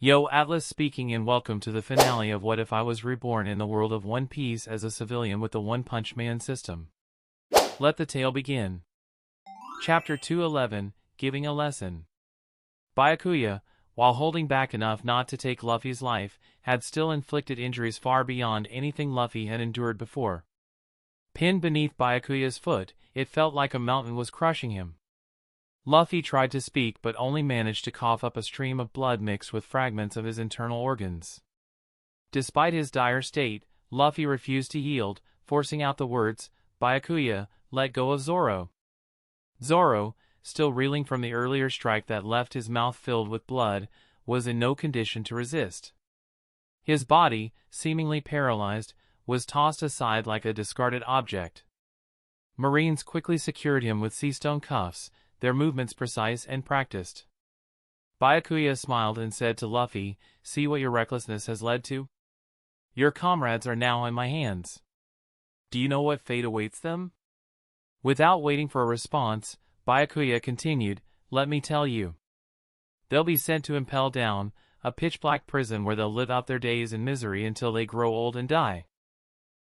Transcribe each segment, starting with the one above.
Yo, Atlas speaking, and welcome to the finale of What If I Was Reborn in the world of One Piece as a civilian with the One Punch Man system. Let the tale begin. Chapter 211, Giving a Lesson. Byakuya, while holding back enough not to take Luffy's life, had still inflicted injuries far beyond anything Luffy had endured before. Pinned beneath Byakuya's foot, it felt like a mountain was crushing him. Luffy tried to speak but only managed to cough up a stream of blood mixed with fragments of his internal organs. Despite his dire state, Luffy refused to yield, forcing out the words, "Byakuya, let go of Zoro." Zoro, still reeling from the earlier strike that left his mouth filled with blood, was in no condition to resist. His body, seemingly paralyzed, was tossed aside like a discarded object. Marines quickly secured him with sea-stone cuffs, their movements precise and practiced. Byakuya smiled and said to Luffy, "See what your recklessness has led to? Your comrades are now in my hands. Do you know what fate awaits them?" Without waiting for a response, Byakuya continued, "Let me tell you. They'll be sent to Impel Down, a pitch-black prison where they'll live out their days in misery until they grow old and die."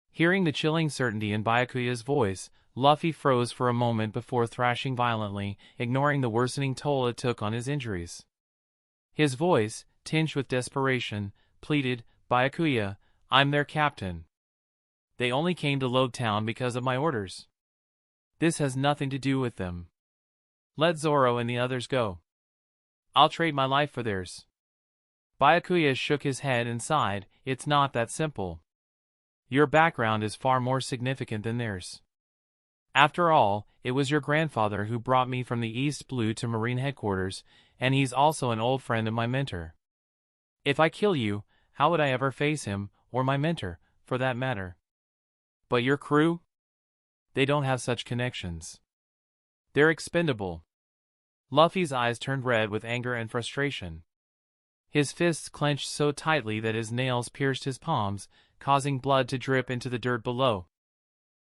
Hearing the chilling certainty in Byakuya's voice, Luffy froze for a moment before thrashing violently, ignoring the worsening toll it took on his injuries. His voice, tinged with desperation, pleaded, "Byakuya, I'm their captain. They only came to Lobe Town because of my orders. This has nothing to do with them. Let Zoro and the others go. I'll trade my life for theirs." Byakuya shook his head and sighed, "It's not that simple. Your background is far more significant than theirs. After all, it was your grandfather who brought me from the East Blue to Marine headquarters, and he's also an old friend and my mentor. If I kill you, how would I ever face him, or my mentor, for that matter? But your crew? They don't have such connections. They're expendable." Luffy's eyes turned red with anger and frustration. His fists clenched so tightly that his nails pierced his palms, causing blood to drip into the dirt below.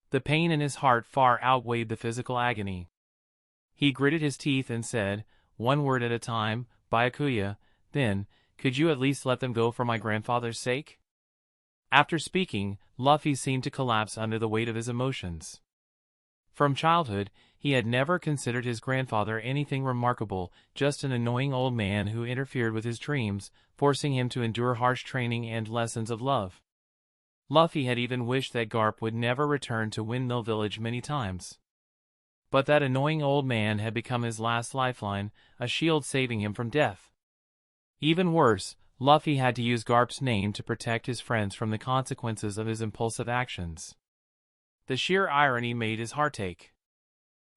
The pain in his heart far outweighed the physical agony. He gritted his teeth and said, "One word at a time, Byakuya, then, could you at least let them go for my grandfather's sake?" After speaking, Luffy seemed to collapse under the weight of his emotions. From childhood, he had never considered his grandfather anything remarkable, just an annoying old man who interfered with his dreams, forcing him to endure harsh training and lessons of love. Luffy had even wished that Garp would never return to Windmill Village many times. But that annoying old man had become his last lifeline, a shield saving him from death. Even worse, Luffy had to use Garp's name to protect his friends from the consequences of his impulsive actions. The sheer irony made his heart ache.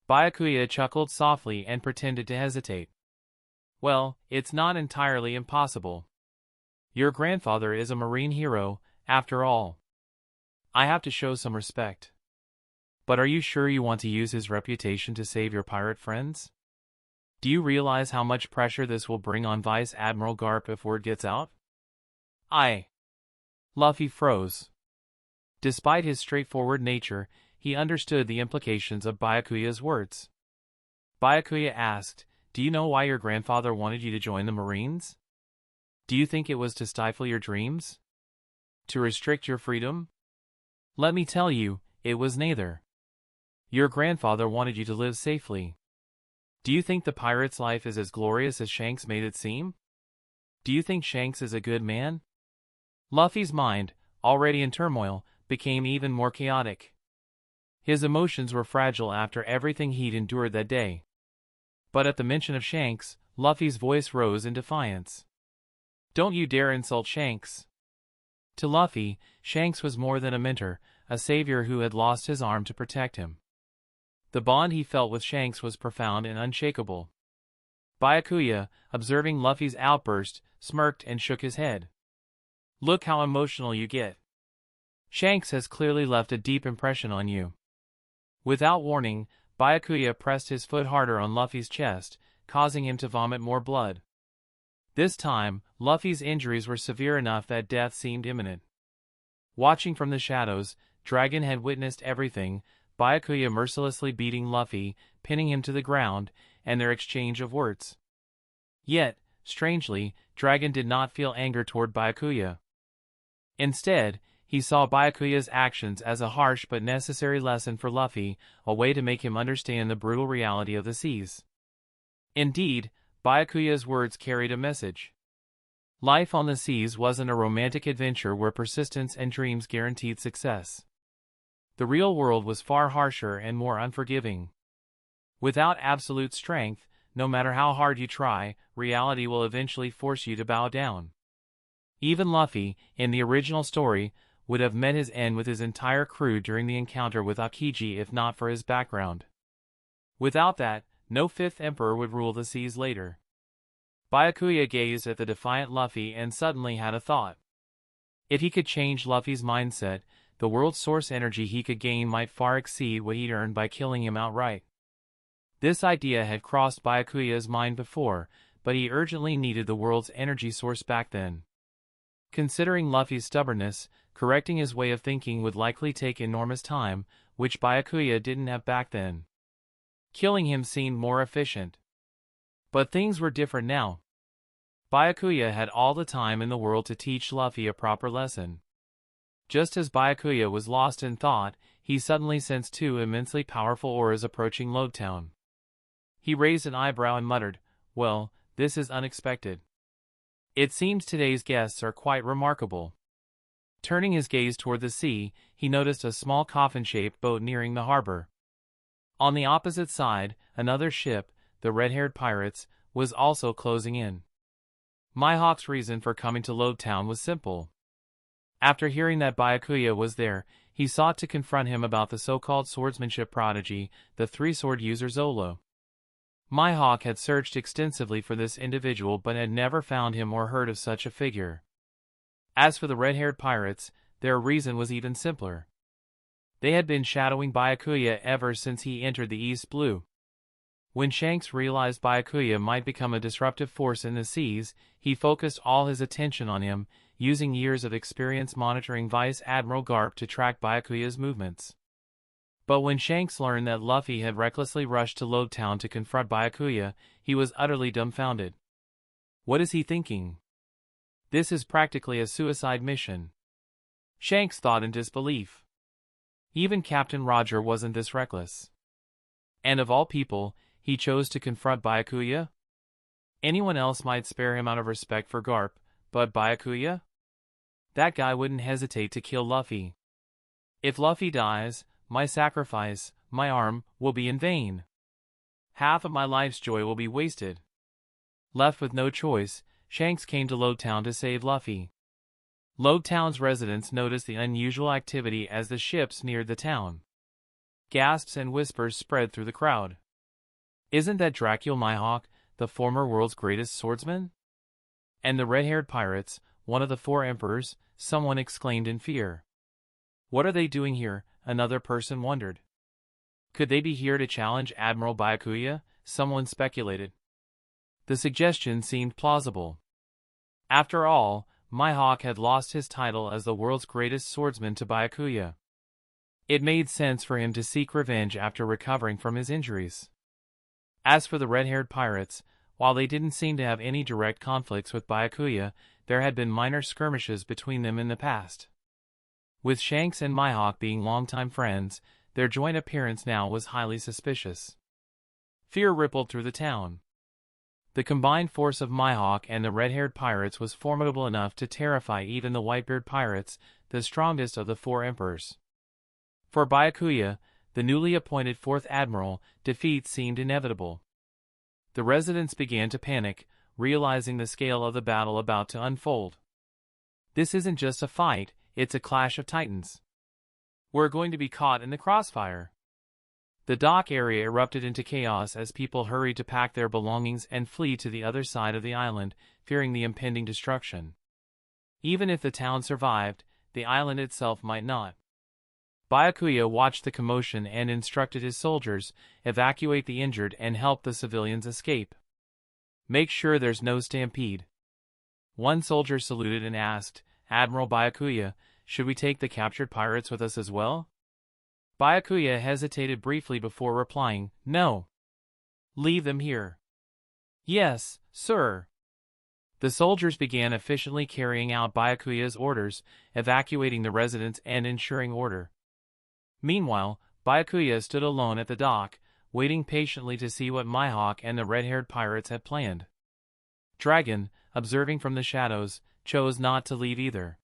Byakuya chuckled softly and pretended to hesitate. "Well, it's not entirely impossible. Your grandfather is a Marine hero, after all. I have to show some respect. But are you sure you want to use his reputation to save your pirate friends? Do you realize how much pressure this will bring on Vice Admiral Garp if word gets out?" Luffy froze. Despite his straightforward nature, he understood the implications of Byakuya's words. Byakuya asked, "Do you know why your grandfather wanted you to join the Marines? Do you think it was to stifle your dreams? To restrict your freedom? Let me tell you, it was neither. Your grandfather wanted you to live safely. Do you think the pirate's life is as glorious as Shanks made it seem? Do you think Shanks is a good man?" Luffy's mind, already in turmoil, became even more chaotic. His emotions were fragile after everything he'd endured that day. But at the mention of Shanks, Luffy's voice rose in defiance. "Don't you dare insult Shanks." To Luffy, Shanks was more than a mentor, a savior who had lost his arm to protect him. The bond he felt with Shanks was profound and unshakable. Byakuya, observing Luffy's outburst, smirked and shook his head. "Look how emotional you get. Shanks has clearly left a deep impression on you." Without warning, Byakuya pressed his foot harder on Luffy's chest, causing him to vomit more blood. This time, Luffy's injuries were severe enough that death seemed imminent. Watching from the shadows, Dragon had witnessed everything, Byakuya mercilessly beating Luffy, pinning him to the ground, and their exchange of words. Yet, strangely, Dragon did not feel anger toward Byakuya. Instead, he saw Byakuya's actions as a harsh but necessary lesson for Luffy, a way to make him understand the brutal reality of the seas. Indeed, Byakuya's words carried a message. Life on the seas wasn't a romantic adventure where persistence and dreams guaranteed success. The real world was far harsher and more unforgiving. Without absolute strength, no matter how hard you try, reality will eventually force you to bow down. Even Luffy, in the original story, would have met his end with his entire crew during the encounter with Aokiji if not for his background. Without that, no fifth emperor would rule the seas later. Byakuya gazed at the defiant Luffy and suddenly had a thought. If he could change Luffy's mindset, the world's source energy he could gain might far exceed what he'd earned by killing him outright. This idea had crossed Byakuya's mind before, but he urgently needed the world's energy source back then. Considering Luffy's stubbornness, correcting his way of thinking would likely take enormous time, which Byakuya didn't have back then. Killing him seemed more efficient. But things were different now. Byakuya had all the time in the world to teach Luffy a proper lesson. Just as Byakuya was lost in thought, he suddenly sensed two immensely powerful auras approaching Lodetown. He raised an eyebrow and muttered, "Well, this is unexpected. It seems today's guests are quite remarkable." Turning his gaze toward the sea, he noticed a small coffin-shaped boat nearing the harbor. On the opposite side, another ship, the red-haired pirates, was also closing in. Mihawk's reason for coming to Lodetown was simple. After hearing that Byakuya was there, he sought to confront him about the so-called swordsmanship prodigy, the three-sword user Zolo. Mihawk had searched extensively for this individual but had never found him or heard of such a figure. As for the red-haired pirates, their reason was even simpler. They had been shadowing Byakuya ever since he entered the East Blue. When Shanks realized Byakuya might become a disruptive force in the seas, he focused all his attention on him, using years of experience monitoring Vice Admiral Garp to track Byakuya's movements. But when Shanks learned that Luffy had recklessly rushed to Lodetown to confront Byakuya, he was utterly dumbfounded. What is he thinking? This is practically a suicide mission. Shanks thought in disbelief. Even Captain Roger wasn't this reckless. And of all people, he chose to confront Byakuya? Anyone else might spare him out of respect for Garp, but Byakuya? That guy wouldn't hesitate to kill Luffy. If Luffy dies, my sacrifice, my arm, will be in vain. Half of my life's joy will be wasted. Left with no choice, Shanks came to Lodetown to save Luffy. Lodetown's residents noticed the unusual activity as the ships neared the town. Gasps and whispers spread through the crowd. Isn't that Dracula Mihawk, the former world's greatest swordsman? And the red-haired pirates, one of the four emperors, someone exclaimed in fear. What are they doing here? Another person wondered. Could they be here to challenge Admiral Byakuya? Someone speculated. The suggestion seemed plausible. After all, Mihawk had lost his title as the world's greatest swordsman to Byakuya. It made sense for him to seek revenge after recovering from his injuries. As for the red-haired pirates, while they didn't seem to have any direct conflicts with Byakuya, there had been minor skirmishes between them in the past. With Shanks and Mihawk being longtime friends, their joint appearance now was highly suspicious. Fear rippled through the town. The combined force of Mihawk and the red-haired pirates was formidable enough to terrify even the Whitebeard pirates, the strongest of the four emperors. For Byakuya, the newly appointed fourth admiral, defeat seemed inevitable. The residents began to panic, realizing the scale of the battle about to unfold. This isn't just a fight, it's a clash of titans. We're going to be caught in the crossfire. The dock area erupted into chaos as people hurried to pack their belongings and flee to the other side of the island, fearing the impending destruction. Even if the town survived, the island itself might not. Byakuya watched the commotion and instructed his soldiers, evacuate the injured and help the civilians escape. Make sure there's no stampede. One soldier saluted and asked, Admiral Byakuya, should we take the captured pirates with us as well? Byakuya hesitated briefly before replying, no. Leave them here. Yes, sir. The soldiers began efficiently carrying out Byakuya's orders, evacuating the residents and ensuring order. Meanwhile, Byakuya stood alone at the dock, waiting patiently to see what Mihawk and the red-haired pirates had planned. Dragon, observing from the shadows, chose not to leave either.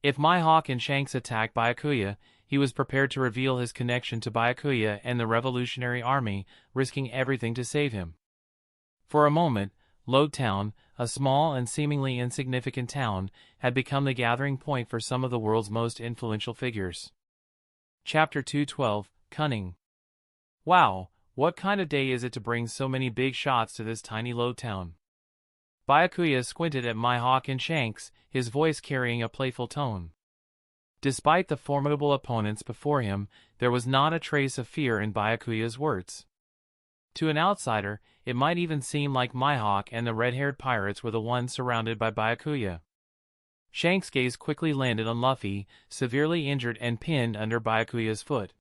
If Mihawk and Shanks attacked Byakuya, he was prepared to reveal his connection to Byakuya and the Revolutionary Army, risking everything to save him. For a moment, Lodetown, a small and seemingly insignificant town, had become the gathering point for some of the world's most influential figures. Chapter 212, Cunning. Wow, what kind of day is it to bring so many big shots to this tiny Lodetown? Byakuya squinted at Mihawk and Shanks, his voice carrying a playful tone. Despite the formidable opponents before him, there was not a trace of fear in Byakuya's words. To an outsider, it might even seem like Mihawk and the red-haired pirates were the ones surrounded by Byakuya. Shanks' gaze quickly landed on Luffy, severely injured and pinned under Byakuya's foot.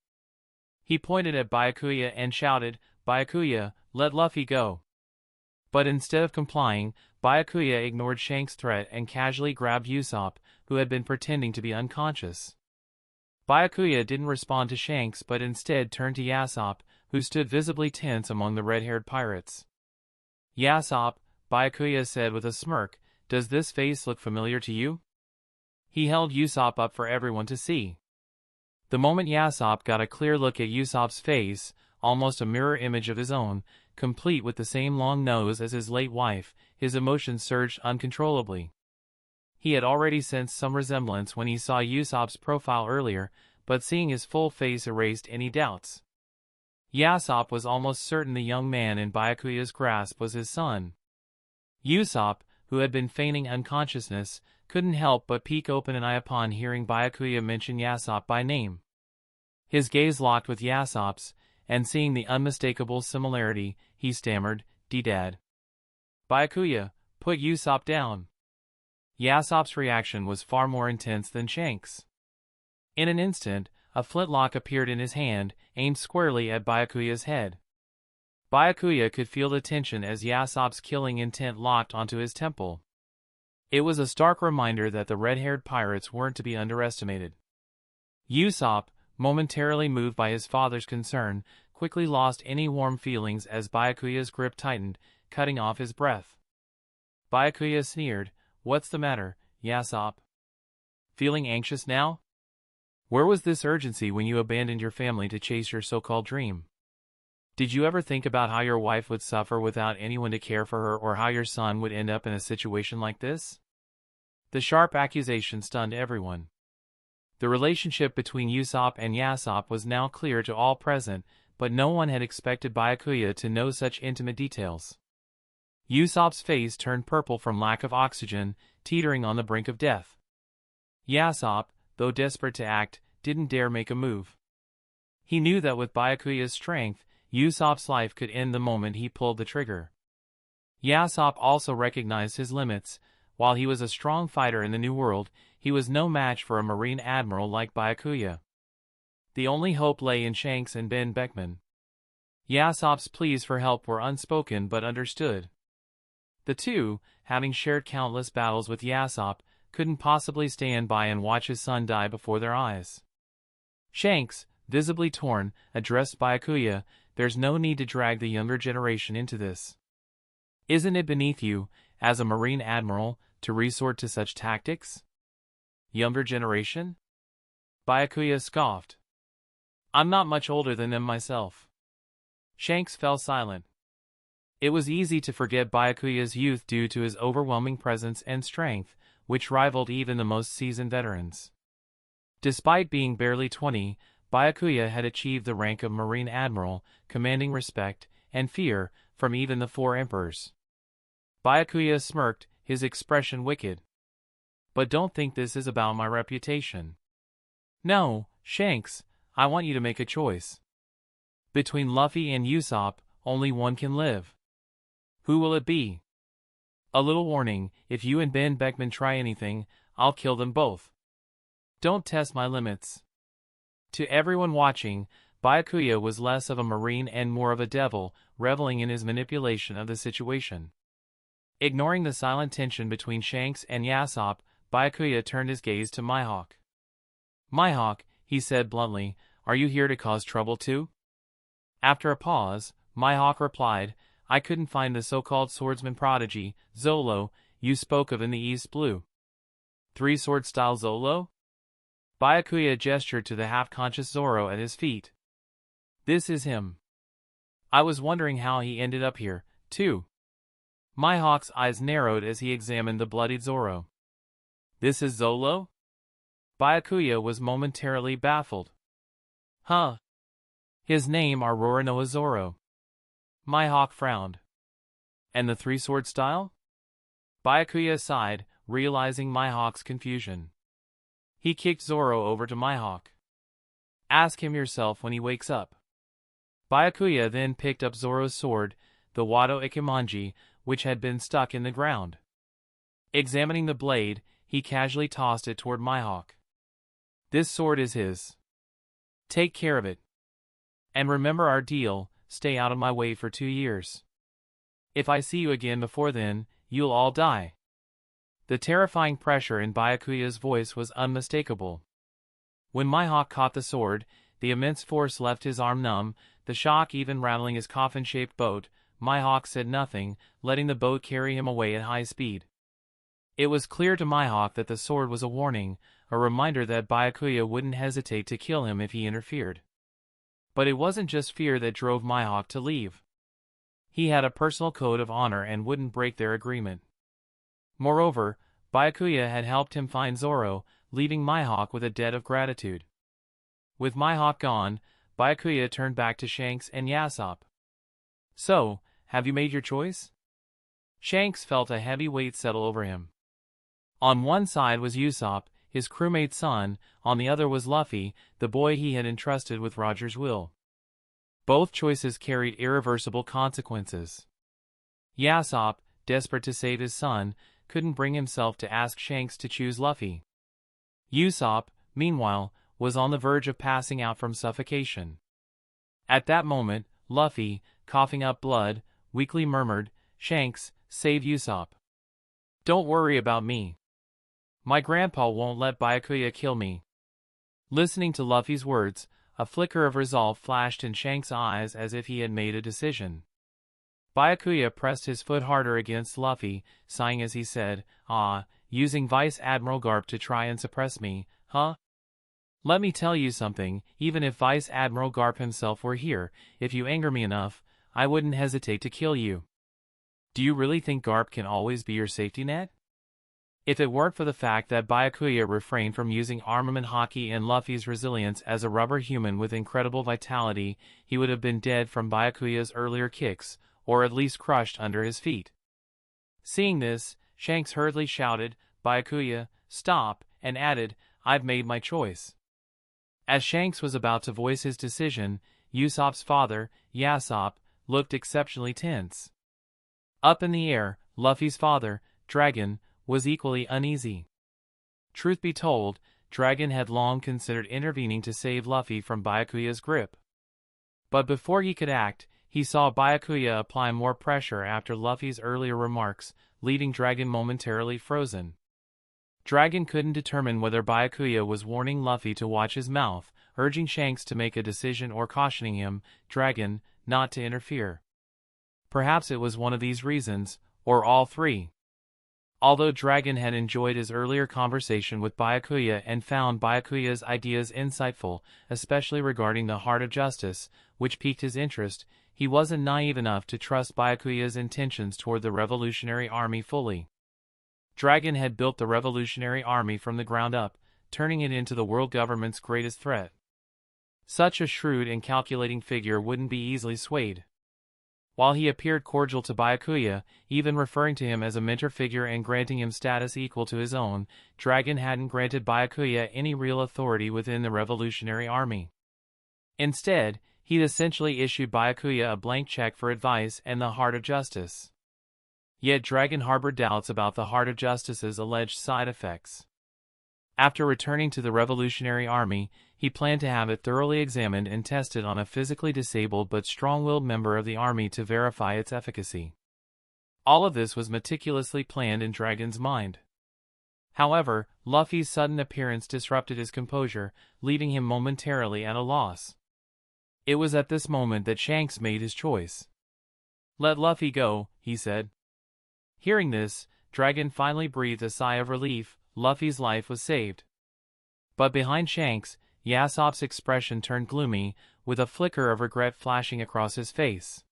He pointed at Byakuya and shouted, "Byakuya, let Luffy go." But instead of complying, Byakuya ignored Shanks' threat and casually grabbed Usopp, who had been pretending to be unconscious. Byakuya didn't respond to Shanks but instead turned to Usopp, who stood visibly tense among the red-haired pirates. "Usopp," Byakuya said with a smirk, "does this face look familiar to you?" He held Usopp up for everyone to see. The moment Usopp got a clear look at Usopp's face, almost a mirror image of his own, complete with the same long nose as his late wife, his emotions surged uncontrollably. He had already sensed some resemblance when he saw Usopp's profile earlier, but seeing his full face erased any doubts. Usopp was almost certain the young man in Byakuya's grasp was his son. Usopp, who had been feigning unconsciousness, couldn't help but peek open an eye upon hearing Byakuya mention Usopp by name. His gaze locked with Usopp's, and seeing the unmistakable similarity, he stammered, "D-Dad." "Byakuya, put Usopp down." Usopp's reaction was far more intense than Shanks'. In an instant, a flintlock appeared in his hand, aimed squarely at Byakuya's head. Byakuya could feel the tension as Usopp's killing intent locked onto his temple. It was a stark reminder that the red-haired pirates weren't to be underestimated. Usopp, momentarily moved by his father's concern, quickly lost any warm feelings as Byakuya's grip tightened, cutting off his breath. Byakuya sneered, "What's the matter, Usopp? Feeling anxious now? Where was this urgency when you abandoned your family to chase your so-called dream? Did you ever think about how your wife would suffer without anyone to care for her or how your son would end up in a situation like this?" The sharp accusation stunned everyone. The relationship between Usopp and Usopp was now clear to all present, but no one had expected Byakuya to know such intimate details. Usopp's face turned purple from lack of oxygen, teetering on the brink of death. Usopp, though desperate to act, didn't dare make a move. He knew that with Byakuya's strength, Usopp's life could end the moment he pulled the trigger. Usopp also recognized his limits. While he was a strong fighter in the New World, he was no match for a Marine Admiral like Byakuya. The only hope lay in Shanks and Ben Beckman. Usopp's pleas for help were unspoken but understood. The two, having shared countless battles with Usopp, couldn't possibly stand by and watch his son die before their eyes. Shanks, visibly torn, addressed Byakuya, "There's no need to drag the younger generation into this. Isn't it beneath you, as a Marine Admiral, to resort to such tactics?" "Younger generation?" Byakuya scoffed. "I'm not much older than them myself." Shanks fell silent. It was easy to forget Byakuya's youth due to his overwhelming presence and strength, which rivaled even the most seasoned veterans. Despite being barely 20, Byakuya had achieved the rank of Marine Admiral, commanding respect and fear from even the four emperors. Byakuya smirked, his expression wicked. "But don't think this is about my reputation. No, Shanks, I want you to make a choice. Between Luffy and Usopp, only one can live. Who will it be? A little warning, if you and Ben Beckman try anything, I'll kill them both. Don't test my limits." To everyone watching, Byakuya was less of a Marine and more of a devil, reveling in his manipulation of the situation. Ignoring the silent tension between Shanks and Yasopp, Byakuya turned his gaze to Mihawk. "Mihawk," he said bluntly, "are you here to cause trouble too?" After a pause, Mihawk replied, "I couldn't find the so-called swordsman prodigy, Zolo, you spoke of in the East Blue." Three-sword style Zolo? Byakuya gestured to the half-conscious Zoro at his feet. "This is him. I was wondering how he ended up here, too." Mihawk's eyes narrowed as he examined the bloodied Zoro. "This is Zolo?" Byakuya was momentarily baffled. "Huh. His name are Roronoa Zoro." Mihawk frowned. "And the three-sword style?" Byakuya sighed, realizing Mihawk's confusion. He kicked Zoro over to Mihawk. "Ask him yourself when he wakes up." Byakuya then picked up Zoro's sword, the Wado Ikimonji, which had been stuck in the ground. Examining the blade, he casually tossed it toward Mihawk. "This sword is his. Take care of it. And remember our deal, stay out of my way for 2 years. If I see you again before then, you'll all die." The terrifying pressure in Byakuya's voice was unmistakable. When Mihawk caught the sword, the immense force left his arm numb, the shock even rattling his coffin-shaped boat. Mihawk said nothing, letting the boat carry him away at high speed. It was clear to Mihawk that the sword was a warning, a reminder that Byakuya wouldn't hesitate to kill him if he interfered. But it wasn't just fear that drove Mihawk to leave. He had a personal code of honor and wouldn't break their agreement. Moreover, Byakuya had helped him find Zoro, leaving Mihawk with a debt of gratitude. With Mihawk gone, Byakuya turned back to Shanks and Yasopp. "So, have you made your choice?" Shanks felt a heavy weight settle over him. On one side was Usopp, his crewmate's son, on the other was Luffy, the boy he had entrusted with Roger's will. Both choices carried irreversible consequences. Yasopp, desperate to save his son, couldn't bring himself to ask Shanks to choose Luffy. Usopp, meanwhile, was on the verge of passing out from suffocation. At that moment, Luffy, coughing up blood, weakly murmured, "Shanks, save Usopp. Don't worry about me. My grandpa won't let Byakuya kill me." Listening to Luffy's words, a flicker of resolve flashed in Shanks' eyes as if he had made a decision. Byakuya pressed his foot harder against Luffy, sighing as he said, using Vice Admiral Garp to try and suppress me, huh? Let me tell you something, even if Vice Admiral Garp himself were here, if you anger me enough, I wouldn't hesitate to kill you. Do you really think Garp can always be your safety net? If it weren't for the fact that Byakuya refrained from using armament hockey and Luffy's resilience as a rubber human with incredible vitality, he would have been dead from Byakuya's earlier kicks, or at least crushed under his feet. Seeing this, Shanks hurriedly shouted, "Byakuya, stop," and added, "I've made my choice." As Shanks was about to voice his decision, Usopp's father, Yasopp, looked exceptionally tense. Up in the air, Luffy's father, Dragon, was equally uneasy. Truth be told, Dragon had long considered intervening to save Luffy from Byakuya's grip. But before he could act, he saw Byakuya apply more pressure after Luffy's earlier remarks, leaving Dragon momentarily frozen. Dragon couldn't determine whether Byakuya was warning Luffy to watch his mouth, urging Shanks to make a decision, or cautioning him, Dragon, not to interfere. Perhaps it was one of these reasons, or all three. Although Dragon had enjoyed his earlier conversation with Byakuya and found Byakuya's ideas insightful, especially regarding the Heart of Justice, which piqued his interest, he wasn't naive enough to trust Byakuya's intentions toward the Revolutionary Army fully. Dragon had built the Revolutionary Army from the ground up, turning it into the world government's greatest threat. Such a shrewd and calculating figure wouldn't be easily swayed. While he appeared cordial to Byakuya, even referring to him as a mentor figure and granting him status equal to his own, Dragon hadn't granted Byakuya any real authority within the Revolutionary Army. Instead, he'd essentially issued Byakuya a blank check for advice and the Heart of Justice. Yet Dragon harbored doubts about the Heart of Justice's alleged side effects. After returning to the Revolutionary Army, he planned to have it thoroughly examined and tested on a physically disabled but strong-willed member of the army to verify its efficacy. All of this was meticulously planned in Dragon's mind. However, Luffy's sudden appearance disrupted his composure, leaving him momentarily at a loss. It was at this moment that Shanks made his choice. "Let Luffy go," he said. Hearing this, Dragon finally breathed a sigh of relief. Luffy's life was saved. But behind Shanks, Yasopp's expression turned gloomy, with a flicker of regret flashing across his face.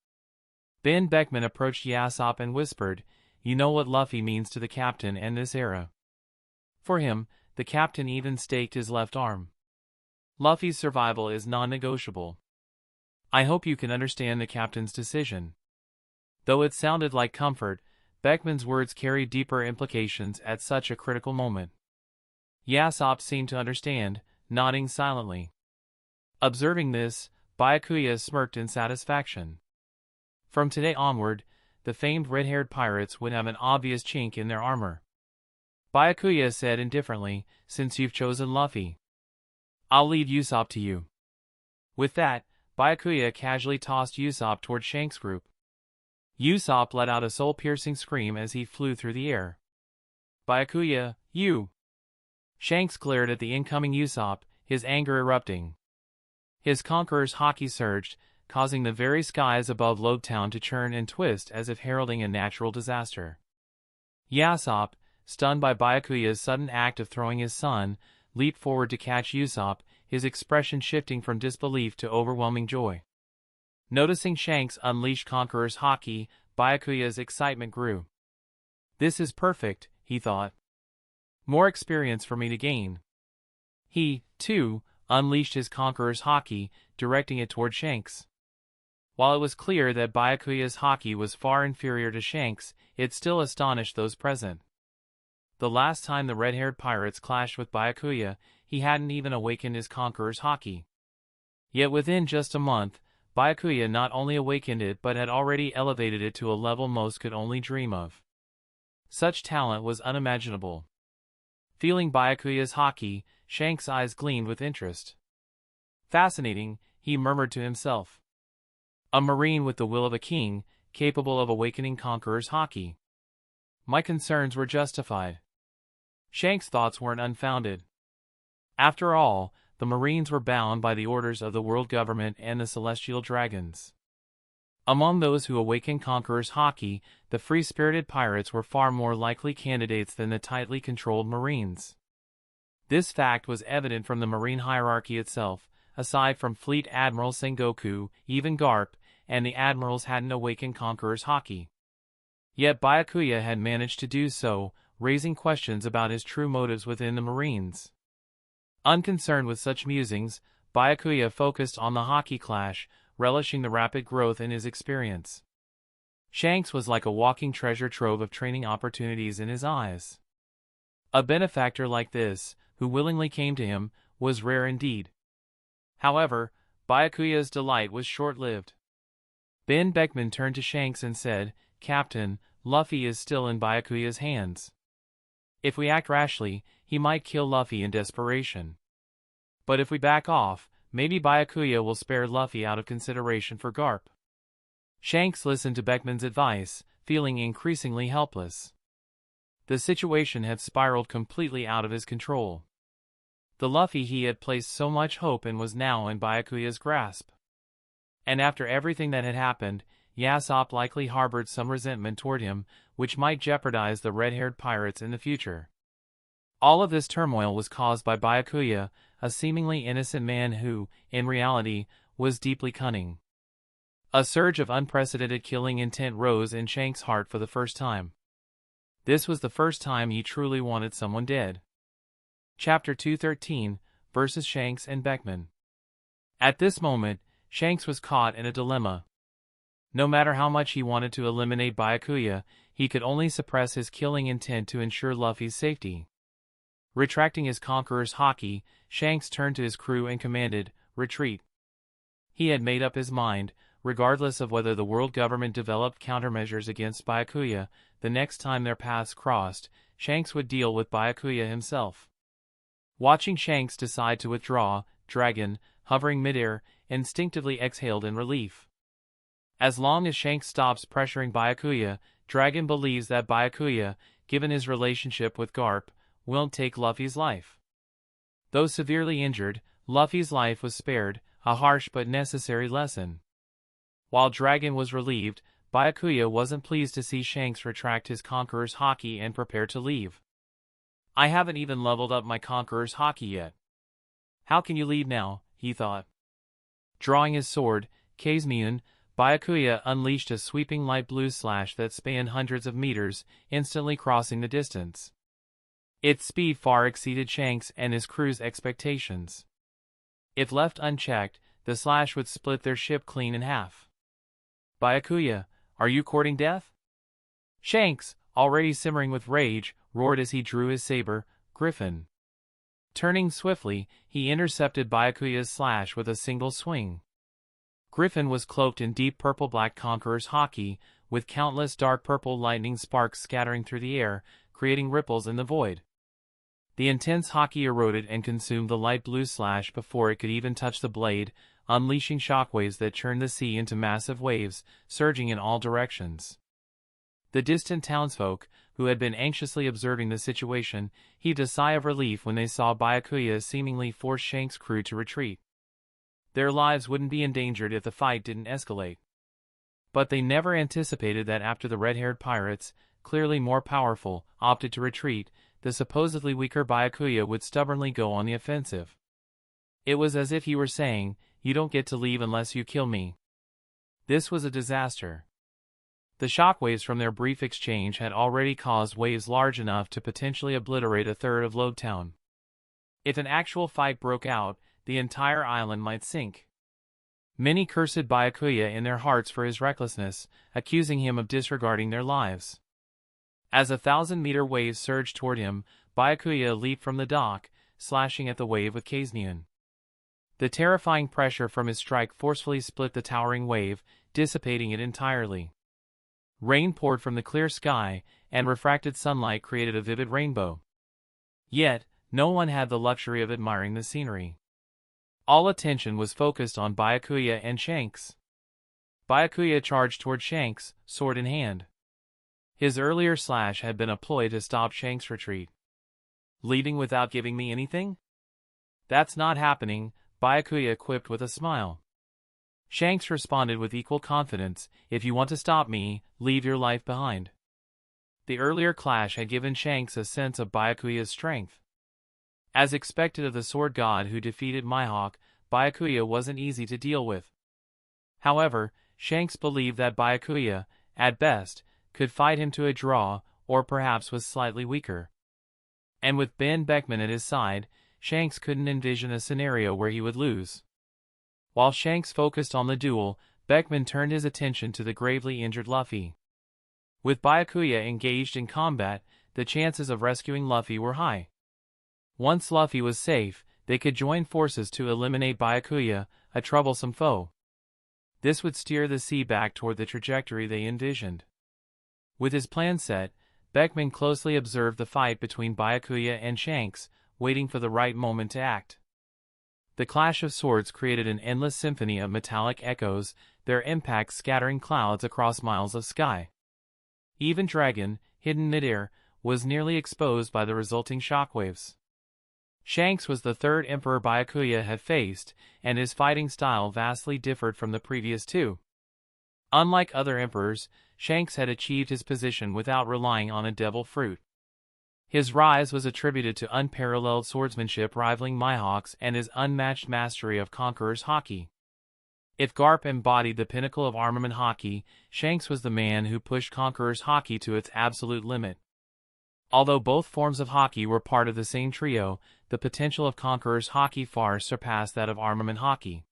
Ben Beckman approached Yasopp and whispered, "You know what Luffy means to the captain and this era. For him, the captain even staked his left arm. Luffy's survival is non-negotiable. I hope you can understand the captain's decision." Though it sounded like comfort, Beckman's words carried deeper implications at such a critical moment. Yasopp seemed to understand, nodding silently. Observing this, Byakuya smirked in satisfaction. From today onward, the famed red-haired pirates would have an obvious chink in their armor. Byakuya said indifferently, "Since you've chosen Luffy, I'll leave Usopp to you." With that, Byakuya casually tossed Usopp toward Shanks' group. Usopp let out a soul-piercing scream as he flew through the air. "Byakuya, you!" Shanks glared at the incoming Usopp, his anger erupting. His conqueror's haki surged, causing the very skies above Lobetown to churn and twist as if heralding a natural disaster. Yasopp, stunned by Byakuya's sudden act of throwing his son, leaped forward to catch Usopp, his expression shifting from disbelief to overwhelming joy. Noticing Shanks unleash Conqueror's haki, Byakuya's excitement grew. "This is perfect," he thought. "More experience for me to gain." He, too, unleashed his Conqueror's haki, directing it toward Shanks. While it was clear that Byakuya's haki was far inferior to Shanks', it still astonished those present. The last time the red-haired pirates clashed with Byakuya, he hadn't even awakened his Conqueror's haki. Yet within just a month, Byakuya not only awakened it but had already elevated it to a level most could only dream of. Such talent was unimaginable. Feeling Byakuya's haki, Shanks' eyes gleamed with interest. "Fascinating," he murmured to himself. "A marine with the will of a king, capable of awakening Conqueror's haki." My concerns were justified. Shanks' thoughts weren't unfounded. After all, the Marines were bound by the orders of the world government and the celestial dragons. Among those who awakened Conqueror's haki, the free-spirited pirates were far more likely candidates than the tightly controlled Marines. This fact was evident from the Marine hierarchy itself. Aside from Fleet Admiral Sengoku, even Garp, and the admirals hadn't awakened Conqueror's haki. Yet Byakuya had managed to do so, raising questions about his true motives within the Marines. Unconcerned with such musings, Byakuya focused on the haki clash, relishing the rapid growth in his experience. Shanks was like a walking treasure trove of training opportunities in his eyes. A benefactor like this, who willingly came to him, was rare indeed. However, Byakuya's delight was short-lived. Ben Beckman turned to Shanks and said, "Captain, Luffy is still in Byakuya's hands. If we act rashly, he might kill Luffy in desperation. But if we back off, maybe Byakuya will spare Luffy out of consideration for Garp." Shanks listened to Beckman's advice, feeling increasingly helpless. The situation had spiraled completely out of his control. The Luffy he had placed so much hope in was now in Byakuya's grasp. And after everything that had happened, Yasopp likely harbored some resentment toward him, which might jeopardize the red-haired pirates in the future. All of this turmoil was caused by Byakuya, a seemingly innocent man who, in reality, was deeply cunning. A surge of unprecedented killing intent rose in Shanks' heart for the first time. This was the first time he truly wanted someone dead. Chapter 213, versus Shanks and Beckman. At this moment, Shanks was caught in a dilemma. No matter how much he wanted to eliminate Byakuya, he could only suppress his killing intent to ensure Luffy's safety. Retracting his Conqueror's haki, Shanks turned to his crew and commanded, "Retreat." He had made up his mind, regardless of whether the world government developed countermeasures against Byakuya, the next time their paths crossed, Shanks would deal with Byakuya himself. Watching Shanks decide to withdraw, Dragon, hovering midair, instinctively exhaled in relief. As long as Shanks stops pressuring Byakuya, Dragon believes that Byakuya, given his relationship with Garp, won't take Luffy's life. Though severely injured, Luffy's life was spared, a harsh but necessary lesson. While Dragon was relieved, Byakuya wasn't pleased to see Shanks retract his Conqueror's Haki and prepare to leave. I haven't even leveled up my Conqueror's Haki yet. How can you leave now, he thought. Drawing his sword, Kazemun, Byakuya unleashed a sweeping light blue slash that spanned hundreds of meters, instantly crossing the distance. Its speed far exceeded Shanks and his crew's expectations. If left unchecked, the slash would split their ship clean in half. Byakuya, are you courting death? Shanks, already simmering with rage, roared as he drew his saber, Griffin. Turning swiftly, he intercepted Byakuya's slash with a single swing. Griffin was cloaked in deep purple-black Conqueror's Haki, with countless dark purple lightning sparks scattering through the air, creating ripples in the void. The intense Haki eroded and consumed the light blue slash before it could even touch the blade, unleashing shockwaves that churned the sea into massive waves, surging in all directions. The distant townsfolk, who had been anxiously observing the situation, heaved a sigh of relief when they saw Byakuya seemingly force Shanks' crew to retreat. Their lives wouldn't be endangered if the fight didn't escalate. But they never anticipated that after the red-haired pirates, clearly more powerful, opted to retreat, the supposedly weaker Byakuya would stubbornly go on the offensive. It was as if he were saying, "You don't get to leave unless you kill me." This was a disaster. The shockwaves from their brief exchange had already caused waves large enough to potentially obliterate a third of Lodetown. If an actual fight broke out, the entire island might sink. Many cursed Byakuya in their hearts for his recklessness, accusing him of disregarding their lives. As 1,000-meter waves surged toward him, Byakuya leaped from the dock, slashing at the wave with Kazemun. The terrifying pressure from his strike forcefully split the towering wave, dissipating it entirely. Rain poured from the clear sky, and refracted sunlight created a vivid rainbow. Yet, no one had the luxury of admiring the scenery. All attention was focused on Byakuya and Shanks. Byakuya charged toward Shanks, sword in hand. His earlier slash had been a ploy to stop Shanks' retreat. Leaving without giving me anything? That's not happening, Byakuya quipped with a smile. Shanks responded with equal confidence, "If you want to stop me, leave your life behind." The earlier clash had given Shanks a sense of Byakuya's strength. As expected of the sword god who defeated Mihawk, Byakuya wasn't easy to deal with. However, Shanks believed that Byakuya, at best, could fight him to a draw, or perhaps was slightly weaker. And with Ben Beckman at his side, Shanks couldn't envision a scenario where he would lose. While Shanks focused on the duel, Beckman turned his attention to the gravely injured Luffy. With Byakuya engaged in combat, the chances of rescuing Luffy were high. Once Luffy was safe, they could join forces to eliminate Byakuya, a troublesome foe. This would steer the sea back toward the trajectory they envisioned. With his plan set, Beckman closely observed the fight between Byakuya and Shanks, waiting for the right moment to act. The clash of swords created an endless symphony of metallic echoes, their impacts scattering clouds across miles of sky. Even Dragon, hidden midair, was nearly exposed by the resulting shockwaves. Shanks was the third emperor Byakuya had faced, and his fighting style vastly differed from the previous two. Unlike other emperors, Shanks had achieved his position without relying on a devil fruit. His rise was attributed to unparalleled swordsmanship rivaling Mihawk's and his unmatched mastery of Conqueror's Haki. If Garp embodied the pinnacle of armament Haki, Shanks was the man who pushed Conqueror's Haki to its absolute limit. Although both forms of Haki were part of the same trio, the potential of Conqueror's Haki far surpassed that of armament Haki.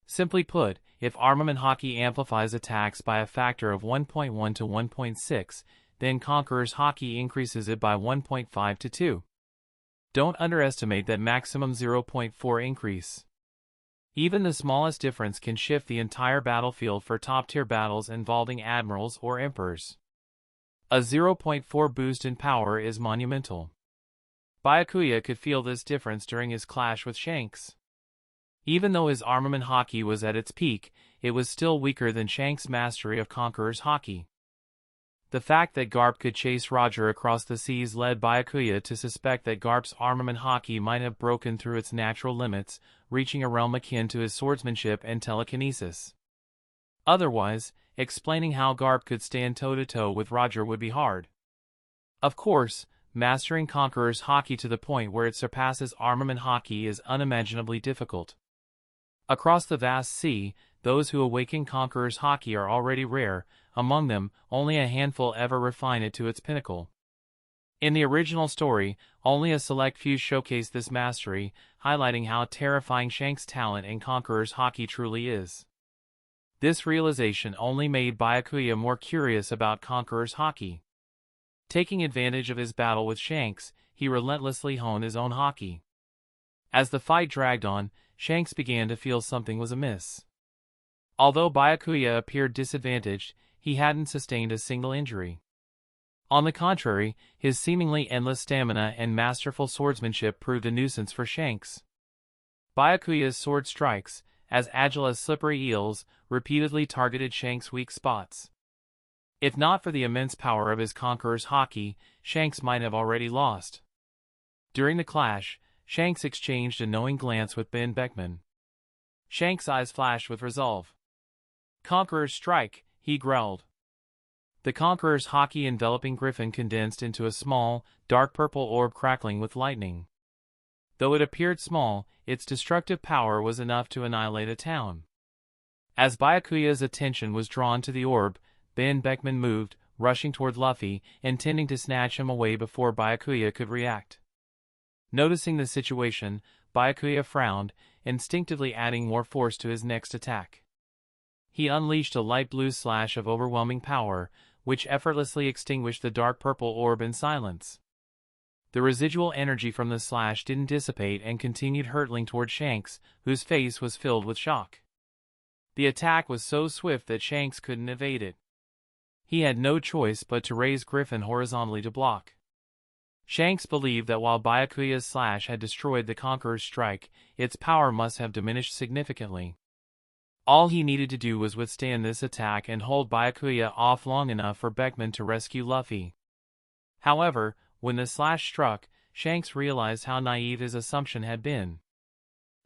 Simply put, if armament Haki amplifies attacks by a factor of 1.1 to 1.6, then Conqueror's Haki increases it by 1.5 to 2. Don't underestimate that maximum 0.4 increase. Even the smallest difference can shift the entire battlefield for top-tier battles involving admirals or emperors. A 0.4 boost in power is monumental. Byakuya could feel this difference during his clash with Shanks. Even though his armament Haki was at its peak, it was still weaker than Shanks' mastery of Conqueror's Haki. The fact that Garp could chase Roger across the seas led Byakuya to suspect that Garp's armament haki might have broken through its natural limits, reaching a realm akin to his swordsmanship and telekinesis. Otherwise, explaining how Garp could stand toe-to-toe with Roger would be hard. Of course, mastering Conqueror's haki to the point where it surpasses armament haki is unimaginably difficult. Across the vast sea, those who awaken Conqueror's haki are already rare. Among them, only a handful ever refine it to its pinnacle. In the original story, only a select few showcase this mastery, highlighting how terrifying Shanks' talent in Conqueror's haki truly is. This realization only made Byakuya more curious about Conqueror's haki. Taking advantage of his battle with Shanks, he relentlessly honed his own haki. As the fight dragged on, Shanks began to feel something was amiss. Although Byakuya appeared disadvantaged, he hadn't sustained a single injury. On the contrary, his seemingly endless stamina and masterful swordsmanship proved a nuisance for Shanks. Byakuya's sword strikes, as agile as slippery eels, repeatedly targeted Shanks' weak spots. If not for the immense power of his Conqueror's haki, Shanks might have already lost. During the clash, Shanks exchanged a knowing glance with Ben Beckman. Shanks' eyes flashed with resolve. "Conqueror's strike," he growled. The Conqueror's haki enveloping Griffin condensed into a small, dark purple orb crackling with lightning. Though it appeared small, its destructive power was enough to annihilate a town. As Byakuya's attention was drawn to the orb, Ben Beckman moved, rushing toward Luffy, intending to snatch him away before Byakuya could react. Noticing the situation, Byakuya frowned, instinctively adding more force to his next attack. He unleashed a light blue slash of overwhelming power, which effortlessly extinguished the dark purple orb in silence. The residual energy from the slash didn't dissipate and continued hurtling toward Shanks, whose face was filled with shock. The attack was so swift that Shanks couldn't evade it. He had no choice but to raise Griffin horizontally to block. Shanks believed that while Byakuya's slash had destroyed the Conqueror's strike, its power must have diminished significantly. All he needed to do was withstand this attack and hold Byakuya off long enough for Beckman to rescue Luffy. However, when the slash struck, Shanks realized how naive his assumption had been.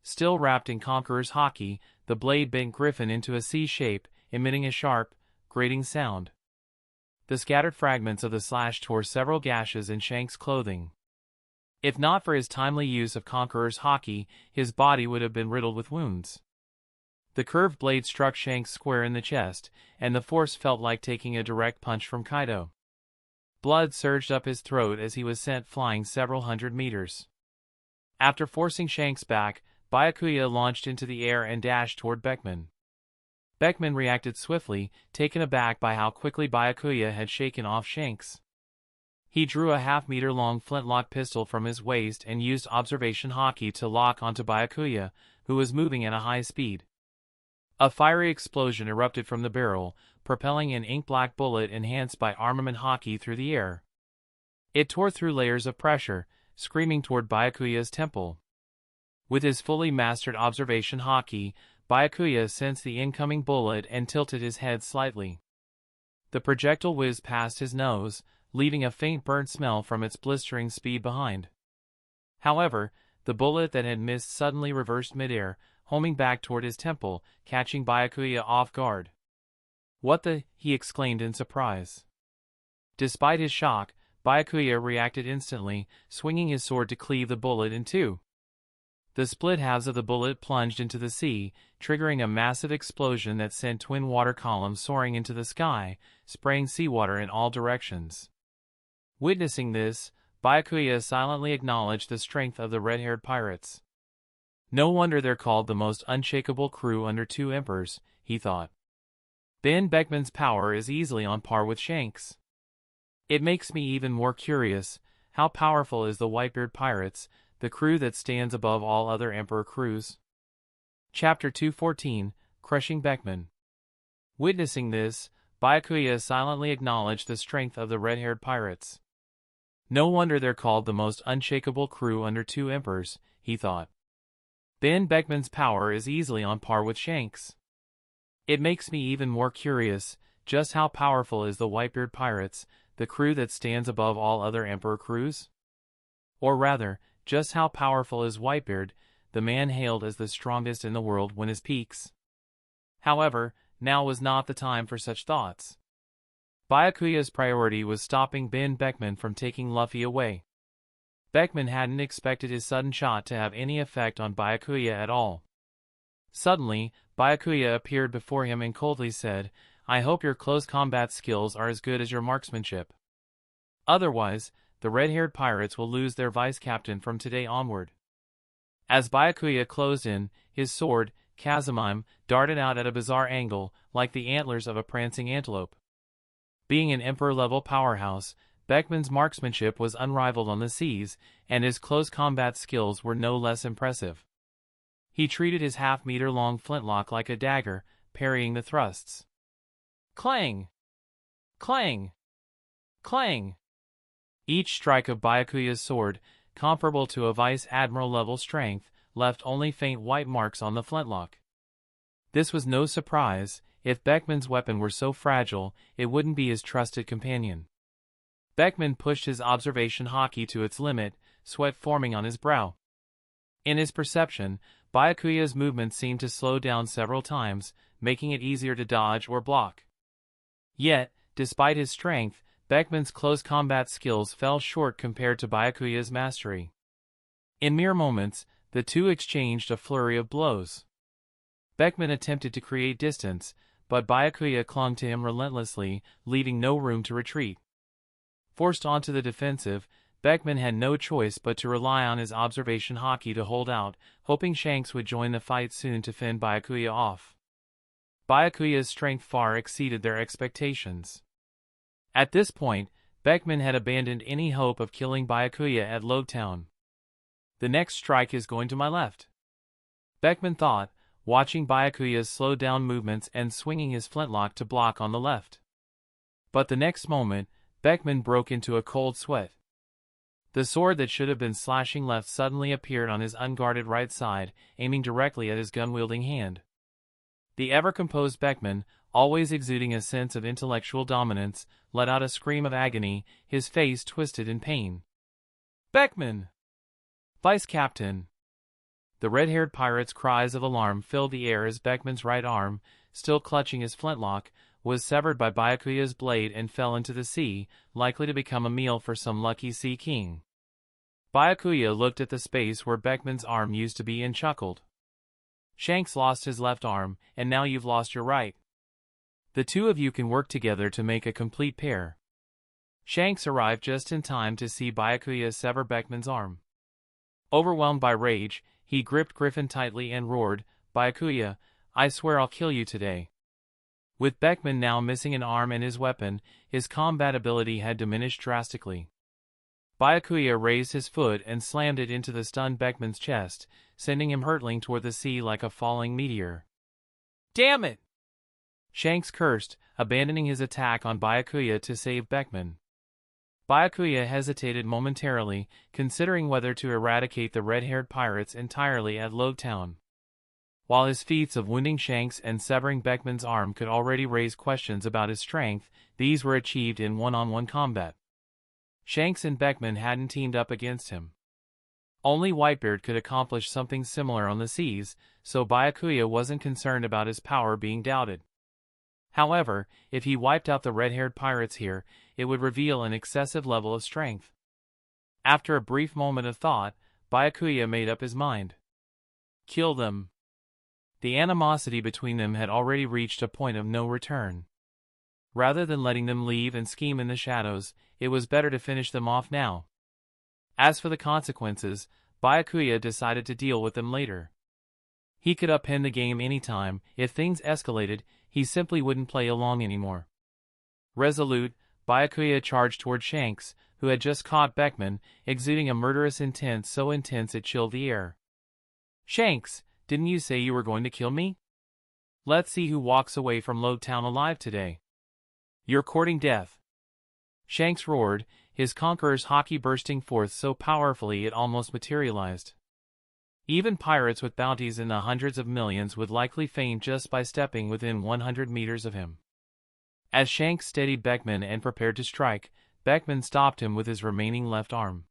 Still wrapped in Conqueror's haki, the blade bent Griffin into a C shape, emitting a sharp, grating sound. The scattered fragments of the slash tore several gashes in Shanks' clothing. If not for his timely use of Conqueror's haki, his body would have been riddled with wounds. The curved blade struck Shanks square in the chest, and the force felt like taking a direct punch from Kaido. Blood surged up his throat as he was sent flying several hundred meters. After forcing Shanks back, Byakuya launched into the air and dashed toward Beckman. Beckman reacted swiftly, taken aback by how quickly Byakuya had shaken off Shanks. He drew a half-meter-long flintlock pistol from his waist and used observation haki to lock onto Byakuya, who was moving at a high speed. A fiery explosion erupted from the barrel, propelling an ink-black bullet enhanced by armament haki through the air. It tore through layers of pressure, screaming toward Byakuya's temple. With his fully mastered observation haki, Byakuya sensed the incoming bullet and tilted his head slightly. The projectile whizzed past his nose, leaving a faint burnt smell from its blistering speed behind. However, the bullet that had missed suddenly reversed midair, homing back toward his temple, catching Byakuya off guard. "What the?" he exclaimed in surprise. Despite his shock, Byakuya reacted instantly, swinging his sword to cleave the bullet in two. The split halves of the bullet plunged into the sea, triggering a massive explosion that sent twin water columns soaring into the sky, spraying seawater in all directions. Witnessing this, Byakuya silently acknowledged the strength of the red-haired pirates. No wonder they're called the most unshakable crew under two emperors, he thought. Ben Beckman's power is easily on par with Shanks. It makes me even more curious, how powerful is the Whitebeard Pirates, the crew that stands above all other Emperor crews? Chapter 214, Crushing Beckman. Witnessing this, Byakuya silently acknowledged the strength of the red-haired pirates. No wonder they're called the most unshakable crew under two emperors, he thought. Ben Beckman's power is easily on par with Shanks. It makes me even more curious, just how powerful is the Whitebeard Pirates, the crew that stands above all other Emperor crews? Or rather, just how powerful is Whitebeard, the man hailed as the strongest in the world when his peaks? However, now was not the time for such thoughts. Byakuya's priority was stopping Ben Beckman from taking Luffy away. Beckman hadn't expected his sudden shot to have any effect on Byakuya at all. Suddenly, Byakuya appeared before him and coldly said, "I hope your close combat skills are as good as your marksmanship. Otherwise, the red-haired pirates will lose their vice-captain from today onward." As Byakuya closed in, his sword, Kazumime, darted out at a bizarre angle, like the antlers of a prancing antelope. Being an Emperor-level powerhouse, Beckman's marksmanship was unrivaled on the seas, and his close combat skills were no less impressive. He treated his half-meter-long flintlock like a dagger, parrying the thrusts. Clang! Clang! Clang! Each strike of Byakuya's sword, comparable to a vice-admiral-level strength, left only faint white marks on the flintlock. This was no surprise. If Beckman's weapon were so fragile, it wouldn't be his trusted companion. Beckman pushed his observation haki to its limit, sweat forming on his brow. In his perception, Byakuya's movement seemed to slow down several times, making it easier to dodge or block. Yet, despite his strength, Beckman's close combat skills fell short compared to Byakuya's mastery. In mere moments, the two exchanged a flurry of blows. Beckman attempted to create distance, but Byakuya clung to him relentlessly, leaving no room to retreat. Forced onto the defensive, Beckman had no choice but to rely on his observation haki to hold out, hoping Shanks would join the fight soon to fend Byakuya off. Byakuya's strength far exceeded their expectations. At this point, Beckman had abandoned any hope of killing Byakuya at Logtown. "The next strike is going to my left," Beckman thought, watching Byakuya's slowed-down movements and swinging his flintlock to block on the left. But the next moment, Beckman broke into a cold sweat. The sword that should have been slashing left suddenly appeared on his unguarded right side, aiming directly at his gun-wielding hand. The ever-composed Beckman, always exuding a sense of intellectual dominance, let out a scream of agony, his face twisted in pain. "Beckman! Vice-Captain!" The red-haired pirate's cries of alarm filled the air as Beckman's right arm, still clutching his flintlock, was severed by Byakuya's blade and fell into the sea, likely to become a meal for some lucky sea king. Byakuya looked at the space where Beckman's arm used to be and chuckled. "Shanks lost his left arm, and now you've lost your right. The two of you can work together to make a complete pair." Shanks arrived just in time to see Byakuya sever Beckman's arm. Overwhelmed by rage, he gripped Griffin tightly and roared, "Byakuya, I swear I'll kill you today." With Beckman now missing an arm and his weapon, his combat ability had diminished drastically. Byakuya raised his foot and slammed it into the stunned Beckman's chest, sending him hurtling toward the sea like a falling meteor. "Damn it!" Shanks cursed, abandoning his attack on Byakuya to save Beckman. Byakuya hesitated momentarily, considering whether to eradicate the red-haired pirates entirely at Logtown. While his feats of wounding Shanks and severing Beckman's arm could already raise questions about his strength, these were achieved in one-on-one combat. Shanks and Beckman hadn't teamed up against him. Only Whitebeard could accomplish something similar on the seas, so Byakuya wasn't concerned about his power being doubted. However, if he wiped out the red-haired pirates here, it would reveal an excessive level of strength. After a brief moment of thought, Byakuya made up his mind. Kill them. The animosity between them had already reached a point of no return. Rather than letting them leave and scheme in the shadows, it was better to finish them off now. As for the consequences, Byakuya decided to deal with them later. He could upend the game anytime. If things escalated, he simply wouldn't play along anymore. Resolute, Byakuya charged toward Shanks, who had just caught Beckman, exuding a murderous intent so intense it chilled the air. "Shanks, didn't you say you were going to kill me? Let's see who walks away from Logtown alive today. You're courting death." Shanks roared, his conqueror's haki bursting forth so powerfully it almost materialized. Even pirates with bounties in the hundreds of millions would likely faint just by stepping within 100 meters of him. As Shanks steadied Beckman and prepared to strike, Beckman stopped him with his remaining left arm.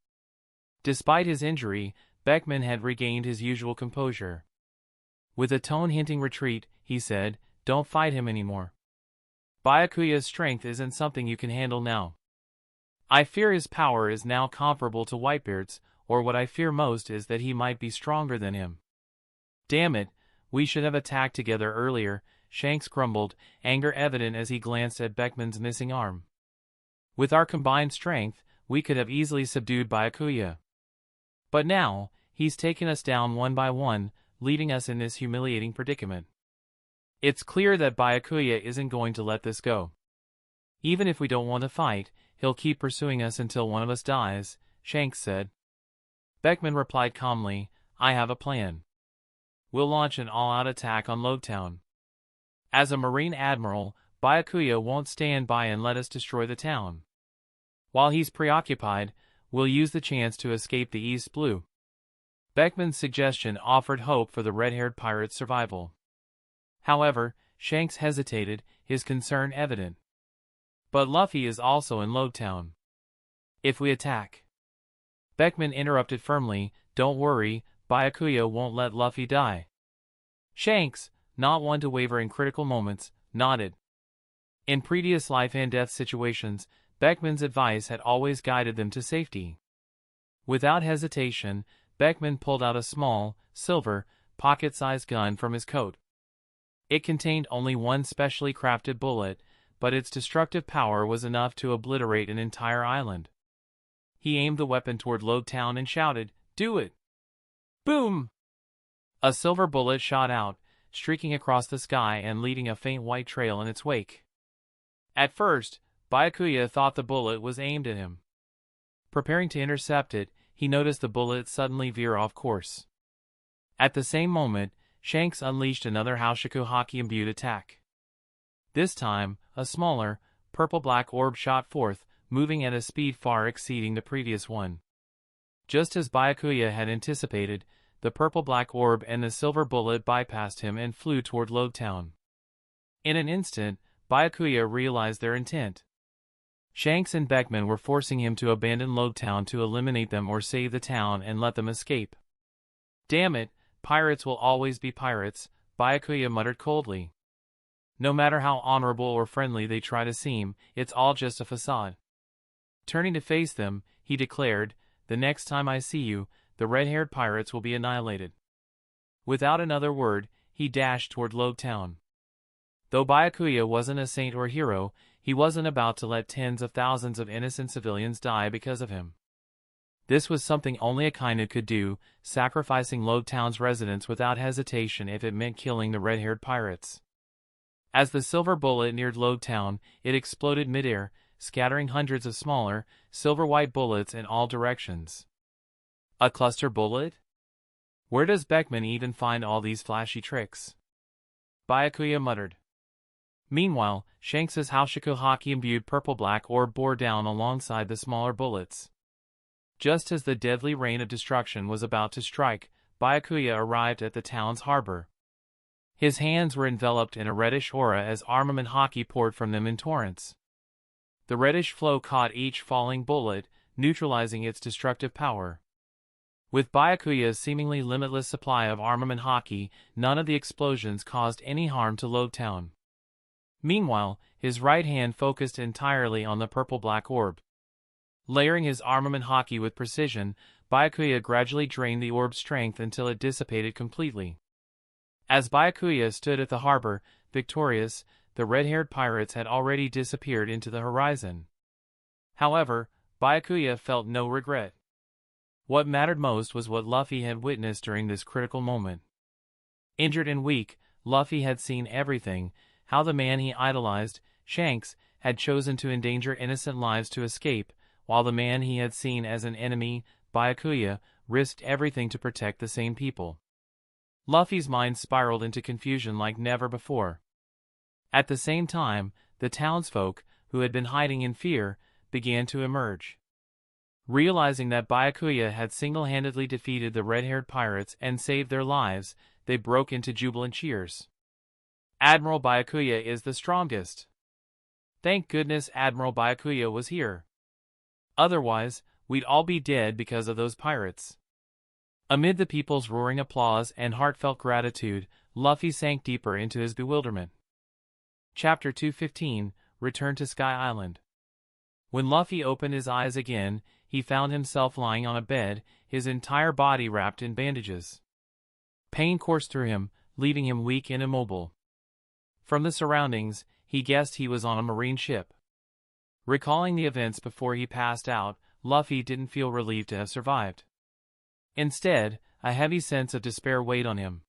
Despite his injury, Beckman had regained his usual composure. With a tone hinting retreat, he said, "Don't fight him anymore. Byakuya's strength isn't something you can handle now. I fear his power is now comparable to Whitebeard's, or what I fear most is that he might be stronger than him." "Damn it, we should have attacked together earlier," Shanks grumbled, anger evident as he glanced at Beckman's missing arm. "With our combined strength, we could have easily subdued Byakuya. But now, he's taken us down one by one, leaving us in this humiliating predicament. It's clear that Byakuya isn't going to let this go. Even if we don't want to fight, he'll keep pursuing us until one of us dies," Shanks said. Beckman replied calmly, "I have a plan. We'll launch an all-out attack on Lodetown. As a Marine Admiral, Byakuya won't stand by and let us destroy the town. While he's preoccupied, we'll use the chance to escape the East Blue." Beckman's suggestion offered hope for the red-haired pirate's survival. However, Shanks hesitated, his concern evident. "But Luffy is also in Lodetown. If we attack—" Beckman interrupted firmly, "Don't worry, Byakuya won't let Luffy die." Shanks, not one to waver in critical moments, nodded. In previous life-and-death situations, Beckman's advice had always guided them to safety. Without hesitation, Beckman pulled out a small, silver, pocket-sized gun from his coat. It contained only one specially crafted bullet, but its destructive power was enough to obliterate an entire island. He aimed the weapon toward Lodetown and shouted, "Do it!" Boom! A silver bullet shot out, streaking across the sky and leaving a faint white trail in its wake. At first, Byakuya thought the bullet was aimed at him. Preparing to intercept it, he noticed the bullet suddenly veer off course. At the same moment, Shanks unleashed another Houshaku Haki-imbued attack. This time, a smaller, purple-black orb shot forth, moving at a speed far exceeding the previous one. Just as Byakuya had anticipated, the purple-black orb and the silver bullet bypassed him and flew toward Lodetown. In an instant, Byakuya realized their intent. Shanks and Beckman were forcing him to abandon Lodetown to eliminate them or save the town and let them escape. "Damn it, pirates will always be pirates," Byakuya muttered coldly. "No matter how honorable or friendly they try to seem, it's all just a facade." Turning to face them, he declared, "The next time I see you, the red-haired pirates will be annihilated." Without another word, he dashed toward Lodetown. Though Byakuya wasn't a saint or hero, he wasn't about to let tens of thousands of innocent civilians die because of him. This was something only a Kainu could do, sacrificing Lodetown's residents without hesitation if it meant killing the red-haired pirates. As the silver bullet neared Lodetown, it exploded midair, scattering hundreds of smaller, silver-white bullets in all directions. A cluster bullet? Where does Beckman even find all these flashy tricks? Byakuya muttered. Meanwhile, Shanks's Houshaku Haki-imbued purple-black orb bore down alongside the smaller bullets. Just as the deadly rain of destruction was about to strike, Byakuya arrived at the town's harbor. His hands were enveloped in a reddish aura as armament haki poured from them in torrents. The reddish flow caught each falling bullet, neutralizing its destructive power. With Byakuya's seemingly limitless supply of armament haki, none of the explosions caused any harm to Lodetown. Meanwhile, his right hand focused entirely on the purple-black orb. Layering his armament haki with precision, Byakuya gradually drained the orb's strength until it dissipated completely. As Byakuya stood at the harbor, victorious, the red-haired pirates had already disappeared into the horizon. However, Byakuya felt no regret. What mattered most was what Luffy had witnessed during this critical moment. Injured and weak, Luffy had seen everything, how the man he idolized, Shanks, had chosen to endanger innocent lives to escape, while the man he had seen as an enemy, Byakuya, risked everything to protect the same people. Luffy's mind spiraled into confusion like never before. At the same time, the townsfolk, who had been hiding in fear, began to emerge. Realizing that Byakuya had single-handedly defeated the red-haired pirates and saved their lives, they broke into jubilant cheers. "Admiral Byakuya is the strongest. Thank goodness Admiral Byakuya was here. Otherwise, we'd all be dead because of those pirates. Amid the people's roaring applause and heartfelt gratitude, Luffy sank deeper into his bewilderment. Chapter 215, Return to Sky Island. When Luffy opened his eyes again, he found himself lying on a bed, his entire body wrapped in bandages. Pain coursed through him, leaving him weak and immobile. From the surroundings, he guessed he was on a marine ship. Recalling the events before he passed out, Luffy didn't feel relieved to have survived. Instead, a heavy sense of despair weighed on him.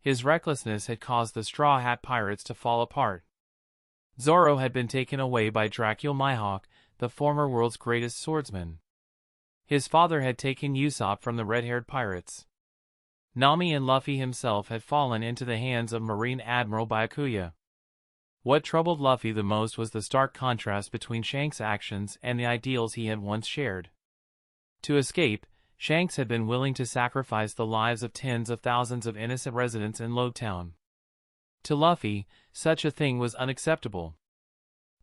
His recklessness had caused the Straw Hat Pirates to fall apart. Zoro had been taken away by Dracula Mihawk, the former world's greatest swordsman. His father had taken Usopp from the red-haired pirates. Nami and Luffy himself had fallen into the hands of Marine Admiral Byakuya. What troubled Luffy the most was the stark contrast between Shanks' actions and the ideals he had once shared. To escape, Shanks had been willing to sacrifice the lives of tens of thousands of innocent residents in Lodetown. To Luffy, such a thing was unacceptable.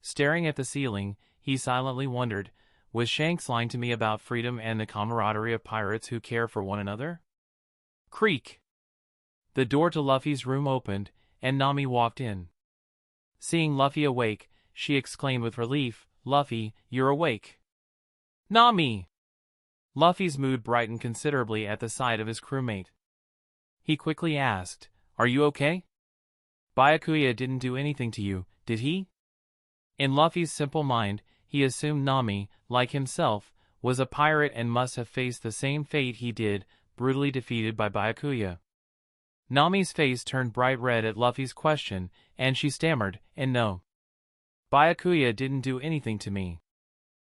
Staring at the ceiling, he silently wondered, was Shanks lying to me about freedom and the camaraderie of pirates who care for one another? Creak! The door to Luffy's room opened, and Nami walked in. Seeing Luffy awake, she exclaimed with relief, "Luffy, you're awake." "Nami!" Luffy's mood brightened considerably at the sight of his crewmate. He quickly asked, "Are you okay? Byakuya didn't do anything to you, did he?" In Luffy's simple mind, he assumed Nami, like himself, was a pirate and must have faced the same fate he did, brutally defeated by Byakuya. Nami's face turned bright red at Luffy's question, and she stammered, "And no. Byakuya didn't do anything to me."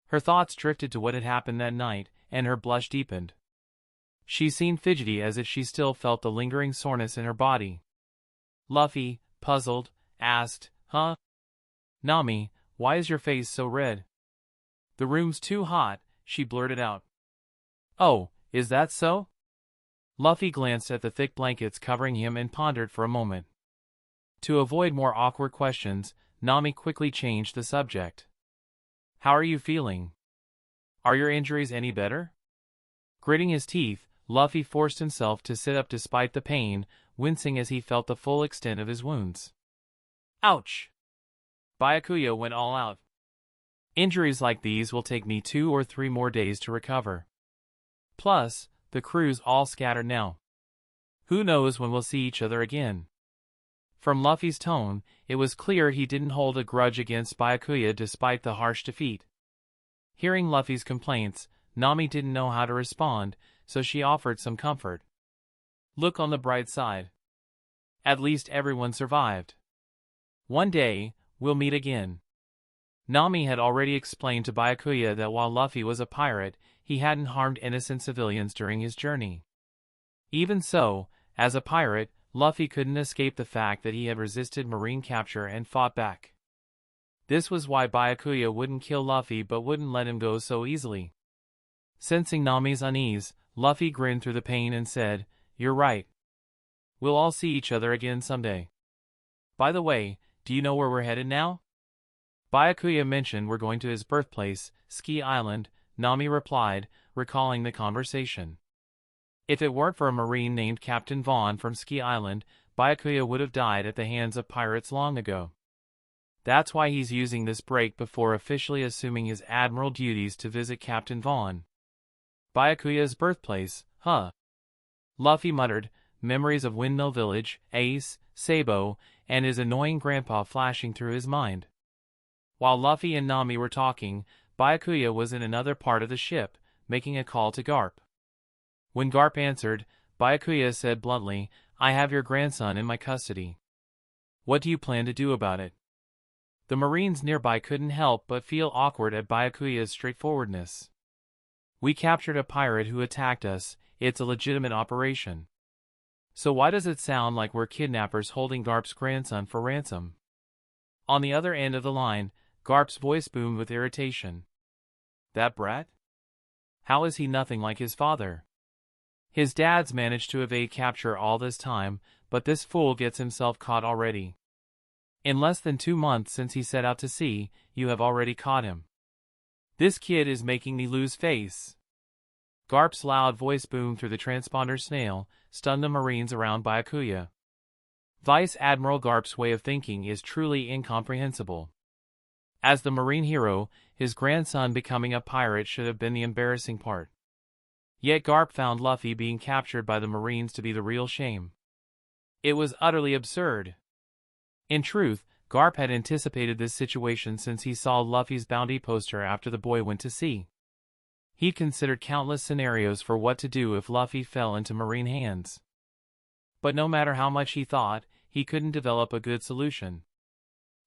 Her thoughts drifted to what had happened that night, and her blush deepened. She seemed fidgety as if she still felt the lingering soreness in her body. Luffy, puzzled, asked, "Huh? Nami, why is your face so red?" "The room's too hot," she blurted out. "Oh, is that so?" Luffy glanced at the thick blankets covering him and pondered for a moment. To avoid more awkward questions, Nami quickly changed the subject. "How are you feeling? Are your injuries any better?" Gritting his teeth, Luffy forced himself to sit up despite the pain, wincing as he felt the full extent of his wounds. "Ouch!" Byakuya went all out. "Injuries like these will take me 2 or 3 more days to recover. Plus, the crew's all scattered now. Who knows when we'll see each other again." From Luffy's tone, it was clear he didn't hold a grudge against Byakuya despite the harsh defeat. Hearing Luffy's complaints, Nami didn't know how to respond, so she offered some comfort. "Look on the bright side. At least everyone survived. One day, we'll meet again." Nami had already explained to Byakuya that while Luffy was a pirate, he hadn't harmed innocent civilians during his journey. Even so, as a pirate, Luffy couldn't escape the fact that he had resisted marine capture and fought back. This was why Byakuya wouldn't kill Luffy but wouldn't let him go so easily. Sensing Nami's unease, Luffy grinned through the pain and said, "You're right. We'll all see each other again someday. By the way, do you know where we're headed now?" Byakuya mentioned we're going to his birthplace, Ski Island, Nami replied, recalling the conversation. If it weren't for a marine named Captain Vaughn from Ski Island, Byakuya would have died at the hands of pirates long ago. That's why he's using this break before officially assuming his admiral duties to visit Captain Vaughn. Byakuya's birthplace, huh? Luffy muttered, memories of Windmill Village, Ace, Sabo, and his annoying grandpa flashing through his mind. While Luffy and Nami were talking, Byakuya was in another part of the ship, making a call to Garp. When Garp answered, Byakuya said bluntly, "I have your grandson in my custody. What do you plan to do about it?" The Marines nearby couldn't help but feel awkward at Byakuya's straightforwardness. "We captured a pirate who attacked us, it's a legitimate operation. So why does it sound like we're kidnappers holding Garp's grandson for ransom?" On the other end of the line, Garp's voice boomed with irritation. "That brat? How is he nothing like his father? His dad's managed to evade capture all this time, but this fool gets himself caught already." In less than 2 months since he set out to sea, you have already caught him. This kid is making me lose face. Garp's loud voice boomed through the transponder snail, stunned the Marines around Byakuya. Vice Admiral Garp's way of thinking is truly incomprehensible. As the Marine hero, his grandson becoming a pirate should have been the embarrassing part. Yet Garp found Luffy being captured by the Marines to be the real shame. It was utterly absurd. In truth, Garp had anticipated this situation since he saw Luffy's bounty poster after the boy went to sea. He considered countless scenarios for what to do if Luffy fell into Marine hands. But no matter how much he thought, he couldn't develop a good solution.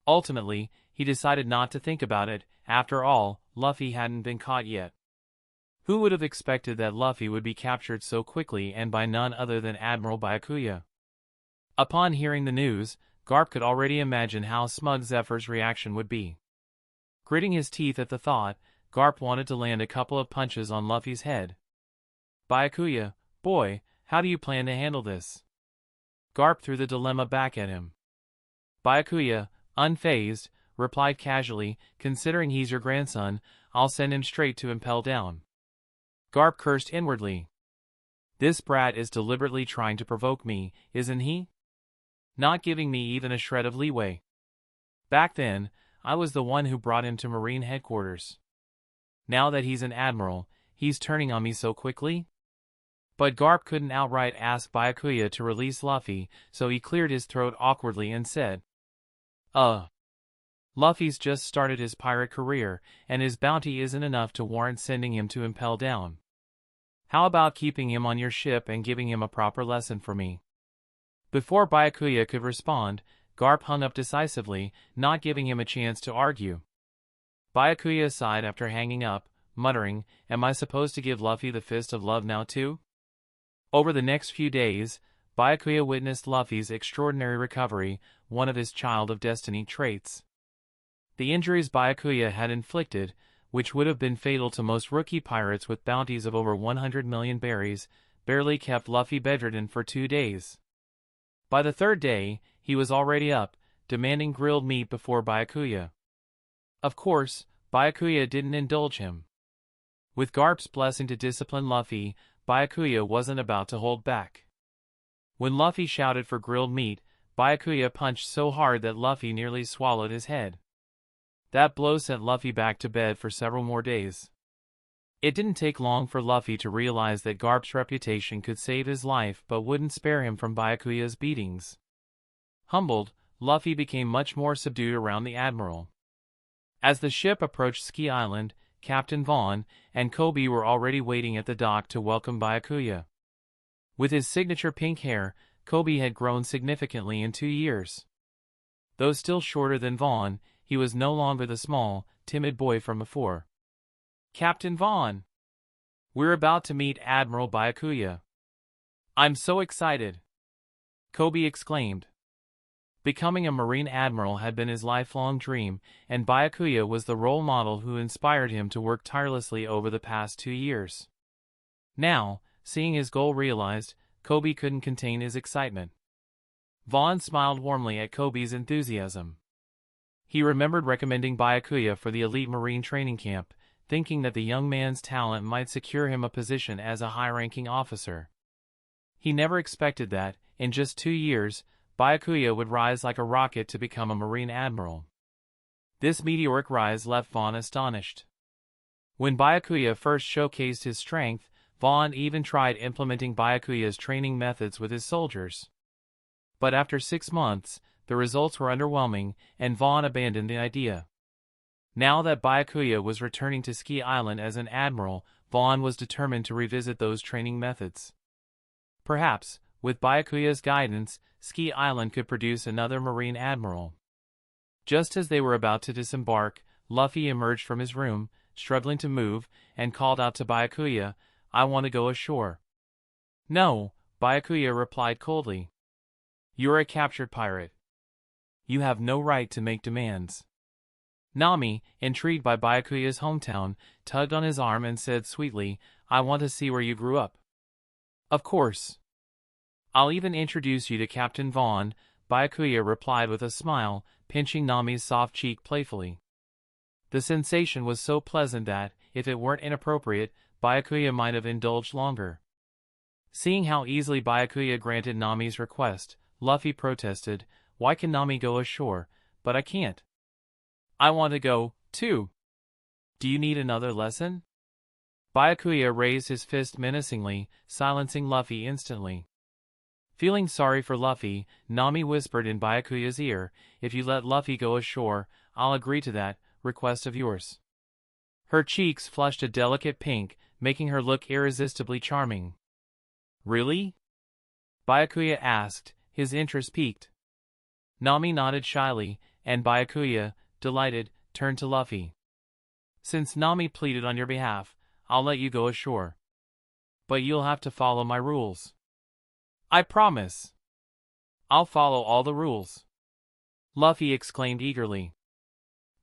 Ultimately, he decided not to think about it. After all, Luffy hadn't been caught yet. Who would have expected that Luffy would be captured so quickly and by none other than Admiral Byakuya? Upon hearing the news, Garp could already imagine how smug Zephyr's reaction would be. Gritting his teeth at the thought, Garp wanted to land a couple of punches on Luffy's head. Byakuya, boy, how do you plan to handle this? Garp threw the dilemma back at him. Byakuya, unfazed, replied casually, considering he's your grandson, I'll send him straight to Impel Down. Garp cursed inwardly. This brat is deliberately trying to provoke me, isn't he? Not giving me even a shred of leeway. Back then, I was the one who brought him to Marine headquarters. Now that he's an admiral, he's turning on me so quickly? But Garp couldn't outright ask Byakuya to release Luffy, so he cleared his throat awkwardly and said, Luffy's just started his pirate career, and his bounty isn't enough to warrant sending him to Impel Down. How about keeping him on your ship and giving him a proper lesson for me? Before Byakuya could respond, Garp hung up decisively, not giving him a chance to argue. Byakuya sighed after hanging up, muttering, Am I supposed to give Luffy the fist of love now too? Over the next few days, Byakuya witnessed Luffy's extraordinary recovery, one of his Child of Destiny traits. The injuries Byakuya had inflicted, which would have been fatal to most rookie pirates with bounties of over 100 million berries, barely kept Luffy bedridden for 2 days. By the 3rd day, he was already up, demanding grilled meat before Byakuya. Of course, Byakuya didn't indulge him. With Garp's blessing to discipline Luffy, Byakuya wasn't about to hold back. When Luffy shouted for grilled meat, Byakuya punched so hard that Luffy nearly swallowed his head. That blow sent Luffy back to bed for several more days. It didn't take long for Luffy to realize that Garp's reputation could save his life but wouldn't spare him from Byakuya's beatings. Humbled, Luffy became much more subdued around the Admiral. As the ship approached Ski Island, Captain Vaughn and Kobe were already waiting at the dock to welcome Byakuya. With his signature pink hair, Kobe had grown significantly in 2 years. Though still shorter than Vaughn, he was no longer the small, timid boy from before. Captain Vaughn! We're about to meet Admiral Byakuya. I'm so excited! Kobe exclaimed. Becoming a Marine Admiral had been his lifelong dream, and Byakuya was the role model who inspired him to work tirelessly over the past 2 years. Now, seeing his goal realized, Kobe couldn't contain his excitement. Vaughn smiled warmly at Kobe's enthusiasm. He remembered recommending Byakuya for the elite Marine training camp, thinking that the young man's talent might secure him a position as a high-ranking officer. He never expected that, in just 2 years, Byakuya would rise like a rocket to become a Marine Admiral. This meteoric rise left Vaughn astonished. When Byakuya first showcased his strength, Vaughn even tried implementing Byakuya's training methods with his soldiers. But after 6 months, the results were underwhelming, and Vaughn abandoned the idea. Now that Byakuya was returning to Ski Island as an admiral, Vaughn was determined to revisit those training methods. Perhaps, with Byakuya's guidance, Ski Island could produce another Marine Admiral. Just as they were about to disembark, Luffy emerged from his room, struggling to move, and called out to Byakuya, I want to go ashore. No, Byakuya replied coldly. You're a captured pirate. You have no right to make demands. Nami, intrigued by Byakuya's hometown, tugged on his arm and said sweetly, I want to see where you grew up. Of course. I'll even introduce you to Captain Vaughn, Byakuya replied with a smile, pinching Nami's soft cheek playfully. The sensation was so pleasant that, if it weren't inappropriate, Byakuya might have indulged longer. Seeing how easily Byakuya granted Nami's request, Luffy protested, "Why can Nami go ashore, but I can't? I want to go, too. Do you need another lesson?" Byakuya raised his fist menacingly, silencing Luffy instantly. Feeling sorry for Luffy, Nami whispered in Byakuya's ear, "If you let Luffy go ashore, I'll agree to that request of yours." Her cheeks flushed a delicate pink, making her look irresistibly charming. "Really?" Byakuya asked, his interest piqued. Nami nodded shyly, and Byakuya, delighted, turned to Luffy. "Since Nami pleaded on your behalf, I'll let you go ashore. But you'll have to follow my rules." "I promise. I'll follow all the rules," Luffy exclaimed eagerly.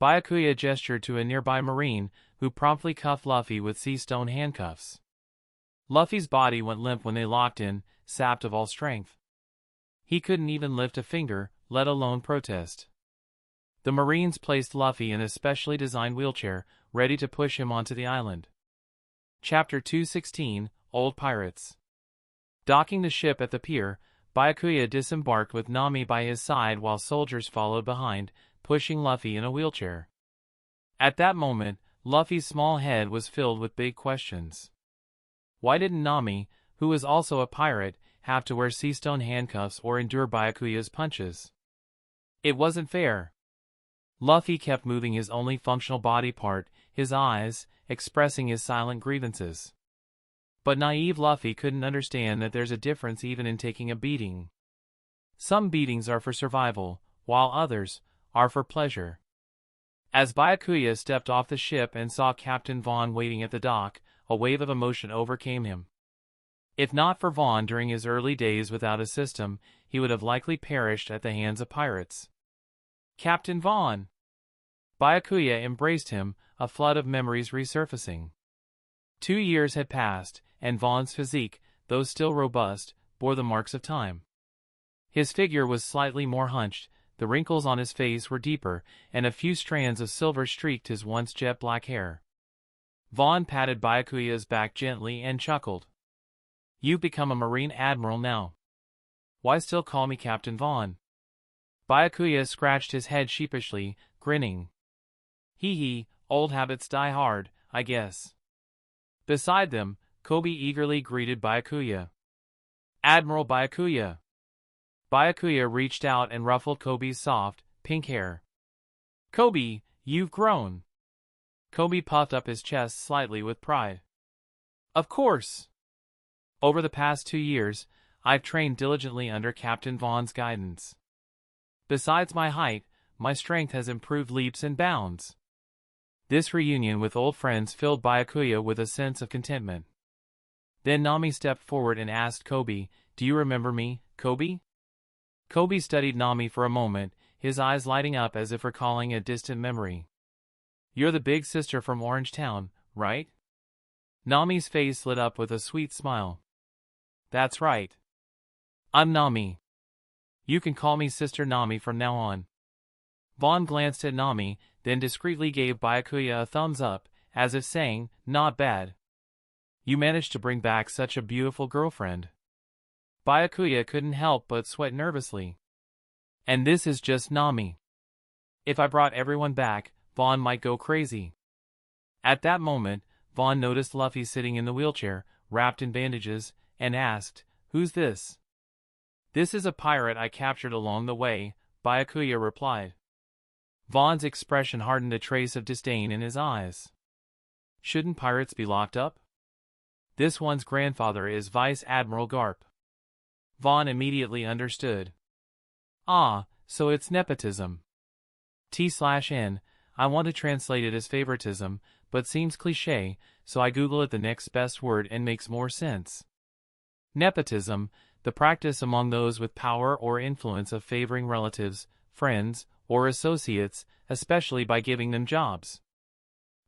Byakuya gestured to a nearby marine, who promptly cuffed Luffy with sea stone handcuffs. Luffy's body went limp when they locked in, sapped of all strength. He couldn't even lift a finger, let alone protest. The Marines placed Luffy in a specially designed wheelchair, ready to push him onto the island. Chapter 216, Old Pirates. Docking the ship at the pier, Byakuya disembarked with Nami by his side while soldiers followed behind, pushing Luffy in a wheelchair. At that moment, Luffy's small head was filled with big questions. Why didn't Nami, who was also a pirate, have to wear sea stone handcuffs or endure Byakuya's punches? It wasn't fair. Luffy kept moving his only functional body part, his eyes, expressing his silent grievances. But naive Luffy couldn't understand that there's a difference even in taking a beating. Some beatings are for survival, while others are for pleasure. As Byakuya stepped off the ship and saw Captain Vaughn waiting at the dock, a wave of emotion overcame him. If not for Vaughn during his early days without a system, he would have likely perished at the hands of pirates. "Captain Vaughn!" Byakuya embraced him, a flood of memories resurfacing. 2 years had passed, and Vaughn's physique, though still robust, bore the marks of time. His figure was slightly more hunched, the wrinkles on his face were deeper, and a few strands of silver streaked his once jet-black hair. Vaughn patted Byakuya's back gently and chuckled. "You've become a Marine Admiral now. Why still call me Captain Vaughn?" Byakuya scratched his head sheepishly, grinning. "Hee, old habits die hard, I guess." Beside them, Kobe eagerly greeted Byakuya. "Admiral Byakuya." Byakuya reached out and ruffled Kobe's soft, pink hair. "Kobe, you've grown." Kobe puffed up his chest slightly with pride. "Of course. Over the past 2 years, I've trained diligently under Captain Vaughn's guidance. Besides my height, my strength has improved leaps and bounds." This reunion with old friends filled Byakuya with a sense of contentment. Then Nami stepped forward and asked Kobe, "Do you remember me, Kobe?" Kobe studied Nami for a moment, his eyes lighting up as if recalling a distant memory. "You're the big sister from Orange Town, right?" Nami's face lit up with a sweet smile. "That's right. I'm Nami. You can call me Sister Nami from now on." Vaughn glanced at Nami, then discreetly gave Byakuya a thumbs up, as if saying, "Not bad. You managed to bring back such a beautiful girlfriend." Byakuya couldn't help but sweat nervously. "And this is just Nami. If I brought everyone back, Vaughn might go crazy." At that moment, Vaughn noticed Luffy sitting in the wheelchair, wrapped in bandages, and asked, "Who's this?" "This is a pirate I captured along the way," Byakuya replied. Vaughn's expression hardened a trace of disdain in his eyes. "Shouldn't pirates be locked up? This one's grandfather is Vice Admiral Garp." Vaughn immediately understood. "Ah, so it's nepotism. T/N, I want to translate it as favoritism, but seems cliché, so I Google it the next best word and makes more sense. Nepotism, the practice among those with power or influence of favoring relatives, friends, or associates, especially by giving them jobs."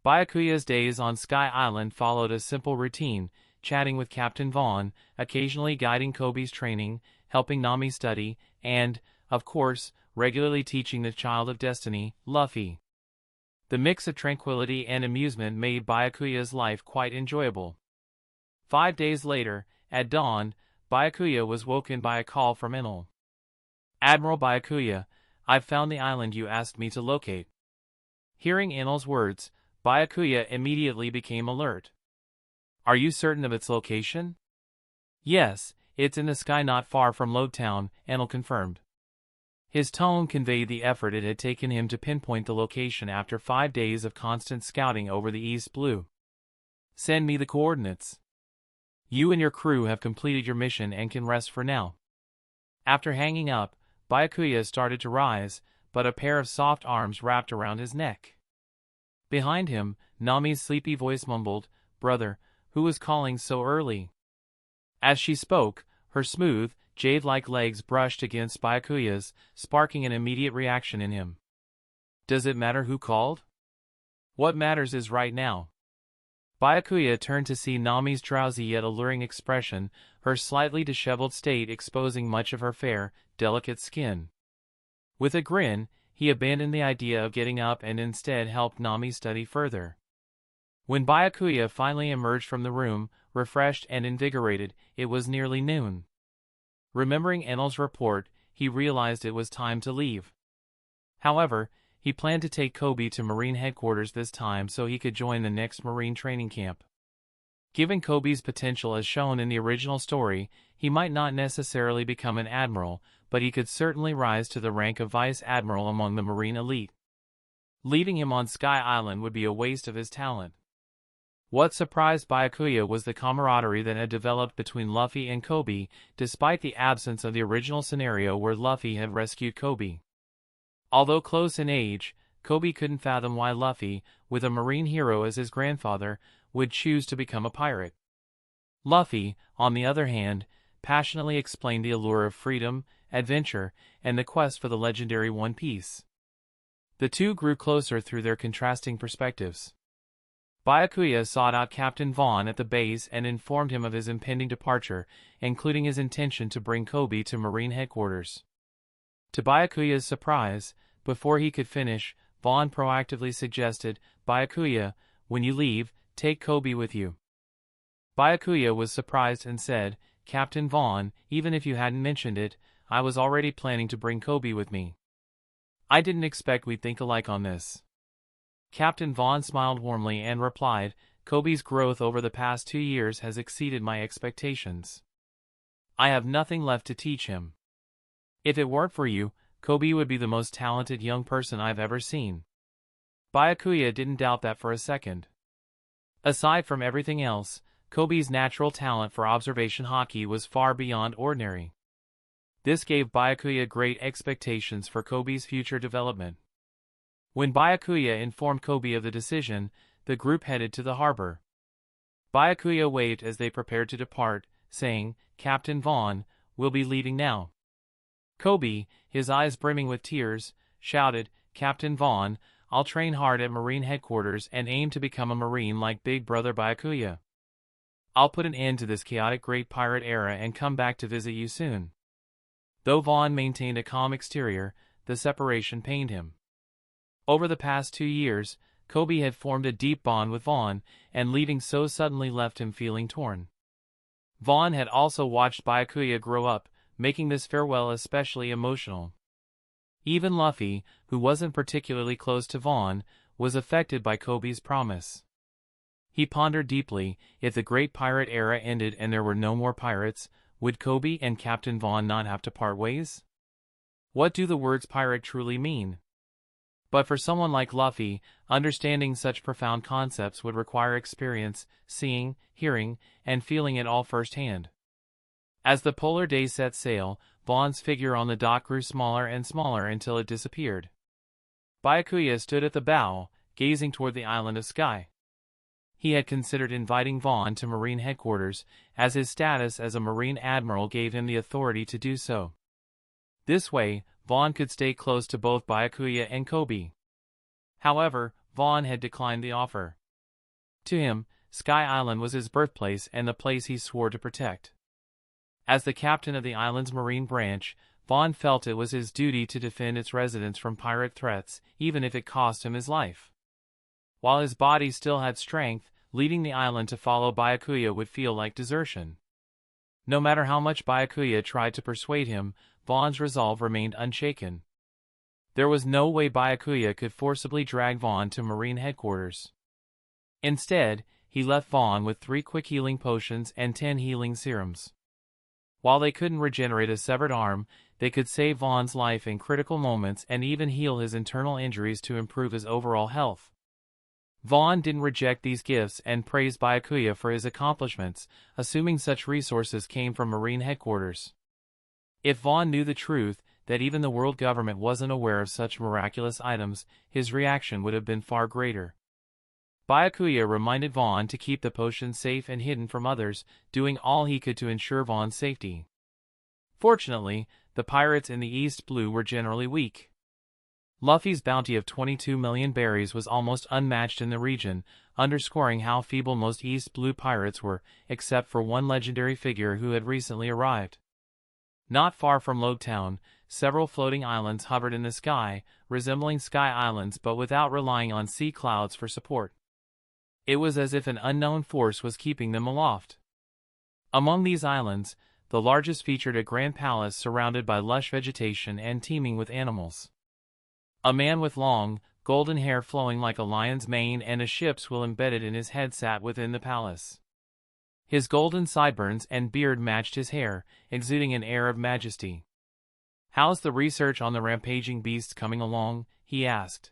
Byakuya's days on Sky Island followed a simple routine, chatting with Captain Vaughn, occasionally guiding Kobe's training, helping Nami study, and, of course, regularly teaching the child of destiny, Luffy. The mix of tranquility and amusement made Byakuya's life quite enjoyable. 5 days later, at dawn, Byakuya was woken by a call from Enel. "Admiral Byakuya, I've found the island you asked me to locate." Hearing Enel's words, Byakuya immediately became alert. "Are you certain of its location?" "Yes, it's in the sky not far from Lodetown," Enel confirmed. His tone conveyed the effort it had taken him to pinpoint the location after 5 days of constant scouting over the East Blue. "Send me the coordinates. You and your crew have completed your mission and can rest for now." After hanging up, Byakuya started to rise, but a pair of soft arms wrapped around his neck. Behind him, Nami's sleepy voice mumbled, "Brother, who is calling so early?" As she spoke, her smooth, jade-like legs brushed against Byakuya's, sparking an immediate reaction in him. "Does it matter who called? What matters is right now." Byakuya turned to see Nami's drowsy yet alluring expression, her slightly disheveled state exposing much of her fair, delicate skin. With a grin, he abandoned the idea of getting up and instead helped Nami study further. When Byakuya finally emerged from the room, refreshed and invigorated, it was nearly noon. Remembering Enel's report, he realized it was time to leave. However, he planned to take Kobe to Marine headquarters this time so he could join the next Marine training camp. Given Kobe's potential as shown in the original story, he might not necessarily become an admiral, but he could certainly rise to the rank of vice admiral among the Marine elite. Leaving him on Sky Island would be a waste of his talent. What surprised Byakuya was the camaraderie that had developed between Luffy and Kobe, despite the absence of the original scenario where Luffy had rescued Kobe. Although close in age, Kobe couldn't fathom why Luffy, with a marine hero as his grandfather, would choose to become a pirate. Luffy, on the other hand, passionately explained the allure of freedom, adventure, and the quest for the legendary One Piece. The two grew closer through their contrasting perspectives. Byakuya sought out Captain Vaughn at the base and informed him of his impending departure, including his intention to bring Kobe to Marine headquarters. To Byakuya's surprise, before he could finish, Vaughn proactively suggested, "Byakuya, when you leave, take Kobe with you." Byakuya was surprised and said, "Captain Vaughn, even if you hadn't mentioned it, I was already planning to bring Kobe with me. I didn't expect we'd think alike on this." Captain Vaughn smiled warmly and replied, "Kobe's growth over the past 2 years has exceeded my expectations. I have nothing left to teach him. If it weren't for you, Kobe would be the most talented young person I've ever seen." Byakuya didn't doubt that for a second. Aside from everything else, Kobe's natural talent for observation haki was far beyond ordinary. This gave Byakuya great expectations for Kobe's future development. When Byakuya informed Kobe of the decision, the group headed to the harbor. Byakuya waved as they prepared to depart, saying, "Captain Vaughn, we'll be leaving now." Kobe, his eyes brimming with tears, shouted, "Captain Vaughn, I'll train hard at Marine headquarters and aim to become a Marine like Big Brother Byakuya. I'll put an end to this chaotic great pirate era and come back to visit you soon." Though Vaughn maintained a calm exterior, the separation pained him. Over the past 2 years, Kobe had formed a deep bond with Vaughn, and leaving so suddenly left him feeling torn. Vaughn had also watched Byakuya grow up, making this farewell especially emotional. Even Luffy, who wasn't particularly close to Vaughn, was affected by Kobe's promise. He pondered deeply, if the great pirate era ended and there were no more pirates, would Kobe and Captain Vaughn not have to part ways? What do the words pirate truly mean? But for someone like Luffy, understanding such profound concepts would require experience, seeing, hearing, and feeling it all firsthand. As the polar day set sail, Vaughn's figure on the dock grew smaller and smaller until it disappeared. Byakuya stood at the bow, gazing toward the island of Sky. He had considered inviting Vaughn to Marine headquarters, as his status as a Marine admiral gave him the authority to do so. This way, Vaughn could stay close to both Byakuya and Kobe. However, Vaughn had declined the offer. To him, Sky Island was his birthplace and the place he swore to protect. As the captain of the island's marine branch, Vaughn felt it was his duty to defend its residents from pirate threats, even if it cost him his life. While his body still had strength, leaving the island to follow Byakuya would feel like desertion. No matter how much Byakuya tried to persuade him, Vaughn's resolve remained unshaken. There was no way Byakuya could forcibly drag Vaughn to Marine headquarters. Instead, he left Vaughn with 3 quick healing potions and 10 healing serums. While they couldn't regenerate a severed arm, they could save Vaughn's life in critical moments and even heal his internal injuries to improve his overall health. Vaughn didn't reject these gifts and praised Byakuya for his accomplishments, assuming such resources came from Marine headquarters. If Vaughn knew the truth, that even the world government wasn't aware of such miraculous items, his reaction would have been far greater. Byakuya reminded Vaughn to keep the potions safe and hidden from others, doing all he could to ensure Vaughn's safety. Fortunately, the pirates in the East Blue were generally weak. Luffy's bounty of 22 million berries was almost unmatched in the region, underscoring how feeble most East Blue pirates were, except for one legendary figure who had recently arrived. Not far from Lodetown, several floating islands hovered in the sky, resembling sky islands but without relying on sea clouds for support. It was as if an unknown force was keeping them aloft. Among these islands, the largest featured a grand palace surrounded by lush vegetation and teeming with animals. A man with long, golden hair flowing like a lion's mane and a ship's quill embedded in his head sat within the palace. His golden sideburns and beard matched his hair, exuding an air of majesty. "How's the research on the rampaging beasts coming along?" he asked.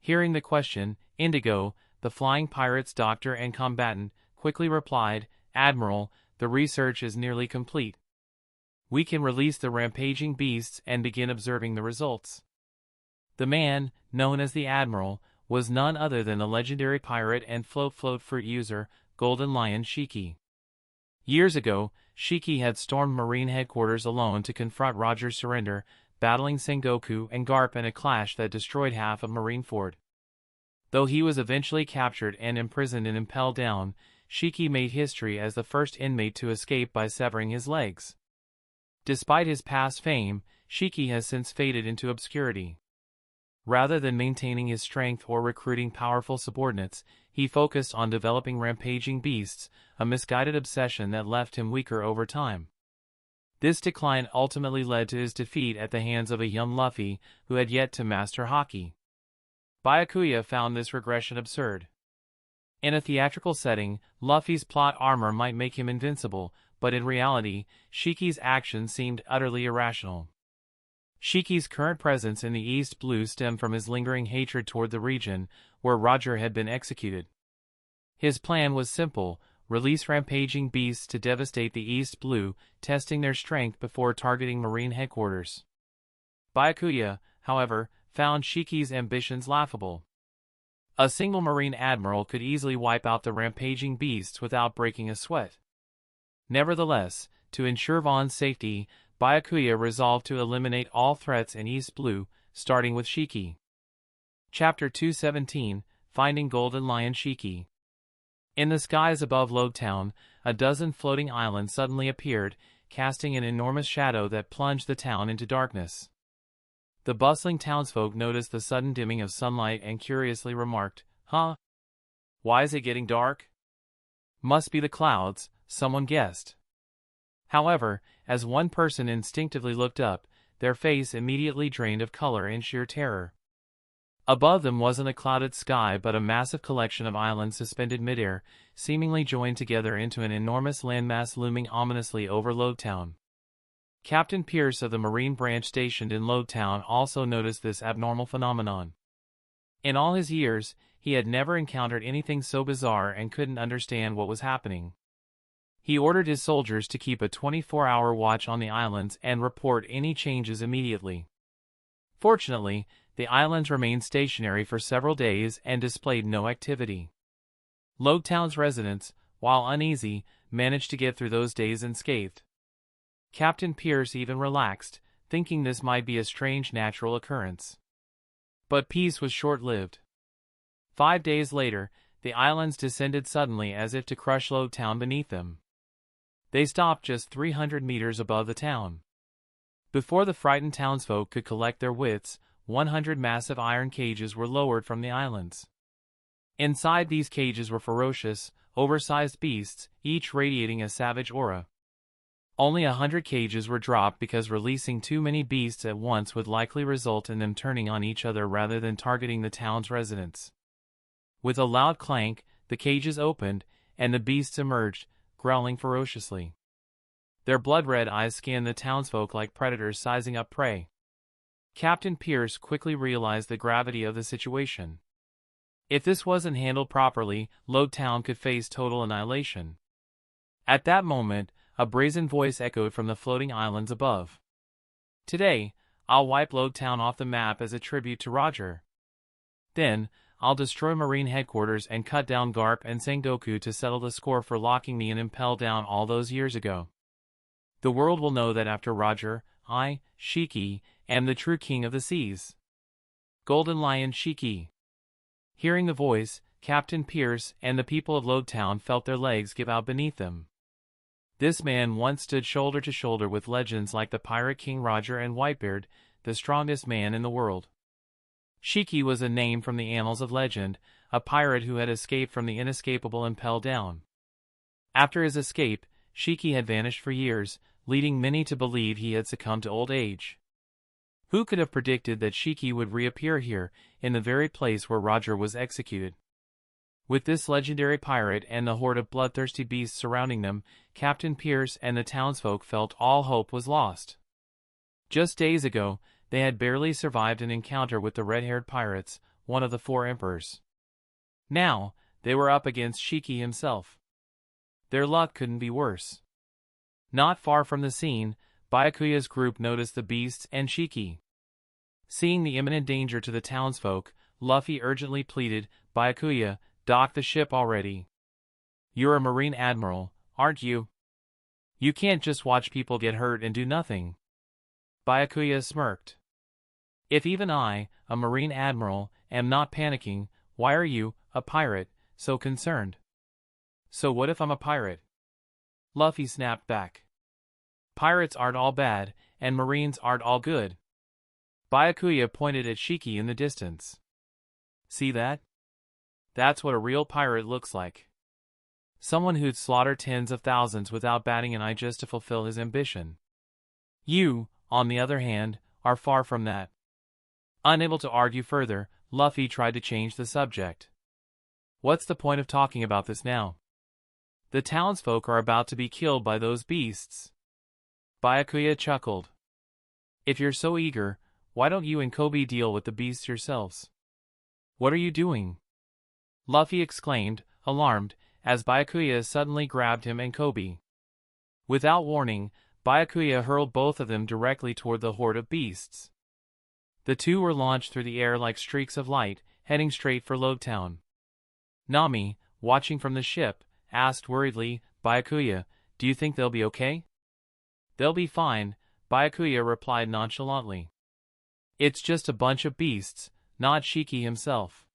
Hearing the question, Indigo, the flying pirate's doctor and combatant, quickly replied, "Admiral, the research is nearly complete. We can release the rampaging beasts and begin observing the results." The man, known as the Admiral, was none other than the legendary pirate and float fruit user, Golden Lion Shiki. Years ago, Shiki had stormed Marine headquarters alone to confront Roger's surrender, battling Sengoku and Garp in a clash that destroyed half of Marineford. Though he was eventually captured and imprisoned and impelled down, Shiki made history as the first inmate to escape by severing his legs. Despite his past fame, Shiki has since faded into obscurity. Rather than maintaining his strength or recruiting powerful subordinates, he focused on developing rampaging beasts, a misguided obsession that left him weaker over time. This decline ultimately led to his defeat at the hands of a young Luffy who had yet to master Haki. Byakuya found this regression absurd. In a theatrical setting, Luffy's plot armor might make him invincible, but in reality, Shiki's actions seemed utterly irrational. Shiki's current presence in the East Blue stemmed from his lingering hatred toward the region where Roger had been executed. His plan was simple: release rampaging beasts to devastate the East Blue, testing their strength before targeting Marine headquarters. Byakuya, however, found Shiki's ambitions laughable. A single Marine admiral could easily wipe out the rampaging beasts without breaking a sweat. Nevertheless, to ensure Vaughn's safety, Byakuya resolved to eliminate all threats in East Blue, starting with Shiki. Chapter 217, Finding Golden Lion Shiki. In the skies above Lodetown, a dozen floating islands suddenly appeared, casting an enormous shadow that plunged the town into darkness. The bustling townsfolk noticed the sudden dimming of sunlight and curiously remarked, "Huh? Why is it getting dark?" "Must be the clouds," someone guessed. However, as one person instinctively looked up, their face immediately drained of color in sheer terror. Above them wasn't a clouded sky but a massive collection of islands suspended midair, seemingly joined together into an enormous landmass looming ominously over Lodetown. Captain Pierce of the Marine branch stationed in Lodetown also noticed this abnormal phenomenon. In all his years, he had never encountered anything so bizarre and couldn't understand what was happening. He ordered his soldiers to keep a 24-hour watch on the islands and report any changes immediately. Fortunately, the islands remained stationary for several days and displayed no activity. Lodetown's residents, while uneasy, managed to get through those days unscathed. Captain Pierce even relaxed, thinking this might be a strange natural occurrence. But peace was short-lived. 5 days later, the islands descended suddenly as if to crush Lodetown beneath them. They stopped just 300 meters above the town. Before the frightened townsfolk could collect their wits, 100 massive iron cages were lowered from the islands. Inside these cages were ferocious, oversized beasts, each radiating a savage aura. Only 100 cages were dropped because releasing too many beasts at once would likely result in them turning on each other rather than targeting the town's residents. With a loud clank, the cages opened, and the beasts emerged, growling ferociously. Their blood-red eyes scanned the townsfolk like predators sizing up prey. Captain Pierce quickly realized the gravity of the situation. If this wasn't handled properly, Lodetown could face total annihilation. At that moment, a brazen voice echoed from the floating islands above. "Today, I'll wipe Lodetown off the map as a tribute to Roger. Then, I'll destroy Marine headquarters and cut down Garp and Sengoku to settle the score for locking me in Impel down all those years ago. The world will know that after Roger, I, Shiki, am the true king of the seas. Golden Lion Shiki." Hearing the voice, Captain Pierce and the people of Lodetown felt their legs give out beneath them. This man once stood shoulder to shoulder with legends like the Pirate King Roger and Whitebeard, the strongest man in the world. Shiki was a name from the annals of legend, a pirate who had escaped from the inescapable Impel Down. After his escape, Shiki had vanished for years, leading many to believe he had succumbed to old age. Who could have predicted that Shiki would reappear here, in the very place where Roger was executed? With this legendary pirate and the horde of bloodthirsty beasts surrounding them, Captain Pierce and the townsfolk felt all hope was lost. Just days ago, they had barely survived an encounter with the red-haired pirates, one of the 4 emperors. Now, they were up against Shiki himself. Their luck couldn't be worse. Not far from the scene, Byakuya's group noticed the beasts and Shiki. Seeing the imminent danger to the townsfolk, Luffy urgently pleaded, "Byakuya, dock the ship already. You're a Marine Admiral, aren't you? You can't just watch people get hurt and do nothing." Byakuya smirked. "If even I, a Marine Admiral, am not panicking, why are you, a pirate, so concerned?" "So what if I'm a pirate?" Luffy snapped back. "Pirates aren't all bad, and Marines aren't all good." Byakuya pointed at Shiki in the distance. "See that? That's what a real pirate looks like. Someone who'd slaughter tens of thousands without batting an eye just to fulfill his ambition. You, on the other hand, are far from that." Unable to argue further, Luffy tried to change the subject. "What's the point of talking about this now? The townsfolk are about to be killed by those beasts." Byakuya chuckled. "If you're so eager, why don't you and Kobe deal with the beasts yourselves?" "What are you doing?" Luffy exclaimed, alarmed, as Byakuya suddenly grabbed him and Kobe. Without warning, Byakuya hurled both of them directly toward the horde of beasts. The two were launched through the air like streaks of light, heading straight for Lodetown. Nami, watching from the ship, asked worriedly, "Byakuya, do you think they'll be okay?" "They'll be fine," Byakuya replied nonchalantly. "It's just a bunch of beasts, not Shiki himself.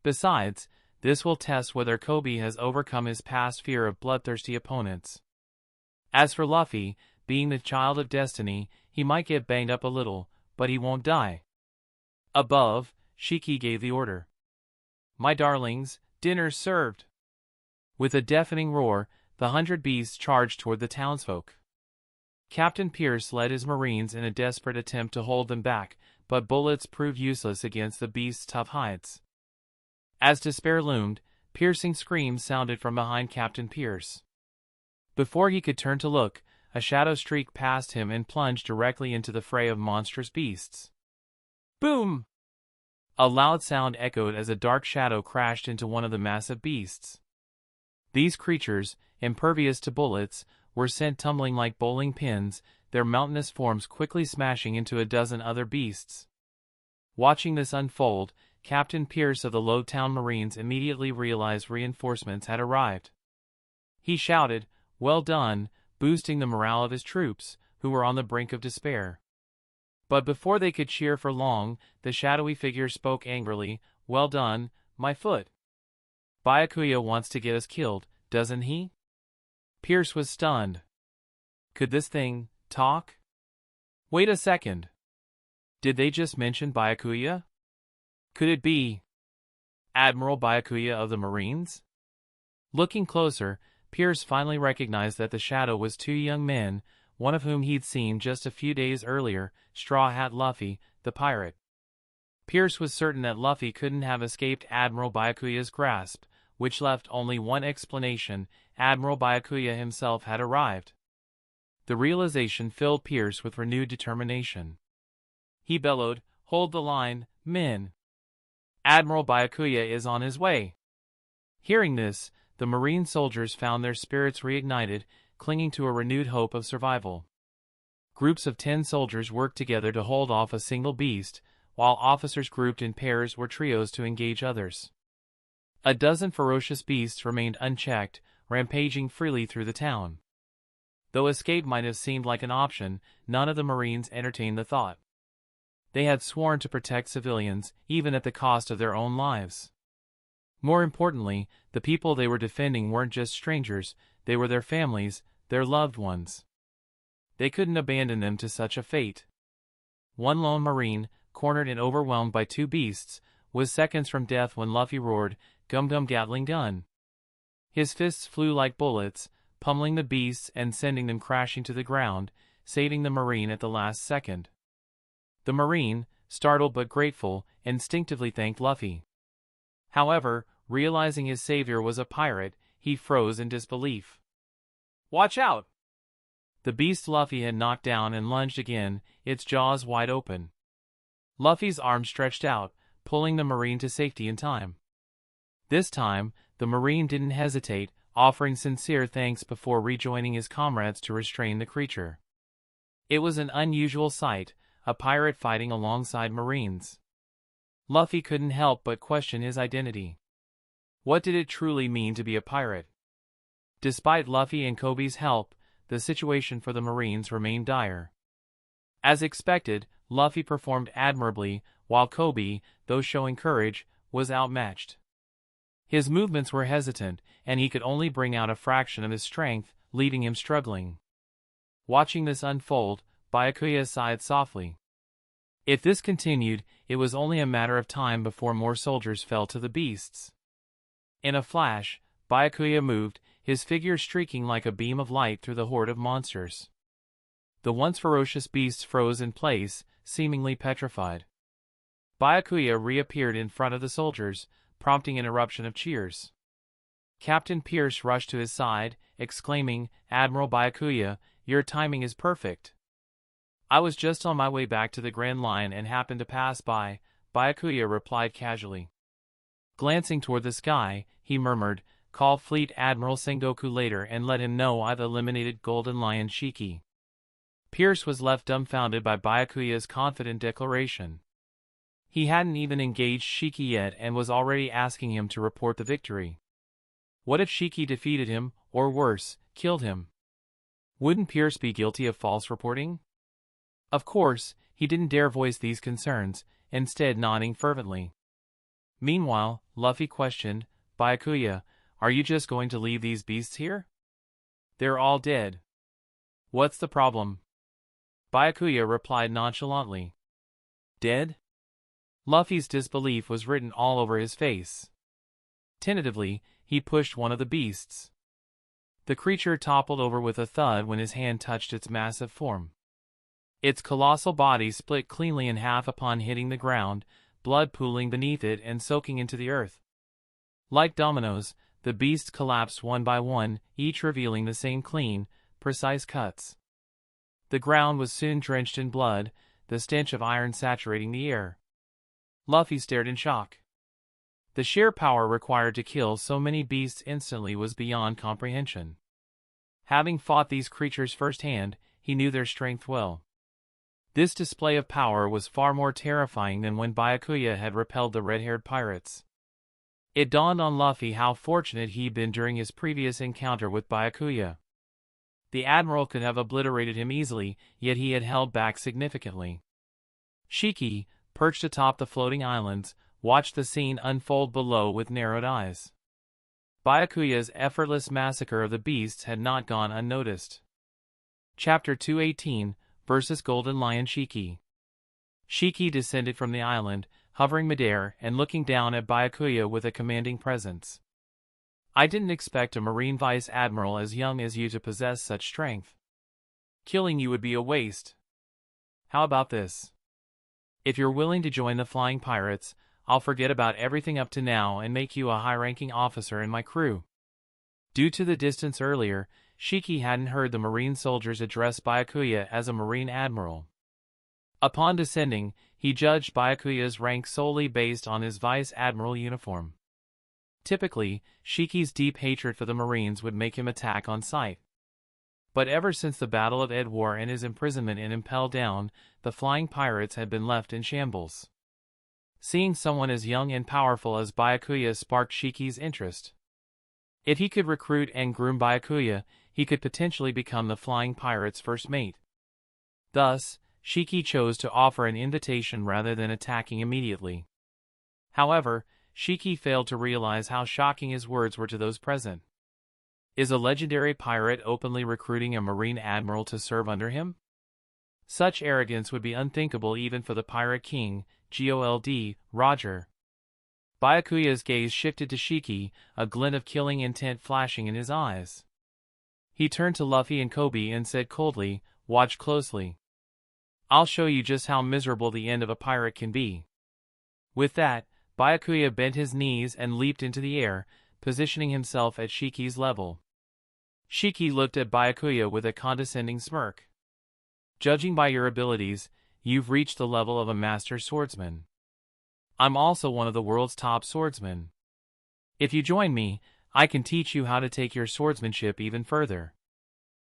Besides, this will test whether Kobe has overcome his past fear of bloodthirsty opponents. As for Luffy, being the child of destiny, he might get banged up a little, but he won't die." Above, Shiki gave the order. "My darlings, dinner's served." With a deafening roar, the 100 beasts charged toward the townsfolk. Captain Pierce led his marines in a desperate attempt to hold them back, but bullets proved useless against the beasts' tough hides. As despair loomed, piercing screams sounded from behind Captain Pierce. Before he could turn to look, a shadow streaked past him and plunged directly into the fray of monstrous beasts. Boom! A loud sound echoed as a dark shadow crashed into one of the massive beasts. These creatures, impervious to bullets, were sent tumbling like bowling pins, their mountainous forms quickly smashing into a dozen other beasts. Watching this unfold, Captain Pierce of the Lodetown Marines immediately realized reinforcements had arrived. He shouted, "Well done," boosting the morale of his troops, who were on the brink of despair. But before they could cheer for long, the shadowy figure spoke angrily, "Well done, my foot. Byakuya wants to get us killed, doesn't he?" Pierce was stunned. Could this thing talk? Wait a second. Did they just mention Byakuya? Could it be Admiral Byakuya of the Marines? Looking closer, Pierce finally recognized that the shadow was two young men, one of whom he'd seen just a few days earlier, Straw Hat Luffy, the pirate. Pierce was certain that Luffy couldn't have escaped Admiral Byakuya's grasp, which left only one explanation: Admiral Byakuya himself had arrived. The realization filled Pierce with renewed determination. He bellowed, "Hold the line, men! Admiral Byakuya is on his way!" Hearing this, the Marine soldiers found their spirits reignited, clinging to a renewed hope of survival. Groups of 10 soldiers worked together to hold off a single beast, while officers grouped in pairs or trios to engage others. A dozen ferocious beasts remained unchecked, rampaging freely through the town. Though escape might have seemed like an option, none of the Marines entertained the thought. They had sworn to protect civilians, even at the cost of their own lives. More importantly, the people they were defending weren't just strangers, they were their families, their loved ones. They couldn't abandon them to such a fate. One lone Marine, cornered and overwhelmed by two beasts, was seconds from death when Luffy roared, "Gum Gum Gatling Gun!" His fists flew like bullets, pummeling the beasts and sending them crashing to the ground, saving the Marine at the last second. The Marine, startled but grateful, instinctively thanked Luffy. However, realizing his savior was a pirate, he froze in disbelief. "Watch out!" The beast Luffy had knocked down and lunged again, its jaws wide open. Luffy's arm stretched out, pulling the Marine to safety in time. This time, the Marine didn't hesitate, offering sincere thanks before rejoining his comrades to restrain the creature. It was an unusual sight, a pirate fighting alongside Marines. Luffy couldn't help but question his identity. What did it truly mean to be a pirate? Despite Luffy and Kobe's help, the situation for the Marines remained dire. As expected, Luffy performed admirably, while Kobe, though showing courage, was outmatched. His movements were hesitant, and he could only bring out a fraction of his strength, leaving him struggling. Watching this unfold, Byakuya sighed softly. If this continued, it was only a matter of time before more soldiers fell to the beasts. In a flash, Byakuya moved, his figure streaking like a beam of light through the horde of monsters. The once ferocious beasts froze in place, seemingly petrified. Byakuya reappeared in front of the soldiers, prompting an eruption of cheers. Captain Pierce rushed to his side, exclaiming, "Admiral Byakuya, your timing is perfect." "I was just on my way back to the Grand Line and happened to pass by," Byakuya replied casually. Glancing toward the sky, he murmured, "Call Fleet Admiral Sengoku later and let him know I've eliminated Golden Lion Shiki." Pierce was left dumbfounded by Byakuya's confident declaration. He hadn't even engaged Shiki yet and was already asking him to report the victory. What if Shiki defeated him, or worse, killed him? Wouldn't Pierce be guilty of false reporting? Of course, he didn't dare voice these concerns, instead nodding fervently. Meanwhile, Luffy questioned, "Byakuya, are you just going to leave these beasts here? They're all dead. What's the problem?" Byakuya replied nonchalantly. "Dead?" Luffy's disbelief was written all over his face. Tentatively, he pushed one of the beasts. The creature toppled over with a thud when his hand touched its massive form. Its colossal body split cleanly in half upon hitting the ground, blood pooling beneath it and soaking into the earth. Like dominoes, the beasts collapsed one by one, each revealing the same clean, precise cuts. The ground was soon drenched in blood, the stench of iron saturating the air. Luffy stared in shock. The sheer power required to kill so many beasts instantly was beyond comprehension. Having fought these creatures firsthand, he knew their strength well. This display of power was far more terrifying than when Byakuya had repelled the red-haired pirates. It dawned on Luffy how fortunate he'd been during his previous encounter with Byakuya. The Admiral could have obliterated him easily, yet he had held back significantly. Shiki, perched atop the floating islands, watched the scene unfold below with narrowed eyes. Byakuya's effortless massacre of the beasts had not gone unnoticed. Chapter 218, versus Golden Lion Shiki. Shiki descended from the island, hovering midair and looking down at Byakuya with a commanding presence. I didn't expect a Marine Vice Admiral as young as you to possess such strength. Killing you would be a waste. How about this? If you're willing to join the Flying Pirates, I'll forget about everything up to now and make you a high-ranking officer in my crew. Due to the distance earlier, Shiki hadn't heard the Marine soldiers address Byakuya as a Marine Admiral. Upon descending, he judged Byakuya's rank solely based on his Vice Admiral uniform. Typically, Shiki's deep hatred for the Marines would make him attack on sight. But ever since the Battle of Edwar and his imprisonment in Impel Down, the Flying Pirates had been left in shambles. Seeing someone as young and powerful as Byakuya sparked Shiki's interest. If he could recruit and groom Byakuya, he could potentially become the Flying Pirates' first mate. Thus, Shiki chose to offer an invitation rather than attacking immediately. However, Shiki failed to realize how shocking his words were to those present. Is a legendary pirate openly recruiting a Marine Admiral to serve under him? Such arrogance would be unthinkable even for the Pirate King, Gold, Roger. Byakuya's gaze shifted to Shiki, a glint of killing intent flashing in his eyes. He turned to Luffy and Kobe and said coldly, "Watch closely. I'll show you just how miserable the end of a pirate can be." With that, Byakuya bent his knees and leaped into the air, positioning himself at Shiki's level. Shiki looked at Byakuya with a condescending smirk. "Judging by your abilities, you've reached the level of a master swordsman. I'm also one of the world's top swordsmen. If you join me, I can teach you how to take your swordsmanship even further.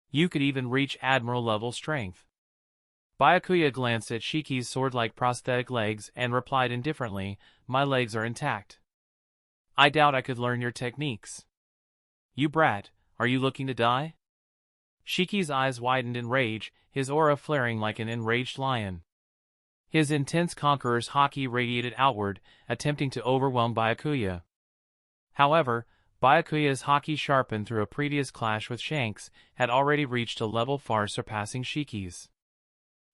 You could even reach admiral-level strength." Byakuya glanced at Shiki's sword-like prosthetic legs and replied indifferently, "My legs are intact. I doubt I could learn your techniques." "You brat, are you looking to die?" Shiki's eyes widened in rage, his aura flaring like an enraged lion. His intense conqueror's haki radiated outward, attempting to overwhelm Byakuya. However, Byakuya's haki, sharpened through a previous clash with Shanks, had already reached a level far surpassing Shiki's.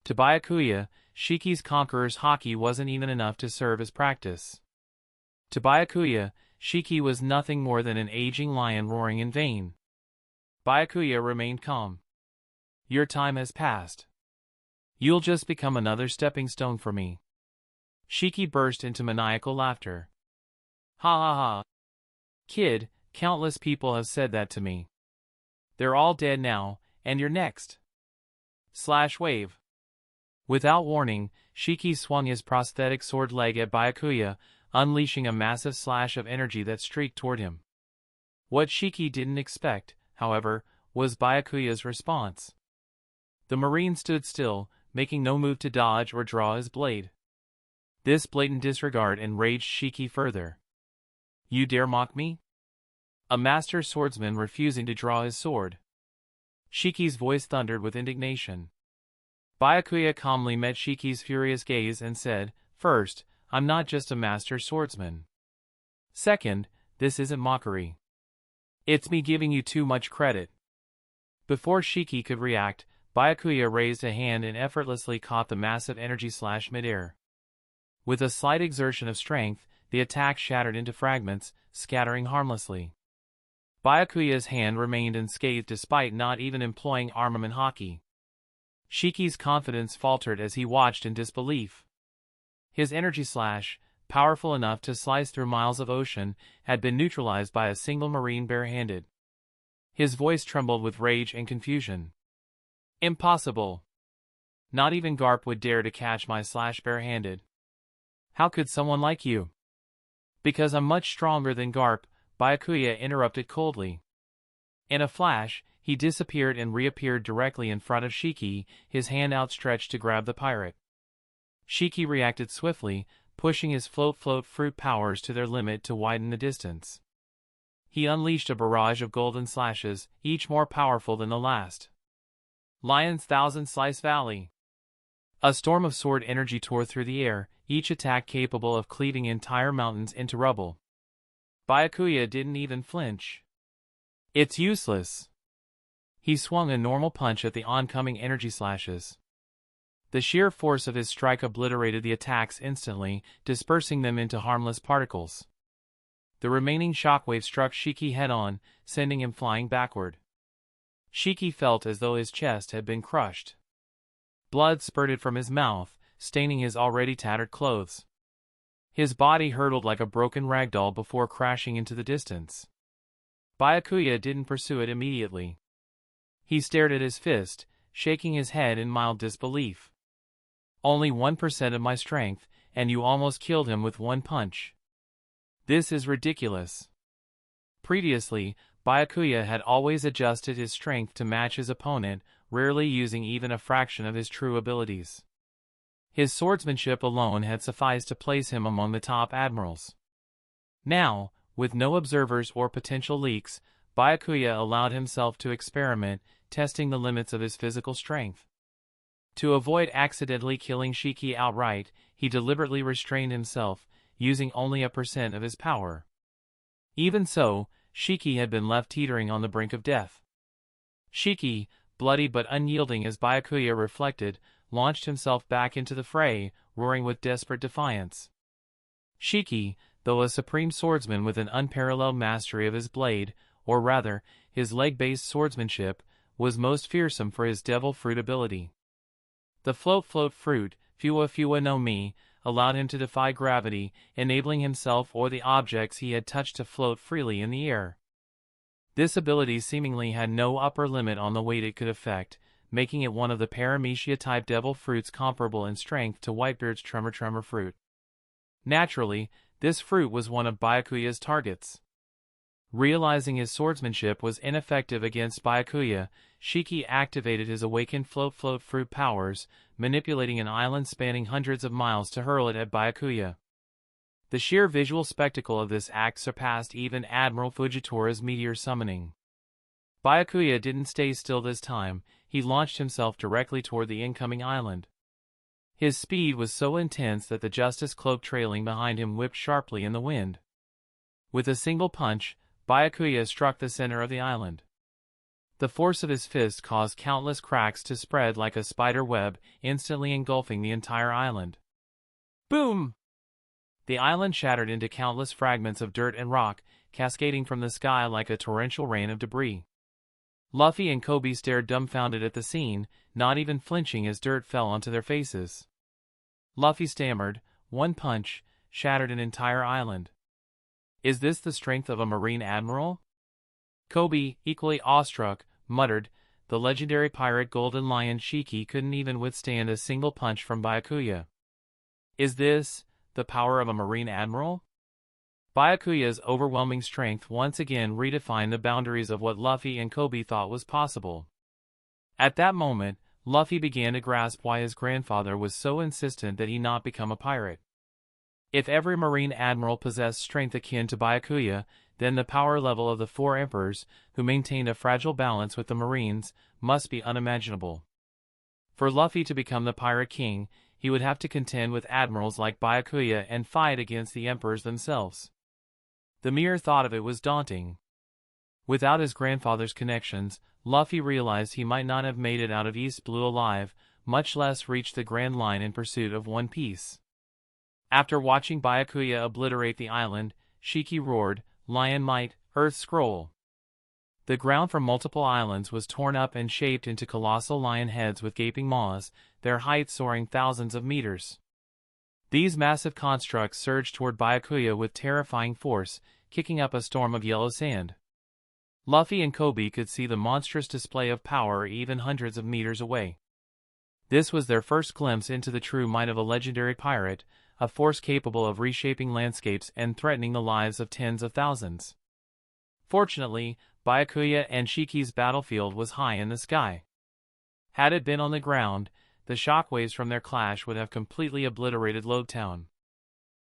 To Byakuya, Shiki's conqueror's haki wasn't even enough to serve as practice. To Byakuya, Shiki was nothing more than an aging lion roaring in vain. Byakuya remained calm. "Your time has passed. You'll just become another stepping stone for me." Shiki burst into maniacal laughter. "Ha ha ha. Kid, countless people have said that to me. They're all dead now, and you're next." Slash wave. Without warning, Shiki swung his prosthetic sword leg at Byakuya, unleashing a massive slash of energy that streaked toward him. What Shiki didn't expect, however, was Byakuya's response. The Marine stood still, making no move to dodge or draw his blade. This blatant disregard enraged Shiki further. "You dare mock me? A master swordsman refusing to draw his sword?" Shiki's voice thundered with indignation. Byakuya calmly met Shiki's furious gaze and said, "First, I'm not just a master swordsman. Second, this isn't mockery. It's me giving you too much credit." Before Shiki could react, Byakuya raised a hand and effortlessly caught the massive energy slash midair. With a slight exertion of strength, the attack shattered into fragments, scattering harmlessly. Byakuya's hand remained unscathed despite not even employing armament haki. Shiki's confidence faltered as he watched in disbelief. His energy slash, powerful enough to slice through miles of ocean, had been neutralized by a single Marine barehanded. His voice trembled with rage and confusion. "Impossible. Not even Garp would dare to catch my slash barehanded. How could someone like you?" "Because I'm much stronger than Garp," Byakuya interrupted coldly. In a flash, he disappeared and reappeared directly in front of Shiki, his hand outstretched to grab the pirate. Shiki reacted swiftly, pushing his float fruit powers to their limit to widen the distance. He unleashed a barrage of golden slashes, each more powerful than the last. Lion's Thousand Slice Valley. A storm of sword energy tore through the air, each attack capable of cleaving entire mountains into rubble. Byakuya didn't even flinch. "It's useless." He swung a normal punch at the oncoming energy slashes. The sheer force of his strike obliterated the attacks instantly, dispersing them into harmless particles. The remaining shockwave struck Shiki head-on, sending him flying backward. Shiki felt as though his chest had been crushed. Blood spurted from his mouth, staining his already tattered clothes. His body hurtled like a broken ragdoll before crashing into the distance. Byakuya didn't pursue it immediately. He stared at his fist, shaking his head in mild disbelief. Only 1% of my strength, and you almost killed him with one punch. This is ridiculous. Previously, Byakuya had always adjusted his strength to match his opponent, rarely using even a fraction of his true abilities. His swordsmanship alone had sufficed to place him among the top admirals. Now, with no observers or potential leaks, Byakuya allowed himself to experiment, testing the limits of his physical strength. To avoid accidentally killing Shiki outright, he deliberately restrained himself, using only 1% of his power. Even so, Shiki had been left teetering on the brink of death. Shiki, bloody but unyielding as Byakuya reflected, launched himself back into the fray, roaring with desperate defiance. Shiki, though a supreme swordsman with an unparalleled mastery of his blade, or rather, his leg-based swordsmanship, was most fearsome for his devil fruit ability. The float fruit, Fuwa no Mi, allowed him to defy gravity, enabling himself or the objects he had touched to float freely in the air. This ability seemingly had no upper limit on the weight it could affect, making it one of the Paramecia-type devil fruits comparable in strength to Whitebeard's Tremor fruit. Naturally, this fruit was one of Byakuya's targets. Realizing his swordsmanship was ineffective against Byakuya, Shiki activated his awakened float fruit powers, manipulating an island spanning hundreds of miles to hurl it at Byakuya. The sheer visual spectacle of this act surpassed even Admiral Fujitori's meteor summoning. Byakuya didn't stay still this time, he launched himself directly toward the incoming island. His speed was so intense that the Justice Cloak trailing behind him whipped sharply in the wind. With a single punch, Byakuya struck the center of the island. The force of his fist caused countless cracks to spread like a spider web, instantly engulfing the entire island. Boom! The island shattered into countless fragments of dirt and rock, cascading from the sky like a torrential rain of debris. Luffy and Kobe stared dumbfounded at the scene, not even flinching as dirt fell onto their faces. Luffy stammered, "One punch, shattered an entire island. Is this the strength of a Marine Admiral?" Kobe, equally awestruck, muttered, "The legendary pirate Golden Lion Shiki couldn't even withstand a single punch from Byakuya. Is this the power of a Marine Admiral?" Byakuya's overwhelming strength once again redefined the boundaries of what Luffy and Kobe thought was possible. At that moment, Luffy began to grasp why his grandfather was so insistent that he not become a pirate. If every Marine Admiral possessed strength akin to Byakuya, then the power level of the four emperors, who maintained a fragile balance with the Marines, must be unimaginable. For Luffy to become the Pirate King, he would have to contend with admirals like Byakuya and fight against the emperors themselves. The mere thought of it was daunting. Without his grandfather's connections, Luffy realized he might not have made it out of East Blue alive, much less reach the Grand Line in pursuit of One Piece. After watching Byakuya obliterate the island, Shiki roared, "Lion Might, Earth Scroll!" The ground from multiple islands was torn up and shaped into colossal lion heads with gaping maws, their height soaring thousands of meters. These massive constructs surged toward Byakuya with terrifying force, kicking up a storm of yellow sand. Luffy and Kobe could see the monstrous display of power even hundreds of meters away. This was their first glimpse into the true might of a legendary pirate, a force capable of reshaping landscapes and threatening the lives of tens of thousands. Fortunately, Byakuya and Shiki's battlefield was high in the sky. Had it been on the ground, the shockwaves from their clash would have completely obliterated Lobetown.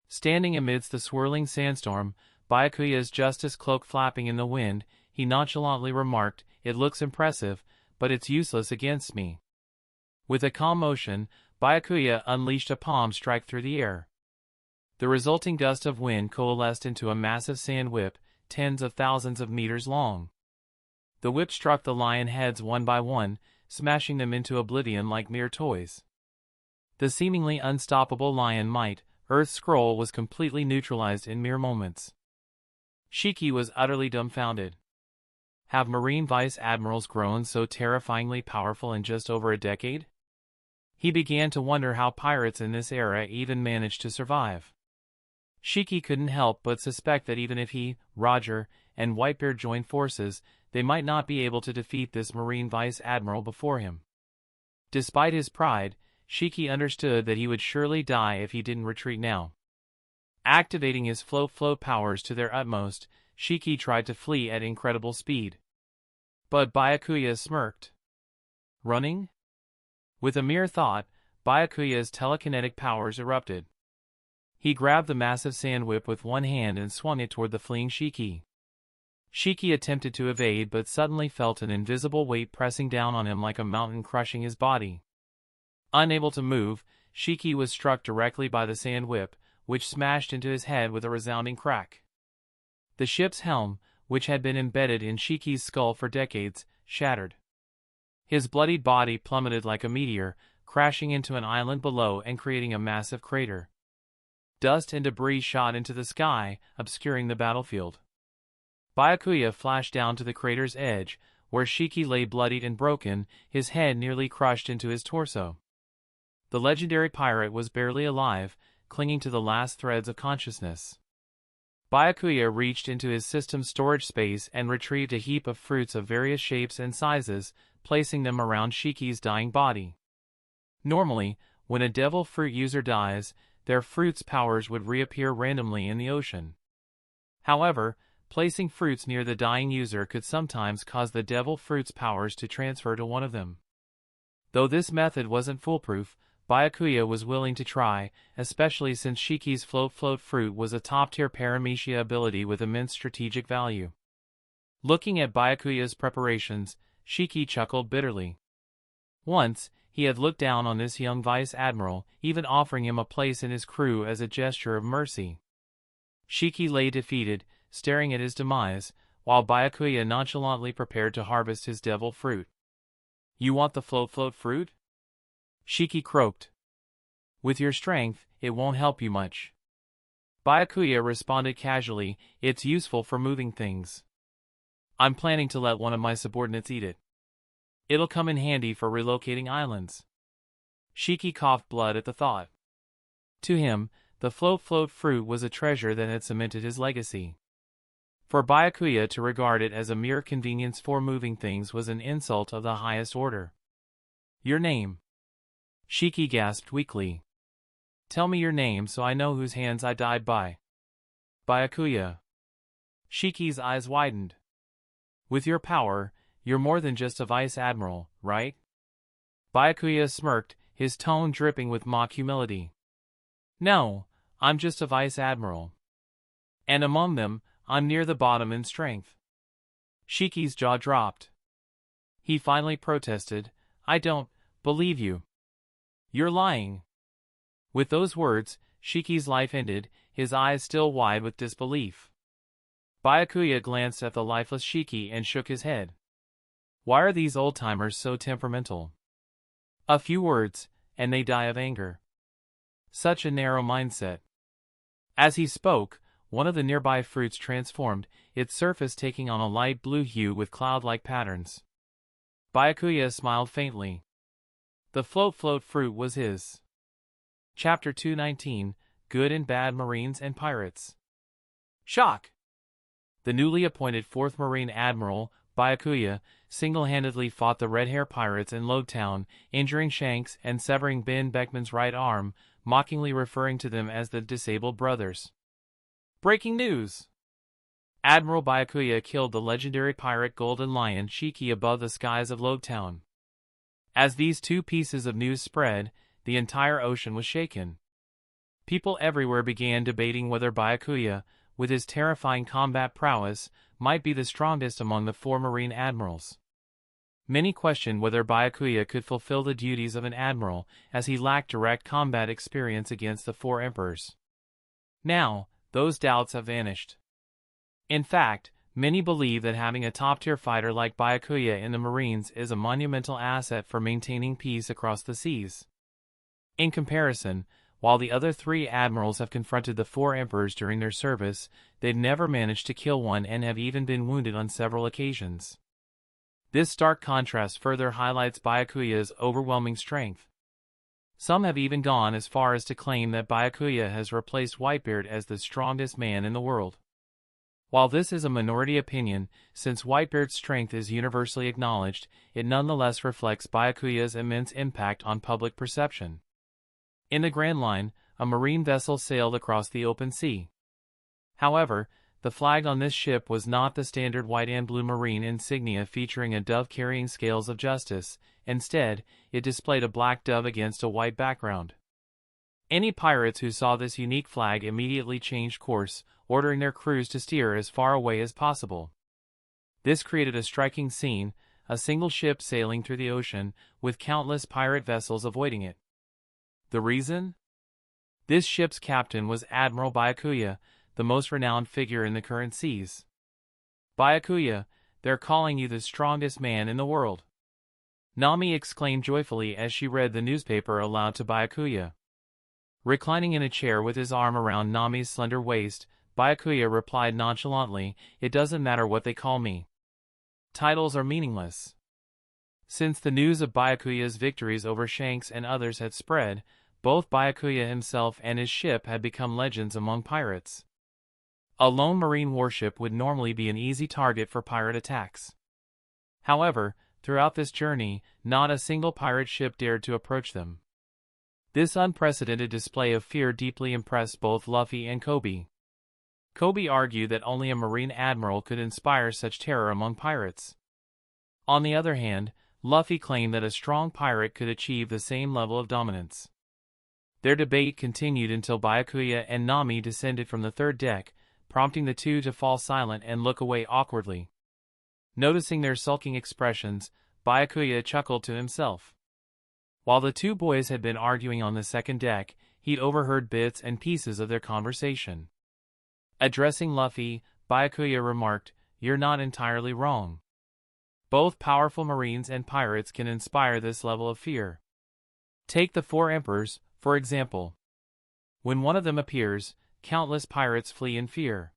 Standing amidst the swirling sandstorm, Byakuya's Justice Cloak flapping in the wind, he nonchalantly remarked, "It looks impressive, but it's useless against me." With a calm motion, Byakuya unleashed a palm strike through the air. The resulting gust of wind coalesced into a massive sand whip, tens of thousands of meters long. The whip struck the lion heads one by one, smashing them into oblivion like mere toys. The seemingly unstoppable lion might, Earth's scroll was completely neutralized in mere moments. Shiki was utterly dumbfounded. Have Marine Vice Admirals grown so terrifyingly powerful in just over a decade? He began to wonder how pirates in this era even managed to survive. Shiki couldn't help but suspect that even if he, Roger, and Whitebeard joined forces, they might not be able to defeat this Marine Vice Admiral before him. Despite his pride, Shiki understood that he would surely die if he didn't retreat now. Activating his float powers to their utmost, Shiki tried to flee at incredible speed. But Byakuya smirked. Running? With a mere thought, Byakuya's telekinetic powers erupted. He grabbed the massive sand whip with one hand and swung it toward the fleeing Shiki. Shiki attempted to evade but suddenly felt an invisible weight pressing down on him like a mountain crushing his body. Unable to move, Shiki was struck directly by the sand whip, which smashed into his head with a resounding crack. The ship's helm, which had been embedded in Shiki's skull for decades, shattered. His bloodied body plummeted like a meteor, crashing into an island below and creating a massive crater. Dust and debris shot into the sky, obscuring the battlefield. Byakuya flashed down to the crater's edge, where Shiki lay bloodied and broken, his head nearly crushed into his torso. The legendary pirate was barely alive, clinging to the last threads of consciousness. Byakuya reached into his system's storage space and retrieved a heap of fruits of various shapes and sizes, placing them around Shiki's dying body. Normally, when a devil fruit user dies, their fruit's powers would reappear randomly in the ocean. However, placing fruits near the dying user could sometimes cause the devil fruit's powers to transfer to one of them. Though this method wasn't foolproof, Byakuya was willing to try, especially since Shiki's float fruit was a top-tier paramecia ability with immense strategic value. Looking at Byakuya's preparations, Shiki chuckled bitterly. Once, he had looked down on this young vice admiral, even offering him a place in his crew as a gesture of mercy. Shiki lay defeated, staring at his demise, while Byakuya nonchalantly prepared to harvest his devil fruit. "You want the float fruit?" Shiki croaked. "With your strength, it won't help you much." Byakuya responded casually, "It's useful for moving things. I'm planning to let one of my subordinates eat it. It'll come in handy for relocating islands." Shiki coughed blood at the thought. To him, the float fruit was a treasure that had cemented his legacy. For Byakuya to regard it as a mere convenience for moving things was an insult of the highest order. "Your name?" Shiki gasped weakly. "Tell me your name so I know whose hands I died by." "Byakuya." Shiki's eyes widened. "With your power, you're more than just a vice admiral, right?" Byakuya smirked, his tone dripping with mock humility. "No, I'm just a vice admiral. And among them, I'm near the bottom in strength." Shiki's jaw dropped. He finally protested, "I don't believe you. You're lying." With those words, Shiki's life ended, his eyes still wide with disbelief. Byakuya glanced at the lifeless Shiki and shook his head. Why are these old-timers so temperamental? A few words, and they die of anger. Such a narrow mindset. As he spoke, one of the nearby fruits transformed, its surface taking on a light blue hue with cloud-like patterns. Byakuya smiled faintly. The float fruit was his. Chapter 219, Good and Bad Marines and Pirates. Shock! The newly appointed 4th Marine Admiral, Byakuya, single-handedly fought the Red Hair Pirates in Lodetown, injuring Shanks and severing Ben Beckman's right arm, mockingly referring to them as the Disabled Brothers. Breaking news! Admiral Byakuya killed the legendary pirate Golden Lion Shiki above the skies of Lodetown. As these two pieces of news spread, the entire ocean was shaken. People everywhere began debating whether Byakuya, with his terrifying combat prowess, might be the strongest among the 4 Marine admirals. Many questioned whether Byakuya could fulfill the duties of an admiral, as he lacked direct combat experience against the 4 emperors. Now, those doubts have vanished. In fact, many believe that having a top-tier fighter like Byakuya in the Marines is a monumental asset for maintaining peace across the seas. In comparison, while the other 3 admirals have confronted the 4 emperors during their service, they've never managed to kill one and have even been wounded on several occasions. This stark contrast further highlights Byakuya's overwhelming strength. Some have even gone as far as to claim that Byakuya has replaced Whitebeard as the strongest man in the world. While this is a minority opinion, since Whitebeard's strength is universally acknowledged, it nonetheless reflects Byakuya's immense impact on public perception. In the Grand Line, a marine vessel sailed across the open sea. However, the flag on this ship was not the standard white and blue marine insignia featuring a dove carrying scales of justice. Instead, it displayed a black dove against a white background. Any pirates who saw this unique flag immediately changed course, ordering their crews to steer as far away as possible. This created a striking scene, a single ship sailing through the ocean, with countless pirate vessels avoiding it. The reason? This ship's captain was Admiral Byakuya, the most renowned figure in the current seas. Byakuya, they're calling you the strongest man in the world. Nami exclaimed joyfully as she read the newspaper aloud to Byakuya. Reclining in a chair with his arm around Nami's slender waist, Byakuya replied nonchalantly, "It doesn't matter what they call me. Titles are meaningless." Since the news of Byakuya's victories over Shanks and others had spread, both Byakuya himself and his ship had become legends among pirates. A lone marine warship would normally be an easy target for pirate attacks. However, throughout this journey, not a single pirate ship dared to approach them. This unprecedented display of fear deeply impressed both Luffy and Kobe. Kobe argued that only a marine admiral could inspire such terror among pirates. On the other hand, Luffy claimed that a strong pirate could achieve the same level of dominance. Their debate continued until Byakuya and Nami descended from the 3rd deck, prompting the two to fall silent and look away awkwardly. Noticing their sulking expressions, Byakuya chuckled to himself. While the 2 boys had been arguing on the 2nd deck, he'd overheard bits and pieces of their conversation. Addressing Luffy, Byakuya remarked, "You're not entirely wrong. Both powerful marines and pirates can inspire this level of fear. Take the 4 emperors, for example. When one of them appears, countless pirates flee in fear.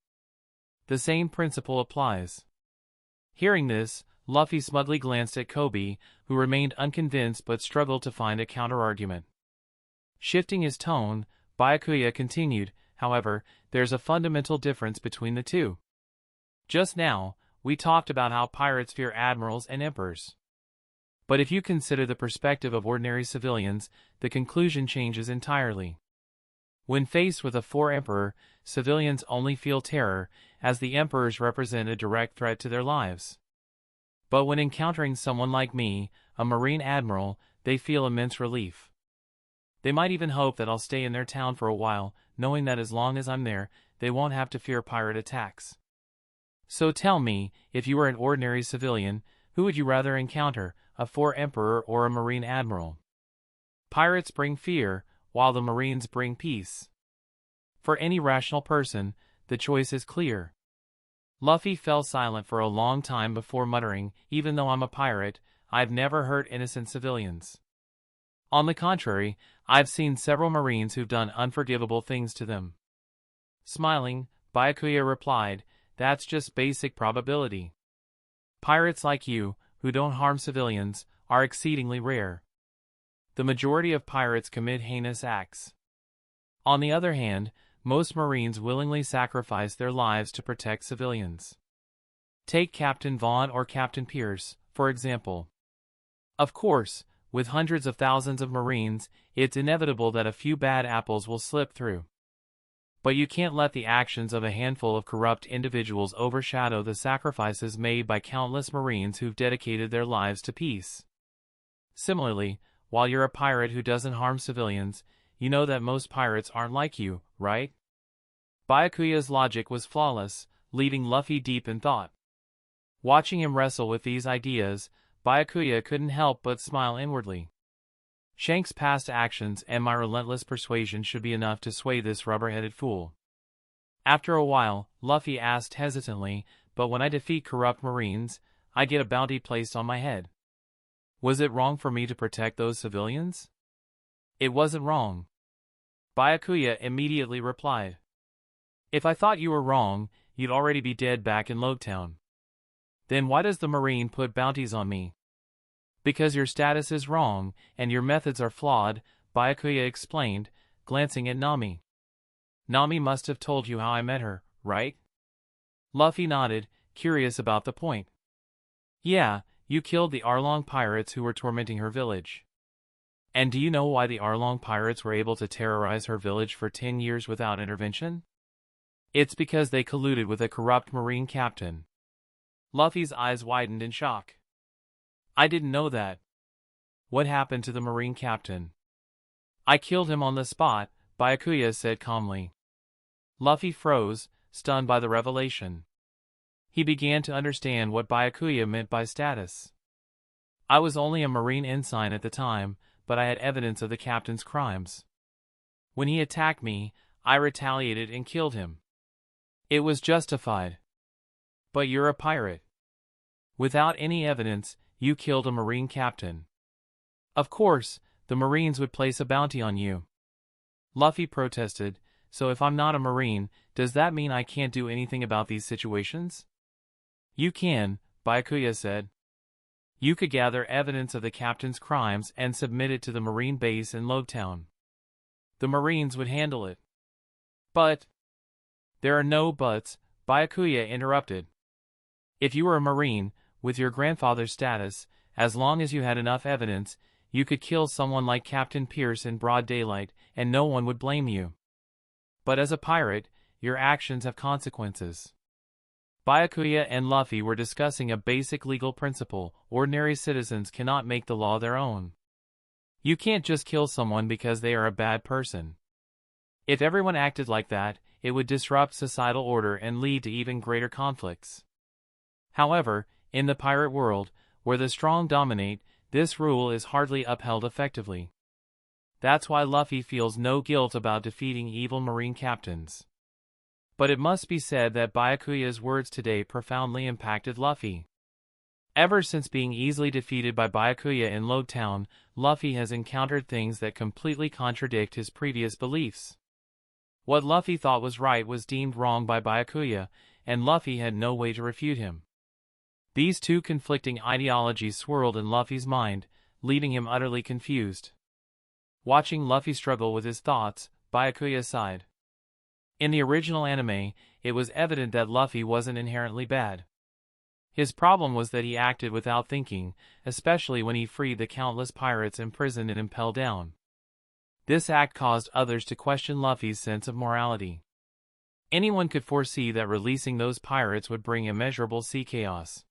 The same principle applies." Hearing this, Luffy smugly glanced at Kobe, who remained unconvinced but struggled to find a counterargument. Shifting his tone, Byakuya continued, "However, there's a fundamental difference between the two. Just now, we talked about how pirates fear admirals and emperors. But if you consider the perspective of ordinary civilians, the conclusion changes entirely. When faced with a 4 emperor, civilians only feel terror, as the emperors represent a direct threat to their lives. But when encountering someone like me, a marine admiral, they feel immense relief. They might even hope that I'll stay in their town for a while, knowing that as long as I'm there, they won't have to fear pirate attacks. So tell me, if you were an ordinary civilian, who would you rather encounter, a 4 emperor or a marine admiral?" Pirates bring fear, while the marines bring peace. For any rational person, the choice is clear. Luffy fell silent for a long time before muttering, "Even though I'm a pirate, I've never hurt innocent civilians. On the contrary, I've seen several marines who've done unforgivable things to them." Smiling, Byakuya replied, "That's just basic probability. Pirates like you, who don't harm civilians, are exceedingly rare. The majority of pirates commit heinous acts. On the other hand, most Marines willingly sacrifice their lives to protect civilians. Take Captain Vaughn or Captain Pierce, for example. Of course, with hundreds of thousands of Marines, it's inevitable that a few bad apples will slip through. But you can't let the actions of a handful of corrupt individuals overshadow the sacrifices made by countless Marines who've dedicated their lives to peace. Similarly, while you're a pirate who doesn't harm civilians, you know that most pirates aren't like you, right?" Byakuya's logic was flawless, leaving Luffy deep in thought. Watching him wrestle with these ideas, Byakuya couldn't help but smile inwardly. Shanks' past actions and my relentless persuasion should be enough to sway this rubber-headed fool. After a while, Luffy asked hesitantly, "But when I defeat corrupt Marines, I get a bounty placed on my head. Was it wrong for me to protect those civilians?" It wasn't wrong. Byakuya immediately replied. If I thought you were wrong, you'd already be dead back in Logetown. Then why does the Marine put bounties on me? Because your status is wrong, and your methods are flawed, Byakuya explained, glancing at Nami. Nami must have told you how I met her, right? Luffy nodded, curious about the point. Yeah, you killed the Arlong pirates who were tormenting her village. And do you know why the Arlong pirates were able to terrorize her village for 10 years without intervention? It's because they colluded with a corrupt Marine captain. Luffy's eyes widened in shock. I didn't know that. What happened to the Marine captain? I killed him on the spot, Byakuya said calmly. Luffy froze, stunned by the revelation. He began to understand what Byakuya meant by status. I was only a Marine ensign at the time, but I had evidence of the captain's crimes. When he attacked me, I retaliated and killed him. It was justified. But you're a pirate. Without any evidence, you killed a Marine captain. Of course, the Marines would place a bounty on you. Luffy protested, so if I'm not a Marine, does that mean I can't do anything about these situations? You can, Byakuya said. You could gather evidence of the captain's crimes and submit it to the Marine base in Logetown. The Marines would handle it. But... There are no buts, Byakuya interrupted. If you were a Marine, with your grandfather's status, as long as you had enough evidence, you could kill someone like Captain Pierce in broad daylight, and no one would blame you. But as a pirate, your actions have consequences. Byakuya and Luffy were discussing a basic legal principle: ordinary citizens cannot make the law their own. You can't just kill someone because they are a bad person. If everyone acted like that, it would disrupt societal order and lead to even greater conflicts. However, in the pirate world, where the strong dominate, this rule is hardly upheld effectively. That's why Luffy feels no guilt about defeating evil Marine captains. But it must be said that Byakuya's words today profoundly impacted Luffy. Ever since being easily defeated by Byakuya in Logetown, Luffy has encountered things that completely contradict his previous beliefs. What Luffy thought was right was deemed wrong by Byakuya, and Luffy had no way to refute him. These two conflicting ideologies swirled in Luffy's mind, leaving him utterly confused. Watching Luffy struggle with his thoughts, Byakuya sighed. In the original anime, it was evident that Luffy wasn't inherently bad. His problem was that he acted without thinking, especially when he freed the countless pirates imprisoned in Impel Down. This act caused others to question Luffy's sense of morality. Anyone could foresee that releasing those pirates would bring immeasurable sea chaos.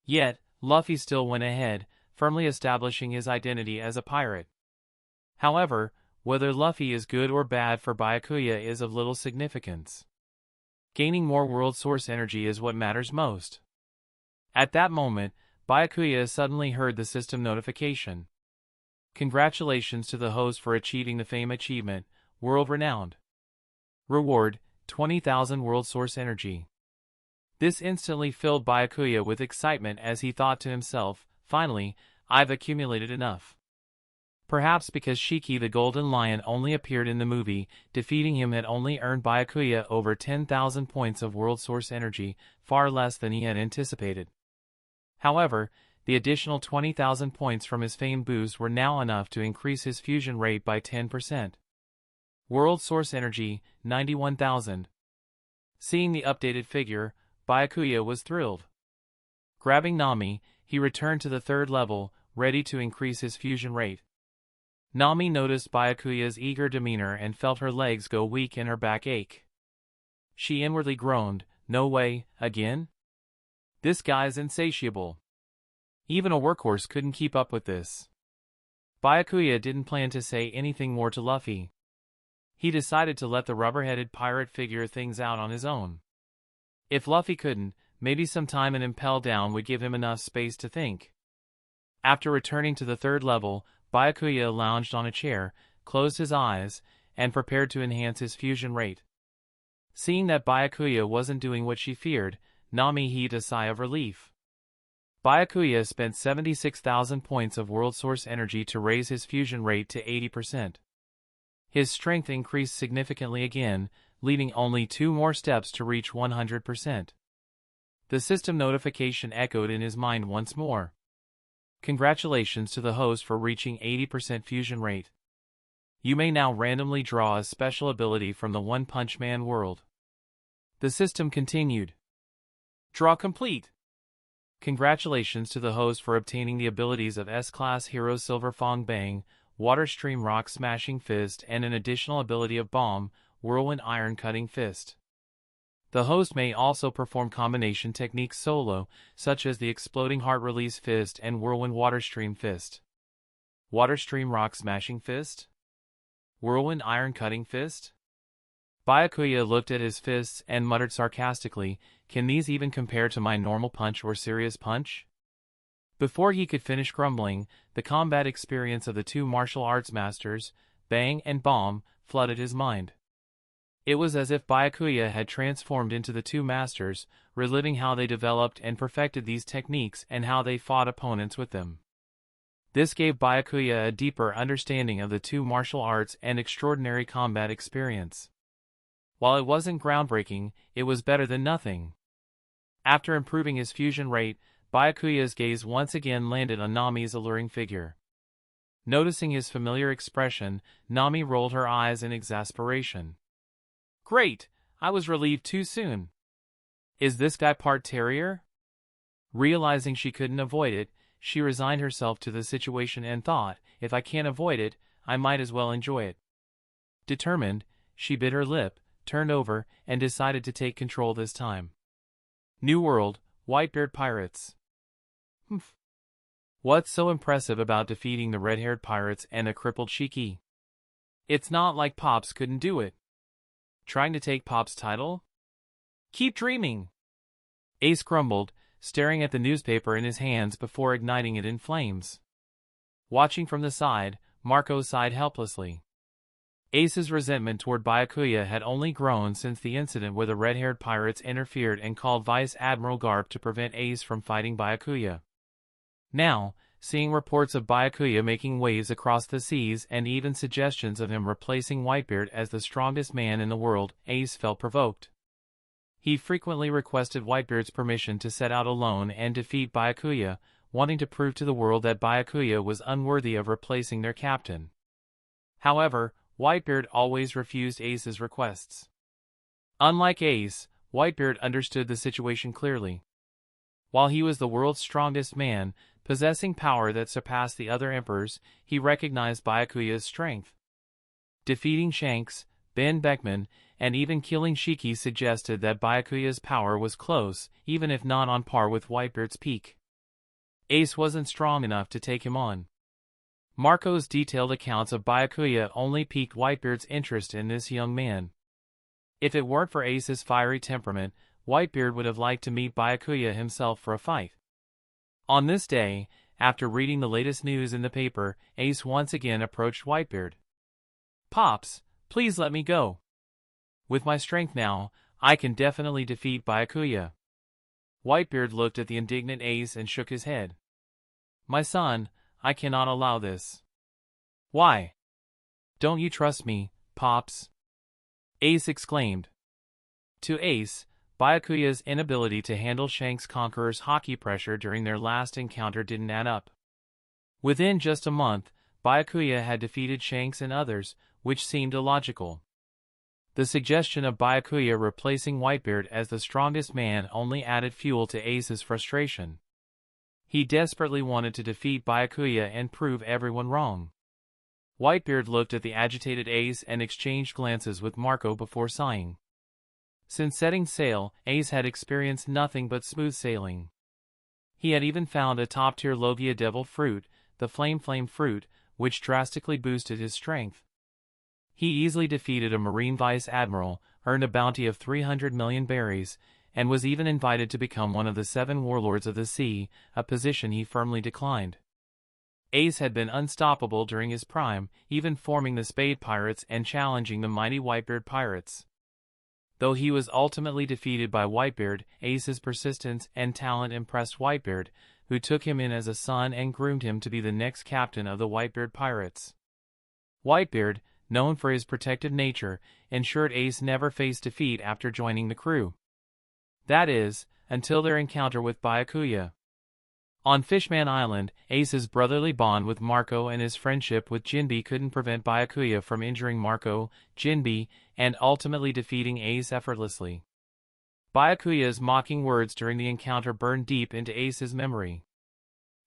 Yet, Luffy still went ahead, firmly establishing his identity as a pirate. However, whether Luffy is good or bad for Byakuya is of little significance. Gaining more world source energy is what matters most. At that moment, Byakuya suddenly heard the system notification. Congratulations to the host for achieving the fame achievement, world-renowned. Reward, 20,000 world source energy. This instantly filled Byakuya with excitement as he thought to himself, finally, I've accumulated enough. Perhaps because Shiki the Golden Lion only appeared in the movie, defeating him had only earned Byakuya over 10,000 points of world source energy, far less than he had anticipated. However, the additional 20,000 points from his fame boost were now enough to increase his fusion rate by 10%. World source energy, 91,000. Seeing the updated figure, Byakuya was thrilled. Grabbing Nami, he returned to the third level, ready to increase his fusion rate. Nami noticed Byakuya's eager demeanor and felt her legs go weak and her back ache. She inwardly groaned, no way, again? This guy's insatiable. Even a workhorse couldn't keep up with this. Byakuya didn't plan to say anything more to Luffy. He decided to let the rubber-headed pirate figure things out on his own. If Luffy couldn't, maybe some time in Impel Down would give him enough space to think. After returning to the third level, Byakuya lounged on a chair, closed his eyes, and prepared to enhance his fusion rate. Seeing that Byakuya wasn't doing what she feared, Nami heaved a sigh of relief. Byakuya spent 76,000 points of world source energy to raise his fusion rate to 80%. His strength increased significantly again, leaving only 2 more steps to reach 100%. The system notification echoed in his mind once more. Congratulations to the host for reaching 80% fusion rate. You may now randomly draw a special ability from the One Punch Man world. The system continued. Draw complete. Congratulations to the host for obtaining the abilities of S-Class Hero Silver Fong Bang, Water Stream Rock Smashing Fist, and an additional ability of Bomb, Whirlwind Iron Cutting Fist. The host may also perform combination techniques solo, such as the Exploding Heart Release Fist and Whirlwind Water Stream Fist. Water Stream Rock Smashing Fist? Whirlwind Iron Cutting Fist? Byakuya looked at his fists and muttered sarcastically, "Can these even compare to my normal punch or serious punch?" Before he could finish grumbling, the combat experience of the 2 martial arts masters, Bang and Bomb, flooded his mind. It was as if Byakuya had transformed into the 2 masters, reliving how they developed and perfected these techniques and how they fought opponents with them. This gave Byakuya a deeper understanding of the 2 martial arts and extraordinary combat experience. While it wasn't groundbreaking, it was better than nothing. After improving his fusion rate, Byakuya's gaze once again landed on Nami's alluring figure. Noticing his familiar expression, Nami rolled her eyes in exasperation. "Great! I was relieved too soon. Is this guy part terrier?" Realizing she couldn't avoid it, she resigned herself to the situation and thought, if I can't avoid it, I might as well enjoy it. Determined, she bit her lip, turned over, and decided to take control this time. New World, Whitebeard Pirates. Humph. What's so impressive about defeating the red-haired pirates and a crippled Shiki? It's not like Pops couldn't do it. Trying to take Pop's title? Keep dreaming. Ace grumbled, staring at the newspaper in his hands before igniting it in flames. Watching from the side, Marco sighed helplessly. Ace's resentment toward Byakuya had only grown since the incident where the red-haired pirates interfered and called Vice Admiral Garp to prevent Ace from fighting Byakuya. Now, seeing reports of Byakuya making waves across the seas and even suggestions of him replacing Whitebeard as the strongest man in the world, Ace felt provoked. He frequently requested Whitebeard's permission to set out alone and defeat Byakuya, wanting to prove to the world that Byakuya was unworthy of replacing their captain. However, Whitebeard always refused Ace's requests. Unlike Ace, Whitebeard understood the situation clearly. While he was the world's strongest man, possessing power that surpassed the other emperors, he recognized Byakuya's strength. Defeating Shanks, Ben Beckman, and even killing Shiki suggested that Byakuya's power was close, even if not on par with Whitebeard's peak. Ace wasn't strong enough to take him on. Marco's detailed accounts of Byakuya only piqued Whitebeard's interest in this young man. If it weren't for Ace's fiery temperament, Whitebeard would have liked to meet Byakuya himself for a fight. On this day, after reading the latest news in the paper, Ace once again approached Whitebeard. "Pops, please let me go. With my strength now, I can definitely defeat Byakuya." Whitebeard looked at the indignant Ace and shook his head. "My son, I cannot allow this." "Why? Don't you trust me, Pops?" Ace exclaimed. To Ace, Byakuya's inability to handle Shanks Conqueror's hockey pressure during their last encounter didn't add up. Within just a month, Byakuya had defeated Shanks and others, which seemed illogical. The suggestion of Byakuya replacing Whitebeard as the strongest man only added fuel to Ace's frustration. He desperately wanted to defeat Byakuya and prove everyone wrong. Whitebeard looked at the agitated Ace and exchanged glances with Marco before sighing. Since setting sail, Ace had experienced nothing but smooth sailing. He had even found a top-tier Logia Devil fruit, the Flame fruit, which drastically boosted his strength. He easily defeated a Marine Vice Admiral, earned a bounty of 300 million berries, and was even invited to become one of the 7 warlords of the sea, a position he firmly declined. Ace had been unstoppable during his prime, even forming the Spade Pirates and challenging the mighty Whitebeard Pirates. Though he was ultimately defeated by Whitebeard, Ace's persistence and talent impressed Whitebeard, who took him in as a son and groomed him to be the next captain of the Whitebeard pirates. Whitebeard, known for his protective nature, ensured Ace never faced defeat after joining the crew. That is, until their encounter with Byakuya. On Fishman Island, Ace's brotherly bond with Marco and his friendship with Jinbe couldn't prevent Byakuya from injuring Marco, Jinbe, and ultimately defeating Ace effortlessly. Byakuya's mocking words during the encounter burned deep into Ace's memory.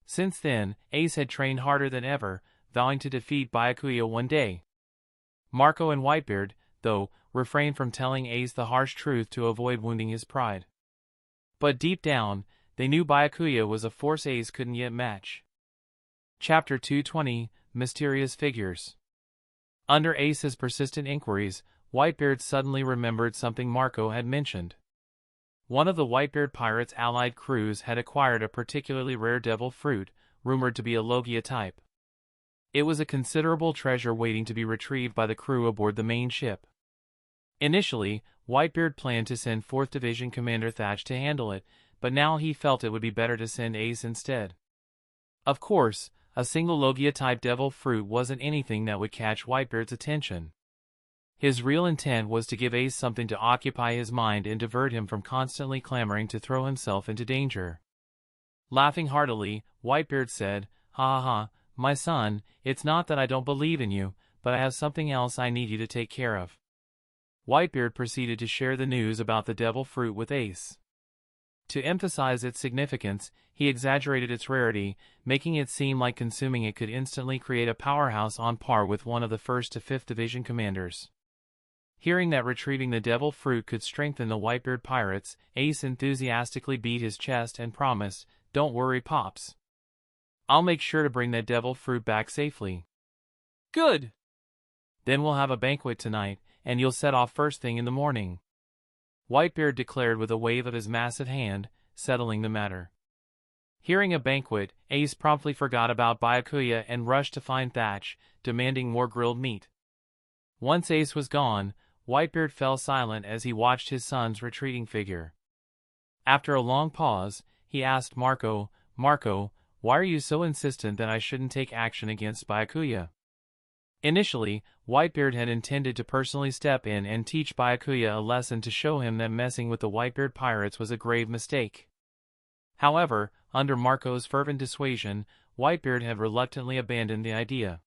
Since then, Ace had trained harder than ever, vowing to defeat Byakuya one day. Marco and Whitebeard, though, refrained from telling Ace the harsh truth to avoid wounding his pride. But deep down, they knew Byakuya was a force Ace couldn't yet match. Chapter 220, Mysterious Figures. Under Ace's persistent inquiries, Whitebeard suddenly remembered something Marco had mentioned. One of the Whitebeard pirates' allied crews had acquired a particularly rare devil fruit, rumored to be a Logia type. It was a considerable treasure waiting to be retrieved by the crew aboard the main ship. Initially, Whitebeard planned to send 4th Division Commander Thatch to handle it, but now he felt it would be better to send Ace instead. Of course, a single Logia-type devil fruit wasn't anything that would catch Whitebeard's attention. His real intent was to give Ace something to occupy his mind and divert him from constantly clamoring to throw himself into danger. Laughing heartily, Whitebeard said, "Ha ha ha, my son, it's not that I don't believe in you, but I have something else I need you to take care of." Whitebeard proceeded to share the news about the devil fruit with Ace. To emphasize its significance, he exaggerated its rarity, making it seem like consuming it could instantly create a powerhouse on par with one of the 1st to 5th Division commanders. Hearing that retrieving the devil fruit could strengthen the Whitebeard pirates, Ace enthusiastically beat his chest and promised, "Don't worry, Pops. I'll make sure to bring that devil fruit back safely." "Good! Then we'll have a banquet tonight, and you'll set off first thing in the morning," Whitebeard declared with a wave of his massive hand, settling the matter. Hearing a banquet, Ace promptly forgot about Byakuya and rushed to find Thatch, demanding more grilled meat. Once Ace was gone, Whitebeard fell silent as he watched his son's retreating figure. After a long pause, he asked Marco, "Marco, why are you so insistent that I shouldn't take action against Byakuya?" Initially, Whitebeard had intended to personally step in and teach Byakuya a lesson to show him that messing with the Whitebeard pirates was a grave mistake. However, under Marco's fervent dissuasion, Whitebeard had reluctantly abandoned the idea.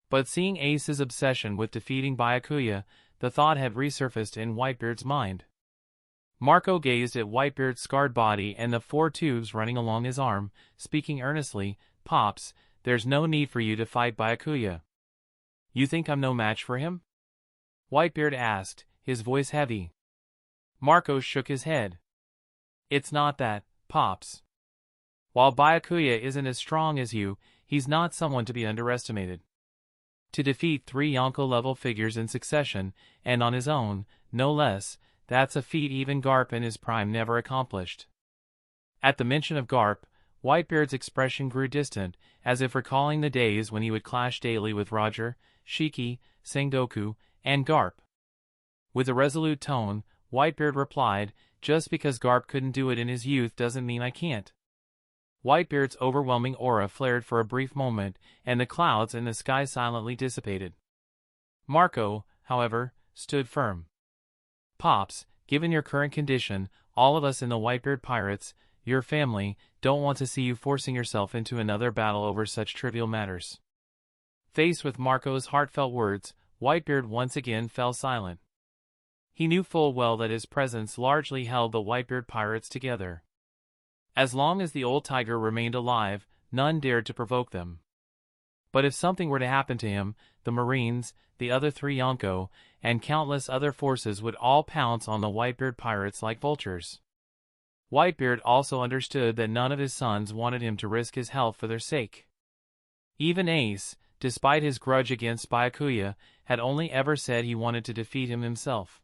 But seeing Ace's obsession with defeating Byakuya, the thought had resurfaced in Whitebeard's mind. Marco gazed at Whitebeard's scarred body and the 4 tubes running along his arm, speaking earnestly, "Pops, there's no need for you to fight Byakuya." "You think I'm no match for him?" Whitebeard asked, his voice heavy. Marco shook his head. "It's not that, Pops. While Byakuya isn't as strong as you, he's not someone to be underestimated. To defeat 3 Yonko-level figures in succession, and on his own, no less, that's a feat even Garp in his prime never accomplished." At the mention of Garp, Whitebeard's expression grew distant, as if recalling the days when he would clash daily with Roger, Shiki, Sengoku, and Garp. With a resolute tone, Whitebeard replied, "Just because Garp couldn't do it in his youth doesn't mean I can't." Whitebeard's overwhelming aura flared for a brief moment, and the clouds in the sky silently dissipated. Marco, however, stood firm. "Pops, given your current condition, all of us in the Whitebeard Pirates, your family, don't want to see you forcing yourself into another battle over such trivial matters." Faced with Marco's heartfelt words, Whitebeard once again fell silent. He knew full well that his presence largely held the Whitebeard pirates together. As long as the old tiger remained alive, none dared to provoke them. But if something were to happen to him, the Marines, the other 3 Yonko, and countless other forces would all pounce on the Whitebeard pirates like vultures. Whitebeard also understood that none of his sons wanted him to risk his health for their sake. Even Ace, despite his grudge against Byakuya, had only ever said he wanted to defeat him himself.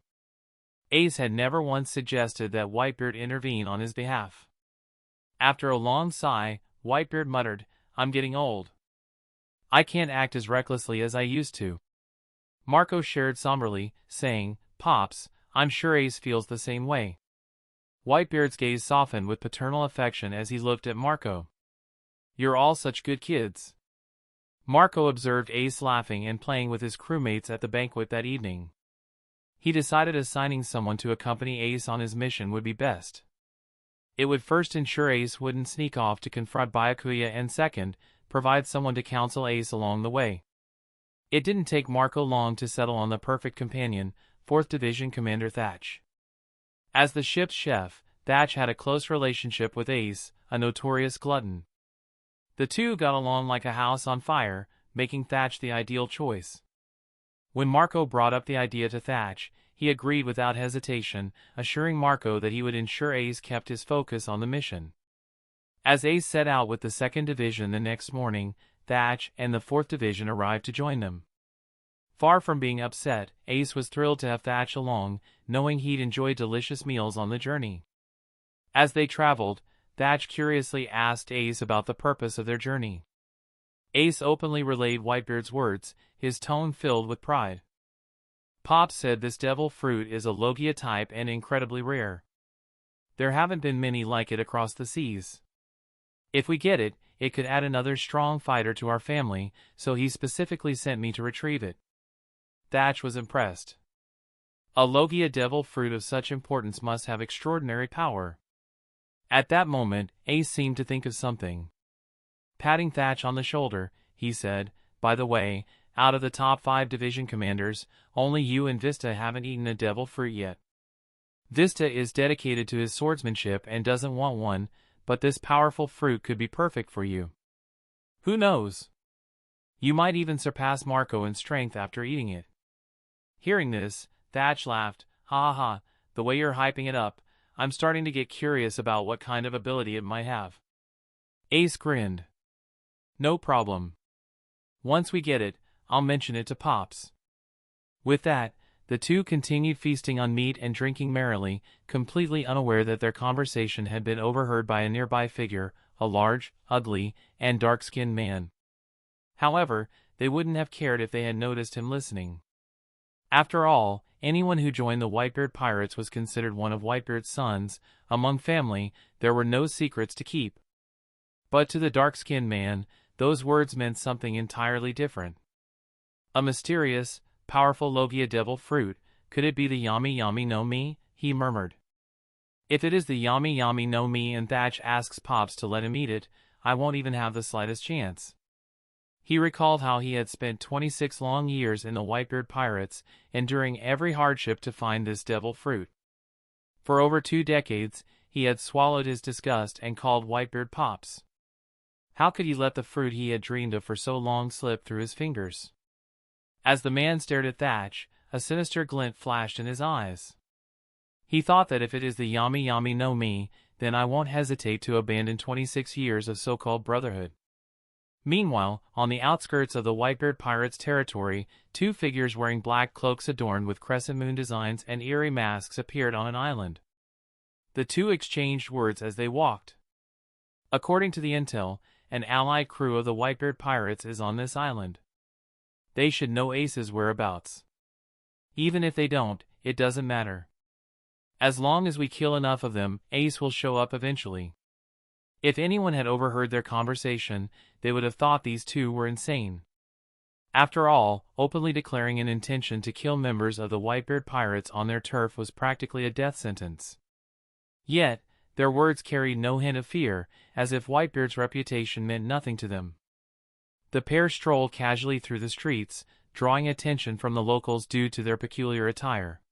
Ace had never once suggested that Whitebeard intervene on his behalf. After a long sigh, Whitebeard muttered, "I'm getting old. I can't act as recklessly as I used to." Marco shared somberly, saying, "Pops, I'm sure Ace feels the same way." Whitebeard's gaze softened with paternal affection as he looked at Marco. "You're all such good kids." Marco observed Ace laughing and playing with his crewmates at the banquet that evening. He decided assigning someone to accompany Ace on his mission would be best. It would first ensure Ace wouldn't sneak off to confront Byakuya, and second, provide someone to counsel Ace along the way. It didn't take Marco long to settle on the perfect companion, 4th Division Commander Thatch. As the ship's chef, Thatch had a close relationship with Ace, a notorious glutton. The two got along like a house on fire, making Thatch the ideal choice. When Marco brought up the idea to Thatch, he agreed without hesitation, assuring Marco that he would ensure Ace kept his focus on the mission. As Ace set out with the 2nd Division the next morning, Thatch and the 4th Division arrived to join them. Far from being upset, Ace was thrilled to have Thatch along, knowing he'd enjoy delicious meals on the journey. As they traveled, Thatch curiously asked Ace about the purpose of their journey. Ace openly relayed Whitebeard's words, his tone filled with pride. "Pops said this devil fruit is a Logia type and incredibly rare. There haven't been many like it across the seas. If we get it, it could add another strong fighter to our family, so he specifically sent me to retrieve it." Thatch was impressed. A Logia devil fruit of such importance must have extraordinary power. At that moment, Ace seemed to think of something. Patting Thatch on the shoulder, he said, "By the way, out of the top 5 division commanders, only you and Vista haven't eaten a devil fruit yet. Vista is dedicated to his swordsmanship and doesn't want one, but this powerful fruit could be perfect for you. Who knows? You might even surpass Marco in strength after eating it." Hearing this, Thatch laughed. "Ha ha ha, the way you're hyping it up, I'm starting to get curious about what kind of ability it might have." Ace grinned. "No problem. Once we get it, I'll mention it to Pops." With that, the two continued feasting on meat and drinking merrily, completely unaware that their conversation had been overheard by a nearby figure, a large, ugly, and dark-skinned man. However, they wouldn't have cared if they had noticed him listening. After all, anyone who joined the Whitebeard Pirates was considered one of Whitebeard's sons. Among family, there were no secrets to keep. But to the dark-skinned man, those words meant something entirely different. A mysterious, powerful Logia devil fruit, could it be the Yami Yami no Mi? He murmured. "If it is the Yami Yami no Mi and Thatch asks Pops to let him eat it, I won't even have the slightest chance." He recalled how he had spent 26 long years in the Whitebeard Pirates, enduring every hardship to find this devil fruit. For over 2 decades, he had swallowed his disgust and called Whitebeard Pops. How could he let the fruit he had dreamed of for so long slip through his fingers? As the man stared at Thatch, a sinister glint flashed in his eyes. He thought that if it is the Yami Yami no Mi, then I won't hesitate to abandon 26 years of so-called brotherhood. Meanwhile, on the outskirts of the Whitebeard Pirates' territory, 2 figures wearing black cloaks adorned with crescent moon designs and eerie masks appeared on an island. The two exchanged words as they walked. According to the intel, an allied crew of the Whitebeard Pirates is on this island. They should know Ace's whereabouts. Even if they don't, it doesn't matter. As long as we kill enough of them, Ace will show up eventually. If anyone had overheard their conversation, they would have thought these two were insane. After all, openly declaring an intention to kill members of the Whitebeard Pirates on their turf was practically a death sentence. Yet, their words carried no hint of fear, as if Whitebeard's reputation meant nothing to them. The pair strolled casually through the streets, drawing attention from the locals due to their peculiar attire.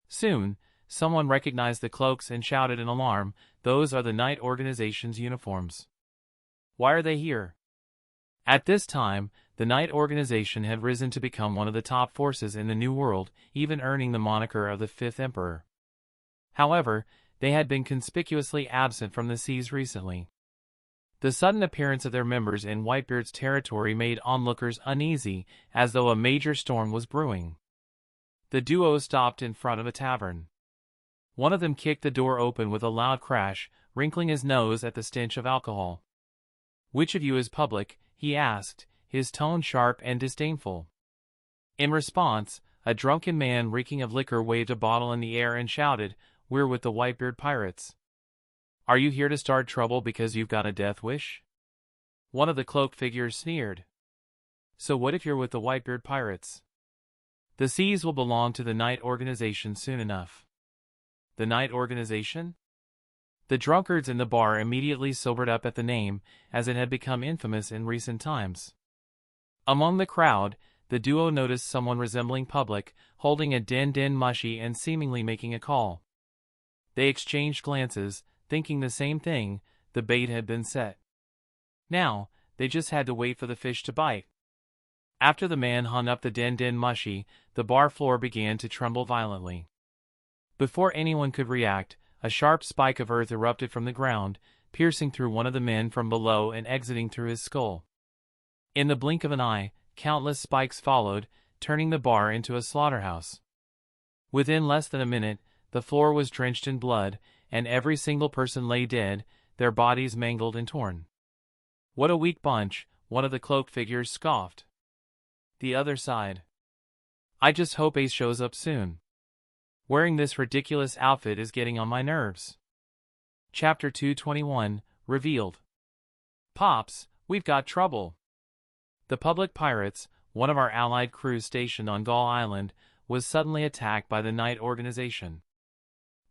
Soon, someone recognized the cloaks and shouted in alarm, "Those are the Knight Organization's uniforms. Why are they here?" At this time, the Knight Organization had risen to become one of the top forces in the New World, even earning the moniker of the Fifth Emperor. However, they had been conspicuously absent from the seas recently. The sudden appearance of their members in Whitebeard's territory made onlookers uneasy, as though a major storm was brewing. The duo stopped in front of a tavern. One of them kicked the door open with a loud crash, wrinkling his nose at the stench of alcohol. "Which of you is public?" he asked, his tone sharp and disdainful. In response, a drunken man reeking of liquor waved a bottle in the air and shouted, we're with the Whitebeard pirates. Are you here to start trouble because you've got a death wish? One of the cloaked figures sneered. So what if you're with the Whitebeard pirates? The seas will belong to the Night Organization soon enough. The Night Organization? The drunkards in the bar immediately sobered up at the name, as it had become infamous in recent times. Among the crowd, the duo noticed someone resembling Public, holding a din mushy and seemingly making a call. They exchanged glances, thinking the same thing, the bait had been set. Now, they just had to wait for the fish to bite. After the man hung up the din mushy, the bar floor began to tremble violently. Before anyone could react, a sharp spike of earth erupted from the ground, piercing through one of the men from below and exiting through his skull. In the blink of an eye, countless spikes followed, turning the bar into a slaughterhouse. Within less than a minute, the floor was drenched in blood, and every single person lay dead, their bodies mangled and torn. What a weak bunch, one of the cloaked figures scoffed. The other sighed. I just hope Ace shows up soon. Wearing this ridiculous outfit is getting on my nerves. Chapter 221, Revealed. Pops, we've got trouble. The public pirates, one of our allied crews stationed on Gull Island, was suddenly attacked by the Night Organization.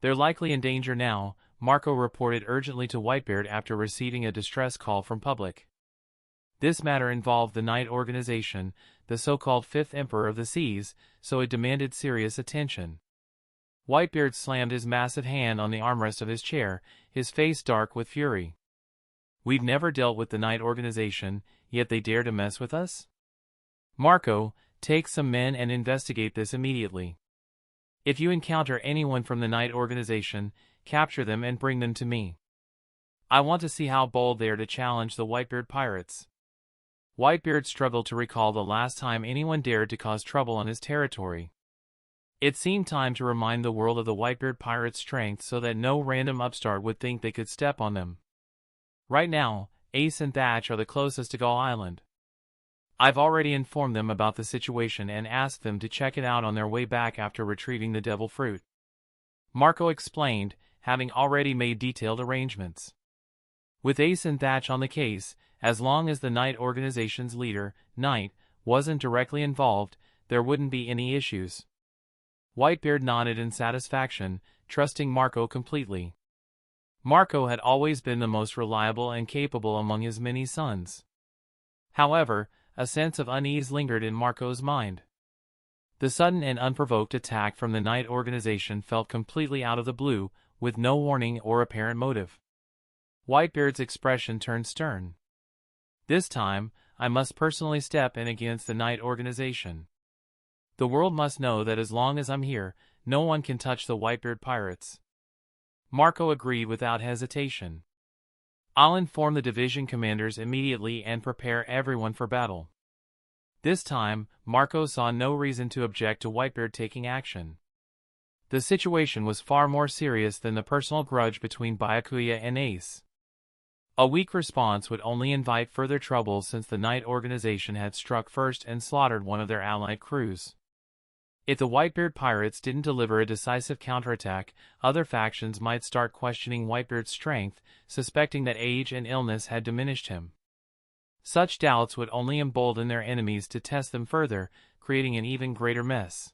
They're likely in danger now, Marco reported urgently to Whitebeard after receiving a distress call from Public. This matter involved the Night Organization, the so-called Fifth Emperor of the Seas, so it demanded serious attention. Whitebeard slammed his massive hand on the armrest of his chair, his face dark with fury. We've never dealt with the Night Organization, yet they dare to mess with us? Marco, take some men and investigate this immediately. If you encounter anyone from the Night Organization, capture them and bring them to me. I want to see how bold they are to challenge the Whitebeard pirates. Whitebeard struggled to recall the last time anyone dared to cause trouble on his territory. It seemed time to remind the world of the Whitebeard pirates' strength so that no random upstart would think they could step on them. Right now, Ace and Thatch are the closest to Gull Island. I've already informed them about the situation and asked them to check it out on their way back after retrieving the devil fruit. Marco explained, having already made detailed arrangements. With Ace and Thatch on the case, as long as the Night Organization's leader, Knight, wasn't directly involved, there wouldn't be any issues. Whitebeard nodded in satisfaction, trusting Marco completely. Marco had always been the most reliable and capable among his many sons. However, a sense of unease lingered in Marco's mind. The sudden and unprovoked attack from the Night Organization felt completely out of the blue, with no warning or apparent motive. Whitebeard's expression turned stern. This time, I must personally step in against the Night Organization. The world must know that as long as I'm here, no one can touch the Whitebeard pirates. Marco agreed without hesitation. I'll inform the division commanders immediately and prepare everyone for battle. This time, Marco saw no reason to object to Whitebeard taking action. The situation was far more serious than the personal grudge between Byakuya and Ace. A weak response would only invite further trouble since the Night Organization had struck first and slaughtered one of their allied crews. If the Whitebeard pirates didn't deliver a decisive counterattack, other factions might start questioning Whitebeard's strength, suspecting that age and illness had diminished him. Such doubts would only embolden their enemies to test them further, creating an even greater mess.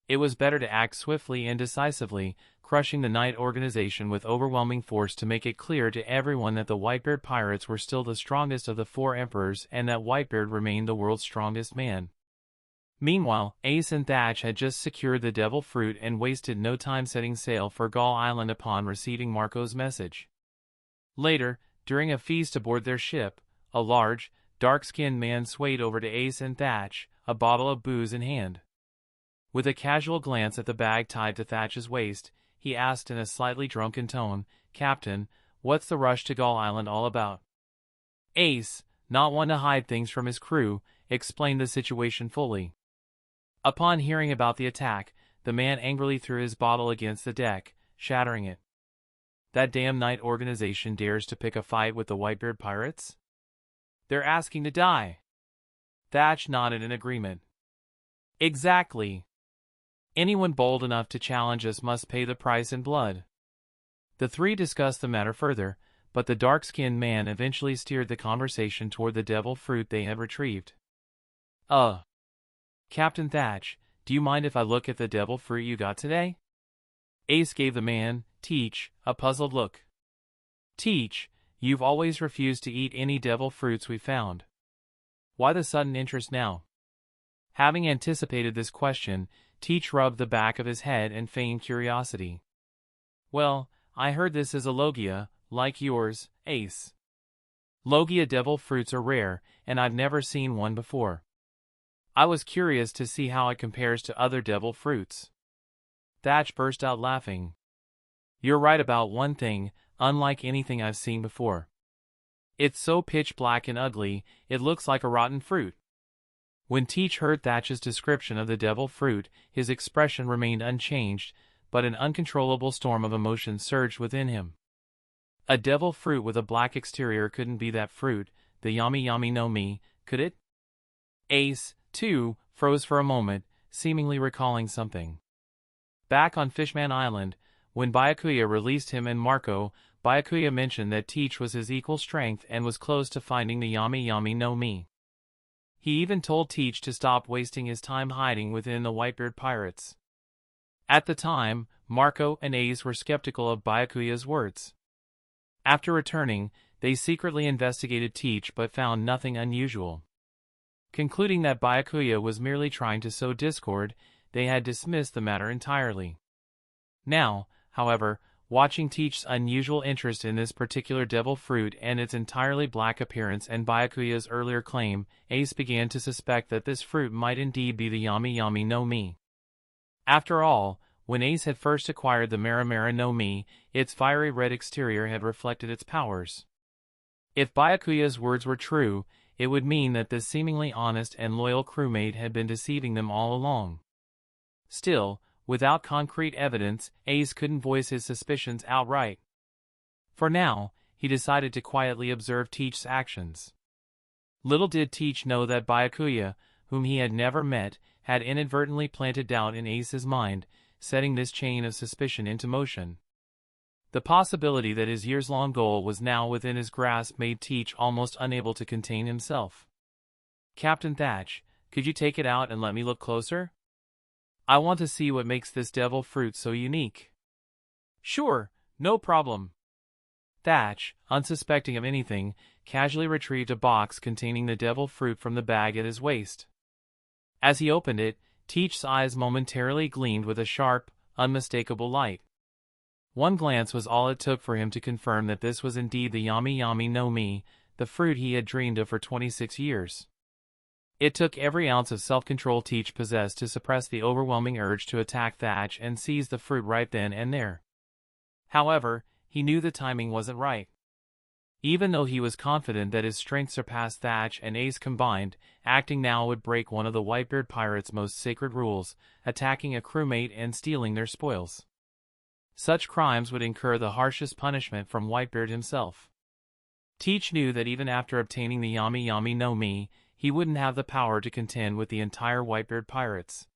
It was better to act swiftly and decisively, crushing the Night Organization with overwhelming force to make it clear to everyone that the Whitebeard pirates were still the strongest of the four emperors and that Whitebeard remained the world's strongest man. Meanwhile, Ace and Thatch had just secured the devil fruit and wasted no time setting sail for Gull Island upon receiving Marco's message. Later, during a feast aboard their ship, a large, dark-skinned man swayed over to Ace and Thatch, a bottle of booze in hand. With a casual glance at the bag tied to Thatch's waist, he asked in a slightly drunken tone, "Captain, what's the rush to Gull Island all about?" Ace, not one to hide things from his crew, explained the situation fully. Upon hearing about the attack, the man angrily threw his bottle against the deck, shattering it. That damn Night Organization dares to pick a fight with the Whitebeard pirates? They're asking to die. Thatch nodded in agreement. Exactly. Anyone bold enough to challenge us must pay the price in blood. The three discussed the matter further, but the dark-skinned man eventually steered the conversation toward the devil fruit they had retrieved. Captain Thatch, do you mind if I look at the devil fruit you got today? Ace gave the man, Teach, a puzzled look. Teach, you've always refused to eat any devil fruits we found. Why the sudden interest now? Having anticipated this question, Teach rubbed the back of his head and feigned curiosity. Well, I heard this is a Logia, like yours, Ace. Logia devil fruits are rare, and I've never seen one before. I was curious to see how it compares to other devil fruits. Thatch burst out laughing. You're right about one thing, unlike anything I've seen before. It's so pitch black and ugly, it looks like a rotten fruit. When Teach heard Thatch's description of the devil fruit, his expression remained unchanged, but an uncontrollable storm of emotion surged within him. A devil fruit with a black exterior couldn't be that fruit, the Yami Yami no Mi, could it? Ace, too, froze for a moment, seemingly recalling something. Back on Fishman Island, when Byakuya released him and Marco, Byakuya mentioned that Teach was his equal strength and was close to finding the Yami Yami no Mi. He even told Teach to stop wasting his time hiding within the Whitebeard pirates. At the time, Marco and Ace were skeptical of Byakuya's words. After returning, they secretly investigated Teach but found nothing unusual. Concluding that Byakuya was merely trying to sow discord, they had dismissed the matter entirely. Now, however, watching Teach's unusual interest in this particular devil fruit and its entirely black appearance and Byakuya's earlier claim, Ace began to suspect that this fruit might indeed be the Yami Yami no Mi. After all, when Ace had first acquired the Maramara no Mi, its fiery red exterior had reflected its powers. If Byakuya's words were true, it would mean that this seemingly honest and loyal crewmate had been deceiving them all along. Still, without concrete evidence, Ace couldn't voice his suspicions outright. For now, he decided to quietly observe Teach's actions. Little did Teach know that Byakuya, whom he had never met, had inadvertently planted doubt in Ace's mind, setting this chain of suspicion into motion. The possibility that his years-long goal was now within his grasp made Teach almost unable to contain himself. Captain Thatch, could you take it out and let me look closer? I want to see what makes this devil fruit so unique. Sure, no problem. Thatch, unsuspecting of anything, casually retrieved a box containing the devil fruit from the bag at his waist. As he opened it, Teach's eyes momentarily gleamed with a sharp, unmistakable light. One glance was all it took for him to confirm that this was indeed the Yami Yami no Mi, the fruit he had dreamed of for 26 years. It took every ounce of self-control Teach possessed to suppress the overwhelming urge to attack Thatch and seize the fruit right then and there. However, he knew the timing wasn't right. Even though he was confident that his strength surpassed Thatch and Ace combined, acting now would break one of the Whitebeard pirates' most sacred rules, attacking a crewmate and stealing their spoils. Such crimes would incur the harshest punishment from Whitebeard himself. Teach knew that even after obtaining the Yami Yami no Mi, he wouldn't have the power to contend with the entire Whitebeard pirates.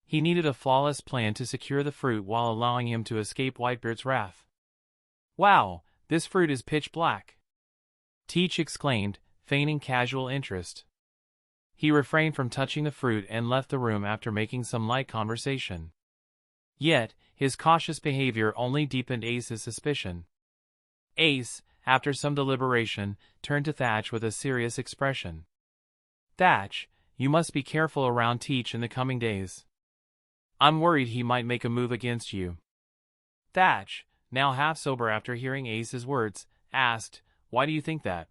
He needed a flawless plan to secure the fruit while allowing him to escape Whitebeard's wrath. Wow, this fruit is pitch black! Teach exclaimed, feigning casual interest. He refrained from touching the fruit and left the room after making some light conversation. Yet, his cautious behavior only deepened Ace's suspicion. Ace, after some deliberation, turned to Thatch with a serious expression. Thatch, you must be careful around Teach in the coming days. I'm worried he might make a move against you. Thatch, now half sober after hearing Ace's words, asked, why do you think that?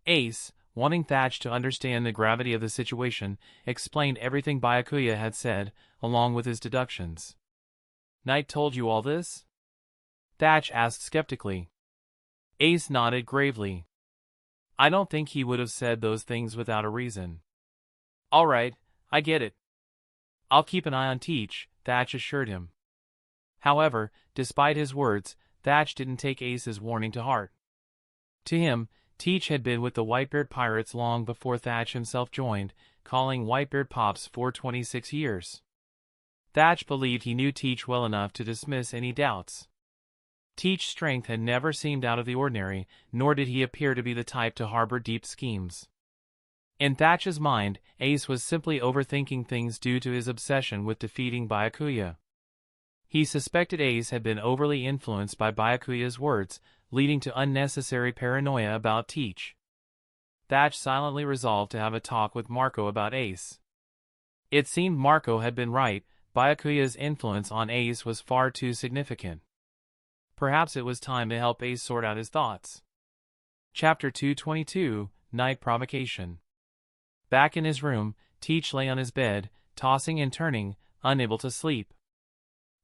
Ace, wanting Thatch to understand the gravity of the situation, explained everything Byakuya had said, along with his deductions. Knight told you all this? Thatch asked skeptically. Ace nodded gravely. I don't think he would have said those things without a reason. All right, I get it. I'll keep an eye on Teach, Thatch assured him. However, despite his words, Thatch didn't take Ace's warning to heart. To him, Teach had been with the Whitebeard pirates long before Thatch himself joined, calling Whitebeard Pops for 26 years. Thatch believed he knew Teach well enough to dismiss any doubts. Teach's strength had never seemed out of the ordinary, nor did he appear to be the type to harbor deep schemes. In Thatch's mind, Ace was simply overthinking things due to his obsession with defeating Byakuya. He suspected Ace had been overly influenced by Byakuya's words, leading to unnecessary paranoia about Teach. Thatch silently resolved to have a talk with Marco about Ace. It seemed Marco had been right. Byakuya's influence on Ace was far too significant. Perhaps it was time to help Ace sort out his thoughts. Chapter 222, Night Provocation. Back in his room, Teach lay on his bed, tossing and turning, unable to sleep.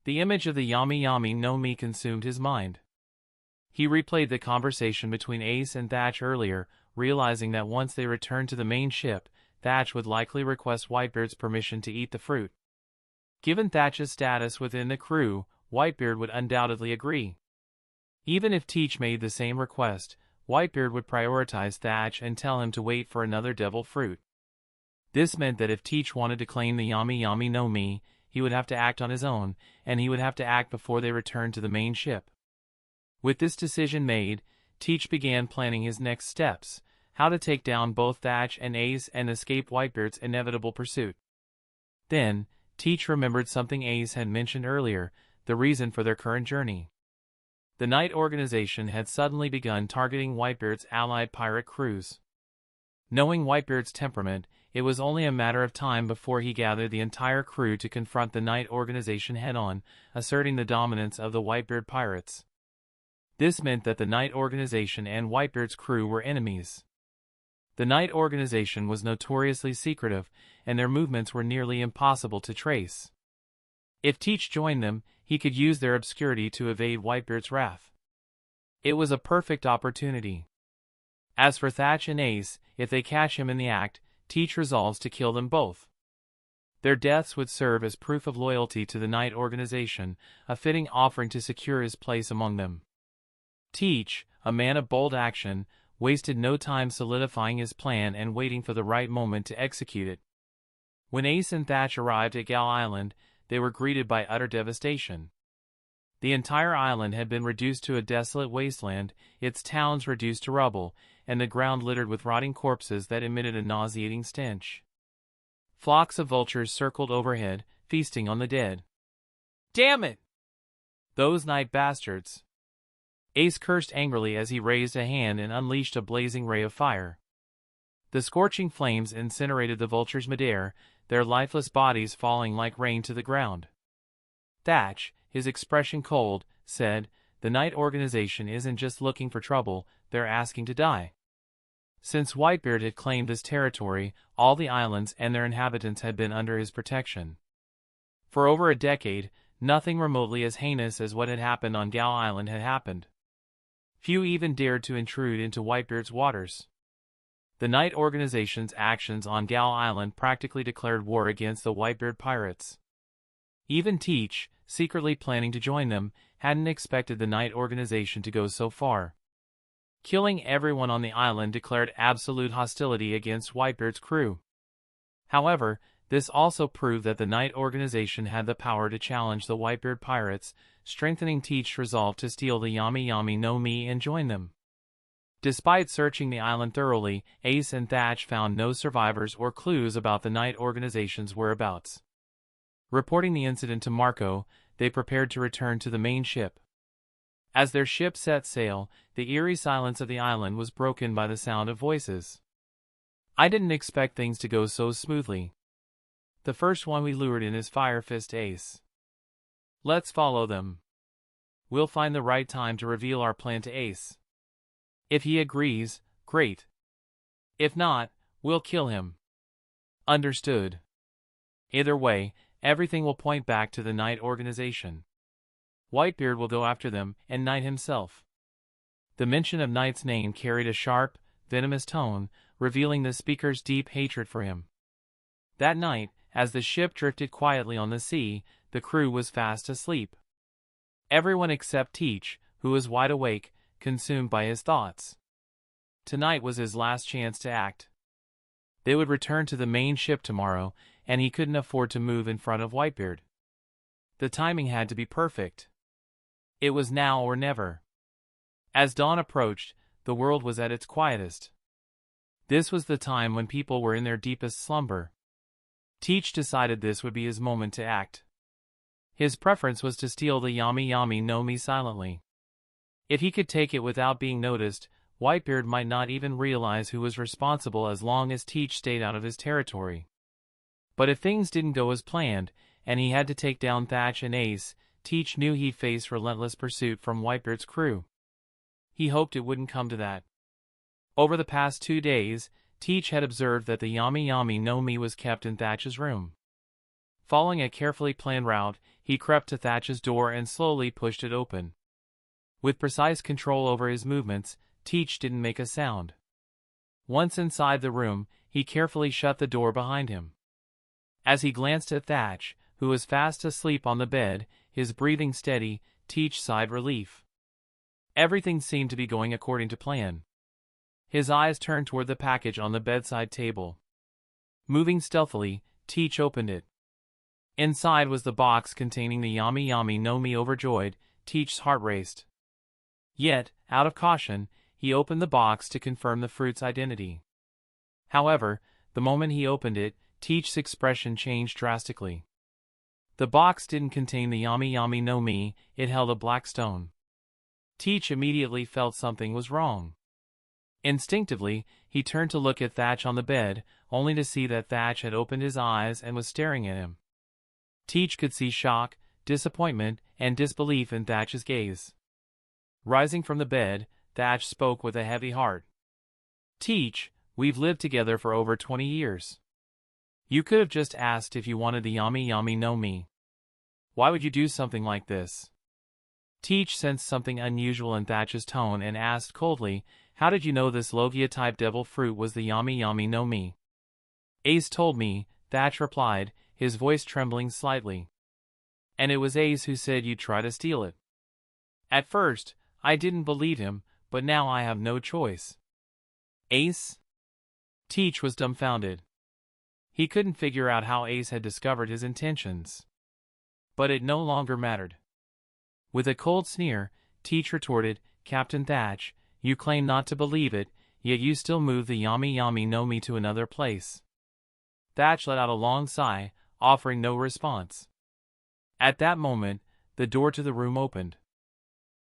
The image of the Yami Yami no Mi consumed his mind. He replayed the conversation between Ace and Thatch earlier, realizing that once they returned to the main ship, Thatch would likely request Whitebeard's permission to eat the fruit. Given Thatch's status within the crew, Whitebeard would undoubtedly agree. Even if Teach made the same request, Whitebeard would prioritize Thatch and tell him to wait for another devil fruit. This meant that if Teach wanted to claim the Yami Yami no Mi, he would have to act on his own, and he would have to act before they returned to the main ship. With this decision made, Teach began planning his next steps, how to take down both Thatch and Ace and escape Whitebeard's inevitable pursuit. Then, Teach remembered something Ace had mentioned earlier, the reason for their current journey. The Night Organization had suddenly begun targeting Whitebeard's allied pirate crews. Knowing Whitebeard's temperament, it was only a matter of time before he gathered the entire crew to confront the Night Organization head-on, asserting the dominance of the Whitebeard pirates. This meant that the Night Organization and Whitebeard's crew were enemies. The Night Organization was notoriously secretive, and their movements were nearly impossible to trace. If Teach joined them, he could use their obscurity to evade Whitebeard's wrath. It was a perfect opportunity. As for Thatch and Ace, if they catch him in the act, Teach resolves to kill them both. Their deaths would serve as proof of loyalty to the Night Organization, a fitting offering to secure his place among them. Teach, a man of bold action, wasted no time solidifying his plan and waiting for the right moment to execute it. When Ace and Thatch arrived at Gal Island, they were greeted by utter devastation. The entire island had been reduced to a desolate wasteland, its towns reduced to rubble, and the ground littered with rotting corpses that emitted a nauseating stench. Flocks of vultures circled overhead, feasting on the dead. "Damn it! Those night bastards!" Ace cursed angrily as he raised a hand and unleashed a blazing ray of fire. The scorching flames incinerated the vultures midair, their lifeless bodies falling like rain to the ground. Thatch, his expression cold, said, "The Night Organization isn't just looking for trouble, they're asking to die." Since Whitebeard had claimed this territory, all the islands and their inhabitants had been under his protection. For over a decade, nothing remotely as heinous as what had happened on Gal Island had happened. Few even dared to intrude into Whitebeard's waters. The Night Organization's actions on Gal Island practically declared war against the Whitebeard pirates. Even Teach, secretly planning to join them, hadn't expected the Night Organization to go so far. Killing everyone on the island declared absolute hostility against Whitebeard's crew. However, this also proved that the Night Organization had the power to challenge the Whitebeard pirates, strengthening Teach's resolve to steal the Yami Yami no Mi and join them. Despite searching the island thoroughly, Ace and Thatch found no survivors or clues about the Night Organization's whereabouts. Reporting the incident to Marco, they prepared to return to the main ship. As their ship set sail, the eerie silence of the island was broken by the sound of voices. "I didn't expect things to go so smoothly. The first one we lured in is Fire Fist Ace. Let's follow them. We'll find the right time to reveal our plan to Ace. If he agrees, great. If not, we'll kill him." "Understood. Either way, everything will point back to the Night Organization. Whitebeard will go after them, and Knight himself." The mention of Knight's name carried a sharp, venomous tone, revealing the speaker's deep hatred for him. That night, as the ship drifted quietly on the sea, the crew was fast asleep. Everyone except Teach, who was wide awake, consumed by his thoughts. Tonight was his last chance to act. They would return to the main ship tomorrow, and he couldn't afford to move in front of Whitebeard. The timing had to be perfect. It was now or never. As dawn approached, the world was at its quietest. This was the time when people were in their deepest slumber. Teach decided this would be his moment to act. His preference was to steal the Yami Yami no Mi silently. If he could take it without being noticed, Whitebeard might not even realize who was responsible as long as Teach stayed out of his territory. But if things didn't go as planned, and he had to take down Thatch and Ace, Teach knew he'd face relentless pursuit from Whitebeard's crew. He hoped it wouldn't come to that. Over the past 2 days, Teach had observed that the Yami Yami no Mi was kept in Thatch's room. Following a carefully planned route, he crept to Thatch's door and slowly pushed it open. With precise control over his movements, Teach didn't make a sound. Once inside the room, he carefully shut the door behind him. As he glanced at Thatch, who was fast asleep on the bed, his breathing steady, Teach sighed relief. Everything seemed to be going according to plan. His eyes turned toward the package on the bedside table. Moving stealthily, Teach opened it. Inside was the box containing the Yami Yami no Mi. Overjoyed, Teach's heart raced. Yet, out of caution, he opened the box to confirm the fruit's identity. However, the moment he opened it, Teach's expression changed drastically. The box didn't contain the Yami Yami no Mi, it held a black stone. Teach immediately felt something was wrong. Instinctively, he turned to look at Thatch on the bed, only to see that Thatch had opened his eyes and was staring at him. Teach could see shock, disappointment, and disbelief in Thatch's gaze. Rising from the bed, Thatch spoke with a heavy heart. "Teach, we've lived together for over 20 years. You could have just asked if you wanted the Yami Yami no Mi. Why would you do something like this?" Teach sensed something unusual in Thatch's tone and asked coldly, "How did you know this Logia-type devil fruit was the Yami Yami no Mi?" "Ace told me," Thatch replied, his voice trembling slightly. "And it was Ace who said you'd try to steal it. At first, I didn't believe him, but now I have no choice." "Ace?" Teach was dumbfounded. He couldn't figure out how Ace had discovered his intentions. But it no longer mattered. With a cold sneer, Teach retorted, "Captain Thatch, you claim not to believe it, yet you still move the Yami Yami no Mi to another place." Thatch let out a long sigh, offering no response. At that moment, the door to the room opened.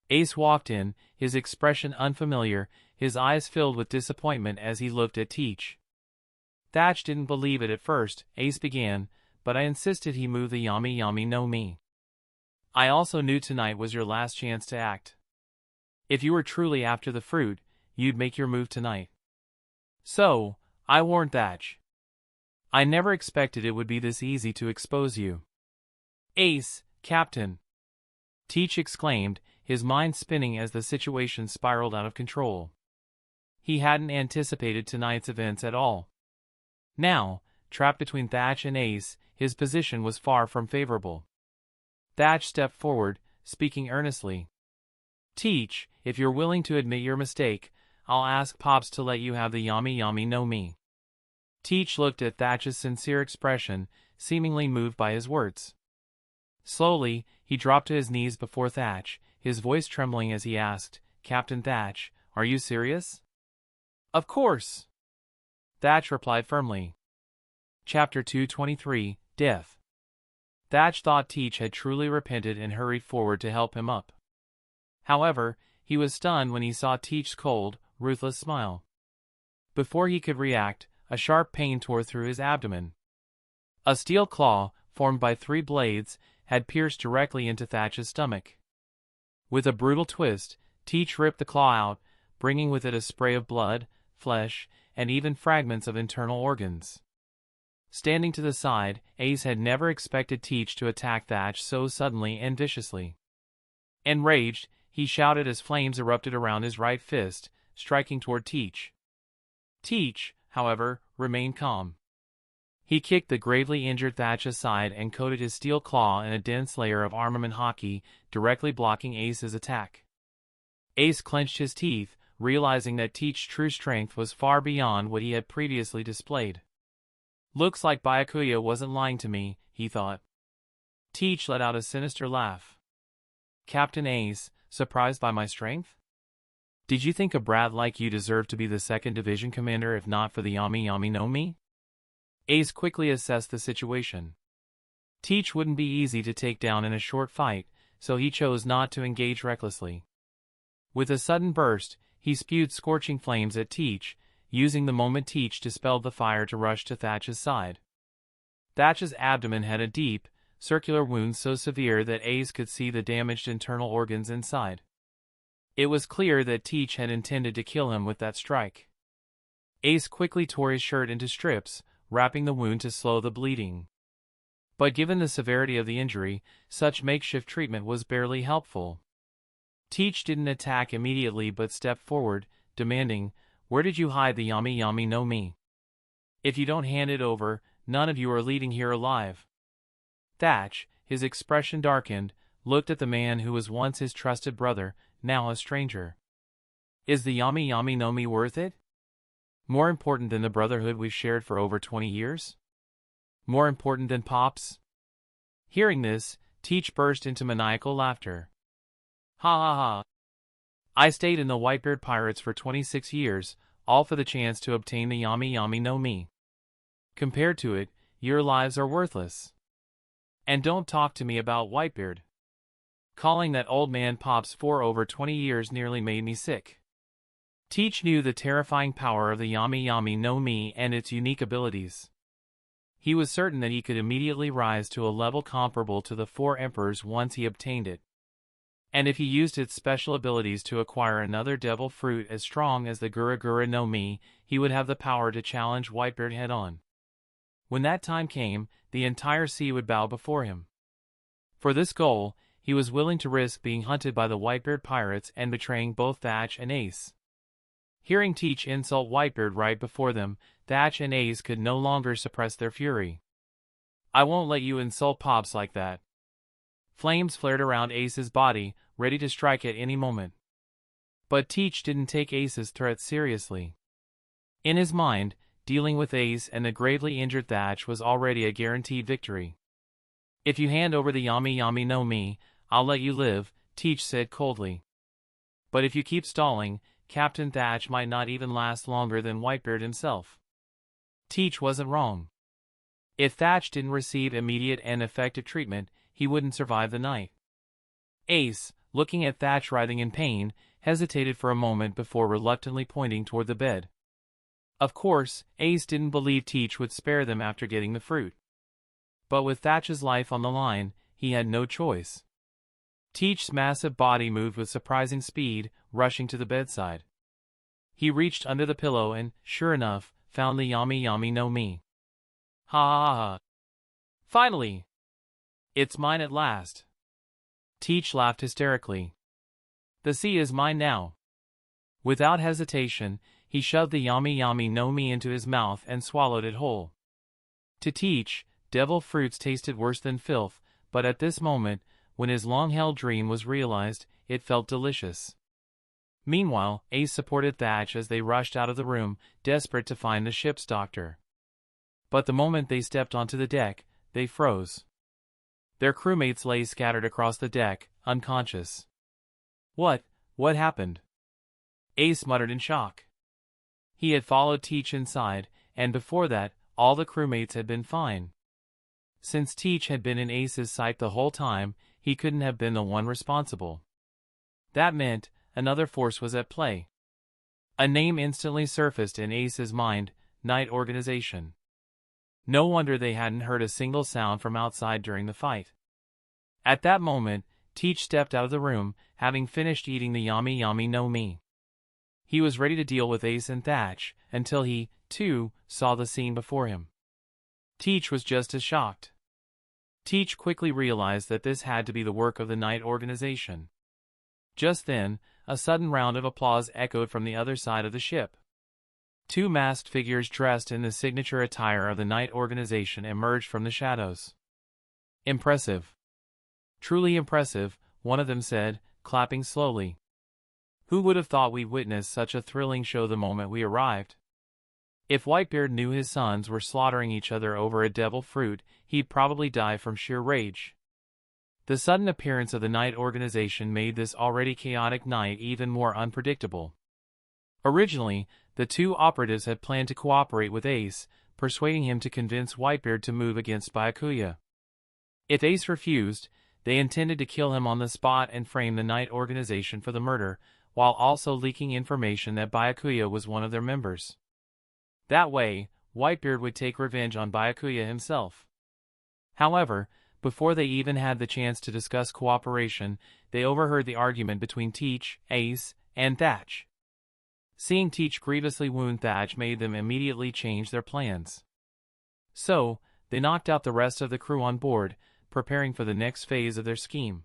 Ace walked in, his expression unfamiliar, his eyes filled with disappointment as he looked at Teach. Thatch didn't believe it at first, Ace began, "but I insisted he move the Yami Yami no Mi. I also knew tonight was your last chance to act. If you were truly after the fruit, you'd make your move tonight. So, I warned Thatch. I never expected it would be this easy to expose you." "Ace, Captain!" Teach exclaimed, his mind spinning as the situation spiraled out of control. He hadn't anticipated tonight's events at all. Now, trapped between Thatch and Ace, his position was far from favorable. Thatch stepped forward, speaking earnestly. "Teach, if you're willing to admit your mistake, I'll ask Pops to let you have the Yami Yami no Mi." Teach looked at Thatch's sincere expression, seemingly moved by his words. Slowly, he dropped to his knees before Thatch, his voice trembling as he asked, "Captain Thatch, are you serious?" "Of course," Thatch replied firmly. Chapter 223, Death. Thatch thought Teach had truly repented and hurried forward to help him up. However, he was stunned when he saw Teach's cold, ruthless smile. Before he could react, a sharp pain tore through his abdomen. A steel claw, formed by 3 blades, had pierced directly into Thatch's stomach. With a brutal twist, Teach ripped the claw out, bringing with it a spray of blood, flesh, and even fragments of internal organs. Standing to the side, Ace had never expected Teach to attack Thatch so suddenly and viciously. Enraged, he shouted as flames erupted around his right fist, striking toward Teach. Teach, however, remained calm. He kicked the gravely injured Thatch aside and coated his steel claw in a dense layer of armament hockey, directly blocking Ace's attack. Ace clenched his teeth, realizing that Teach's true strength was far beyond what he had previously displayed. "Looks like Byakuya wasn't lying to me," he thought. Teach let out a sinister laugh. Captain Ace, surprised by my strength? Did you think a brat like you deserved to be the 2nd Division commander if not for the Yami Yami no Mi? Ace quickly assessed the situation. Teach wouldn't be easy to take down in a short fight, so he chose not to engage recklessly. With a sudden burst, he spewed scorching flames at Teach, using the moment Teach dispelled the fire to rush to Thatch's side. Thatch's abdomen had a deep, circular wound so severe that Ace could see the damaged internal organs inside. It was clear that Teach had intended to kill him with that strike. Ace quickly tore his shirt into strips, wrapping the wound to slow the bleeding. But given the severity of the injury, such makeshift treatment was barely helpful. Teach didn't attack immediately but stepped forward, demanding, "Where did you hide the Yami Yami no Mi? If you don't hand it over, none of you are leaving here alive." Thatch, his expression darkened, looked at the man who was once his trusted brother, now a stranger. "Is the Yami Yami no Mi worth it? More important than the brotherhood we've shared for over 20 years? More important than Pops?" Hearing this, Teach burst into maniacal laughter. "Ha ha ha. I stayed in the Whitebeard Pirates for 26 years, all for the chance to obtain the Yami Yami no Mi. Compared to it, your lives are worthless. And don't talk to me about Whitebeard. Calling that old man Pops for over 20 years nearly made me sick." Teach knew the terrifying power of the Yami Yami no Mi and its unique abilities. He was certain that he could immediately rise to a level comparable to the 4 emperors once he obtained it. And if he used its special abilities to acquire another devil fruit as strong as the Gura Gura no Mi, he would have the power to challenge Whitebeard head-on. When that time came, the entire sea would bow before him. For this goal, he was willing to risk being hunted by the Whitebeard pirates and betraying both Thatch and Ace. Hearing Teach insult Whitebeard right before them, Thatch and Ace could no longer suppress their fury. "I won't let you insult Pops like that." Flames flared around Ace's body, ready to strike at any moment. But Teach didn't take Ace's threat seriously. In his mind, dealing with Ace and the gravely injured Thatch was already a guaranteed victory. "If you hand over the Yami Yami no Mi, I'll let you live," Teach said coldly. "But if you keep stalling, Captain Thatch might not even last longer than Whitebeard himself." Teach wasn't wrong. If Thatch didn't receive immediate and effective treatment, he wouldn't survive the night. Ace, looking at Thatch writhing in pain, hesitated for a moment before reluctantly pointing toward the bed. Of course, Ace didn't believe Teach would spare them after getting the fruit. But with Thatch's life on the line, he had no choice. Teach's massive body moved with surprising speed, rushing to the bedside. He reached under the pillow and, sure enough, found the Yami Yami no Mi. "Ha ha ha. Finally! It's mine at last." Teach laughed hysterically. "The sea is mine now." Without hesitation, he shoved the Yami Yami no Mi into his mouth and swallowed it whole. To Teach, devil fruits tasted worse than filth, but at this moment, when his long-held dream was realized, it felt delicious. Meanwhile, Ace supported Thatch as they rushed out of the room, desperate to find the ship's doctor. But the moment they stepped onto the deck, they froze. Their crewmates lay scattered across the deck, unconscious. What happened?" Ace muttered in shock. He had followed Teach inside, and before that, all the crewmates had been fine. Since Teach had been in Ace's sight the whole time, he couldn't have been the one responsible. That meant another force was at play. A name instantly surfaced in Ace's mind: Night Organization. No wonder they hadn't heard a single sound from outside during the fight. At that moment, Teach stepped out of the room, having finished eating the Yami Yami no Mi. He was ready to deal with Ace and Thatch, until he, too, saw the scene before him. Teach was just as shocked. Teach quickly realized that this had to be the work of the Night Organization. Just then, a sudden round of applause echoed from the other side of the ship. 2 masked figures dressed in the signature attire of the Night Organization emerged from the shadows. "Impressive. Truly impressive," one of them said, clapping slowly. "Who would have thought we'd witness such a thrilling show the moment we arrived? If Whitebeard knew his sons were slaughtering each other over a devil fruit, he'd probably die from sheer rage." The sudden appearance of the night organization made this already chaotic night even more unpredictable. Originally, the two operatives had planned to cooperate with Ace, persuading him to convince Whitebeard to move against Byakuya. If Ace refused, they intended to kill him on the spot and frame the night organization for the murder, while also leaking information that Byakuya was one of their members. That way, Whitebeard would take revenge on Byakuya himself. However, before they even had the chance to discuss cooperation, they overheard the argument between Teach, Ace, and Thatch. Seeing Teach grievously wound Thatch made them immediately change their plans. So, they knocked out the rest of the crew on board, preparing for the next phase of their scheme.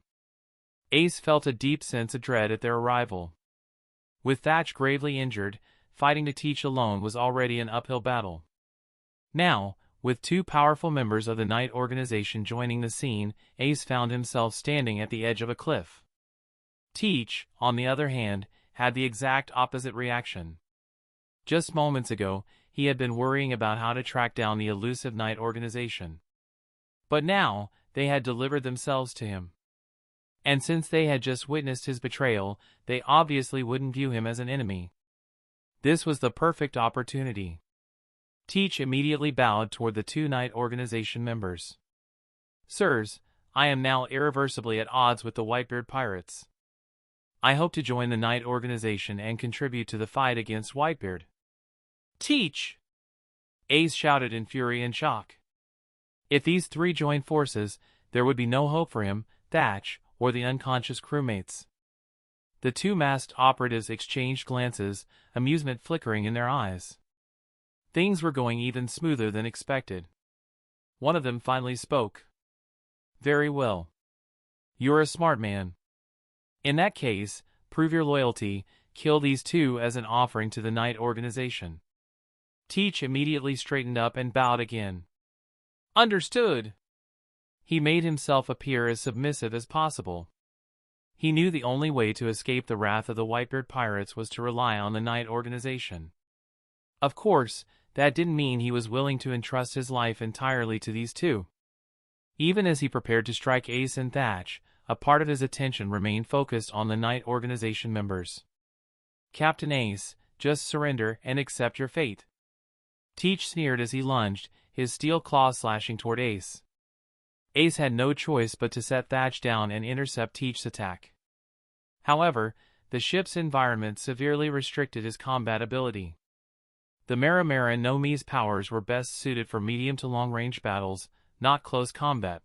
Ace felt a deep sense of dread at their arrival. With Thatch gravely injured, fighting to Teach alone was already an uphill battle. Now, with two powerful members of the night organization joining the scene, Ace found himself standing at the edge of a cliff. Teach, on the other hand, had the exact opposite reaction. Just moments ago, he had been worrying about how to track down the elusive night organization. But now, they had delivered themselves to him. And since they had just witnessed his betrayal, they obviously wouldn't view him as an enemy. This was the perfect opportunity. Teach immediately bowed toward the two night organization members. "Sirs, I am now irreversibly at odds with the Whitebeard pirates. I hope to join the night organization and contribute to the fight against Whitebeard." "Teach!" Ace shouted in fury and shock. If these three joined forces, there would be no hope for him, Thatch, or the unconscious crewmates. The two masked operatives exchanged glances, amusement flickering in their eyes. Things were going even smoother than expected. One of them finally spoke. "Very well. You're a smart man. In that case, prove your loyalty, kill these two as an offering to the night organization." Teach immediately straightened up and bowed again. "Understood." He made himself appear as submissive as possible. He knew the only way to escape the wrath of the Whitebeard pirates was to rely on the night organization. Of course, that didn't mean he was willing to entrust his life entirely to these two. Even as he prepared to strike Ace and Thatch, a part of his attention remained focused on the night organization members. "Captain Ace, just surrender and accept your fate." Teach sneered as he lunged, his steel claws slashing toward Ace. Ace had no choice but to set Thatch down and intercept Teach's attack. However, the ship's environment severely restricted his combat ability. The Maramara no Mi's powers were best suited for medium to long-range battles, not close combat.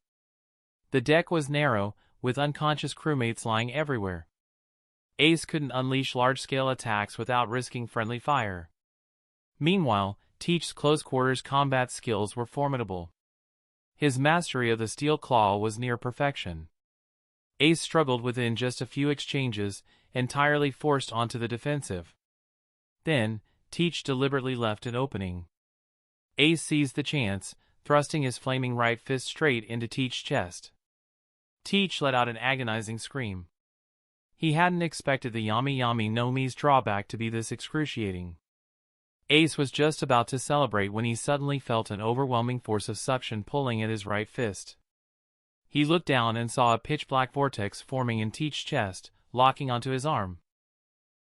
The deck was narrow, with unconscious crewmates lying everywhere. Ace couldn't unleash large-scale attacks without risking friendly fire. Meanwhile, Teach's close-quarters combat skills were formidable. His mastery of the steel claw was near perfection. Ace struggled within just a few exchanges, entirely forced onto the defensive. Then, Teach deliberately left an opening. Ace seized the chance, thrusting his flaming right fist straight into Teach's chest. Teach let out an agonizing scream. He hadn't expected the Yami Yami no Mi's drawback to be this excruciating. Ace was just about to celebrate when he suddenly felt an overwhelming force of suction pulling at his right fist. He looked down and saw a pitch-black vortex forming in Teach's chest, locking onto his arm.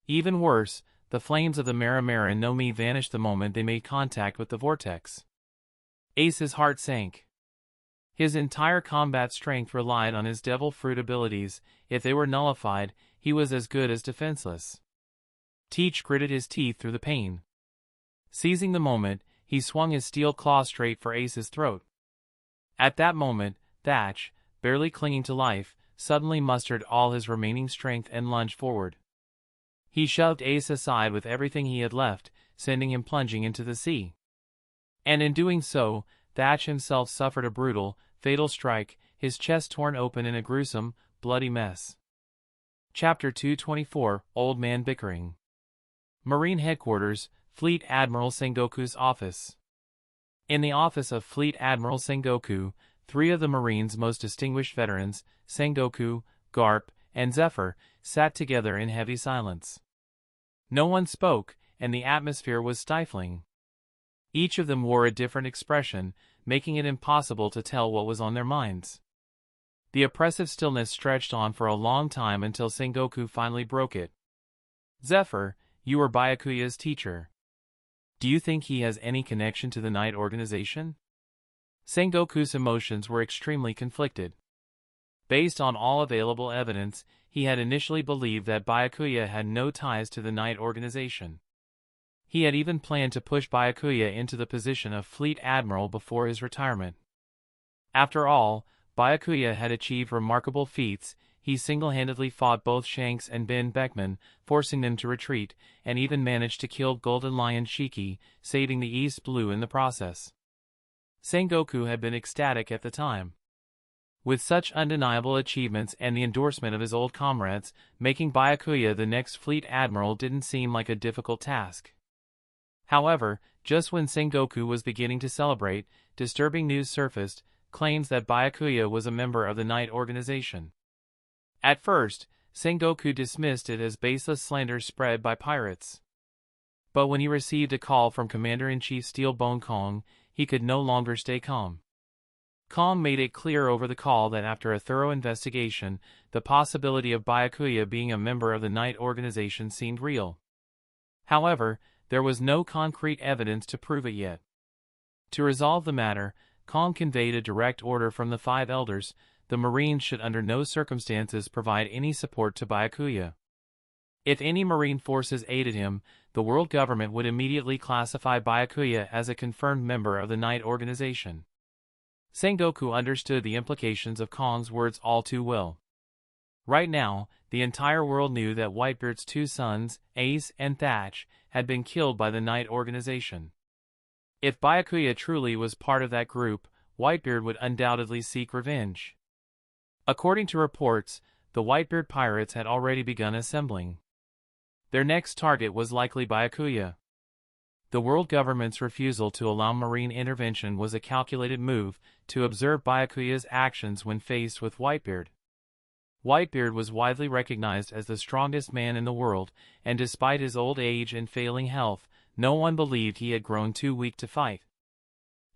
Even worse, the flames of the Maramara no Mi vanished the moment they made contact with the vortex. Ace's heart sank. His entire combat strength relied on his devil fruit abilities. If they were nullified, he was as good as defenseless. Teach gritted his teeth through the pain. Seizing the moment, he swung his steel claw straight for Ace's throat. At that moment, Thatch, barely clinging to life, suddenly mustered all his remaining strength and lunged forward. He shoved Ace aside with everything he had left, sending him plunging into the sea. And in doing so, Thatch himself suffered a brutal, fatal strike, his chest torn open in a gruesome, bloody mess. Chapter 224, Old Man Bickering. Marine Headquarters, Fleet Admiral Sengoku's office. In the office of Fleet Admiral Sengoku, three of the Marine's most distinguished veterans, Sengoku, Garp, and Zephyr, sat together in heavy silence. No one spoke, and the atmosphere was stifling. Each of them wore a different expression, making it impossible to tell what was on their minds. The oppressive stillness stretched on for a long time until Sengoku finally broke it. Zephyr, you were Byakuya's teacher. Do you think he has any connection to the Night Organization? Sengoku's emotions were extremely conflicted. Based on all available evidence, he had initially believed that Byakuya had no ties to the Night Organization. He had even planned to push Byakuya into the position of Fleet Admiral before his retirement. After all, Byakuya had achieved remarkable feats. He single-handedly fought both Shanks and Ben Beckman, forcing them to retreat, and even managed to kill Golden Lion Shiki, saving the East Blue in the process. Sengoku had been ecstatic at the time. With such undeniable achievements and the endorsement of his old comrades, making Byakuya the next Fleet Admiral didn't seem like a difficult task. However, just when Sengoku was beginning to celebrate, disturbing news surfaced, claims that Byakuya was a member of the Night Organization. At first, Sengoku dismissed it as baseless slander spread by pirates. But when he received a call from Commander-in-Chief Steelbone Kong, he could no longer stay calm. Kong made it clear over the call that after a thorough investigation, the possibility of Byakuya being a member of the Night Organization seemed real. However, there was no concrete evidence to prove it yet. To resolve the matter, Kong conveyed a direct order from the five elders: the Marines should under no circumstances provide any support to Byakuya. If any Marine forces aided him, the world government would immediately classify Byakuya as a confirmed member of the Night Organization. Sengoku understood the implications of Kong's words all too well. Right now, the entire world knew that Whitebeard's two sons, Ace and Thatch, had been killed by the Night Organization. If Byakuya truly was part of that group, Whitebeard would undoubtedly seek revenge. According to reports, the Whitebeard pirates had already begun assembling. Their next target was likely Byakuya. The world government's refusal to allow marine intervention was a calculated move to observe Byakuya's actions when faced with Whitebeard. Whitebeard was widely recognized as the strongest man in the world, and despite his old age and failing health, no one believed he had grown too weak to fight.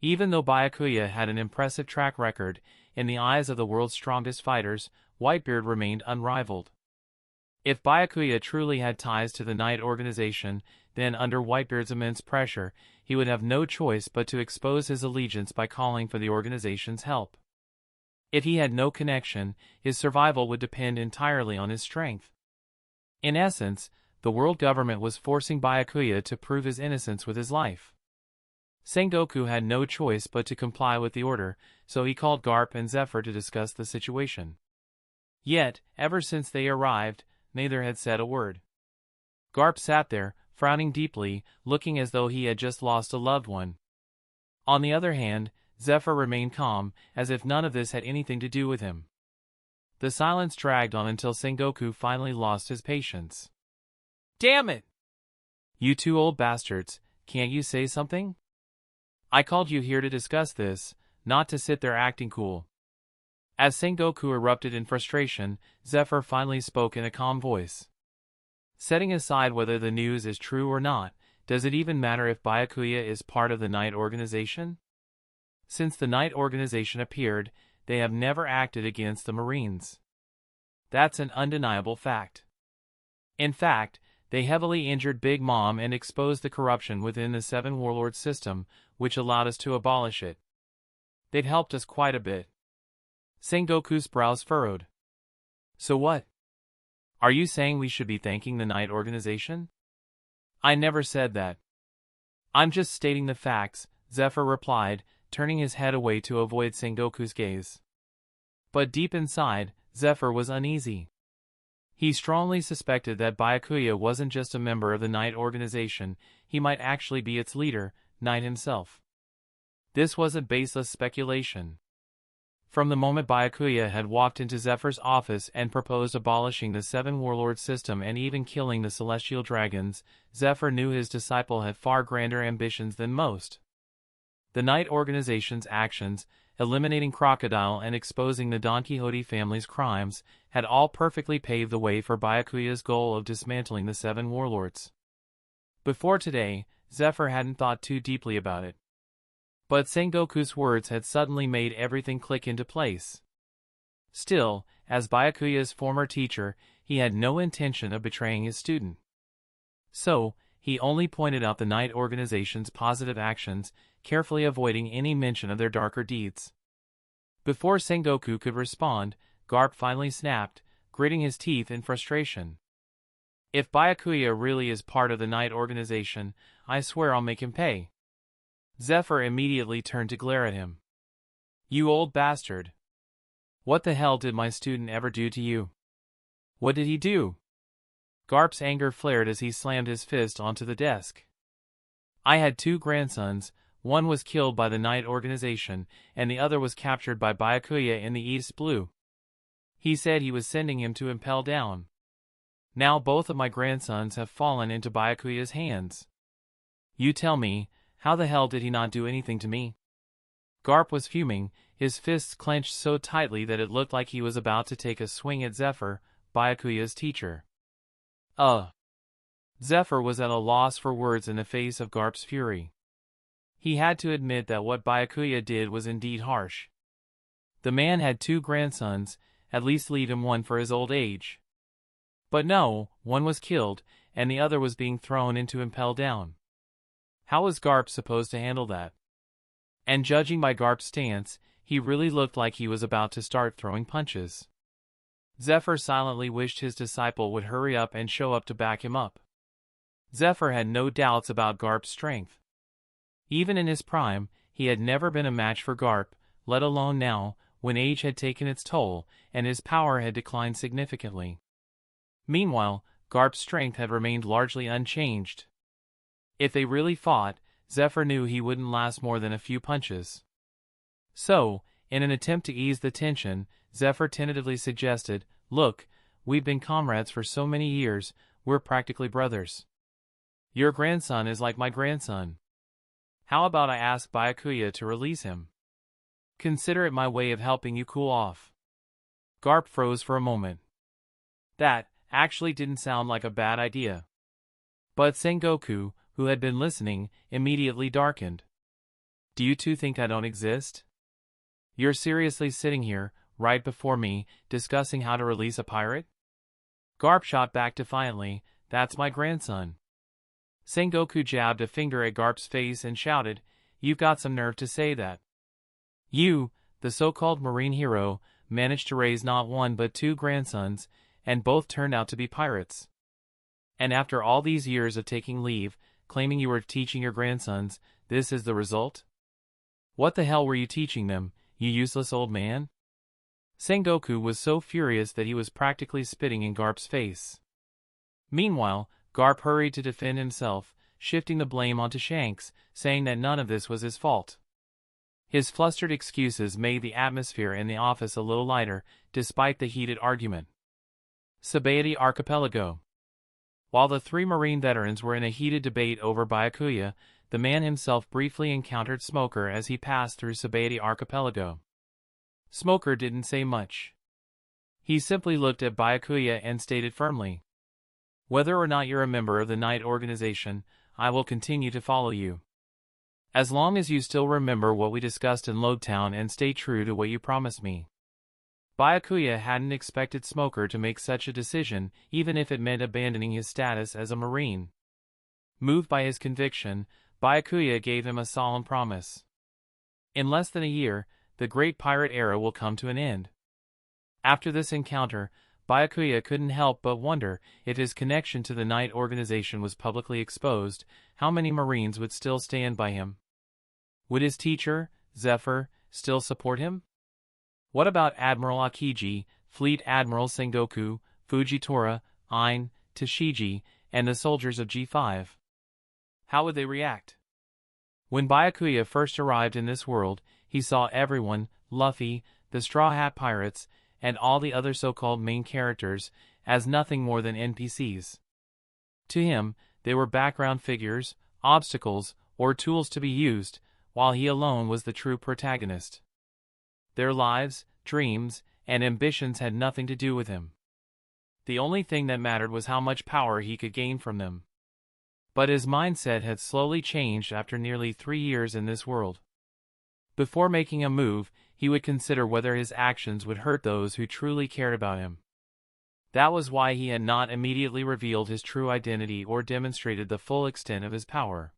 Even though Byakuya had an impressive track record, in the eyes of the world's strongest fighters, Whitebeard remained unrivaled. If Byakuya truly had ties to the Night Organization, then under Whitebeard's immense pressure, he would have no choice but to expose his allegiance by calling for the organization's help. If he had no connection, his survival would depend entirely on his strength. In essence, the world government was forcing Byakuya to prove his innocence with his life. Sengoku had no choice but to comply with the order, so he called Garp and Zephyr to discuss the situation. Yet, ever since they arrived, neither had said a word. Garp sat there, frowning deeply, looking as though he had just lost a loved one. On the other hand, Zephyr remained calm, as if none of this had anything to do with him. The silence dragged on until Sengoku finally lost his patience. "Damn it! You two old bastards, can't you say something? I called you here to discuss this, not to sit there acting cool." As Sengoku erupted in frustration, Zephyr finally spoke in a calm voice. "Setting aside whether the news is true or not, does it even matter if Byakuya is part of the Night Organization? Since the Night Organization appeared, they have never acted against the Marines. That's an undeniable fact. In fact, they heavily injured Big Mom and exposed the corruption within the Seven Warlord system, which allowed us to abolish it. They've helped us quite a bit." Sengoku's brows furrowed. "So what? Are you saying we should be thanking the Night Organization?" "I never said that. I'm just stating the facts," Zephyr replied, turning his head away to avoid Sengoku's gaze. But deep inside, Zephyr was uneasy. He strongly suspected that Byakuya wasn't just a member of the Night Organization, he might actually be its leader, Night himself. This wasn't baseless speculation. From the moment Byakuya had walked into Zephyr's office and proposed abolishing the Seven Warlord system and even killing the Celestial Dragons, Zephyr knew his disciple had far grander ambitions than most. The Night Organization's actions, eliminating Crocodile and exposing the Don Quixote family's crimes, had all perfectly paved the way for Byakuya's goal of dismantling the Seven Warlords. Before today, Zephyr hadn't thought too deeply about it. But Sengoku's words had suddenly made everything click into place. Still, as Byakuya's former teacher, he had no intention of betraying his student. So, he only pointed out the Knight organization's positive actions, carefully avoiding any mention of their darker deeds. Before Sengoku could respond, Garp finally snapped, gritting his teeth in frustration. If Byakuya really is part of the Knight organization, I swear I'll make him pay. Zephyr immediately turned to glare at him. You old bastard. What the hell did my student ever do to you? What did he do? Garp's anger flared as he slammed his fist onto the desk. I had 2 grandsons, one was killed by the Knight organization, and the other was captured by Byakuya in the East Blue. He said he was sending him to impel down. Now both of my grandsons have fallen into Byakuya's hands. You tell me, how the hell did he not do anything to me? Garp was fuming, his fists clenched so tightly that it looked like he was about to take a swing at Zephyr, Byakuya's teacher. Zephyr was at a loss for words in the face of Garp's fury. He had to admit that what Byakuya did was indeed harsh. The man had 2 grandsons, at least leave him one for his old age. But no, one was killed, and the other was being thrown into impel down. How was Garp supposed to handle that? And judging by Garp's stance, he really looked like he was about to start throwing punches. Zephyr silently wished his disciple would hurry up and show up to back him up. Zephyr had no doubts about Garp's strength. Even in his prime, he had never been a match for Garp, let alone now, when age had taken its toll, and his power had declined significantly. Meanwhile, Garp's strength had remained largely unchanged. If they really fought, Zephyr knew he wouldn't last more than a few punches. So, in an attempt to ease the tension, Zephyr tentatively suggested, Look, we've been comrades for so many years, we're practically brothers. Your grandson is like my grandson. How about I ask Byakuya to release him? Consider it my way of helping you cool off. Garp froze for a moment. That actually didn't sound like a bad idea. But Sengoku, who had been listening, immediately darkened. Do you two think I don't exist? You're seriously sitting here, right before me, discussing how to release a pirate? Garp shot back defiantly, That's my grandson. Sengoku jabbed a finger at Garp's face and shouted, You've got some nerve to say that. You, the so-called marine hero, managed to raise not 1 but 2 grandsons, and both turned out to be pirates. And after all these years of taking leave, claiming you were teaching your grandsons, this is the result? What the hell were you teaching them, you useless old man? Sengoku was so furious that he was practically spitting in Garp's face. Meanwhile, Garp hurried to defend himself, shifting the blame onto Shanks, saying that none of this was his fault. His flustered excuses made the atmosphere in the office a little lighter, despite the heated argument. Sabaody Archipelago. While the 3 Marine veterans were in a heated debate over Byakuya, the man himself briefly encountered Smoker as he passed through Sabaody Archipelago. Smoker didn't say much. He simply looked at Byakuya and stated firmly, Whether or not you're a member of the Knight organization, I will continue to follow you. As long as you still remember what we discussed in Lodetown and stay true to what you promised me. Byakuya hadn't expected Smoker to make such a decision, even if it meant abandoning his status as a Marine. Moved by his conviction, Byakuya gave him a solemn promise. In less than a year, the Great Pirate Era will come to an end. After this encounter, Byakuya couldn't help but wonder, if his connection to the Knight organization was publicly exposed, how many Marines would still stand by him? Would his teacher, Zephyr, still support him? What about Admiral Akiji, Fleet Admiral Sengoku, Fujitora, Ein, Tashigi, and the soldiers of G5? How would they react? When Byakuya first arrived in this world, he saw everyone, Luffy, the Straw Hat Pirates, and all the other so-called main characters, as nothing more than NPCs. To him, they were background figures, obstacles, or tools to be used, while he alone was the true protagonist. Their lives, dreams, and ambitions had nothing to do with him. The only thing that mattered was how much power he could gain from them. But his mindset had slowly changed after nearly 3 years in this world. Before making a move, he would consider whether his actions would hurt those who truly cared about him. That was why he had not immediately revealed his true identity or demonstrated the full extent of his power.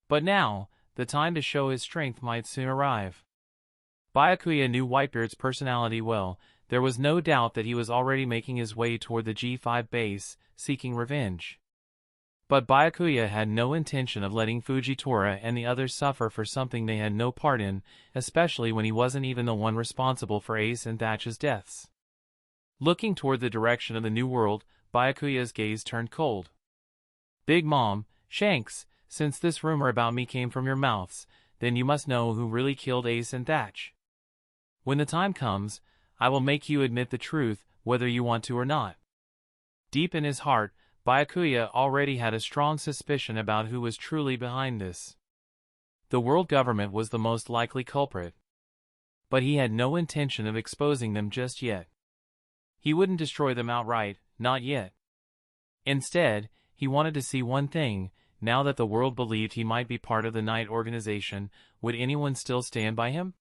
But now, the time to show his strength might soon arrive. Byakuya knew Whitebeard's personality well. There was no doubt that he was already making his way toward the G5 base, seeking revenge. But Byakuya had no intention of letting Fujitora and the others suffer for something they had no part in, especially when he wasn't even the one responsible for Ace and Thatch's deaths. Looking toward the direction of the new world, Byakuya's gaze turned cold. "Big Mom, Shanks, since this rumor about me came from your mouths, then you must know who really killed Ace and Thatch. When the time comes, I will make you admit the truth, whether you want to or not." Deep in his heart, Byakuya already had a strong suspicion about who was truly behind this. The world government was the most likely culprit. But he had no intention of exposing them just yet. He wouldn't destroy them outright, not yet. Instead, he wanted to see one thing. Now that the world believed he might be part of the Knight organization, would anyone still stand by him?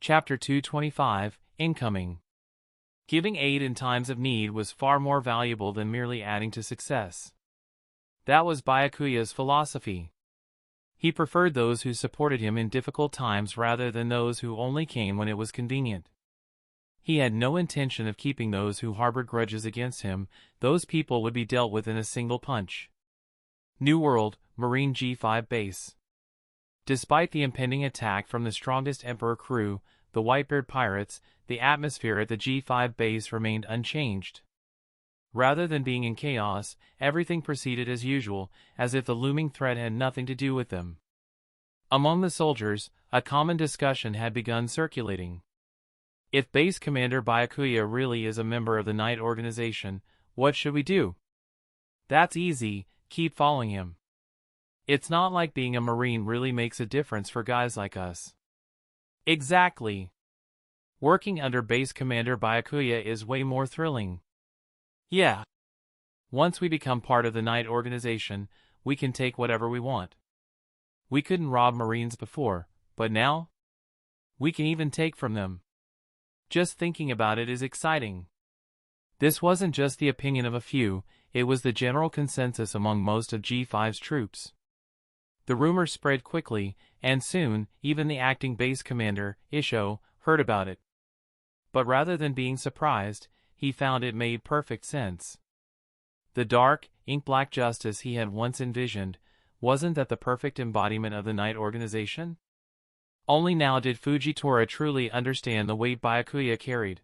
Chapter 225, Incoming. Giving aid in times of need was far more valuable than merely adding to success. That was Byakuya's philosophy. He preferred those who supported him in difficult times rather than those who only came when it was convenient. He had no intention of keeping those who harbored grudges against him. Those people would be dealt with in a single punch. New World, Marine G5 Base. Despite the impending attack from the strongest Emperor crew, the Whitebeard pirates, the atmosphere at the G5 base remained unchanged. Rather than being in chaos, everything proceeded as usual, as if the looming threat had nothing to do with them. Among the soldiers, a common discussion had begun circulating. If Base Commander Byakuya really is a member of the Knight organization, what should we do? That's easy, keep following him. It's not like being a Marine really makes a difference for guys like us. Exactly. Working under Base Commander Byakuya is way more thrilling. Yeah. Once we become part of the Knight organization, we can take whatever we want. We couldn't rob Marines before, but now? We can even take from them. Just thinking about it is exciting. This wasn't just the opinion of a few, it was the general consensus among most of G5's troops. The rumor spread quickly, and soon, even the acting base commander, Isho, heard about it. But rather than being surprised, he found it made perfect sense. The dark, ink-black justice he had once envisioned, wasn't that the perfect embodiment of the Knight organization? Only now did Fujitora truly understand the weight Byakuya carried.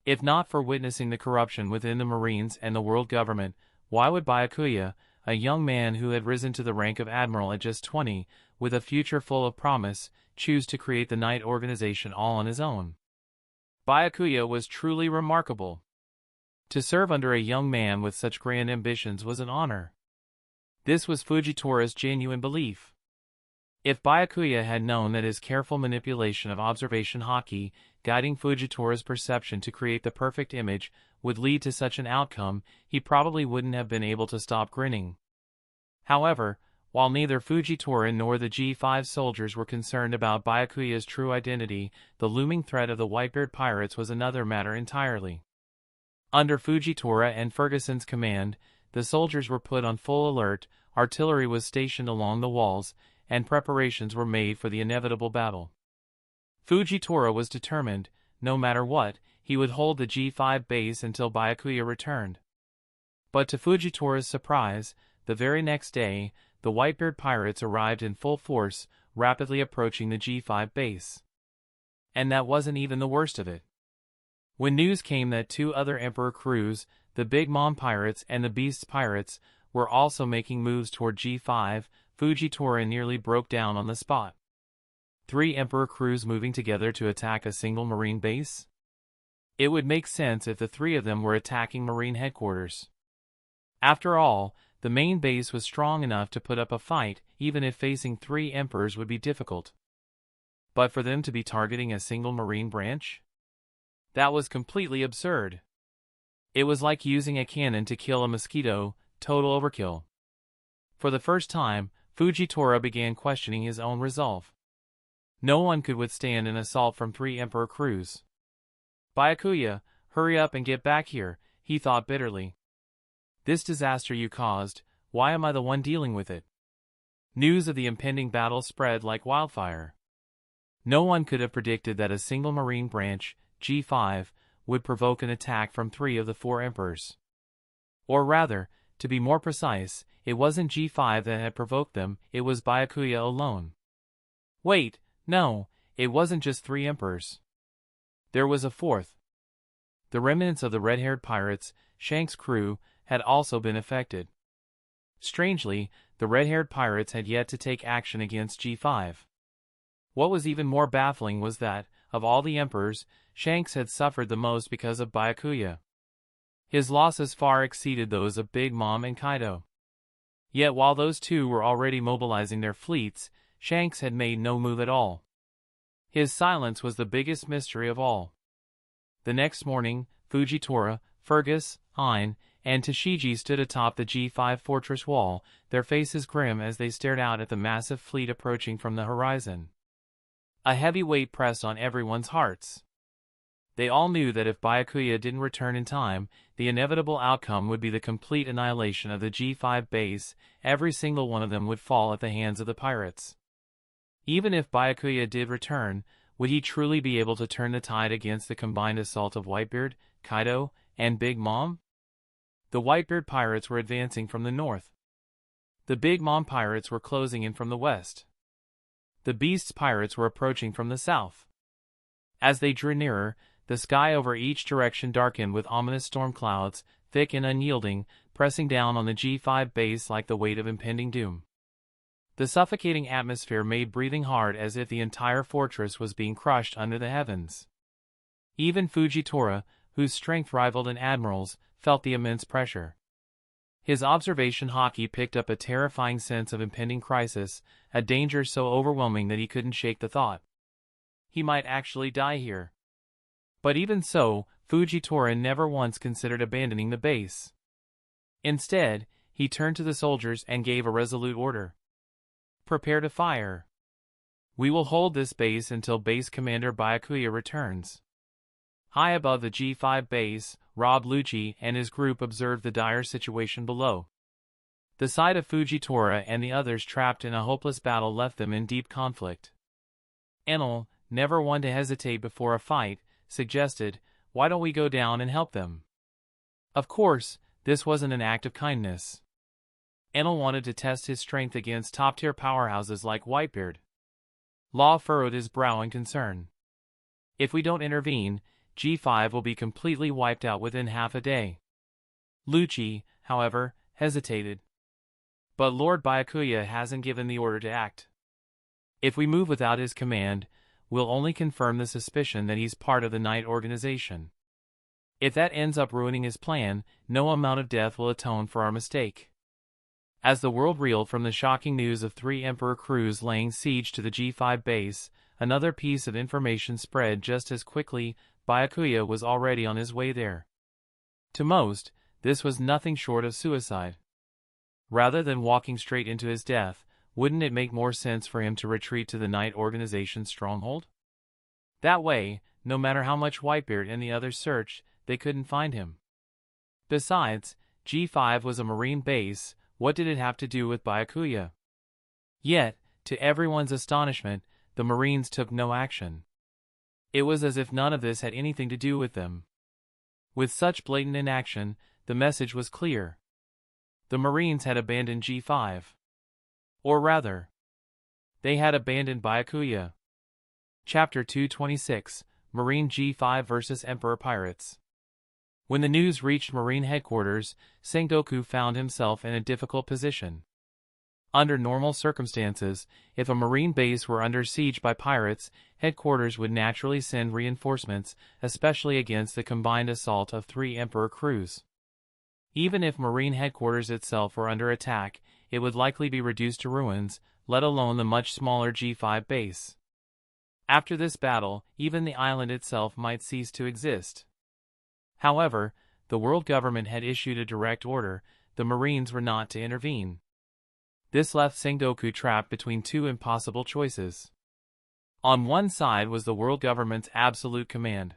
If not for witnessing the corruption within the Marines and the world government, why would Byakuya, a young man who had risen to the rank of admiral at just 20, with a future full of promise, choose to create the Knight organization all on his own? Byakuya was truly remarkable. To serve under a young man with such grand ambitions was an honor. This was Fujitora's genuine belief. If Byakuya had known that his careful manipulation of observation haki, guiding Fujitora's perception to create the perfect image, would lead to such an outcome, he probably wouldn't have been able to stop grinning. However, while neither Fujitora nor the G5 soldiers were concerned about Byakuya's true identity, the looming threat of the Whitebeard pirates was another matter entirely. Under Fujitora and Ferguson's command, the soldiers were put on full alert, artillery was stationed along the walls, and preparations were made for the inevitable battle. Fujitora was determined, no matter what, he would hold the G5 base until Byakuya returned. But to Fujitora's surprise, the very next day, the Whitebeard pirates arrived in full force, rapidly approaching the G5 base. And that wasn't even the worst of it. When news came that two other Emperor crews, the Big Mom pirates and the Beasts pirates, were also making moves toward G5, Fujitora nearly broke down on the spot. 3 Emperor crews moving together to attack a single Marine base? It would make sense if the 3 of them were attacking Marine headquarters. After all, the main base was strong enough to put up a fight, even if facing 3 Emperors would be difficult. But for them to be targeting a single Marine branch? That was completely absurd. It was like using a cannon to kill a mosquito, total overkill. For the first time, Fujitora began questioning his own resolve. No one could withstand an assault from 3 Emperor crews. Byakuya, hurry up and get back here, he thought bitterly. This disaster you caused, why am I the one dealing with it? News of the impending battle spread like wildfire. No one could have predicted that a single marine branch, G5, would provoke an attack from 3 of the 4 emperors. Or rather, to be more precise, it wasn't G5 that had provoked them, it was Byakuya alone. Wait, no, it wasn't just 3 emperors. There was a 4th. The remnants of the red-haired pirates, Shank's crew, had also been affected. Strangely, the red-haired pirates had yet to take action against G5. What was even more baffling was that, of all the emperors, Shanks had suffered the most because of Byakuya. His losses far exceeded those of Big Mom and Kaido. Yet while those two were already mobilizing their fleets, Shanks had made no move at all. His silence was the biggest mystery of all. The next morning, Fujitora, Fergus, Ein, and Tashigi stood atop the G5 fortress wall, their faces grim as they stared out at the massive fleet approaching from the horizon. A heavy weight pressed on everyone's hearts. They all knew that if Byakuya didn't return in time, the inevitable outcome would be the complete annihilation of the G5 base. Every single one of them would fall at the hands of the pirates. Even if Byakuya did return, would he truly be able to turn the tide against the combined assault of Whitebeard, Kaido, and Big Mom? The Whitebeard pirates were advancing from the north. The Big Mom pirates were closing in from the west. The Beast's pirates were approaching from the south. As they drew nearer, the sky over each direction darkened with ominous storm clouds, thick and unyielding, pressing down on the G5 base like the weight of impending doom. The suffocating atmosphere made breathing hard as if the entire fortress was being crushed under the heavens. Even Fujitora, whose strength rivaled an admiral's, felt the immense pressure. His observation haki picked up a terrifying sense of impending crisis, a danger so overwhelming that he couldn't shake the thought. He might actually die here. But even so, Fujitora never once considered abandoning the base. Instead, he turned to the soldiers and gave a resolute order. Prepare to fire. We will hold this base until Base Commander Byakuya returns. High above the G5 base, Rob Lucci and his group observed the dire situation below. The sight of Fujitora and the others trapped in a hopeless battle left them in deep conflict. Enel, never one to hesitate before a fight, suggested, "Why don't we go down and help them?" Of course, this wasn't an act of kindness. Enel wanted to test his strength against top-tier powerhouses like Whitebeard. Law furrowed his brow in concern. If we don't intervene, G5 will be completely wiped out within half a day. Lucci, however, hesitated. But Lord Byakuya hasn't given the order to act. If we move without his command, we'll only confirm the suspicion that he's part of the Knight organization. If that ends up ruining his plan, no amount of death will atone for our mistake. As the world reeled from the shocking news of 3 Emperor crews laying siege to the G5 base, another piece of information spread just as quickly. Byakuya was already on his way there. To most, this was nothing short of suicide. Rather than walking straight into his death, wouldn't it make more sense for him to retreat to the Knight organization's stronghold? That way, no matter how much Whitebeard and the others searched, they couldn't find him. Besides, G5 was a marine base. What did it have to do with Byakuya? Yet, to everyone's astonishment, the Marines took no action. It was as if none of this had anything to do with them. With such blatant inaction, the message was clear. The Marines had abandoned G5. Or rather, they had abandoned Byakuya. Chapter 226, Marine G5 vs. Emperor Pirates. When the news reached Marine headquarters, Sengoku found himself in a difficult position. Under normal circumstances, if a marine base were under siege by pirates, headquarters would naturally send reinforcements, especially against the combined assault of 3 Emperor crews. Even if marine headquarters itself were under attack, it would likely be reduced to ruins, let alone the much smaller G5 base. After this battle, even the island itself might cease to exist. However, the world government had issued a direct order. The Marines were not to intervene. This left Sengoku trapped between 2 impossible choices. On one side was the world government's absolute command.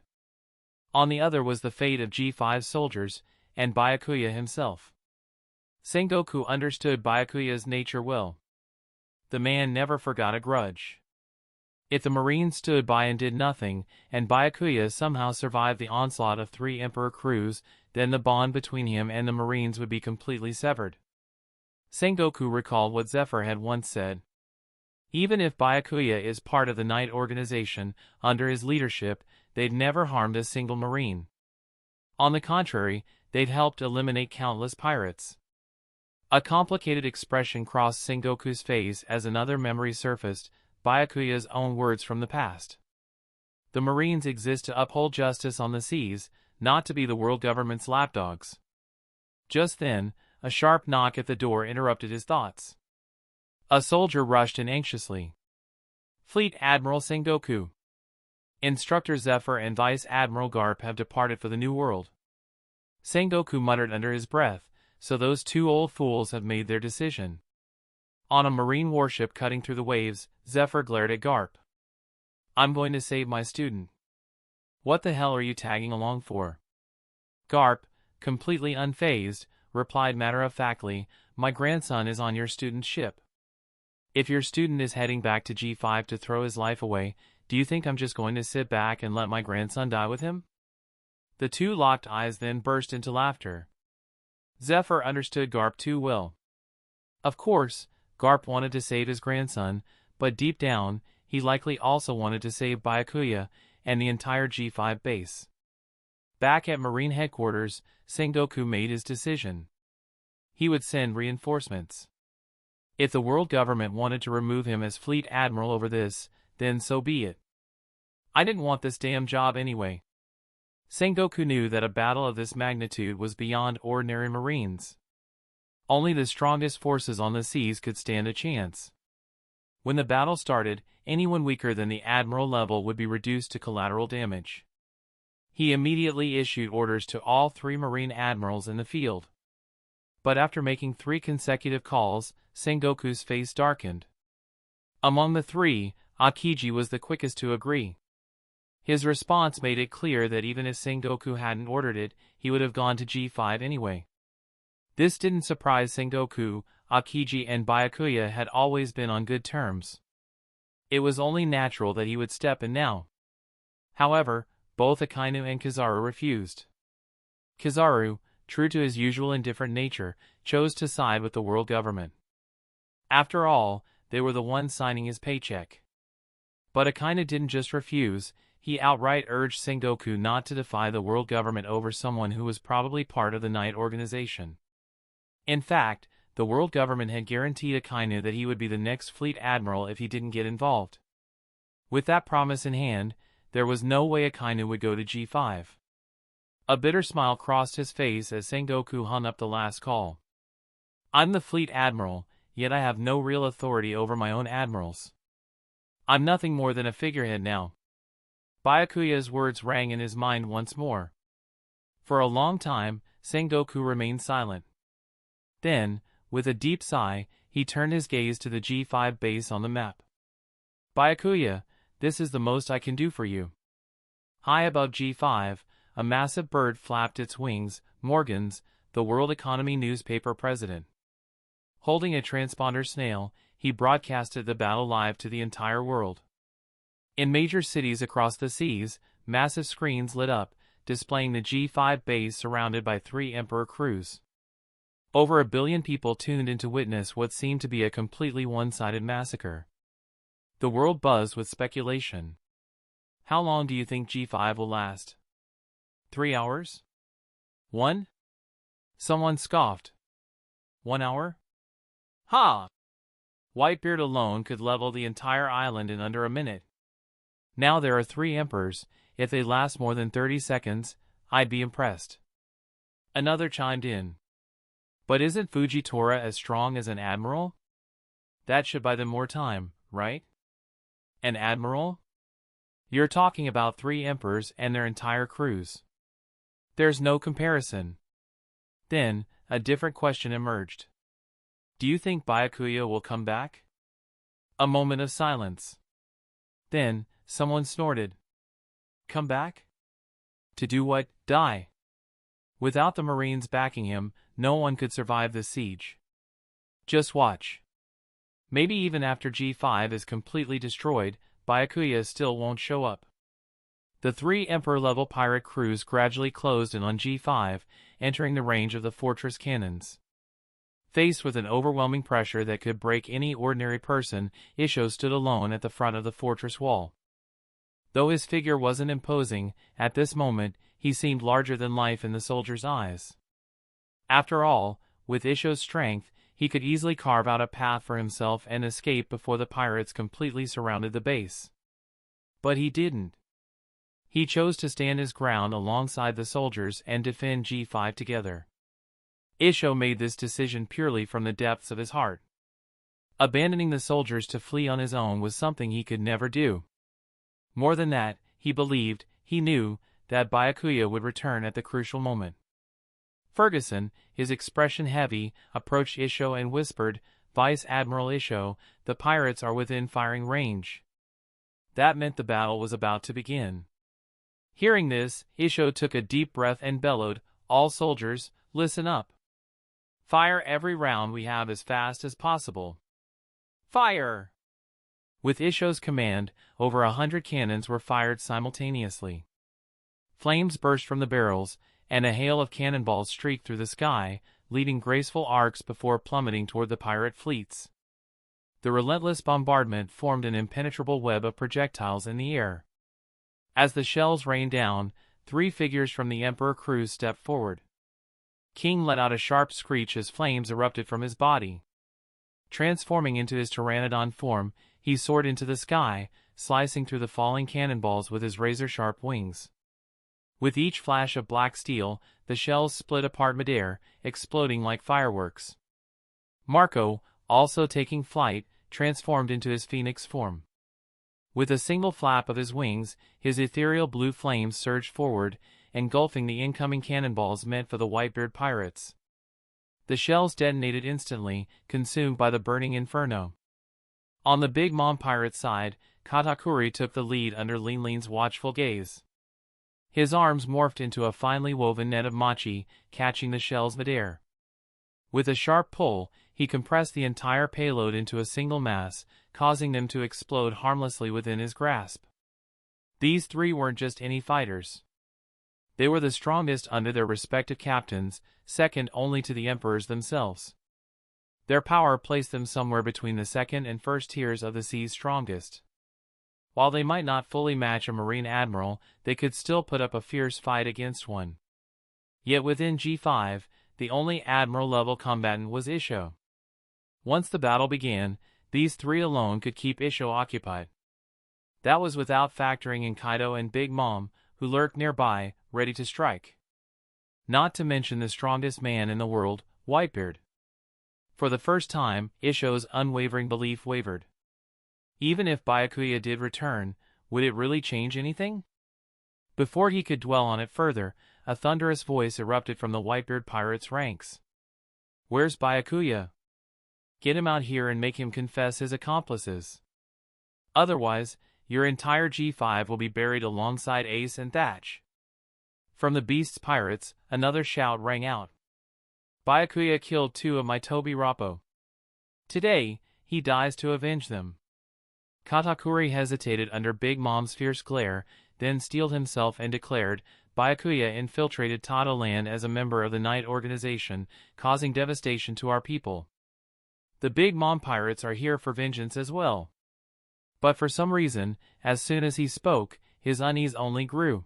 On the other was the fate of G5's soldiers, and Byakuya himself. Sengoku understood Byakuya's nature well. The man never forgot a grudge. If the Marines stood by and did nothing, and Byakuya somehow survived the onslaught of 3 Emperor crews, then the bond between him and the Marines would be completely severed. Sengoku recalled what Zephyr had once said. Even if Byakuya is part of the Knight organization, under his leadership, they'd never harmed a single Marine. On the contrary, they'd helped eliminate countless pirates. A complicated expression crossed Sengoku's face as another memory surfaced, Byakuya's own words from the past. The Marines exist to uphold justice on the seas, not to be the world government's lapdogs. Just then, a sharp knock at the door interrupted his thoughts. A soldier rushed in anxiously. Fleet Admiral Sengoku. Instructor Zephyr and Vice Admiral Garp have departed for the New World. Sengoku muttered under his breath, so those 2 old fools have made their decision. On a marine warship cutting through the waves, Zephyr glared at Garp. I'm going to save my student. What the hell are you tagging along for? Garp, completely unfazed, replied matter-of-factly, my grandson is on your student's ship. If your student is heading back to G5 to throw his life away, do you think I'm just going to sit back and let my grandson die with him? The 2 locked eyes then burst into laughter. Zephyr understood Garp too well. Of course, Garp wanted to save his grandson, but deep down, he likely also wanted to save Byakuya and the entire G5 base. Back at Marine headquarters, Sengoku made his decision. He would send reinforcements. If the world government wanted to remove him as fleet admiral over this, then so be it. I didn't want this damn job anyway. Sengoku knew that a battle of this magnitude was beyond ordinary Marines. Only the strongest forces on the seas could stand a chance. When the battle started, anyone weaker than the admiral level would be reduced to collateral damage. He immediately issued orders to all 3 Marine admirals in the field. But after making 3 consecutive calls, Sengoku's face darkened. Among the 3, Akiji was the quickest to agree. His response made it clear that even if Sengoku hadn't ordered it, he would have gone to G5 anyway. This didn't surprise Sengoku. Akiji and Byakuya had always been on good terms. It was only natural that he would step in now. However, both Akainu and Kizaru refused. Kizaru, true to his usual indifferent nature, chose to side with the world government. After all, they were the ones signing his paycheck. But Akainu didn't just refuse, he outright urged Sengoku not to defy the world government over someone who was probably part of the Knight organization. In fact, the world government had guaranteed Akainu that he would be the next fleet admiral if he didn't get involved. With that promise in hand, there was no way Akainu would go to G5. A bitter smile crossed his face as Sengoku hung up the last call. I'm the fleet admiral, yet I have no real authority over my own admirals. I'm nothing more than a figurehead now. Byakuya's words rang in his mind once more. For a long time, Sengoku remained silent. Then, with a deep sigh, he turned his gaze to the G5 base on the map. Byakuya, this is the most I can do for you. High above G5, a massive bird flapped its wings. Morgans, the World Economy newspaper president. Holding a transponder snail, he broadcasted the battle live to the entire world. In major cities across the seas, massive screens lit up, displaying the G5 base surrounded by 3 Emperor crews. Over 1 billion people tuned in to witness what seemed to be a completely one-sided massacre. The world buzzed with speculation. How long do you think G5 will last? 3 hours? 1? Someone scoffed. 1 hour? Ha! Whitebeard alone could level the entire island in under a minute. Now there are 3 emperors. If they last more than 30 seconds, I'd be impressed. Another chimed in. But isn't Fujitora as strong as an admiral? That should buy them more time, right? An admiral? You're talking about 3 emperors and their entire crews. There's no comparison. Then, a different question emerged. Do you think Byakuya will come back? A moment of silence. Then, someone snorted. Come back? To do what? Die. Without the Marines backing him, no one could survive this siege. Just watch. Maybe even after G5 is completely destroyed, Byakuya still won't show up. The 3 Emperor-level pirate crews gradually closed in on G5, entering the range of the fortress cannons. Faced with an overwhelming pressure that could break any ordinary person, Isho stood alone at the front of the fortress wall. Though his figure wasn't imposing, at this moment, he seemed larger than life in the soldiers' eyes. After all, with Isho's strength, he could easily carve out a path for himself and escape before the pirates completely surrounded the base. But he didn't. He chose to stand his ground alongside the soldiers and defend G5 together. Isho made this decision purely from the depths of his heart. Abandoning the soldiers to flee on his own was something he could never do. More than that, he knew, that Byakuya would return at the crucial moment. Ferguson, his expression heavy, approached Isho and whispered, "Vice Admiral Isho, the pirates are within firing range." That meant the battle was about to begin. Hearing this, Isho took a deep breath and bellowed, "All soldiers, listen up. Fire every round we have as fast as possible. Fire!" With Isho's command, over 100 cannons were fired simultaneously. Flames burst from the barrels, and a hail of cannonballs streaked through the sky, leaving graceful arcs before plummeting toward the pirate fleets. The relentless bombardment formed an impenetrable web of projectiles in the air. As the shells rained down, 3 figures from the Emperor crew stepped forward. King let out a sharp screech as flames erupted from his body. Transforming into his pteranodon form, he soared into the sky, slicing through the falling cannonballs with his razor-sharp wings. With each flash of black steel, the shells split apart midair, exploding like fireworks. Marco, also taking flight, transformed into his phoenix form. With a single flap of his wings, his ethereal blue flames surged forward, engulfing the incoming cannonballs meant for the Whitebeard pirates. The shells detonated instantly, consumed by the burning inferno. On the Big Mom pirate side, Katakuri took the lead under Lin's watchful gaze. His arms morphed into a finely woven net of machi, catching the shells midair. With a sharp pull, he compressed the entire payload into a single mass, causing them to explode harmlessly within his grasp. These 3 weren't just any fighters. They were the strongest under their respective captains, second only to the emperors themselves. Their power placed them somewhere between the second and first tiers of the sea's strongest. While they might not fully match a Marine admiral, they could still put up a fierce fight against one. Yet within G5, the only admiral-level combatant was Isho. Once the battle began, these 3 alone could keep Isho occupied. That was without factoring in Kaido and Big Mom, who lurked nearby, ready to strike. Not to mention the strongest man in the world, Whitebeard. For the first time, Isho's unwavering belief wavered. Even if Byakuya did return, would it really change anything? Before he could dwell on it further, a thunderous voice erupted from the Whitebeard pirates' ranks. "Where's Byakuya? Get him out here and make him confess his accomplices. Otherwise, your entire G5 will be buried alongside Ace and Thatch." From the Beast's pirates, another shout rang out. "Byakuya killed 2 of my Tobi Rappo. Today, he dies to avenge them." Katakuri hesitated under Big Mom's fierce glare, then steeled himself and declared, "Byakuya infiltrated Tata land as a member of the Night Organization, causing devastation to our people. The Big Mom pirates are here for vengeance as well." But for some reason, as soon as he spoke, his unease only grew.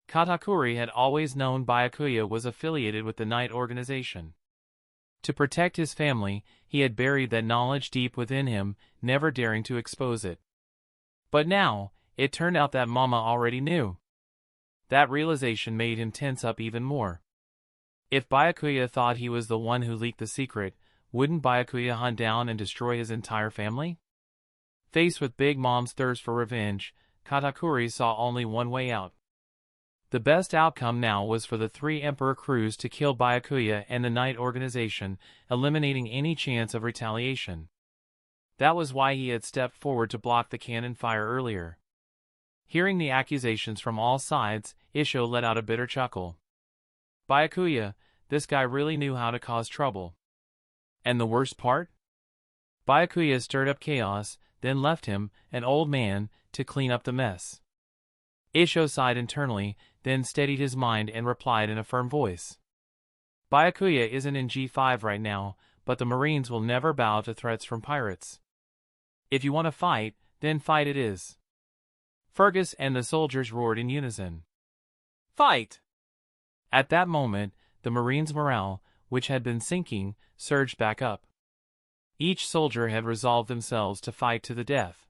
Katakuri had always known Byakuya was affiliated with the Night Organization. To protect his family, he had buried that knowledge deep within him, never daring to expose it. But now, it turned out that Mama already knew. That realization made him tense up even more. If Byakuya thought he was the one who leaked the secret, wouldn't Byakuya hunt down and destroy his entire family? Faced with Big Mom's thirst for revenge, Katakuri saw only one way out. The best outcome now was for the 3 Emperor crews to kill Byakuya and the Night Organization, eliminating any chance of retaliation. That was why he had stepped forward to block the cannon fire earlier. Hearing the accusations from all sides, Isho let out a bitter chuckle. Byakuya, this guy really knew how to cause trouble. And the worst part? Byakuya stirred up chaos, then left him, an old man, to clean up the mess. Isho sighed internally, then steadied his mind and replied in a firm voice. Byakuya isn't in G5 right now, but the Marines will never bow to threats from pirates. If you want to fight, then fight it is. Fergus and the soldiers roared in unison. Fight! At that moment, the Marines' morale, which had been sinking, surged back up. Each soldier had resolved themselves to fight to the death.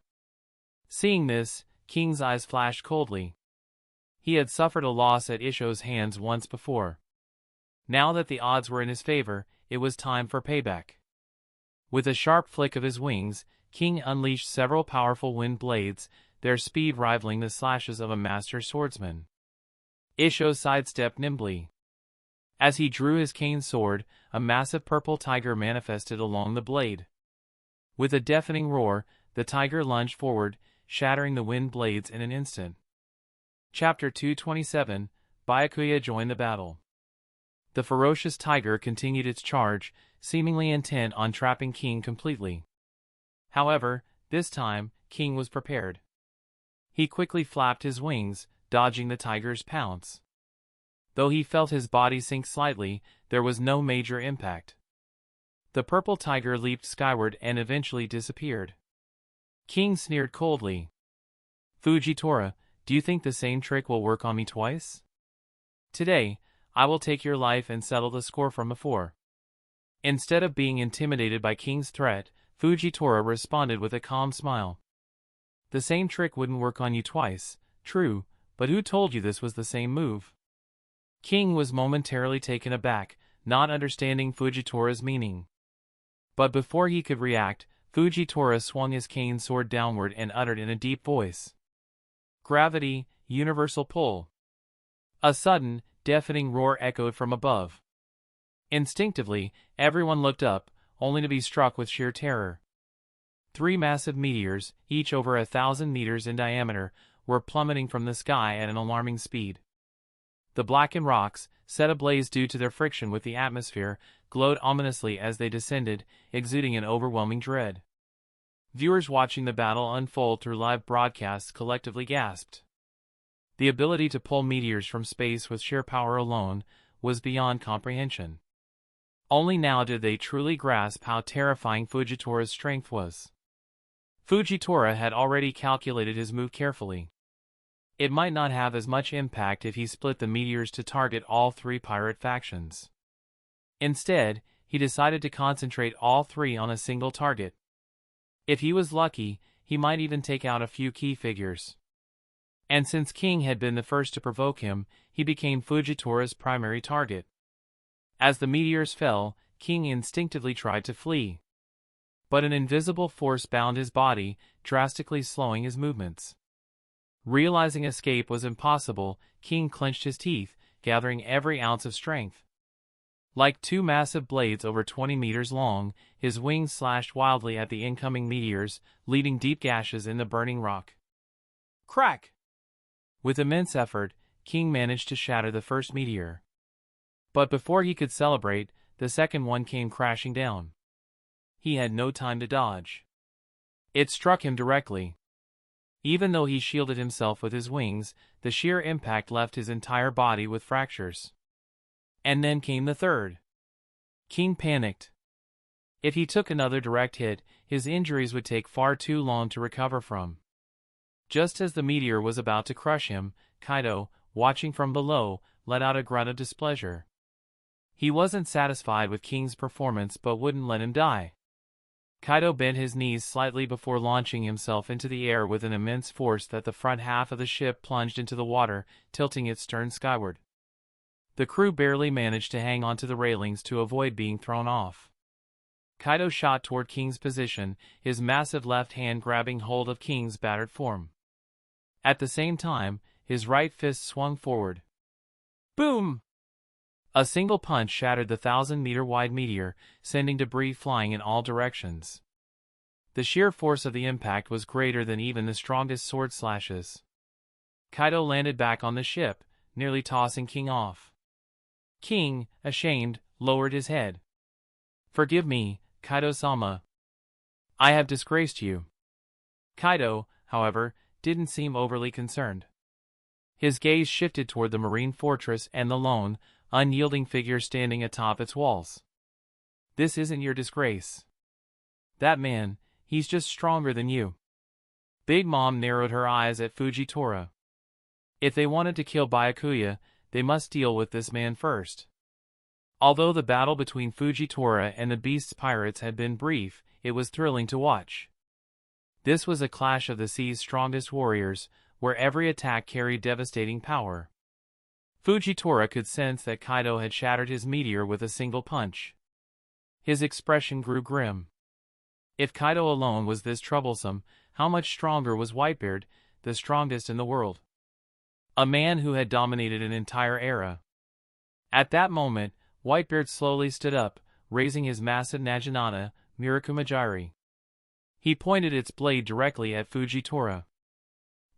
Seeing this, King's eyes flashed coldly. He had suffered a loss at Isho's hands once before. Now that the odds were in his favor, it was time for payback. With a sharp flick of his wings, King unleashed several powerful wind blades, their speed rivaling the slashes of a master swordsman. Isho sidestepped nimbly. As he drew his cane sword, a massive purple tiger manifested along the blade. With a deafening roar, the tiger lunged forward, shattering the wind blades in an instant. Chapter 227, Byakuya joined the battle. The ferocious tiger continued its charge, seemingly intent on trapping King completely. However, this time, King was prepared. He quickly flapped his wings, dodging the tiger's pounce. Though he felt his body sink slightly, there was no major impact. The purple tiger leaped skyward and eventually disappeared. King sneered coldly. Fujitora, do you think the same trick will work on me twice? Today, I will take your life and settle the score from before. Instead of being intimidated by King's threat, Fujitora responded with a calm smile. The same trick wouldn't work on you twice, true, but who told you this was the same move? King was momentarily taken aback, not understanding Fujitora's meaning. But before he could react, Fujitora swung his cane sword downward and uttered in a deep voice. Gravity, universal pull. A sudden, deafening roar echoed from above. Instinctively, everyone looked up, only to be struck with sheer terror. 3 massive meteors, each over 1,000 meters in diameter, were plummeting from the sky at an alarming speed. The blackened rocks, set ablaze due to their friction with the atmosphere, glowed ominously as they descended, exuding an overwhelming dread. Viewers watching the battle unfold through live broadcasts collectively gasped. The ability to pull meteors from space with sheer power alone was beyond comprehension. Only now did they truly grasp how terrifying Fujitora's strength was. Fujitora had already calculated his move carefully. It might not have as much impact if he split the meteors to target all 3 pirate factions. Instead, he decided to concentrate all 3 on a single target. If he was lucky, he might even take out a few key figures. And since King had been the first to provoke him, he became Fujitora's primary target. As the meteors fell, King instinctively tried to flee. But an invisible force bound his body, drastically slowing his movements. Realizing escape was impossible, King clenched his teeth, gathering every ounce of strength. Like 2 massive blades over 20 meters long, his wings slashed wildly at the incoming meteors, leaving deep gashes in the burning rock. Crack! With immense effort, King managed to shatter the first meteor. But before he could celebrate, the second one came crashing down. He had no time to dodge. It struck him directly. Even though he shielded himself with his wings, the sheer impact left his entire body with fractures. And then came the third. King panicked. If he took another direct hit, his injuries would take far too long to recover from. Just as the meteor was about to crush him, Kaido, watching from below, let out a grunt of displeasure. He wasn't satisfied with King's performance but wouldn't let him die. Kaido bent his knees slightly before launching himself into the air with an immense force that the front half of the ship plunged into the water, tilting its stern skyward. The crew barely managed to hang onto the railings to avoid being thrown off. Kaido shot toward King's position, his massive left hand grabbing hold of King's battered form. At the same time, his right fist swung forward. Boom! A single punch shattered the 1,000-meter-wide meteor, sending debris flying in all directions. The sheer force of the impact was greater than even the strongest sword slashes. Kaido landed back on the ship, nearly tossing King off. King, ashamed, lowered his head. "Forgive me, Kaido-sama. I have disgraced you." Kaido, however, didn't seem overly concerned. His gaze shifted toward the marine fortress and the lone, unyielding figure standing atop its walls. "This isn't your disgrace. That man, he's just stronger than you." Big Mom narrowed her eyes at Fujitora. If they wanted to kill Byakuya, they must deal with this man first. Although the battle between Fujitora and the Beast's pirates had been brief, it was thrilling to watch. This was a clash of the sea's strongest warriors, where every attack carried devastating power. Fujitora could sense that Kaido had shattered his meteor with a single punch. His expression grew grim. If Kaido alone was this troublesome, how much stronger was Whitebeard, the strongest in the world? A man who had dominated an entire era. At that moment, Whitebeard slowly stood up, raising his massive Naginata, Mirakumajiri. He pointed its blade directly at Fujitora.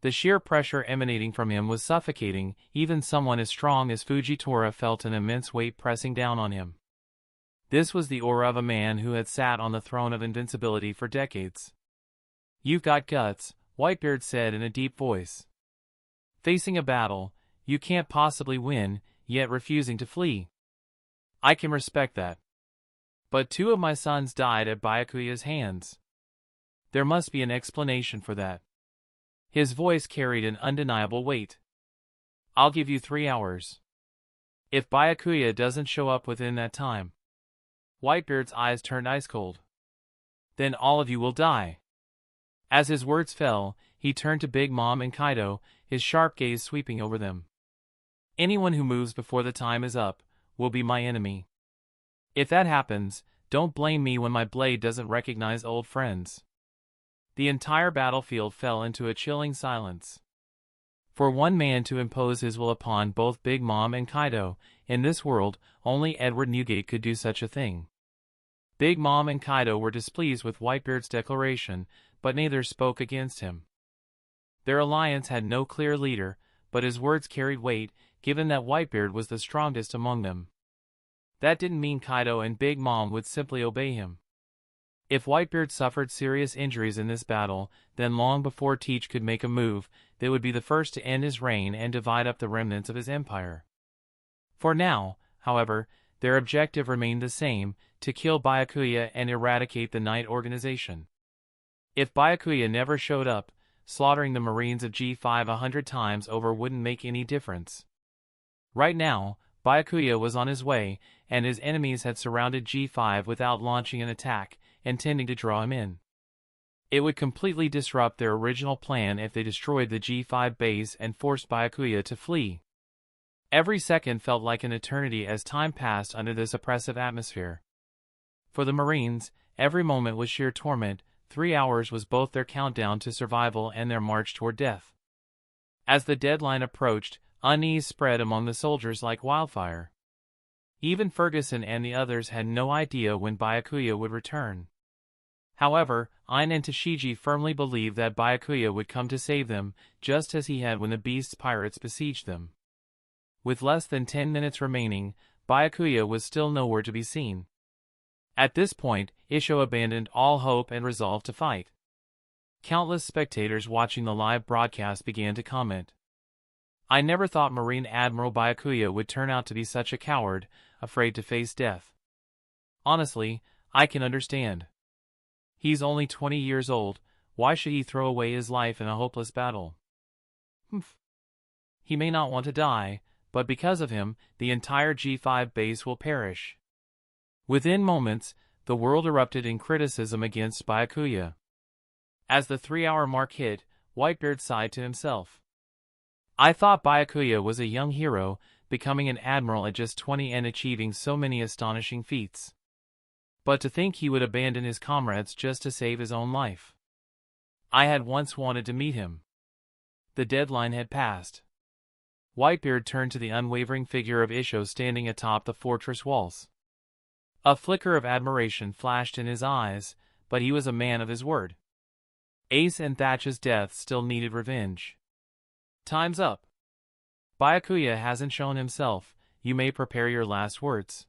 The sheer pressure emanating from him was suffocating. Even someone as strong as Fujitora felt an immense weight pressing down on him. This was the aura of a man who had sat on the throne of invincibility for decades. "You've got guts," Whitebeard said in a deep voice. "Facing a battle, you can't possibly win, yet refusing to flee. I can respect that. But 2 of my sons died at Byakuya's hands. There must be an explanation for that." His voice carried an undeniable weight. "I'll give you 3 hours. If Byakuya doesn't show up within that time..." Whitebeard's eyes turned ice cold. "Then all of you will die." As his words fell, he turned to Big Mom and Kaido, his sharp gaze sweeping over them. "Anyone who moves before the time is up will be my enemy. If that happens, don't blame me when my blade doesn't recognize old friends." The entire battlefield fell into a chilling silence. For one man to impose his will upon both Big Mom and Kaido, in this world, only Edward Newgate could do such a thing. Big Mom and Kaido were displeased with Whitebeard's declaration, but neither spoke against him. Their alliance had no clear leader, but his words carried weight, given that Whitebeard was the strongest among them. That didn't mean Kaido and Big Mom would simply obey him. If Whitebeard suffered serious injuries in this battle, then long before Teach could make a move, they would be the first to end his reign and divide up the remnants of his empire. For now, however, their objective remained the same, to kill Byakuya and eradicate the Knight organization. If Byakuya never showed up, slaughtering the Marines of G5 100 times over wouldn't make any difference. Right now, Byakuya was on his way, and his enemies had surrounded G5 without launching an attack, intending to draw him in. It would completely disrupt their original plan if they destroyed the G5 base and forced Byakuya to flee. Every second felt like an eternity as time passed under this oppressive atmosphere. For the Marines, every moment was sheer torment. 3 hours was both their countdown to survival and their march toward death. As the deadline approached, unease spread among the soldiers like wildfire. Even Ferguson and the others had no idea when Byakuya would return. However, Ain and Tashigi firmly believed that Byakuya would come to save them, just as he had when the Beast's pirates besieged them. With less than 10 minutes remaining, Byakuya was still nowhere to be seen. At this point, Isho abandoned all hope and resolved to fight. Countless spectators watching the live broadcast began to comment. "I never thought Marine Admiral Byakuya would turn out to be such a coward, afraid to face death. Honestly, I can understand. He's only 20 years old, why should he throw away his life in a hopeless battle? He may not want to die, but because of him, the entire G5 base will perish." Within moments, the world erupted in criticism against Byakuya. As the 3-hour mark hit, Whitebeard sighed to himself. "I thought Byakuya was a young hero, becoming an admiral at just 20 and achieving so many astonishing feats. But to think he would abandon his comrades just to save his own life. I had once wanted to meet him." The deadline had passed. Whitebeard turned to the unwavering figure of Isho standing atop the fortress walls. A flicker of admiration flashed in his eyes, but he was a man of his word. Ace and Thatch's death still needed revenge. Time's up. Byakuya hasn't shown himself, you may prepare your last words.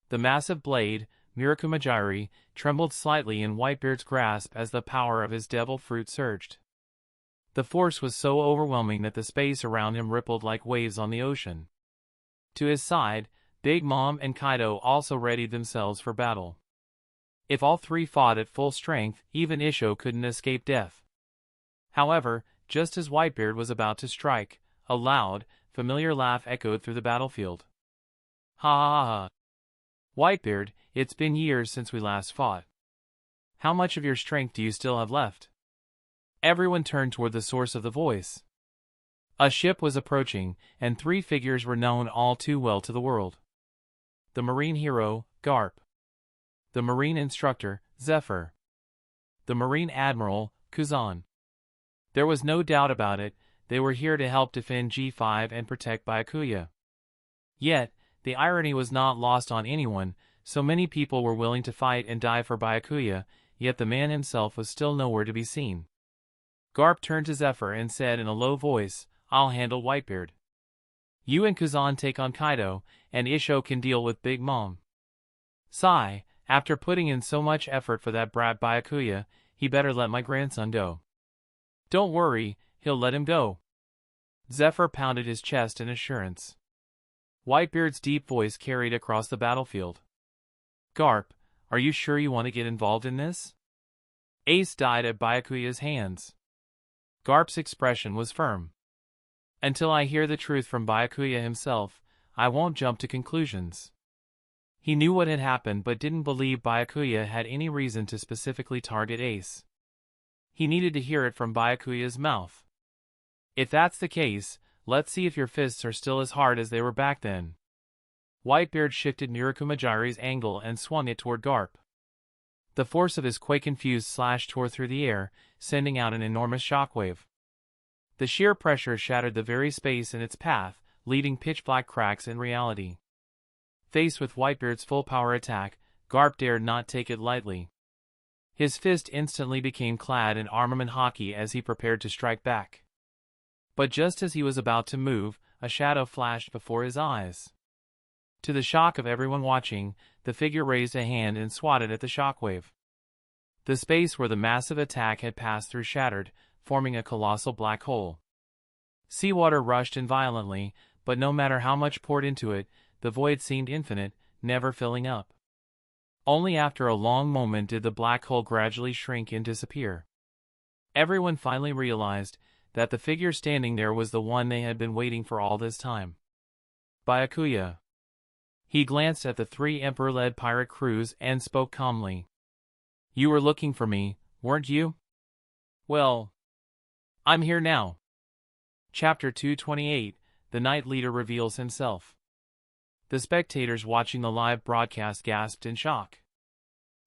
The massive blade, Mirakumajiri, trembled slightly in Whitebeard's grasp as the power of his devil fruit surged. The force was so overwhelming that the space around him rippled like waves on the ocean. To his side, Big Mom and Kaido also readied themselves for battle. If all three fought at full strength, even Isho couldn't escape death. However, just as Whitebeard was about to strike, a loud, familiar laugh echoed through the battlefield. Ha ha ha. Whitebeard, it's been years since we last fought. How much of your strength do you still have left? Everyone turned toward the source of the voice. A ship was approaching, and three figures were known all too well to the world. The marine hero, Garp. The marine instructor, Zephyr. The marine admiral, Kuzan. There was no doubt about it, they were here to help defend G5 and protect Byakuya. Yet, the irony was not lost on anyone, so many people were willing to fight and die for Byakuya, yet the man himself was still nowhere to be seen. Garp turned to Zephyr and said in a low voice, I'll handle Whitebeard. You and Kuzan take on Kaido, and Isho can deal with Big Mom. Sigh, after putting in so much effort for that brat Byakuya, he better let my grandson go. Don't worry, he'll let him go. Zephyr pounded his chest in assurance. Whitebeard's deep voice carried across the battlefield. Garp, are you sure you want to get involved in this? Ace died at Byakuya's hands. Garp's expression was firm. Until I hear the truth from Byakuya himself, I won't jump to conclusions. He knew what had happened but didn't believe Byakuya had any reason to specifically target Ace. He needed to hear it from Byakuya's mouth. If that's the case, let's see if your fists are still as hard as they were back then. Whitebeard shifted Mirakumajiri's angle and swung it toward Garp. The force of his quake-infused slash tore through the air, sending out an enormous shockwave. The sheer pressure shattered the very space in its path, leaving pitch-black cracks in reality. Faced with Whitebeard's full-power attack, Garp dared not take it lightly. His fist instantly became clad in armament haki as he prepared to strike back. But just as he was about to move, a shadow flashed before his eyes. To the shock of everyone watching, the figure raised a hand and swatted at the shockwave. The space where the massive attack had passed through shattered, forming a colossal black hole. Seawater rushed in violently, but no matter how much poured into it, the void seemed infinite, never filling up. Only after a long moment did the black hole gradually shrink and disappear. Everyone finally realized that the figure standing there was the one they had been waiting for all this time. Byakuya. He glanced at the three Emperor-led pirate crews and spoke calmly. You were looking for me, weren't you? Well, I'm here now. Chapter 228, The Knight Leader Reveals Himself. The spectators watching the live broadcast gasped in shock.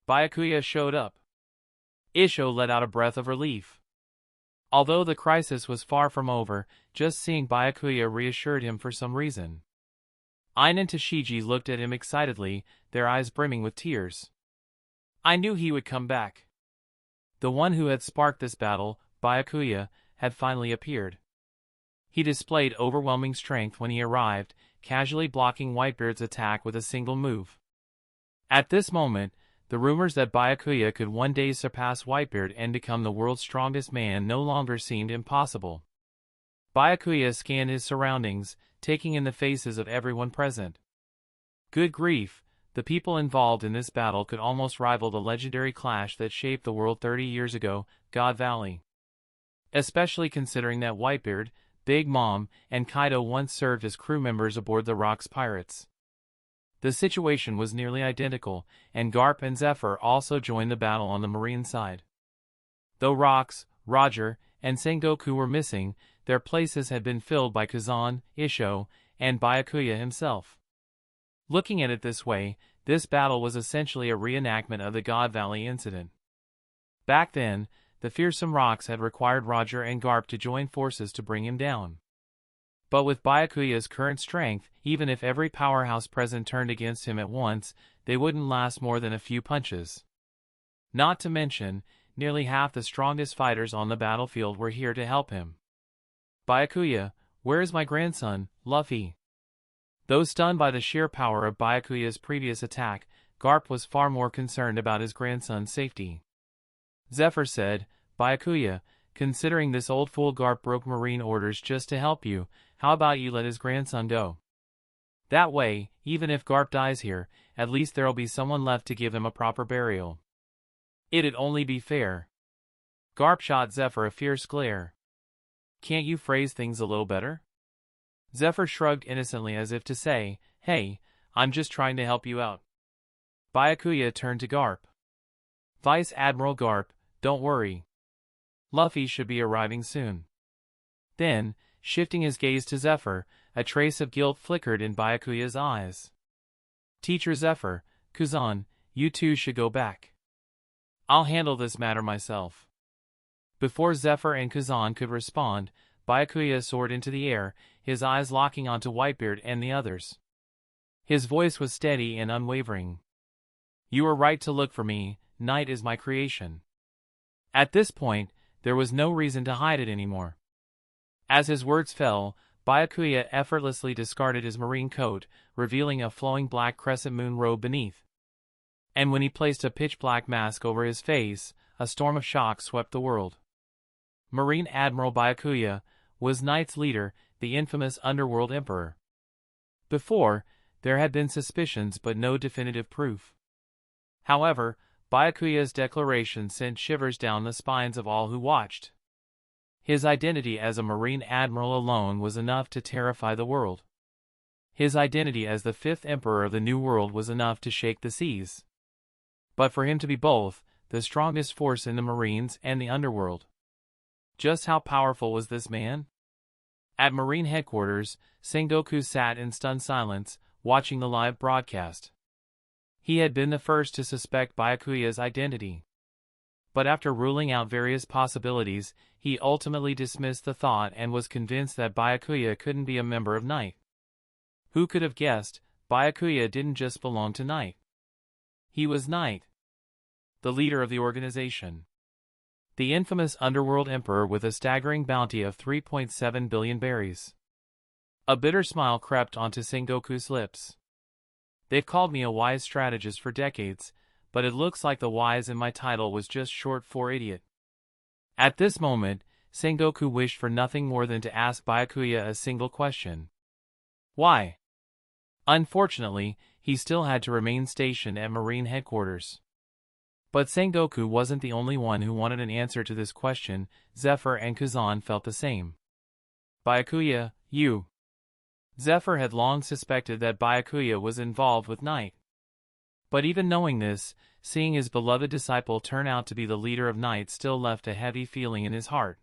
Byakuya showed up. Isho let out a breath of relief. Although the crisis was far from over, just seeing Byakuya reassured him for some reason. Ain and Tashigi looked at him excitedly, their eyes brimming with tears. I knew he would come back. The one who had sparked this battle, Byakuya, had finally appeared. He displayed overwhelming strength when he arrived, casually blocking Whitebeard's attack with a single move. At this moment, the rumors that Byakuya could one day surpass Whitebeard and become the world's strongest man no longer seemed impossible. Byakuya scanned his surroundings, taking in the faces of everyone present. Good grief, the people involved in this battle could almost rival the legendary clash that shaped the world 30 years ago, God Valley. Especially considering that Whitebeard, Big Mom, and Kaido once served as crew members aboard the Rock's pirates. The situation was nearly identical, and Garp and Zephyr also joined the battle on the marine side. Though Rocks, Roger, and Sengoku were missing, their places had been filled by Kazan, Isho, and Byakuya himself. Looking at it this way, this battle was essentially a reenactment of the God Valley incident. Back then, the fearsome Rocks had required Roger and Garp to join forces to bring him down. But with Byakuya's current strength, even if every powerhouse present turned against him at once, they wouldn't last more than a few punches. Not to mention, nearly half the strongest fighters on the battlefield were here to help him. Byakuya, where is my grandson, Luffy? Though stunned by the sheer power of Byakuya's previous attack, Garp was far more concerned about his grandson's safety. Zephyr said, Byakuya, considering this old fool Garp broke Marine orders just to help you, how about you let his grandson go? That way, even if Garp dies here, at least there'll be someone left to give him a proper burial. It'd only be fair. Garp shot Zephyr a fierce glare. Can't you phrase things a little better? Zephyr shrugged innocently as if to say, hey, I'm just trying to help you out. Byakuya turned to Garp. Vice Admiral Garp, don't worry. Luffy should be arriving soon. Then, shifting his gaze to Zephyr, a trace of guilt flickered in Byakuya's eyes. Teacher Zephyr, Kuzan, you two should go back. I'll handle this matter myself. Before Zephyr and Kuzan could respond, Byakuya soared into the air, his eyes locking onto Whitebeard and the others. His voice was steady and unwavering. You were right to look for me, night is my creation. At this point, there was no reason to hide it anymore. As his words fell, Byakuya effortlessly discarded his marine coat, revealing a flowing black crescent moon robe beneath. And when he placed a pitch-black mask over his face, a storm of shock swept the world. Marine Admiral Byakuya was Knight's leader, the infamous Underworld Emperor. Before, there had been suspicions but no definitive proof. However, Byakuya's declaration sent shivers down the spines of all who watched. His identity as a Marine Admiral alone was enough to terrify the world. His identity as the fifth Emperor of the New World was enough to shake the seas. But for him to be both, the strongest force in the Marines and the Underworld. Just how powerful was this man? At Marine headquarters, Sengoku sat in stunned silence, watching the live broadcast. He had been the first to suspect Byakuya's identity. But after ruling out various possibilities, he ultimately dismissed the thought and was convinced that Byakuya couldn't be a member of Knight. Who could have guessed, Byakuya didn't just belong to Knight. He was Knight, the leader of the organization. The infamous Underworld Emperor with a staggering bounty of 3.7 billion berries. A bitter smile crept onto Sengoku's lips. They've called me a wise strategist for decades, but it looks like the wise in my title was just short for idiot. At this moment, Sengoku wished for nothing more than to ask Byakuya a single question. Why? Unfortunately, he still had to remain stationed at Marine headquarters. But Sengoku wasn't the only one who wanted an answer to this question. Zephyr and Kuzan felt the same. Byakuya, you. Zephyr had long suspected that Byakuya was involved with Knight. But even knowing this, seeing his beloved disciple turn out to be the leader of Knight still left a heavy feeling in his heart.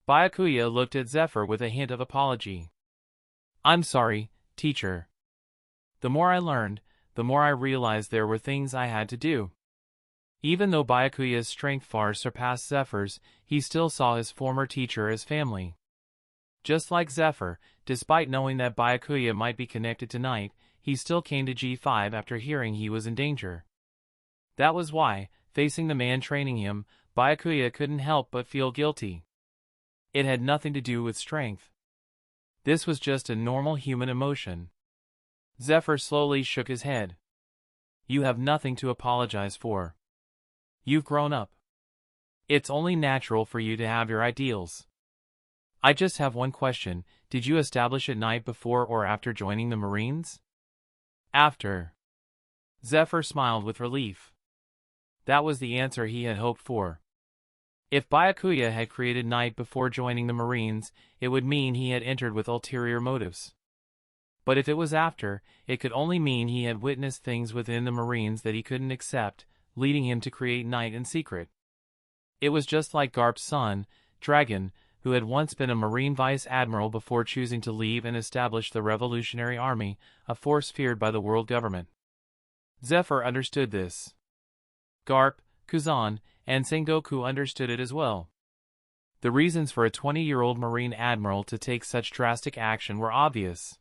Byakuya looked at Zephyr with a hint of apology. I'm sorry, teacher. The more I learned, the more I realized there were things I had to do. Even though Byakuya's strength far surpassed Zephyr's, he still saw his former teacher as family. Just like Zephyr, despite knowing that Byakuya might be connected to Knight, he still came to G5 after hearing he was in danger. That was why, facing the man training him, Byakuya couldn't help but feel guilty. It had nothing to do with strength. This was just a normal human emotion. Zephyr slowly shook his head. You have nothing to apologize for. You've grown up. It's only natural for you to have your ideals. I just have one question, did you establish at Knight before or after joining the Marines? After. Zephyr smiled with relief. That was the answer he had hoped for. If Byakuya had created Knight before joining the Marines, it would mean he had entered with ulterior motives. But if it was after, it could only mean he had witnessed things within the Marines that he couldn't accept, leading him to create Knight in secret. It was just like Garp's son, Dragon, who had once been a Marine Vice Admiral before choosing to leave and establish the Revolutionary Army, a force feared by the world government. Zephyr understood this. Garp, Kuzan, and Sengoku understood it as well. The reasons for a 20-year-old Marine Admiral to take such drastic action were obvious.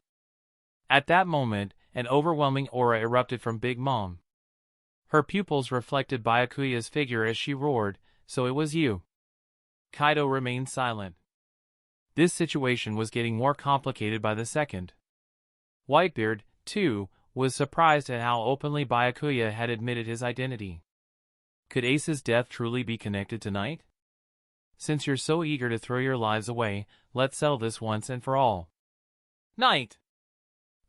At that moment, an overwhelming aura erupted from Big Mom. Her pupils reflected Byakuya's figure as she roared, "So it was you." Kaido remained silent. This situation was getting more complicated by the second. Whitebeard, too, was surprised at how openly Byakuya had admitted his identity. Could Ace's death truly be connected to Night? Since you're so eager to throw your lives away, let's settle this once and for all. Night!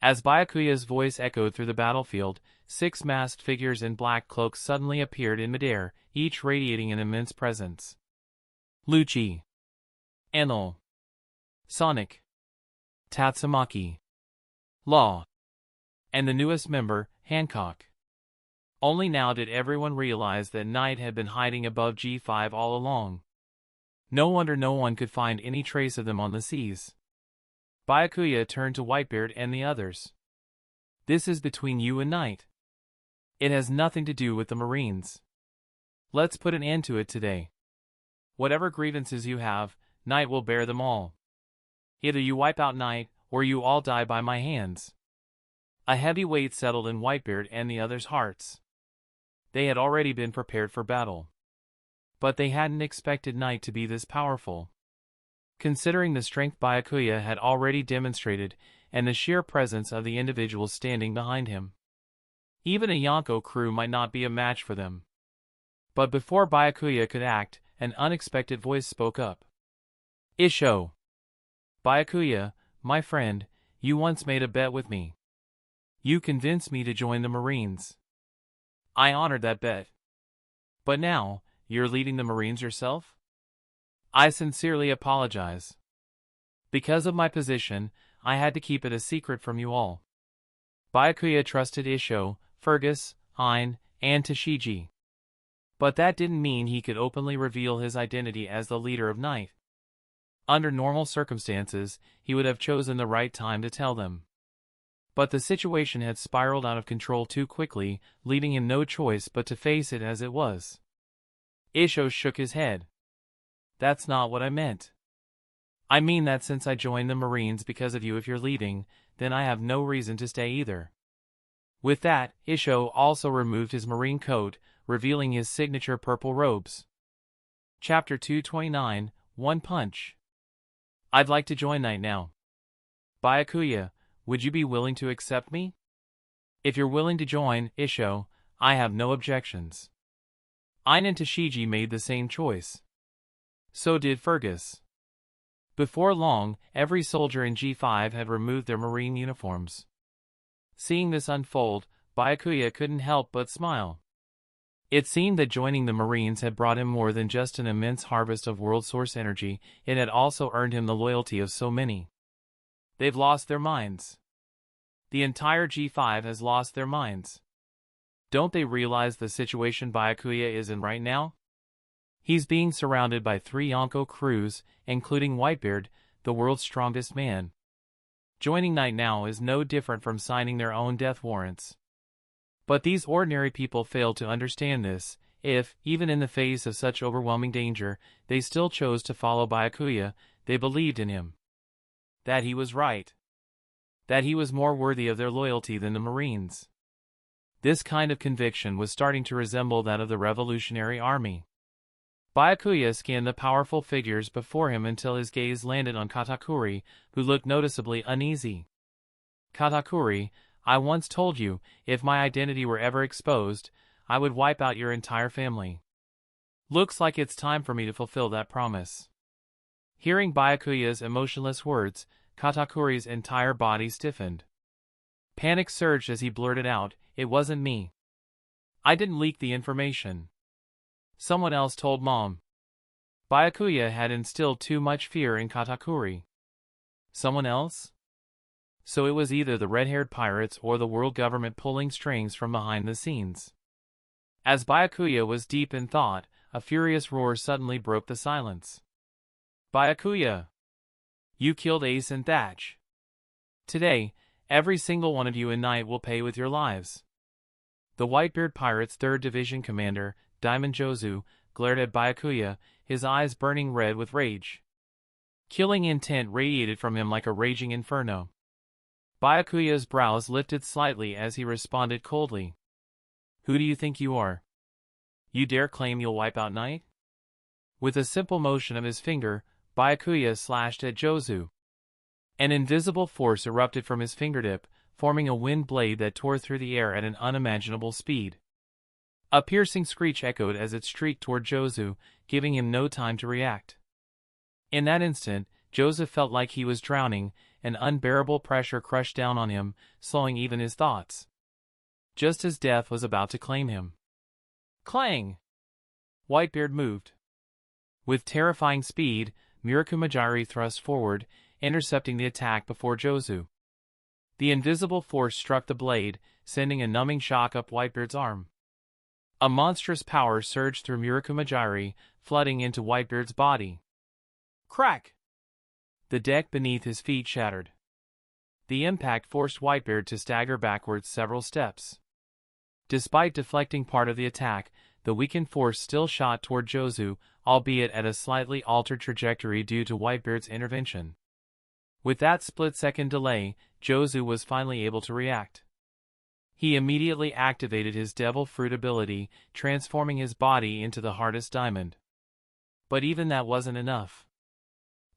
As Byakuya's voice echoed through the battlefield, 6 masked figures in black cloaks suddenly appeared in midair, each radiating an immense presence. Lucci, Enel, Sonic, Tatsumaki, Law, and the newest member, Hancock. Only now did everyone realize that Night had been hiding above G5 all along. No wonder no one could find any trace of them on the seas. Byakuya turned to Whitebeard and the others. "This is between you and Night. It has nothing to do with the Marines. Let's put an end to it today. Whatever grievances you have, Night will bear them all. Either you wipe out Night, or you all die by my hands." A heavy weight settled in Whitebeard and the others' hearts. They had already been prepared for battle. But they hadn't expected Night to be this powerful. Considering the strength Byakuya had already demonstrated, and the sheer presence of the individuals standing behind him, even a Yonko crew might not be a match for them. But before Byakuya could act, an unexpected voice spoke up. "Isho. Byakuya, my friend, you once made a bet with me. You convinced me to join the Marines. I honored that bet. But now, you're leading the Marines yourself? I sincerely apologize. Because of my position, I had to keep it a secret from you all." Byakuya trusted Isho, Fergus, Ein, and Tashigi. But that didn't mean he could openly reveal his identity as the leader of Night. Under normal circumstances, he would have chosen the right time to tell them. But the situation had spiraled out of control too quickly, leaving him no choice but to face it as it was. Isho shook his head. "That's not what I meant. I mean that since I joined the Marines because of you, if you're leaving, then I have no reason to stay either." With that, Isho also removed his marine coat, revealing his signature purple robes. Chapter 229, One Punch. "I'd like to join Night now. Byakuya, would you be willing to accept me? If you're willing to join, Isho, I have no objections." Ein and Tashigi made the same choice. So did Fergus. Before long, every soldier in G5 had removed their marine uniforms. Seeing this unfold, Byakuya couldn't help but smile. It seemed that joining the Marines had brought him more than just an immense harvest of world source energy, it had also earned him the loyalty of so many. They've lost their minds. The entire G5 has lost their minds. Don't they realize the situation Byakuya is in right now? He's being surrounded by 3 Yonko crews, including Whitebeard, the world's strongest man. Joining Night now is no different from signing their own death warrants. But these ordinary people failed to understand this. If, even in the face of such overwhelming danger, they still chose to follow Byakuya, they believed in him. That he was right. That he was more worthy of their loyalty than the Marines. This kind of conviction was starting to resemble that of the Revolutionary Army. Byakuya scanned the powerful figures before him until his gaze landed on Katakuri, who looked noticeably uneasy. "Katakuri, I once told you, if my identity were ever exposed, I would wipe out your entire family. Looks like it's time for me to fulfill that promise." Hearing Byakuya's emotionless words, Katakuri's entire body stiffened. Panic surged as he blurted out, "It wasn't me. I didn't leak the information. Someone else told Mom." Byakuya had instilled too much fear in Katakuri. Someone else? So it was either the red-haired pirates or the world government pulling strings from behind the scenes. As Byakuya was deep in thought, a furious roar suddenly broke the silence. "Byakuya! You killed Ace and Thatch. Today, every single one of you in Night will pay with your lives." The Whitebeard Pirates' 3rd Division commander, Diamond Jozu, glared at Byakuya, his eyes burning red with rage. Killing intent radiated from him like a raging inferno. Byakuya's brows lifted slightly as he responded coldly. Who do you think you are? You dare claim you'll wipe out Night? With a simple motion of his finger, Byakuya slashed at Jozu. An invisible force erupted from his fingertip, forming a wind blade that tore through the air at an unimaginable speed. A piercing screech echoed as it streaked toward Jozu, giving him no time to react. In that instant, Jozu felt like he was drowning, an unbearable pressure crushed down on him, slowing even his thoughts. Just as death was about to claim him. Clang! Whitebeard moved. With terrifying speed, Murakumajiri thrust forward, intercepting the attack before Jozu. The invisible force struck the blade, sending a numbing shock up Whitebeard's arm. A monstrous power surged through Murakumajiri, flooding into Whitebeard's body. Crack! The deck beneath his feet shattered. The impact forced Whitebeard to stagger backwards several steps. Despite deflecting part of the attack, the weakened force still shot toward Jozu, albeit at a slightly altered trajectory due to Whitebeard's intervention. With that split-second delay, Jozu was finally able to react. He immediately activated his Devil Fruit ability, transforming his body into the hardest diamond. But even that wasn't enough.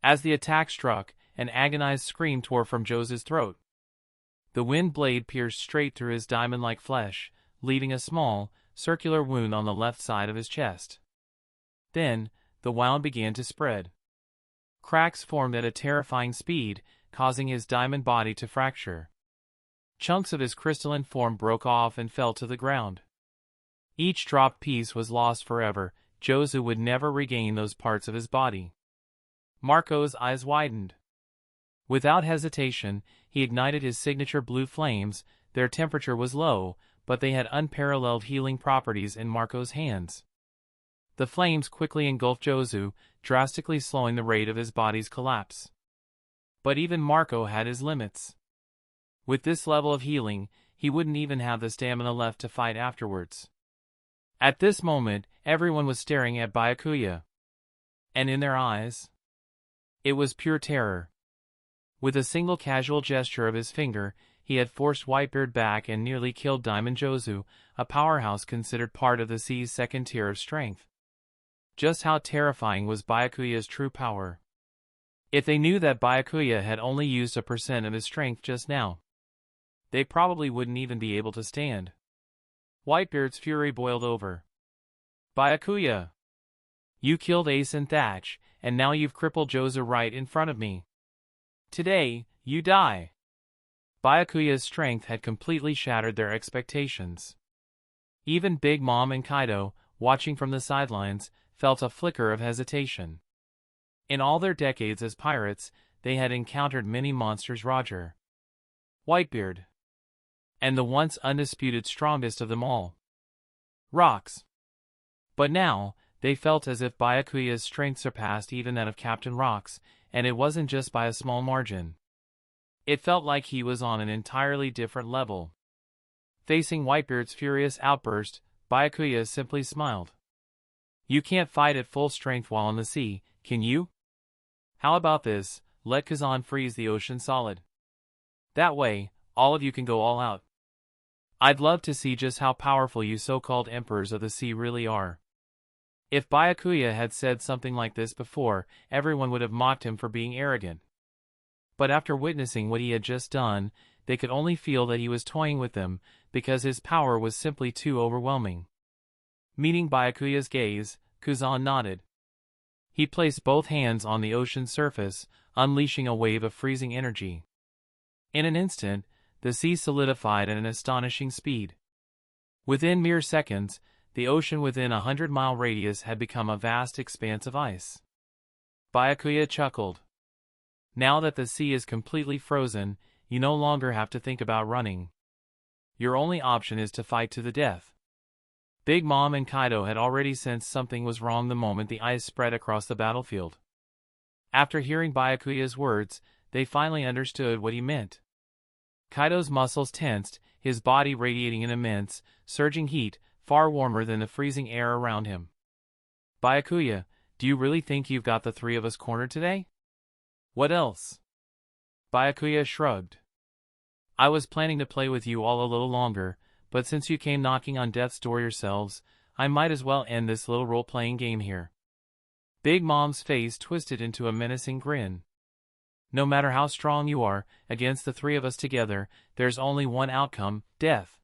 As the attack struck, an agonized scream tore from Jozu's throat. The wind blade pierced straight through his diamond-like flesh, leaving a small, circular wound on the left side of his chest. Then, the wound began to spread. Cracks formed at a terrifying speed, causing his diamond body to fracture. Chunks of his crystalline form broke off and fell to the ground. Each dropped piece was lost forever. Jozu would never regain those parts of his body. Marco's eyes widened. Without hesitation, he ignited his signature blue flames. Their temperature was low, but they had unparalleled healing properties in Marco's hands. The flames quickly engulfed Jozu, drastically slowing the rate of his body's collapse. But even Marco had his limits. With this level of healing, he wouldn't even have the stamina left to fight afterwards. At this moment, everyone was staring at Byakuya. And in their eyes, it was pure terror. With a single casual gesture of his finger, he had forced Whitebeard back and nearly killed Diamond Jozu, a powerhouse considered part of the sea's second tier of strength. Just how terrifying was Byakuya's true power? If they knew that Byakuya had only used 1% of his strength just now, they probably wouldn't even be able to stand. Whitebeard's fury boiled over. Byakuya! You killed Ace and Thatch, and now you've crippled Jozu right in front of me. Today, you die. Byakuya's strength had completely shattered their expectations. Even Big Mom and Kaido, watching from the sidelines, felt a flicker of hesitation. In all their decades as pirates, they had encountered many monsters. Roger, Whitebeard, and the once undisputed strongest of them all, Rocks. But now, they felt as if Byakuya's strength surpassed even that of Captain Rocks, and it wasn't just by a small margin. It felt like he was on an entirely different level. Facing Whitebeard's furious outburst, Byakuya simply smiled. You can't fight at full strength while on the sea, can you? How about this, let Kazan freeze the ocean solid. That way, all of you can go all out. I'd love to see just how powerful you so-called emperors of the sea really are. If Byakuya had said something like this before, everyone would have mocked him for being arrogant. But after witnessing what he had just done, they could only feel that he was toying with them, because his power was simply too overwhelming. Meeting Byakuya's gaze, Kazan nodded. He placed both hands on the ocean's surface, unleashing a wave of freezing energy. In an instant, the sea solidified at an astonishing speed. Within mere seconds, the ocean within 100-mile radius had become a vast expanse of ice. Byakuya chuckled. Now that the sea is completely frozen, you no longer have to think about running. Your only option is to fight to the death. Big Mom and Kaido had already sensed something was wrong the moment the ice spread across the battlefield. After hearing Byakuya's words, they finally understood what he meant. Kaido's muscles tensed, his body radiating an immense, surging heat, far warmer than the freezing air around him. Byakuya, do you really think you've got the three of us cornered today? What else? Byakuya shrugged. I was planning to play with you all a little longer, but since you came knocking on death's door yourselves, I might as well end this little role-playing game here. Big Mom's face twisted into a menacing grin. No matter how strong you are, against the three of us together, there's only one outcome, death.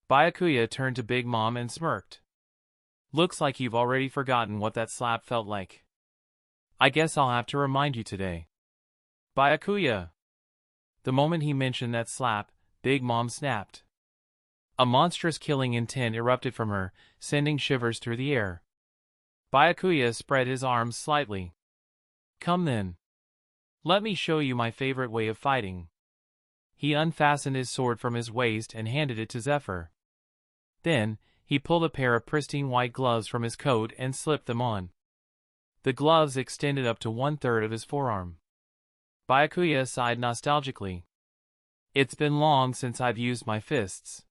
Byakuya turned to Big Mom and smirked. Looks like you've already forgotten what that slap felt like. I guess I'll have to remind you today. Byakuya! The moment he mentioned that slap, Big Mom snapped. A monstrous killing intent erupted from her, sending shivers through the air. Byakuya spread his arms slightly. Come then. Let me show you my favorite way of fighting. He unfastened his sword from his waist and handed it to Zephyr. Then, he pulled a pair of pristine white gloves from his coat and slipped them on. The gloves extended up to 1/3 of his forearm. Byakuya sighed nostalgically. It's been long since I've used my fists.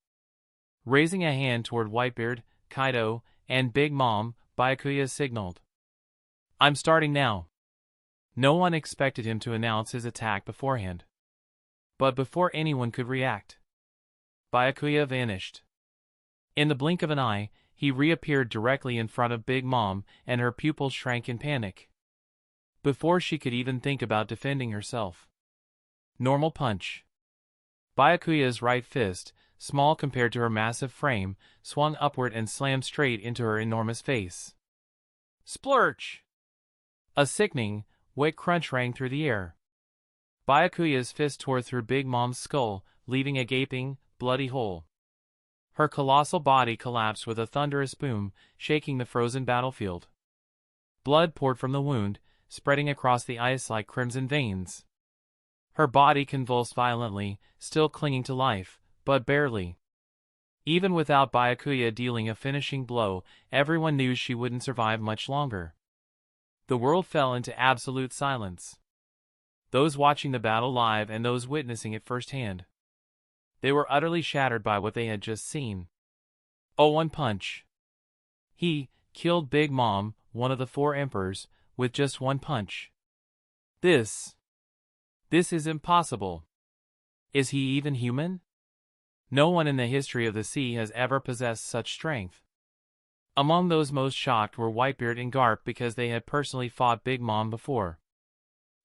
Raising a hand toward Whitebeard, Kaido, and Big Mom, Byakuya signaled. I'm starting now. No one expected him to announce his attack beforehand. But before anyone could react, Byakuya vanished. In the blink of an eye, he reappeared directly in front of Big Mom, and her pupils shrank in panic. Before she could even think about defending herself. Normal punch. Byakuya's right fist, small compared to her massive frame, swung upward and slammed straight into her enormous face. Splurch! A sickening, wet crunch rang through the air. Byakuya's fist tore through Big Mom's skull, leaving a gaping, bloody hole. Her colossal body collapsed with a thunderous boom, shaking the frozen battlefield. Blood poured from the wound, spreading across the ice like crimson veins. Her body convulsed violently, still clinging to life, but barely. Even without Byakuya dealing a finishing blow, everyone knew she wouldn't survive much longer. The world fell into absolute silence. Those watching the battle live and those witnessing it firsthand. They were utterly shattered by what they had just seen. Oh, one punch. He killed Big Mom, one of the 4 emperors, with just one punch. This is impossible. Is he even human? No one in the history of the sea has ever possessed such strength. Among those most shocked were Whitebeard and Garp because they had personally fought Big Mom before.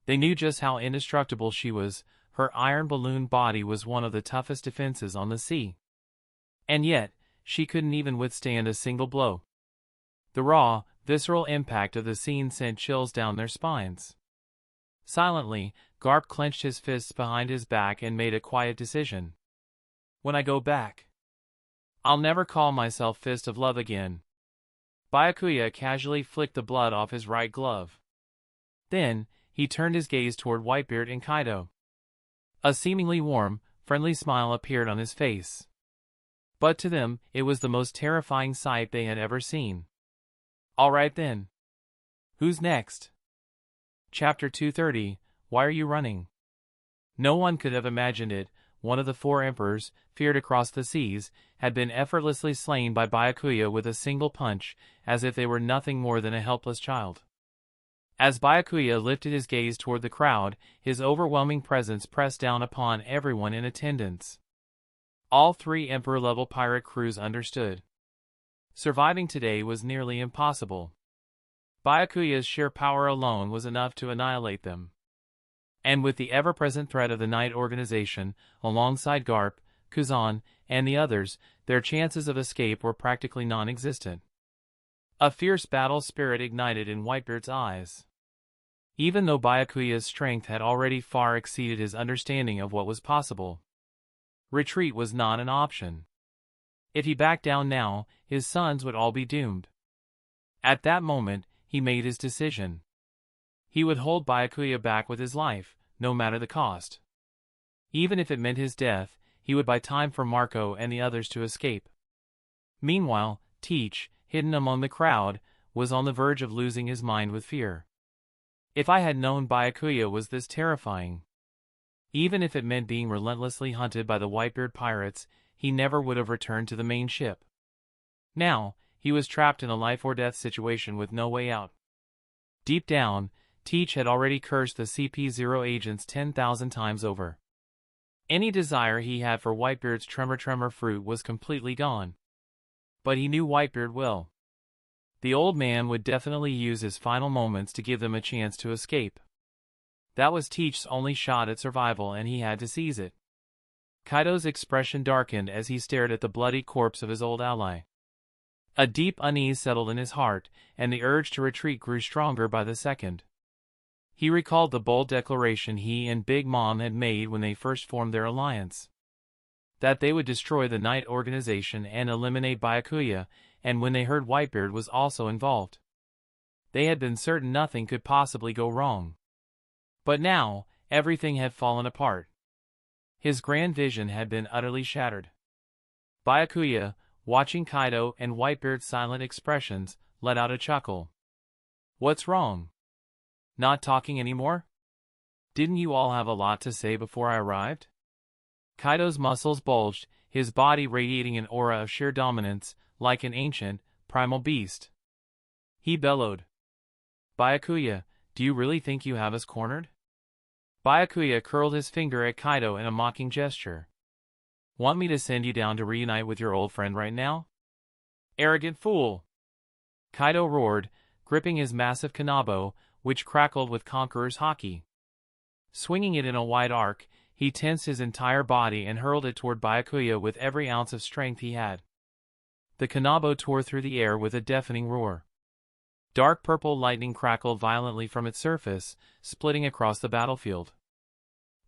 They knew just how indestructible she was. Her iron balloon body was one of the toughest defenses on the sea. And yet, she couldn't even withstand a single blow. The raw, visceral impact of the scene sent chills down their spines. Silently, Garp clenched his fists behind his back and made a quiet decision. When I go back, I'll never call myself Fist of Love again. Byakuya casually flicked the blood off his right glove. Then, he turned his gaze toward Whitebeard and Kaido. A seemingly warm, friendly smile appeared on his face. But to them, it was the most terrifying sight they had ever seen. All right then. Who's next? Chapter 230, Why Are You Running? No one could have imagined it. One of the 4 emperors, feared across the seas, had been effortlessly slain by Byakuya with a single punch, as if they were nothing more than a helpless child. As Byakuya lifted his gaze toward the crowd, his overwhelming presence pressed down upon everyone in attendance. All 3 Emperor-level pirate crews understood. Surviving today was nearly impossible. Byakuya's sheer power alone was enough to annihilate them. And with the ever-present threat of the Night Organization, alongside Garp, Kuzan, and the others, their chances of escape were practically non-existent. A fierce battle spirit ignited in Whitebeard's eyes. Even though Byakuya's strength had already far exceeded his understanding of what was possible, retreat was not an option. If he backed down now, his sons would all be doomed. At that moment, he made his decision. He would hold Byakuya back with his life, no matter the cost. Even if it meant his death, he would buy time for Marco and the others to escape. Meanwhile, Teach, hidden among the crowd, was on the verge of losing his mind with fear. If I had known Byakuya was this terrifying, even if it meant being relentlessly hunted by the Whitebeard pirates, he never would have returned to the main ship. Now, he was trapped in a life-or-death situation with no way out. Deep down, Teach had already cursed the CP0 agents 10,000 times over. Any desire he had for Whitebeard's tremor fruit was completely gone. But he knew Whitebeard well. The old man would definitely use his final moments to give them a chance to escape. That was Teach's only shot at survival, and he had to seize it. Kaido's expression darkened as he stared at the bloody corpse of his old ally. A deep unease settled in his heart, and the urge to retreat grew stronger by the second. He recalled the bold declaration he and Big Mom had made when they first formed their alliance. That they would destroy the Night Organization and eliminate Byakuya, and when they heard Whitebeard was also involved. They had been certain nothing could possibly go wrong. But now, everything had fallen apart. His grand vision had been utterly shattered. Byakuya, watching Kaido and Whitebeard's silent expressions, let out a chuckle. "What's wrong? Not talking anymore? Didn't you all have a lot to say before I arrived?" Kaido's muscles bulged, his body radiating an aura of sheer dominance, like an ancient, primal beast. He bellowed. "Byakuya, do you really think you have us cornered?" Byakuya curled his finger at Kaido in a mocking gesture. "Want me to send you down to reunite with your old friend right now?" "Arrogant fool!" Kaido roared, gripping his massive kanabo, which crackled with Conqueror's haki. Swinging it in a wide arc, he tensed his entire body and hurled it toward Byakuya with every ounce of strength he had. The kanabo tore through the air with a deafening roar. Dark purple lightning crackled violently from its surface, splitting across the battlefield.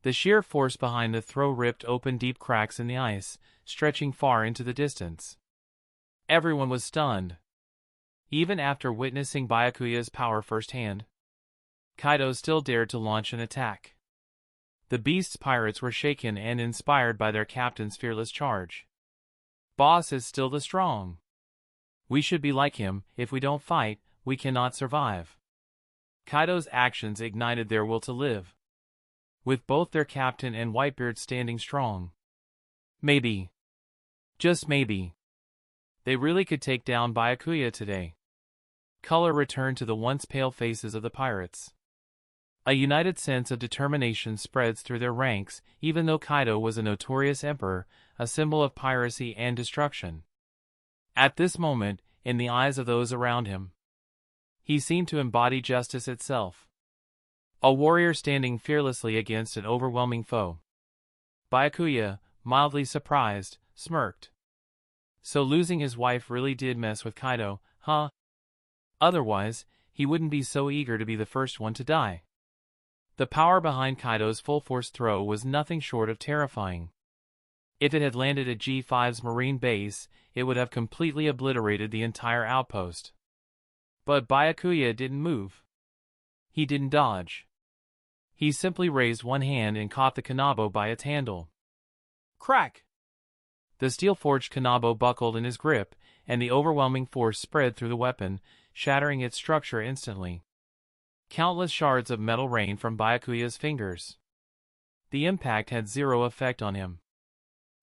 The sheer force behind the throw ripped open deep cracks in the ice, stretching far into the distance. Everyone was stunned. Even after witnessing Byakuya's power firsthand, Kaido still dared to launch an attack. The beast's pirates were shaken and inspired by their captain's fearless charge. "Boss is still the strong. We should be like him. If we don't fight, we cannot survive." Kaido's actions ignited their will to live. With both their captain and Whitebeard standing strong. Maybe, just maybe, they really could take down Byakuya today. Color returned to the once pale faces of the pirates. A united sense of determination spreads through their ranks, even though Kaido was a notorious emperor, a symbol of piracy and destruction. At this moment, in the eyes of those around him, he seemed to embody justice itself. A warrior standing fearlessly against an overwhelming foe. Byakuya, mildly surprised, smirked. So losing his wife really did mess with Kaido, huh? Otherwise, he wouldn't be so eager to be the first one to die. The power behind Kaido's full-force throw was nothing short of terrifying. If it had landed at G5's marine base, it would have completely obliterated the entire outpost. But Byakuya didn't move. He didn't dodge. He simply raised one hand and caught the kanabo by its handle. Crack! The steel-forged kanabo buckled in his grip, and the overwhelming force spread through the weapon, shattering its structure instantly. Countless shards of metal rained from Byakuya's fingers. The impact had zero effect on him.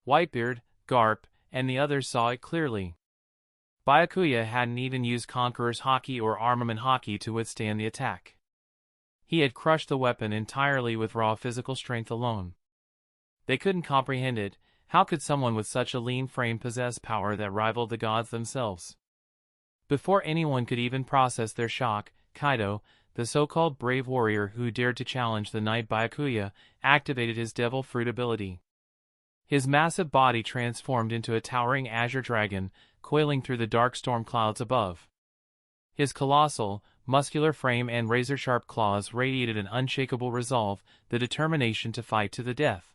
Whitebeard, Garp, and the others saw it clearly. Byakuya hadn't even used Conqueror's haki or armament haki to withstand the attack. He had crushed the weapon entirely with raw physical strength alone. They couldn't comprehend it. How could someone with such a lean frame possess power that rivaled the gods themselves? Before anyone could even process their shock, Kaido, the so-called brave warrior who dared to challenge the Knight Byakuya, activated his devil fruit ability. His massive body transformed into a towering azure dragon, coiling through the dark storm clouds above. His colossal, muscular frame and razor-sharp claws radiated an unshakable resolve, the determination to fight to the death.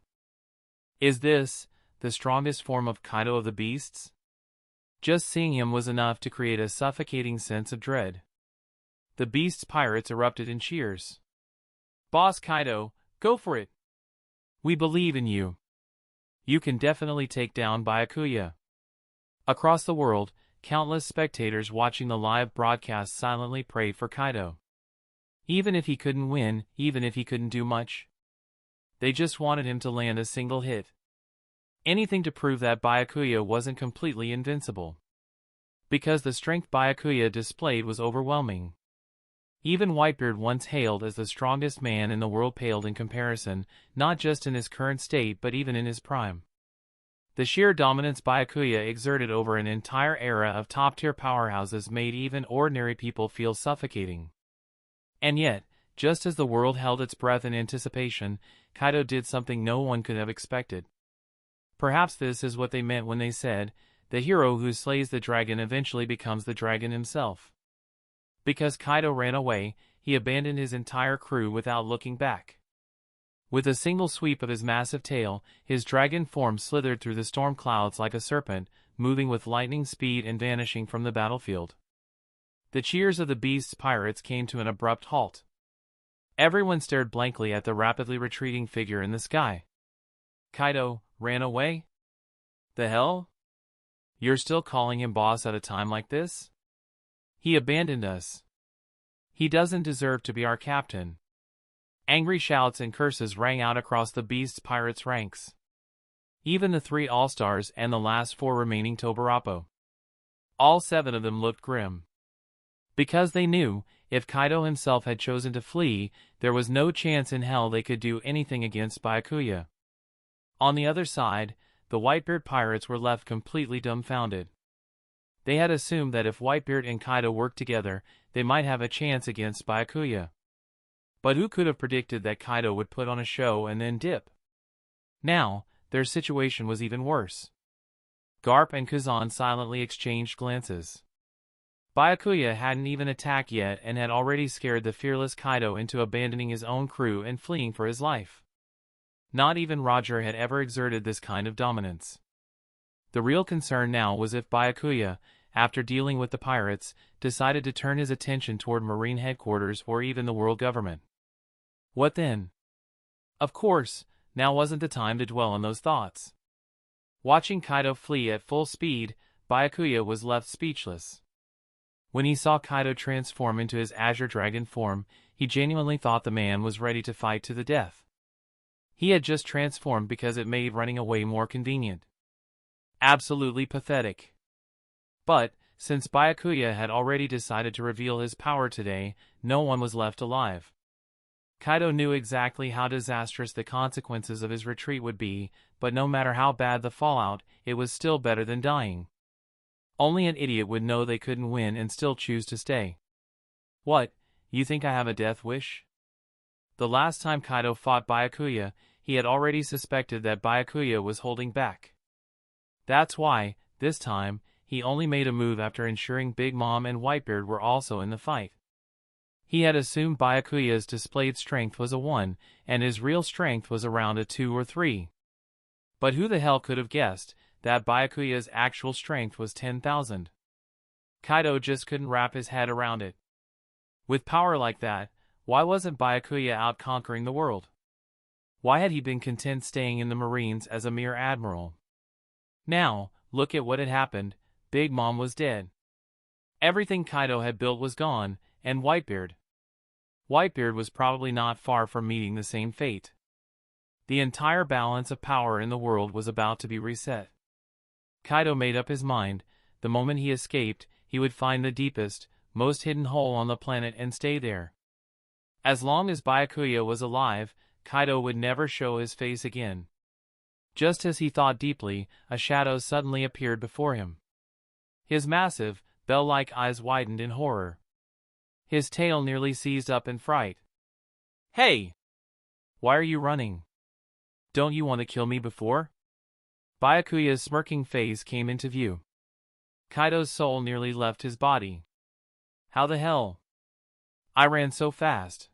Is this the strongest form of Kaido of the Beasts? Just seeing him was enough to create a suffocating sense of dread. The Beast's pirates erupted in cheers. "Boss Kaido, go for it! We believe in you. You can definitely take down Byakuya." Across the world, countless spectators watching the live broadcast silently prayed for Kaido. Even if he couldn't win, even if he couldn't do much, they just wanted him to land a single hit. Anything to prove that Byakuya wasn't completely invincible. Because the strength Byakuya displayed was overwhelming. Even Whitebeard, once hailed as the strongest man in the world, paled in comparison, not just in his current state but even in his prime. The sheer dominance Byakuya exerted over an entire era of top-tier powerhouses made even ordinary people feel suffocating. And yet, just as the world held its breath in anticipation, Kaido did something no one could have expected. Perhaps this is what they meant when they said, the hero who slays the dragon eventually becomes the dragon himself. Because Kaido ran away, he abandoned his entire crew without looking back. With a single sweep of his massive tail, his dragon form slithered through the storm clouds like a serpent, moving with lightning speed and vanishing from the battlefield. The cheers of the beast's pirates came to an abrupt halt. Everyone stared blankly at the rapidly retreating figure in the sky. Kaido ran away? The hell? You're still calling him boss at a time like this? He abandoned us. He doesn't deserve to be our captain. Angry shouts and curses rang out across the beast's pirates' ranks. Even the 3 all-stars and the last 4 remaining Tobarapo. All 7 of them looked grim. Because they knew, if Kaido himself had chosen to flee, there was no chance in hell they could do anything against Byakuya. On the other side, the Whitebeard pirates were left completely dumbfounded. They had assumed that if Whitebeard and Kaido worked together, they might have a chance against Byakuya. But who could have predicted that Kaido would put on a show and then dip? Now, their situation was even worse. Garp and Kazan silently exchanged glances. Byakuya hadn't even attacked yet and had already scared the fearless Kaido into abandoning his own crew and fleeing for his life. Not even Roger had ever exerted this kind of dominance. The real concern now was if Byakuya, after dealing with the pirates, decided to turn his attention toward Marine headquarters or even the world government. What then? Of course, now wasn't the time to dwell on those thoughts. Watching Kaido flee at full speed, Byakuya was left speechless. When he saw Kaido transform into his Azure Dragon form, he genuinely thought the man was ready to fight to the death. He had just transformed because it made running away more convenient. Absolutely pathetic. But, since Byakuya had already decided to reveal his power today, no one was left alive. Kaido knew exactly how disastrous the consequences of his retreat would be, but no matter how bad the fallout, it was still better than dying. Only an idiot would know they couldn't win and still choose to stay. What, you think I have a death wish? The last time Kaido fought Byakuya, he had already suspected that Byakuya was holding back. That's why, this time, he only made a move after ensuring Big Mom and Whitebeard were also in the fight. He had assumed Byakuya's displayed strength was a 1, and his real strength was around a 2 or 3. But who the hell could have guessed that Byakuya's actual strength was 10,000? Kaido just couldn't wrap his head around it. With power like that, why wasn't Byakuya out conquering the world? Why had he been content staying in the Marines as a mere admiral? Now, look at what had happened. Big Mom was dead. Everything Kaido had built was gone, and Whitebeard. Whitebeard was probably not far from meeting the same fate. The entire balance of power in the world was about to be reset. Kaido made up his mind, the moment he escaped, he would find the deepest, most hidden hole on the planet and stay there. As long as Byakuya was alive, Kaido would never show his face again. Just as he thought deeply, a shadow suddenly appeared before him. His massive, bell-like eyes widened in horror. His tail nearly seized up in fright. Hey! Why are you running? Don't you want to kill me before? Byakuya's smirking face came into view. Kaido's soul nearly left his body. How the hell? I ran so fast.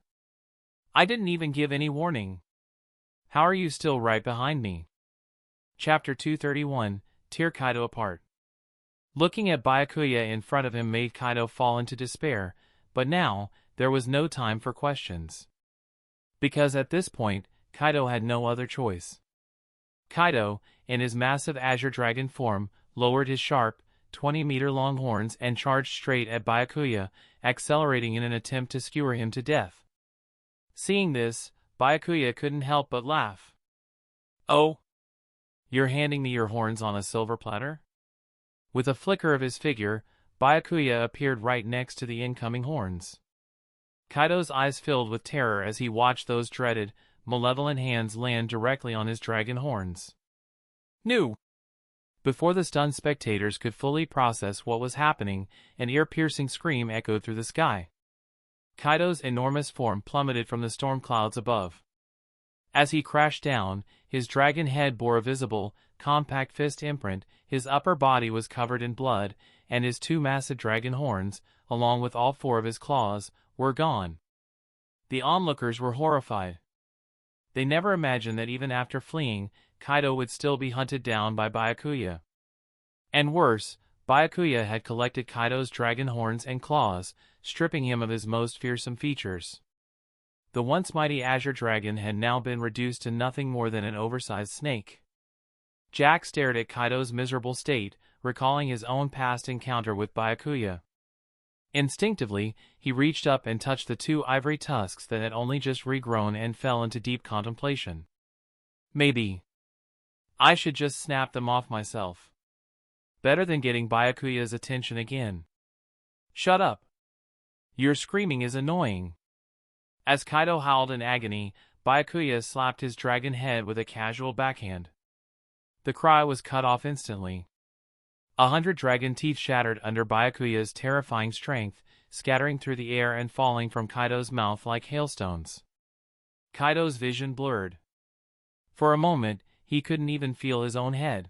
I didn't even give any warning. How are you still right behind me? Chapter 231, Tear Kaido Apart. Looking at Byakuya in front of him made Kaido fall into despair, but now, there was no time for questions. Because at this point, Kaido had no other choice. Kaido, in his massive Azure Dragon form, lowered his sharp, 20-meter-long horns and charged straight at Byakuya, accelerating in an attempt to skewer him to death. Seeing this, Byakuya couldn't help but laugh. Oh? You're handing me your horns on a silver platter? With a flicker of his figure, Byakuya appeared right next to the incoming horns. Kaido's eyes filled with terror as he watched those dreaded, malevolent hands land directly on his dragon horns. "No!" Before the stunned spectators could fully process what was happening, an ear-piercing scream echoed through the sky. Kaido's enormous form plummeted from the storm clouds above. As he crashed down, his dragon head bore a visible, compact fist imprint, his upper body was covered in blood, and his two massive dragon horns, along with all four of his claws, were gone. The onlookers were horrified. They never imagined that even after fleeing, Kaido would still be hunted down by Byakuya. And worse, Byakuya had collected Kaido's dragon horns and claws, stripping him of his most fearsome features. The once mighty Azure Dragon had now been reduced to nothing more than an oversized snake. Jack stared at Kaido's miserable state, recalling his own past encounter with Byakuya. Instinctively, he reached up and touched the two ivory tusks that had only just regrown and fell into deep contemplation. Maybe I should just snap them off myself. Better than getting Byakuya's attention again. Shut up. Your screaming is annoying. As Kaido howled in agony, Byakuya slapped his dragon head with a casual backhand. The cry was cut off instantly. 100 dragon teeth shattered under Byakuya's terrifying strength, scattering through the air and falling from Kaido's mouth like hailstones. Kaido's vision blurred. For a moment, he couldn't even feel his own head.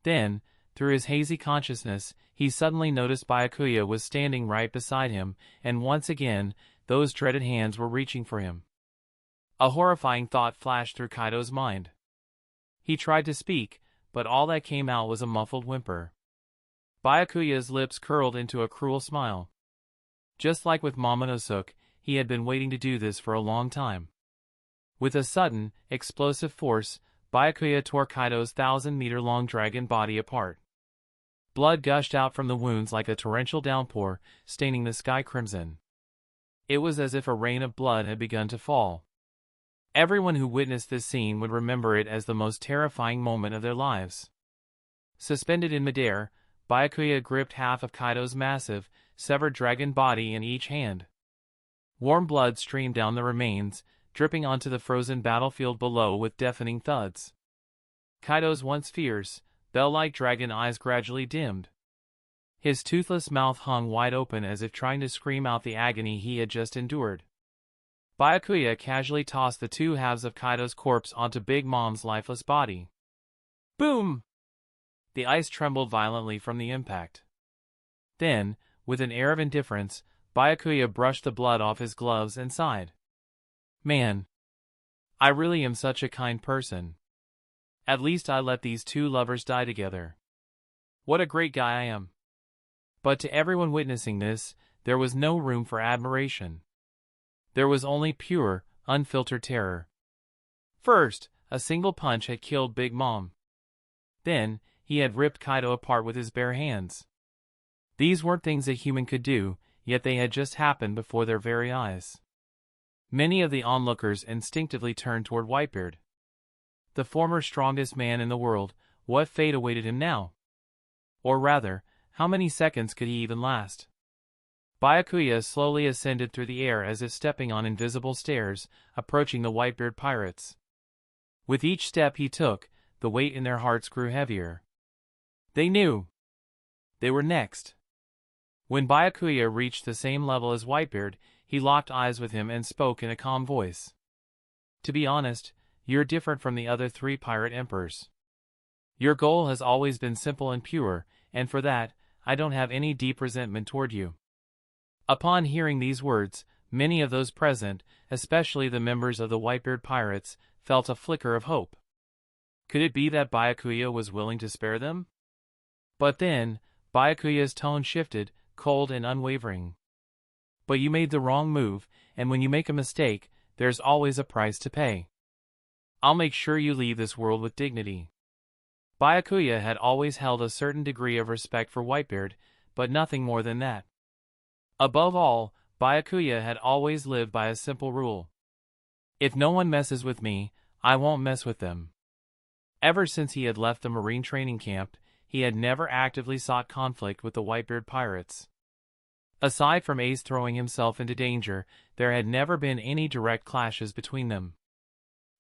Then, through his hazy consciousness, he suddenly noticed Byakuya was standing right beside him, and once again, those dreaded hands were reaching for him. A horrifying thought flashed through Kaido's mind. He tried to speak, but all that came out was a muffled whimper. Byakuya's lips curled into a cruel smile. Just like with Momonosuke, he had been waiting to do this for a long time. With a sudden, explosive force, Byakuya tore Kaido's 1,000-meter-long dragon body apart. Blood gushed out from the wounds like a torrential downpour, staining the sky crimson. It was as if a rain of blood had begun to fall. Everyone who witnessed this scene would remember it as the most terrifying moment of their lives. Suspended in midair, Byakuya gripped half of Kaido's massive, severed dragon body in each hand. Warm blood streamed down the remains, dripping onto the frozen battlefield below with deafening thuds. Kaido's once fierce, bell-like dragon eyes gradually dimmed. His toothless mouth hung wide open as if trying to scream out the agony he had just endured. Byakuya casually tossed the two halves of Kaido's corpse onto Big Mom's lifeless body. Boom! The ice trembled violently from the impact. Then, with an air of indifference, Byakuya brushed the blood off his gloves and sighed. Man, I really am such a kind person. At least I let these two lovers die together. What a great guy I am. But to everyone witnessing this, there was no room for admiration. There was only pure, unfiltered terror. First, a single punch had killed Big Mom. Then, he had ripped Kaido apart with his bare hands. These weren't things a human could do, yet they had just happened before their very eyes. Many of the onlookers instinctively turned toward Whitebeard. The former strongest man in the world, what fate awaited him now? Or rather, how many seconds could he even last? Byakuya slowly ascended through the air as if stepping on invisible stairs, approaching the Whitebeard pirates. With each step he took, the weight in their hearts grew heavier. They knew. They were next. When Byakuya reached the same level as Whitebeard, he locked eyes with him and spoke in a calm voice. To be honest, you're different from the other three pirate emperors. Your goal has always been simple and pure, and for that, I don't have any deep resentment toward you. Upon hearing these words, many of those present, especially the members of the Whitebeard pirates, felt a flicker of hope. Could it be that Byakuya was willing to spare them? But then, Byakuya's tone shifted, cold and unwavering. But you made the wrong move, and when you make a mistake, there's always a price to pay. I'll make sure you leave this world with dignity. Byakuya had always held a certain degree of respect for Whitebeard, but nothing more than that. Above all, Byakuya had always lived by a simple rule. If no one messes with me, I won't mess with them. Ever since he had left the Marine training camp, he had never actively sought conflict with the Whitebeard pirates. Aside from Ace throwing himself into danger, there had never been any direct clashes between them.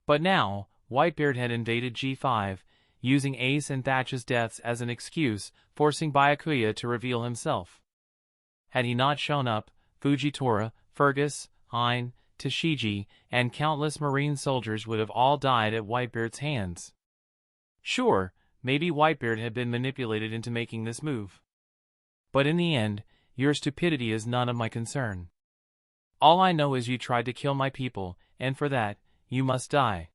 But now, Whitebeard had invaded G5, using Ace and Thatch's deaths as an excuse, forcing Byakuya to reveal himself. Had he not shown up, Fujitora, Fergus, Hein, Tashigi, and countless Marine soldiers would have all died at Whitebeard's hands. Sure, maybe Whitebeard had been manipulated into making this move. But in the end, your stupidity is none of my concern. All I know is you tried to kill my people, and for that, you must die.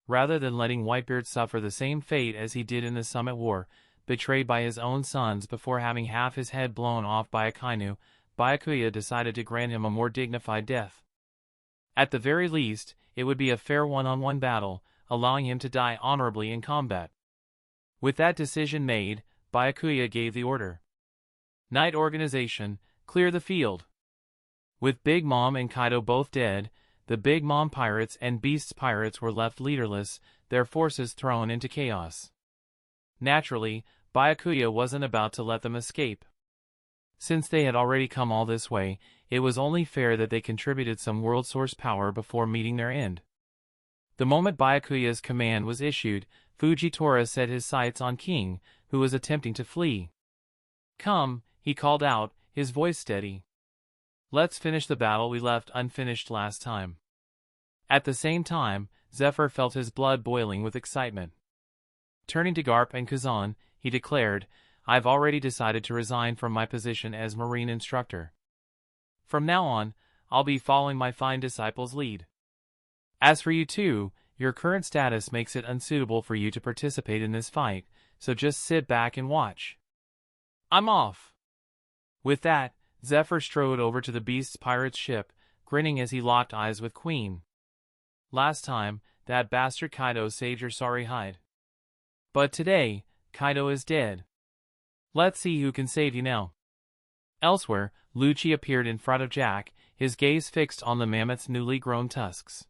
Rather than letting Whitebeard suffer the same fate as he did in the Summit War, betrayed by his own sons before having half his head blown off by a Kainu, Byakuya decided to grant him a more dignified death. At the very least, it would be a fair one-on-one battle, allowing him to die honorably in combat. With that decision made, Byakuya gave the order. Night Organization, clear the field. With Big Mom and Kaido both dead, the Big Mom pirates and Beast's pirates were left leaderless, their forces thrown into chaos. Naturally, Byakuya wasn't about to let them escape. Since they had already come all this way, it was only fair that they contributed some world source power before meeting their end. The moment Byakuya's command was issued, Fujitora set his sights on King, who was attempting to flee. "Come," he called out, his voice steady. "Let's finish the battle we left unfinished last time." At the same time, Zephyr felt his blood boiling with excitement. Turning to Garp and Kazan, he declared, "I've already decided to resign from my position as Marine instructor. From now on, I'll be following my fine disciple's lead. As for you two, your current status makes it unsuitable for you to participate in this fight, so just sit back and watch. I'm off." With that, Zephyr strode over to the Beast's pirate's ship, grinning as he locked eyes with Queen. "Last time, that bastard Kaido saved your sorry hide. But today, Kaido is dead. Let's see who can save you now." Elsewhere, Lucci appeared in front of Jack, his gaze fixed on the mammoth's newly grown tusks.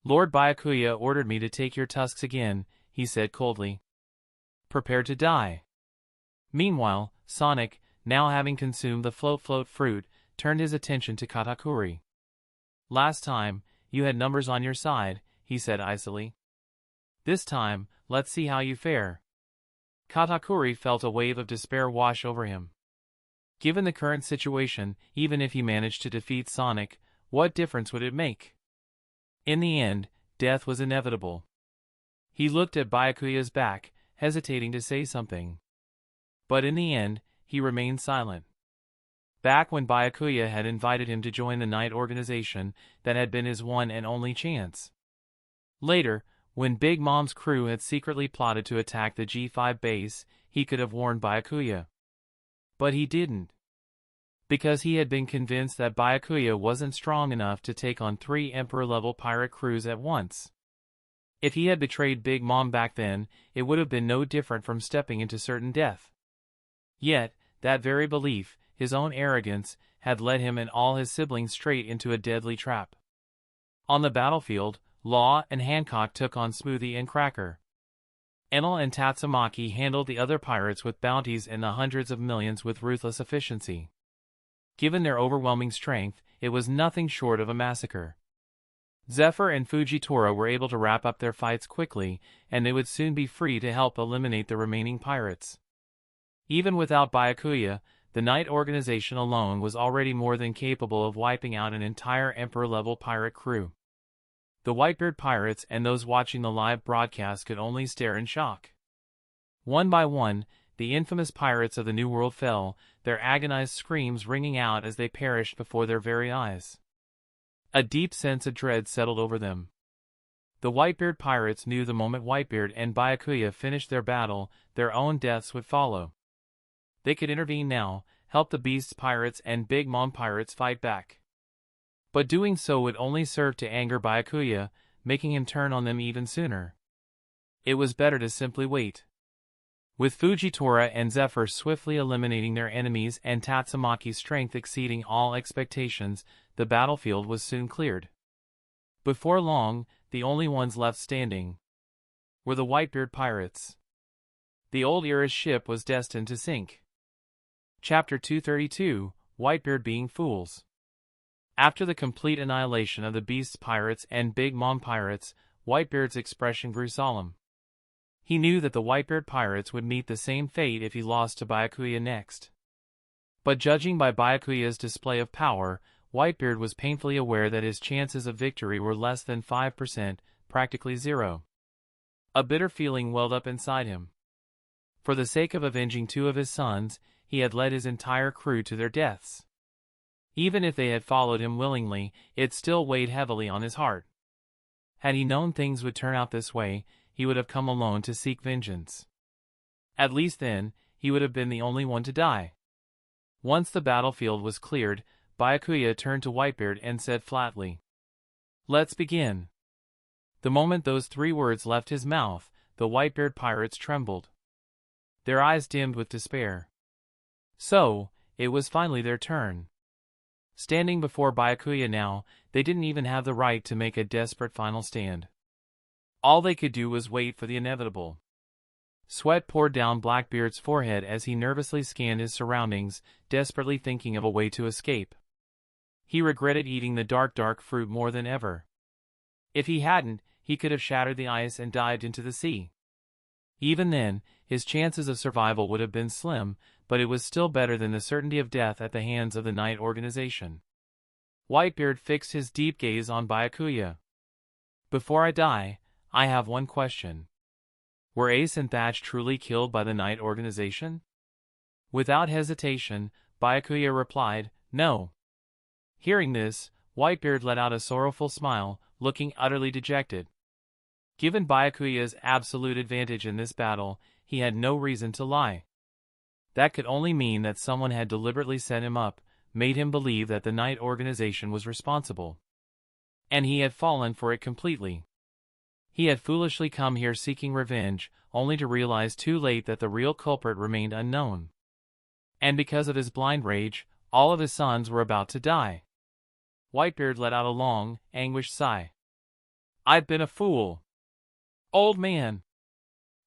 "Lord Byakuya ordered me to take your tusks again," he said coldly. "Prepare to die." Meanwhile, Sonic, now having consumed the float fruit, turned his attention to Katakuri. "Last time, you had numbers on your side," he said icily. "This time, let's see how you fare." Katakuri felt a wave of despair wash over him. Given the current situation, even if he managed to defeat Sonic, what difference would it make? In the end, death was inevitable. He looked at Byakuya's back, hesitating to say something. But in the end, he remained silent. Back when Byakuya had invited him to join the Night Organization, that had been his one and only chance. Later, when Big Mom's crew had secretly plotted to attack the G5 base, he could have warned Byakuya. But he didn't. Because he had been convinced that Byakuya wasn't strong enough to take on 3 Emperor-level pirate crews at once. If he had betrayed Big Mom back then, it would have been no different from stepping into certain death. Yet, that very belief, his own arrogance, had led him and all his siblings straight into a deadly trap. On the battlefield, Law and Hancock took on Smoothie and Cracker. Enel and Tatsumaki handled the other pirates with bounties in the hundreds of millions with ruthless efficiency. Given their overwhelming strength, it was nothing short of a massacre. Zephyr and Fujitora were able to wrap up their fights quickly, and they would soon be free to help eliminate the remaining pirates. Even without Byakuya, the Night Organization alone was already more than capable of wiping out an entire Emperor-level pirate crew. The Whitebeard pirates and those watching the live broadcast could only stare in shock. One by one, the infamous pirates of the New World fell, their agonized screams ringing out as they perished before their very eyes. A deep sense of dread settled over them. The Whitebeard pirates knew the moment Whitebeard and Byakuya finished their battle, their own deaths would follow. They could intervene now, help the Beast's pirates and Big Mom pirates fight back. But doing so would only serve to anger Byakuya, making him turn on them even sooner. It was better to simply wait. With Fujitora and Zephyr swiftly eliminating their enemies and Tatsumaki's strength exceeding all expectations, the battlefield was soon cleared. Before long, the only ones left standing were the Whitebeard pirates. The old Era's ship was destined to sink. Chapter 232, Whitebeard being fools. After the complete annihilation of the Beast's pirates and Big Mom pirates, Whitebeard's expression grew solemn. He knew that the Whitebeard pirates would meet the same fate if he lost to Byakuya next. But judging by Byakuya's display of power, Whitebeard was painfully aware that his chances of victory were less than 5%, practically zero. A bitter feeling welled up inside him. For the sake of avenging two of his sons, he had led his entire crew to their deaths. Even if they had followed him willingly, it still weighed heavily on his heart. Had he known things would turn out this way, he would have come alone to seek vengeance. At least then, he would have been the only one to die. Once the battlefield was cleared, Byakuya turned to Whitebeard and said flatly, "Let's begin." The moment those 3 words left his mouth, the Whitebeard pirates trembled. Their eyes dimmed with despair. So, it was finally their turn. Standing before Byakuya now, they didn't even have the right to make a desperate final stand. All they could do was wait for the inevitable. Sweat poured down Blackbeard's forehead as he nervously scanned his surroundings, desperately thinking of a way to escape. He regretted eating the dark fruit more than ever. If he hadn't, he could have shattered the ice and dived into the sea. Even then, his chances of survival would have been slim, but it was still better than the certainty of death at the hands of the Knight Organization. Whitebeard fixed his deep gaze on Byakuya. "Before I die, I have one question. Were Ace and Thatch truly killed by the Knight Organization?" Without hesitation, Byakuya replied, "No." Hearing this, Whitebeard let out a sorrowful smile, looking utterly dejected. Given Byakuya's absolute advantage in this battle, he had no reason to lie. That could only mean that someone had deliberately set him up, made him believe that the Knight Organization was responsible. And he had fallen for it completely. He had foolishly come here seeking revenge, only to realize too late that the real culprit remained unknown. And because of his blind rage, all of his sons were about to die. Whitebeard let out a long, anguished sigh. "I've been a fool. Old man."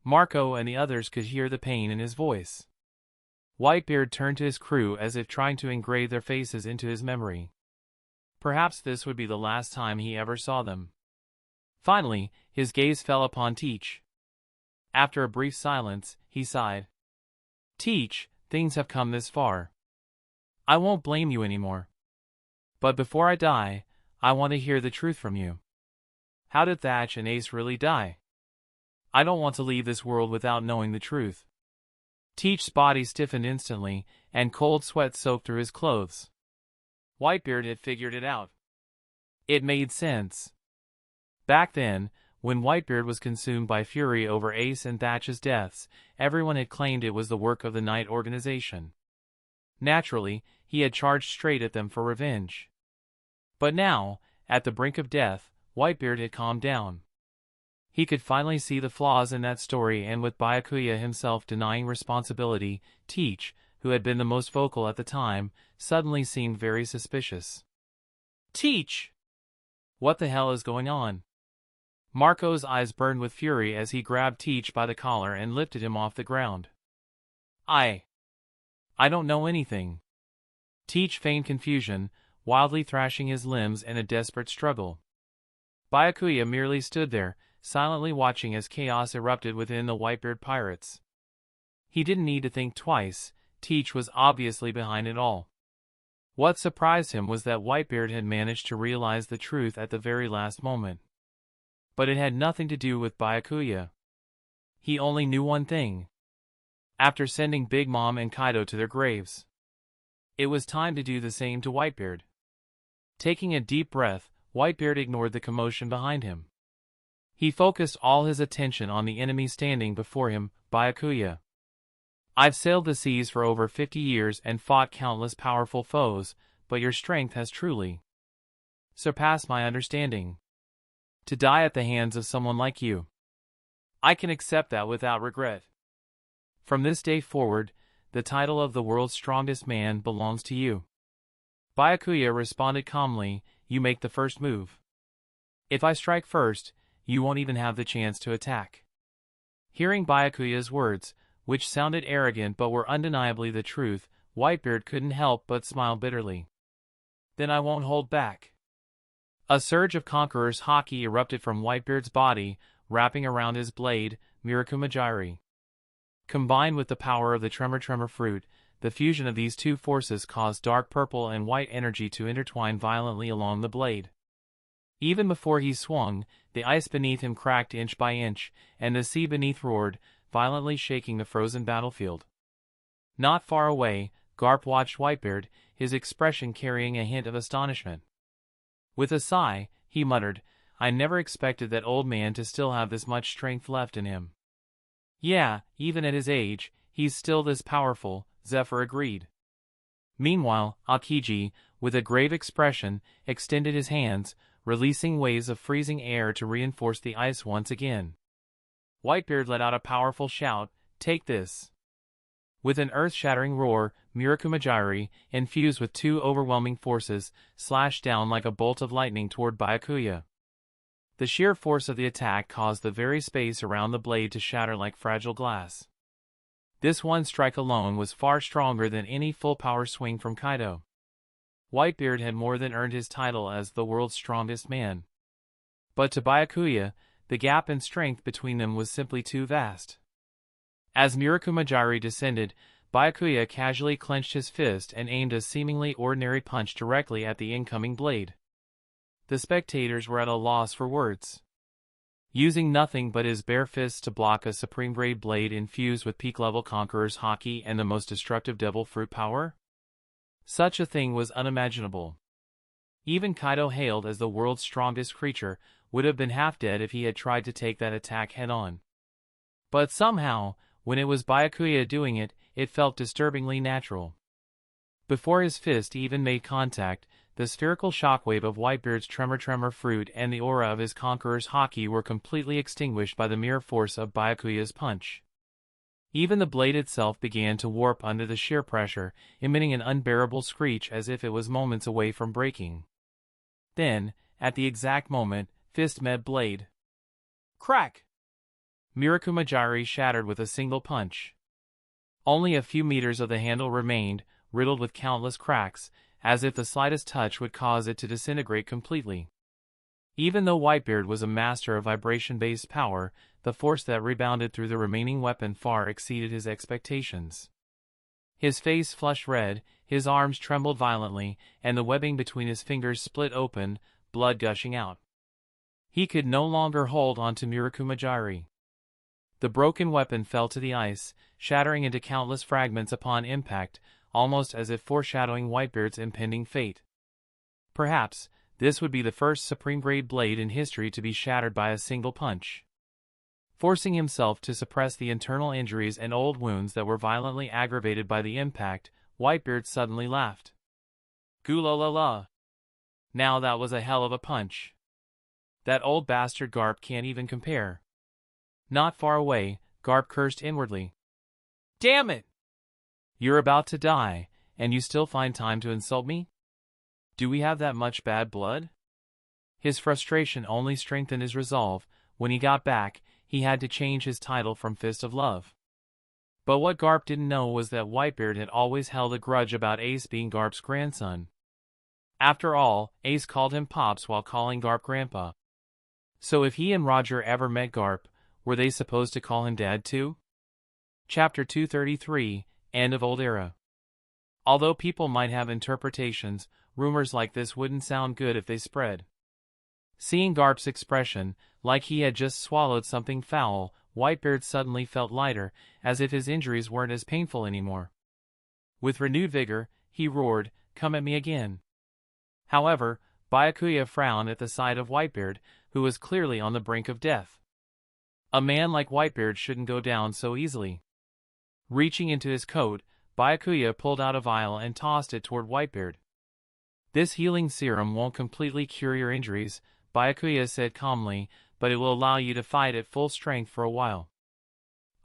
Marco and the others could hear the pain in his voice. Whitebeard turned to his crew as if trying to engrave their faces into his memory. Perhaps this would be the last time he ever saw them. Finally, his gaze fell upon Teach. After a brief silence, he sighed. "Teach, things have come this far. I won't blame you anymore. But before I die, I want to hear the truth from you. How did Thatch and Ace really die? I don't want to leave this world without knowing the truth." Teach's body stiffened instantly, and cold sweat soaked through his clothes. Whitebeard had figured it out. It made sense. Back then, when Whitebeard was consumed by fury over Ace and Thatch's deaths, everyone had claimed it was the work of the Knight Organization. Naturally, he had charged straight at them for revenge. But now, at the brink of death, Whitebeard had calmed down. He could finally see the flaws in that story, and with Byakuya himself denying responsibility, Teach, who had been the most vocal at the time, suddenly seemed very suspicious. "Teach! What the hell is going on?" Marco's eyes burned with fury as he grabbed Teach by the collar and lifted him off the ground. I don't know anything." Teach feigned confusion, wildly thrashing his limbs in a desperate struggle. Byakuya merely stood there, silently watching as chaos erupted within the Whitebeard pirates. He didn't need to think twice. Teach was obviously behind it all. What surprised him was that Whitebeard had managed to realize the truth at the very last moment. But it had nothing to do with Byakuya. He only knew one thing. After sending Big Mom and Kaido to their graves, it was time to do the same to Whitebeard. Taking a deep breath, Whitebeard ignored the commotion behind him. He focused all his attention on the enemy standing before him, Byakuya. "I've sailed the seas for over 50 years and fought countless powerful foes, but your strength has truly surpassed my understanding. To die at the hands of someone like you, I can accept that without regret. From this day forward, the title of the world's strongest man belongs to you." Byakuya responded calmly, "You make the first move. If I strike first, you won't even have the chance to attack." Hearing Byakuya's words, which sounded arrogant but were undeniably the truth, Whitebeard couldn't help but smile bitterly. Then I won't hold back. A surge of Conqueror's haki erupted from Whitebeard's body, wrapping around his blade, Mirakumajiri. Combined with the power of the Tremor fruit, the fusion of these two forces caused dark purple and white energy to intertwine violently along the blade. Even before he swung, the ice beneath him cracked inch by inch, and the sea beneath roared, violently shaking the frozen battlefield. Not far away, Garp watched Whitebeard, his expression carrying a hint of astonishment. With a sigh, he muttered, "I never expected that old man to still have this much strength left in him." "Yeah, even at his age, he's still this powerful," Zephyr agreed. Meanwhile, Akiji, with a grave expression, extended his hands, releasing waves of freezing air to reinforce the ice once again. Whitebeard let out a powerful shout, "Take this!" With an earth-shattering roar, Mirakumajiri, infused with two overwhelming forces, slashed down like a bolt of lightning toward Byakuya. The sheer force of the attack caused the very space around the blade to shatter like fragile glass. This one strike alone was far stronger than any full-power swing from Kaido. Whitebeard had more than earned his title as the world's strongest man. But to Byakuya, the gap in strength between them was simply too vast. As Mirakumajiri descended, Byakuya casually clenched his fist and aimed a seemingly ordinary punch directly at the incoming blade. The spectators were at a loss for words. Using nothing but his bare fists to block a supreme-grade blade infused with peak-level Conqueror's haki and the most destructive devil fruit power? Such a thing was unimaginable. Even Kaido, hailed as the world's strongest creature, would have been half dead if he had tried to take that attack head-on. But somehow, when it was Byakuya doing it, it felt disturbingly natural. Before his fist even made contact, the spherical shockwave of Whitebeard's tremor fruit and the aura of his Conqueror's haki were completely extinguished by the mere force of Byakuya's punch. Even the blade itself began to warp under the sheer pressure, emitting an unbearable screech as if it was moments away from breaking. Then, at the exact moment, fist met blade. Crack! Mirakumajiri shattered with a single punch. Only a few meters of the handle remained, riddled with countless cracks, as if the slightest touch would cause it to disintegrate completely. Even though Whitebeard was a master of vibration-based power, the force that rebounded through the remaining weapon far exceeded his expectations. His face flushed red, his arms trembled violently, and the webbing between his fingers split open, blood gushing out. He could no longer hold onto Mirakumajiri. The broken weapon fell to the ice, shattering into countless fragments upon impact, almost as if foreshadowing Whitebeard's impending fate. Perhaps, this would be the first supreme-grade blade in history to be shattered by a single punch. Forcing himself to suppress the internal injuries and old wounds that were violently aggravated by the impact, Whitebeard suddenly laughed. "Goo-la-la-la. Now that was a hell of a punch. That old bastard Garp can't even compare." Not far away, Garp cursed inwardly. "Damn it! You're about to die, and you still find time to insult me? Do we have that much bad blood?" His frustration only strengthened his resolve. When he got back, he had to change his title from Fist of Love. But what Garp didn't know was that Whitebeard had always held a grudge about Ace being Garp's grandson. After all, Ace called him Pops while calling Garp Grandpa. So if he and Roger ever met Garp, were they supposed to call him Dad too? Chapter 233, End of Old Era. Although people might have interpretations, rumors like this wouldn't sound good if they spread. Seeing Garp's expression, like he had just swallowed something foul, Whitebeard suddenly felt lighter, as if his injuries weren't as painful anymore. With renewed vigor, he roared, "Come at me again." However, Byakuya frowned at the sight of Whitebeard, who was clearly on the brink of death. A man like Whitebeard shouldn't go down so easily. Reaching into his coat, Byakuya pulled out a vial and tossed it toward Whitebeard. "This healing serum won't completely cure your injuries," Byakuya said calmly, "but it will allow you to fight at full strength for a while.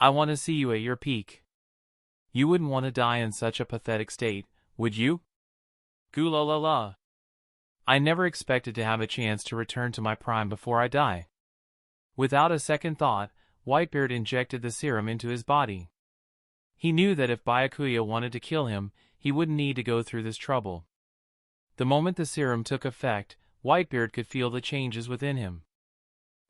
I want to see you at your peak. You wouldn't want to die in such a pathetic state, would you? Goo-la-la-la. I never expected to have a chance to return to my prime before I die." Without a second thought, Whitebeard injected the serum into his body. He knew that if Byakuya wanted to kill him, he he wouldn't need to go through this trouble. The moment the serum took effect, Whitebeard could feel the changes within him.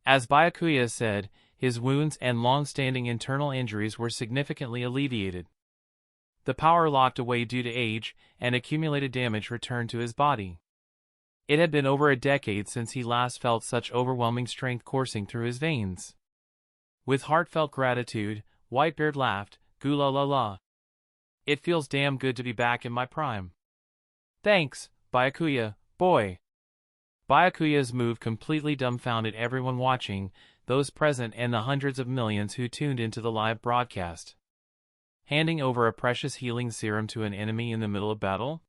As Byakuya said, his wounds and long-standing internal injuries were significantly alleviated. The power locked away due to age and accumulated damage returned to his body. It had been over a decade since he last felt such overwhelming strength coursing through his veins. With heartfelt gratitude, Whitebeard laughed, "Goo la la la. It feels damn good to be back in my prime." "Thanks, Byakuya, boy." Byakuya's move completely dumbfounded everyone watching, those present and the hundreds of millions who tuned into the live broadcast. Handing over a precious healing serum to an enemy in the middle of battle?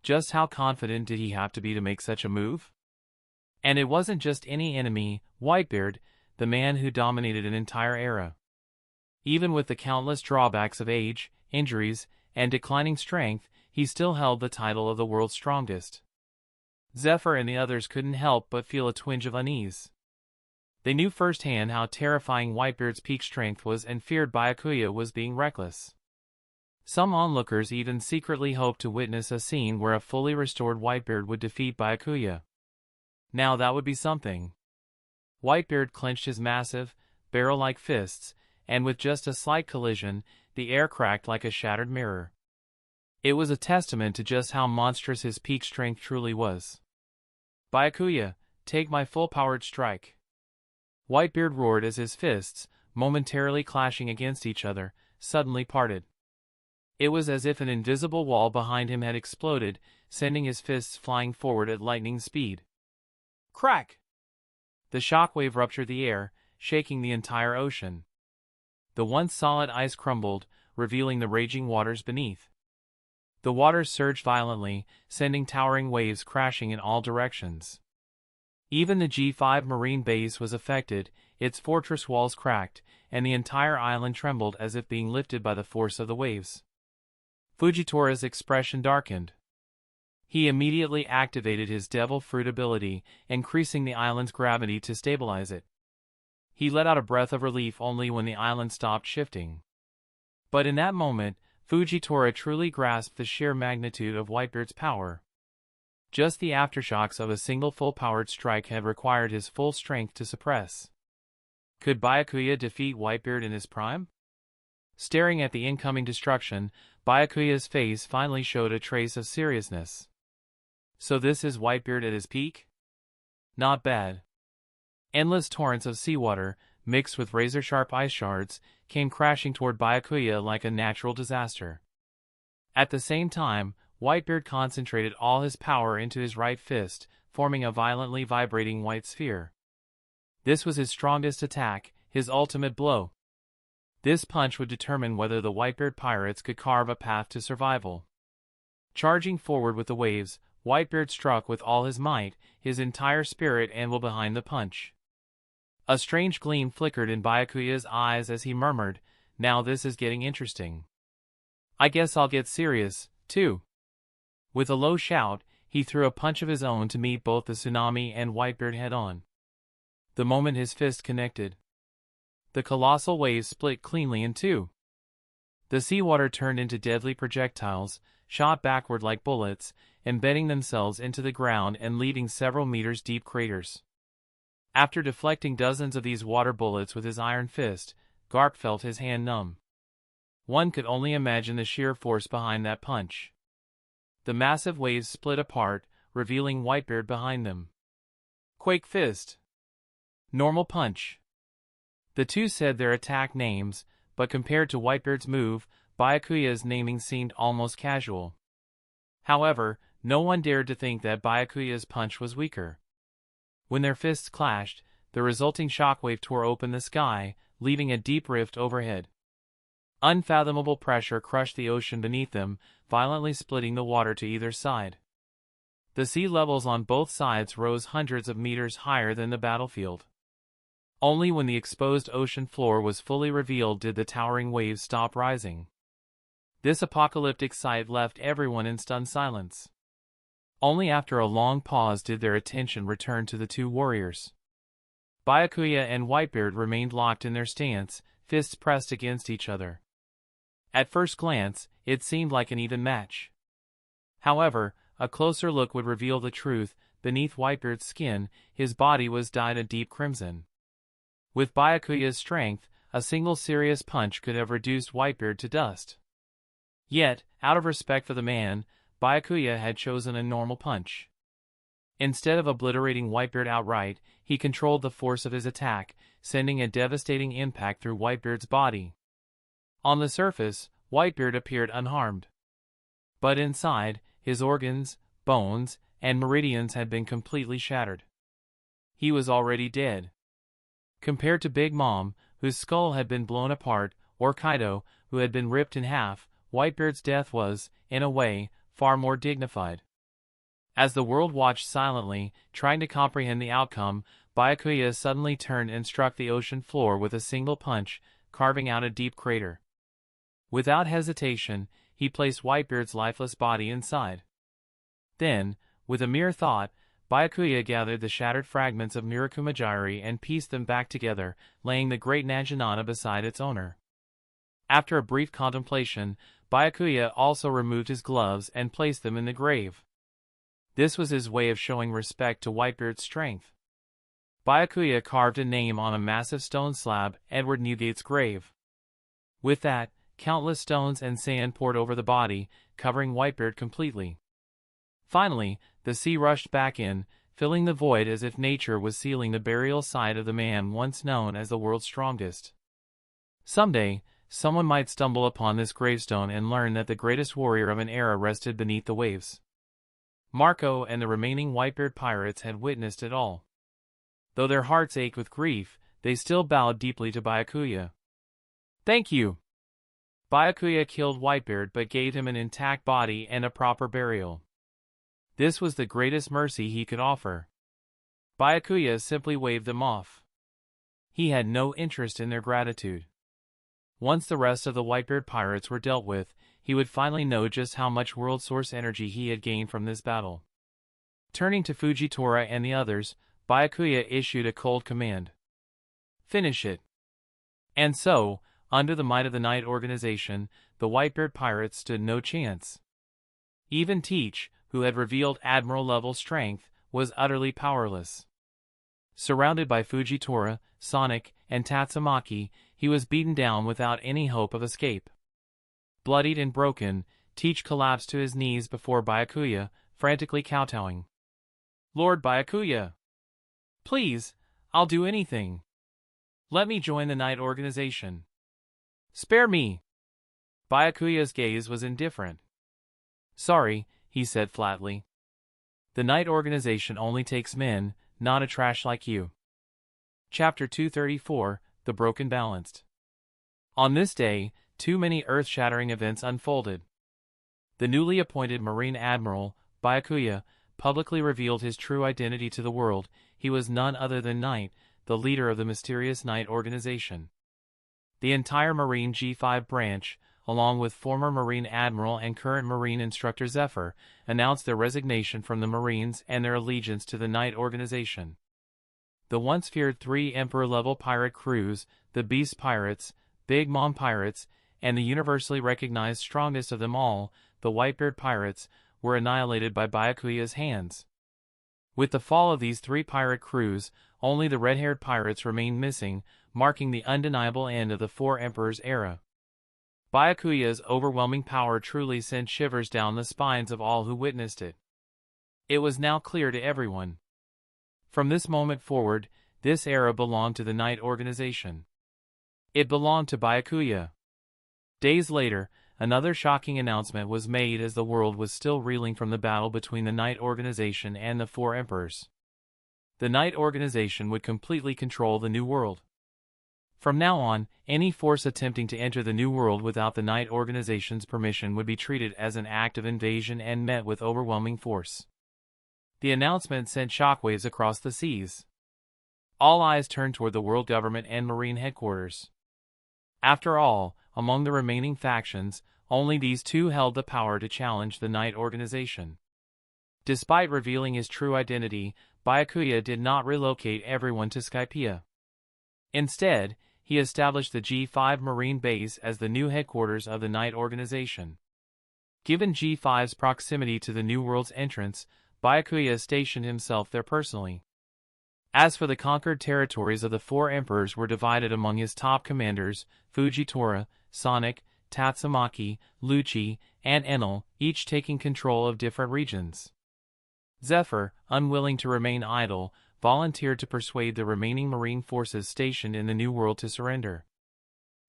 Just how confident did he have to be to make such a move? And it wasn't just any enemy, Whitebeard, the man who dominated an entire era. Even with the countless drawbacks of age, injuries, and declining strength, he still held the title of the world's strongest. Zephyr and the others couldn't help but feel a twinge of unease. They knew firsthand how terrifying Whitebeard's peak strength was and feared Byakuya was being reckless. Some onlookers even secretly hoped to witness a scene where a fully restored Whitebeard would defeat Byakuya. Now that would be something. Whitebeard clenched his massive, barrel-like fists, and with just a slight collision, the air cracked like a shattered mirror. It was a testament to just how monstrous his peak strength truly was. "Byakuya, take my full-powered strike." Whitebeard roared as his fists, momentarily clashing against each other, suddenly parted. It was as if an invisible wall behind him had exploded, sending his fists flying forward at lightning speed. Crack! The shockwave ruptured the air, shaking the entire ocean. The once solid ice crumbled, revealing the raging waters beneath. The waters surged violently, sending towering waves crashing in all directions. Even the G5 marine base was affected, its fortress walls cracked, and the entire island trembled as if being lifted by the force of the waves. Fujitora's expression darkened. He immediately activated his devil fruit ability, increasing the island's gravity to stabilize it. He let out a breath of relief only when the island stopped shifting. But in that moment, Fujitora truly grasped the sheer magnitude of Whitebeard's power. Just the aftershocks of a single full-powered strike had required his full strength to suppress. Could Byakuya defeat Whitebeard in his prime? Staring at the incoming destruction, Byakuya's face finally showed a trace of seriousness. So this is Whitebeard at his peak? Not bad. Endless torrents of seawater, mixed with razor-sharp ice shards, came crashing toward Byakuya like a natural disaster. At the same time, Whitebeard concentrated all his power into his right fist, forming a violently vibrating white sphere. This was his strongest attack, his ultimate blow. This punch would determine whether the Whitebeard pirates could carve a path to survival. Charging forward with the waves, Whitebeard struck with all his might, his entire spirit anvil behind the punch. A strange gleam flickered in Byakuya's eyes as he murmured, "Now this is getting interesting. I guess I'll get serious, too." With a low shout, he threw a punch of his own to meet both the tsunami and Whitebeard head-on. The moment his fist connected, the colossal waves split cleanly in two. The seawater turned into deadly projectiles, shot backward like bullets, embedding themselves into the ground and leaving several meters deep craters. After deflecting dozens of these water bullets with his iron fist, Garp felt his hand numb. One could only imagine the sheer force behind that punch. The massive waves split apart, revealing Whitebeard behind them. Quake Fist. Normal Punch. The two said their attack names, but compared to Whitebeard's move, Byakuya's naming seemed almost casual. However, no one dared to think that Byakuya's punch was weaker. When their fists clashed, the resulting shockwave tore open the sky, leaving a deep rift overhead. Unfathomable pressure crushed the ocean beneath them, violently splitting the water to either side. The sea levels on both sides rose hundreds of meters higher than the battlefield. Only when the exposed ocean floor was fully revealed did the towering waves stop rising. This apocalyptic sight left everyone in stunned silence. Only after a long pause did their attention return to the two warriors. Byakuya and Whitebeard remained locked in their stance, fists pressed against each other. At first glance, it seemed like an even match. However, a closer look would reveal the truth. Beneath Whitebeard's skin, his body was dyed a deep crimson. With Byakuya's strength, a single serious punch could have reduced Whitebeard to dust. Yet, out of respect for the man, Byakuya had chosen a normal punch. Instead of obliterating Whitebeard outright, he controlled the force of his attack, sending a devastating impact through Whitebeard's body. On the surface, Whitebeard appeared unharmed. But inside, his organs, bones, and meridians had been completely shattered. He was already dead. Compared to Big Mom, whose skull had been blown apart, or Kaido, who had been ripped in half, Whitebeard's death was, in a way, far more dignified. As the world watched silently, trying to comprehend the outcome, Byakuya suddenly turned and struck the ocean floor with a single punch, carving out a deep crater. Without hesitation, he placed Whitebeard's lifeless body inside. Then, with a mere thought, Byakuya gathered the shattered fragments of Mirakumajiri and pieced them back together, laying the great Naginata beside its owner. After a brief contemplation, Byakuya also removed his gloves and placed them in the grave. This was his way of showing respect to Whitebeard's strength. Byakuya carved a name on a massive stone slab, Edward Newgate's grave. With that, countless stones and sand poured over the body, covering Whitebeard completely. Finally, the sea rushed back in, filling the void as if nature was sealing the burial site of the man once known as the world's strongest. Someday, someone might stumble upon this gravestone and learn that the greatest warrior of an era rested beneath the waves. Marco and the remaining Whitebeard pirates had witnessed it all. Though their hearts ached with grief, they still bowed deeply to Byakuya. "Thank you." Byakuya killed Whitebeard but gave him an intact body and a proper burial. This was the greatest mercy he could offer. Byakuya simply waved them off. He had no interest in their gratitude. Once the rest of the Whitebeard pirates were dealt with, he would finally know just how much world source energy he had gained from this battle. Turning to Fujitora and the others, Byakuya issued a cold command. "Finish it." And so, under the might of the Night Organization, the Whitebeard pirates stood no chance. Even Teach, who had revealed admiral-level strength, was utterly powerless. Surrounded by Fujitora, Sonic, and Tatsumaki, he was beaten down without any hope of escape. Bloodied and broken, Teach collapsed to his knees before Byakuya, frantically kowtowing. "Lord Byakuya! Please, I'll do anything. Let me join the Night Organization. Spare me." Byakuya's gaze was indifferent. "Sorry," he said flatly. "The Night Organization only takes men, not a trash like you." Chapter 234, The Broken Balanced. On this day, too many earth-shattering events unfolded. The newly appointed Marine Admiral, Byakuya, publicly revealed his true identity to the world. He was none other than Night, the leader of the mysterious Night Organization. The entire Marine G5 branch, along with former Marine Admiral and current Marine Instructor Zephyr, announced their resignation from the Marines and their allegiance to the Night Organization. The once feared three Emperor-level pirate crews, the Beast Pirates, Big Mom Pirates, and the universally recognized strongest of them all, the Whitebeard Pirates, were annihilated by Byakuya's hands. With the fall of these three pirate crews, only the red-haired pirates remained missing, marking the undeniable end of the Four Emperors era. Byakuya's overwhelming power truly sent shivers down the spines of all who witnessed it. It was now clear to everyone. From this moment forward, this era belonged to the Night Organization. It belonged to Byakuya. Days later, another shocking announcement was made as the world was still reeling from the battle between the Night Organization and the Four Emperors. The Night Organization would completely control the New World. From now on, any force attempting to enter the New World without the Night Organization's permission would be treated as an act of invasion and met with overwhelming force. The announcement sent shockwaves across the seas. All eyes turned toward the world government and Marine headquarters. After all, among the remaining factions, only these two held the power to challenge the Night Organization. Despite revealing his true identity, Byakuya did not relocate everyone to Skypiea. Instead, he established the G5 Marine Base as the new headquarters of the Knight organization. Given G5's proximity to the New World's entrance, Byakuya stationed himself there personally. As for the conquered territories of the four emperors were divided among his top commanders, Fujitora, Sonic, Tatsumaki, Lucci, and Enel, each taking control of different regions. Zephyr, unwilling to remain idle, volunteered to persuade the remaining marine forces stationed in the New World to surrender.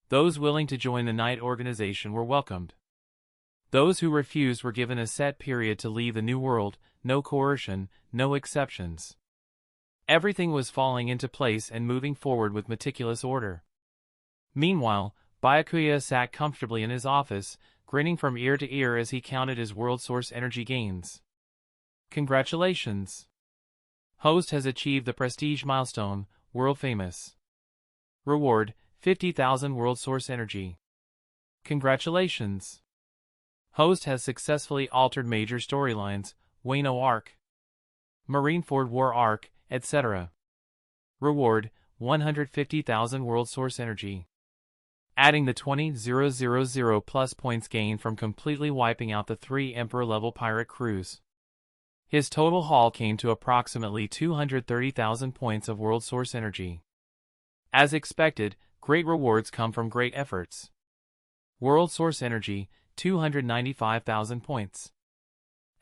Those willing to join the Knight organization were welcomed. Those who refused were given a set period to leave the New World, no coercion, no exceptions. Everything was falling into place and moving forward with meticulous order. Meanwhile, Byakuya sat comfortably in his office, grinning from ear to ear as he counted his world source energy gains. Congratulations! Host has achieved the prestige milestone, world famous. Reward, 50,000 world source energy. Congratulations! Host has successfully altered major storylines, Wano arc, Marineford War arc, etc. Reward, 150,000 world source energy. Adding the 20,000 plus points gained from completely wiping out the 3 Emperor-level pirate crews. His total haul came to approximately 230,000 points of world source energy. As expected, great rewards come from great efforts. World source energy, 295,000 points.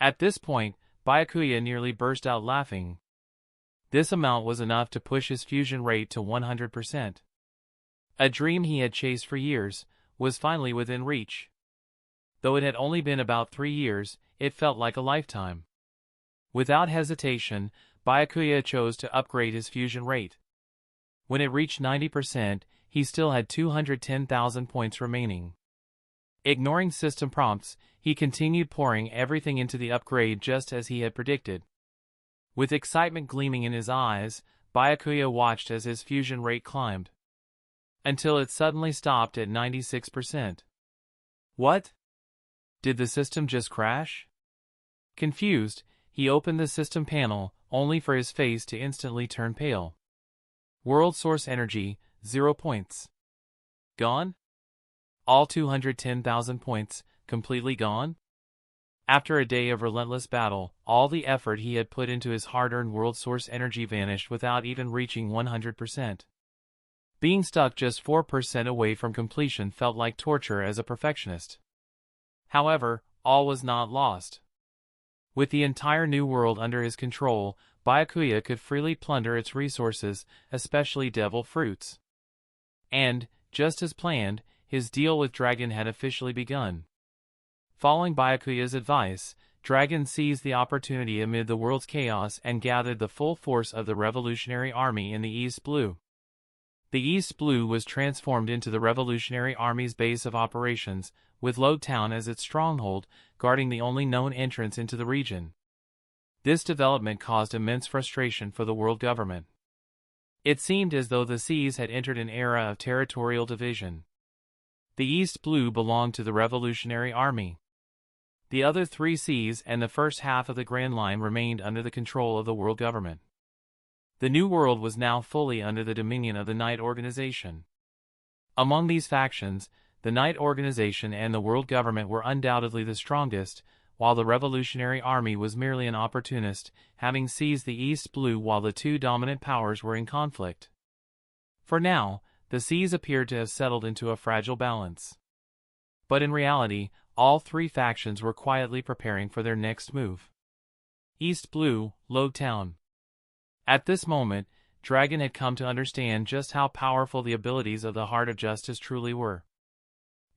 At this point, Byakuya nearly burst out laughing. This amount was enough to push his fusion rate to 100%. A dream he had chased for years was finally within reach. Though it had only been about 3 years, it felt like a lifetime. Without hesitation, Byakuya chose to upgrade his fusion rate. When it reached 90%, he still had 210,000 points remaining. Ignoring system prompts, he continued pouring everything into the upgrade just as he had predicted. With excitement gleaming in his eyes, Byakuya watched as his fusion rate climbed, until it suddenly stopped at 96%. What? Did the system just crash? Confused, he opened the system panel, only for his face to instantly turn pale. World source energy, 0 points. Gone? All 210,000 points, completely gone? After a day of relentless battle, all the effort he had put into his hard-earned world source energy vanished without even reaching 100%. Being stuck just 4% away from completion felt like torture as a perfectionist. However, all was not lost. With the entire New World under his control, Byakuya could freely plunder its resources, especially devil fruits. And, just as planned, his deal with Dragon had officially begun. Following Byakuya's advice, Dragon seized the opportunity amid the world's chaos and gathered the full force of the Revolutionary Army in the East Blue. The East Blue was transformed into the Revolutionary Army's base of operations, with Lodetown as its stronghold, guarding the only known entrance into the region. This development caused immense frustration for the world government. It seemed as though the seas had entered an era of territorial division. The East Blue belonged to the Revolutionary Army. The other 3 seas and the first half of the Grand Line remained under the control of the world government. The New World was now fully under the dominion of the Knight organization. Among these factions, the Knight organization and the world government were undoubtedly the strongest, while the Revolutionary Army was merely an opportunist, having seized the East Blue while the 2 dominant powers were in conflict. For now, the seas appeared to have settled into a fragile balance. But in reality, all 3 factions were quietly preparing for their next move. East Blue, Lodetown. At this moment, Dragon had come to understand just how powerful the abilities of the Heart of Justice truly were.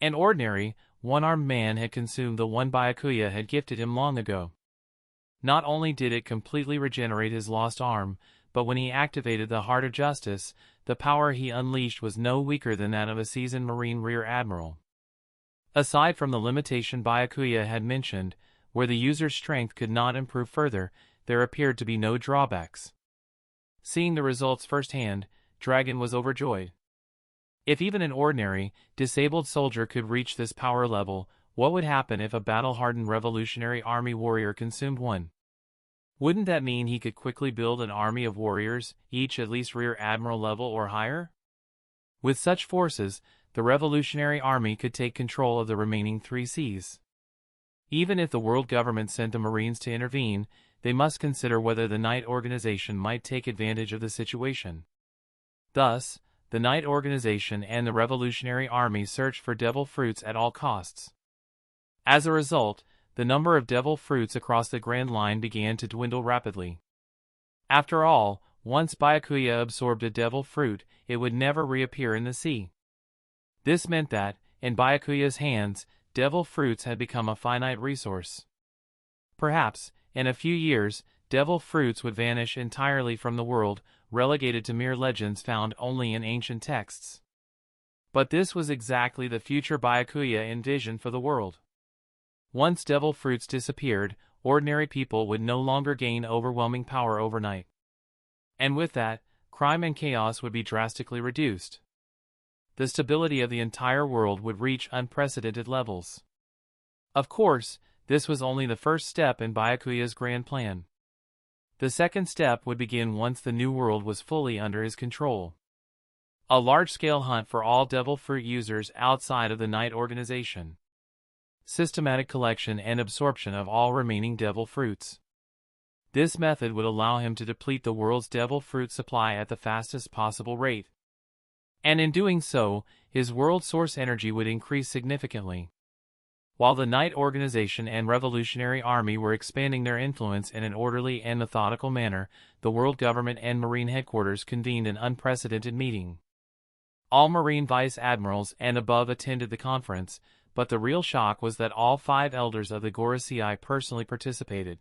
An ordinary, one-armed man had consumed the one Byakuya had gifted him long ago. Not only did it completely regenerate his lost arm, but when he activated the Heart of Justice, the power he unleashed was no weaker than that of a seasoned Marine Rear Admiral. Aside from the limitation Byakuya had mentioned, where the user's strength could not improve further, there appeared to be no drawbacks. Seeing the results firsthand, Dragon was overjoyed. If even an ordinary, disabled soldier could reach this power level, what would happen if a battle-hardened Revolutionary Army warrior consumed one? Wouldn't that mean he could quickly build an army of warriors, each at least Rear Admiral level or higher? With such forces, the Revolutionary Army could take control of the remaining 3 seas. Even if the world government sent the Marines to intervene, they must consider whether the Knight Organization might take advantage of the situation. Thus, the Knight Organization and the Revolutionary Army searched for devil fruits at all costs. As a result, the number of devil fruits across the Grand Line began to dwindle rapidly. After all, once Byakuya absorbed a devil fruit, it would never reappear in the sea. This meant that, in Byakuya's hands, devil fruits had become a finite resource. Perhaps, in a few years, devil fruits would vanish entirely from the world, relegated to mere legends found only in ancient texts. But this was exactly the future Byakuya envisioned for the world. Once devil fruits disappeared, ordinary people would no longer gain overwhelming power overnight. And with that, crime and chaos would be drastically reduced. The stability of the entire world would reach unprecedented levels. Of course, this was only the first step in Byakuya's grand plan. The second step would begin once the new world was fully under his control. A large-scale hunt for all devil fruit users outside of the Knight Organization. Systematic collection and absorption of all remaining devil fruits. This method would allow him to deplete the world's devil fruit supply at the fastest possible rate. And in doing so, his world source energy would increase significantly. While the Knight Organization and Revolutionary Army were expanding their influence in an orderly and methodical manner, the world government and Marine headquarters convened an unprecedented meeting. All Marine vice admirals and above attended the conference, but the real shock was that all 5 elders of the Gorosei personally participated.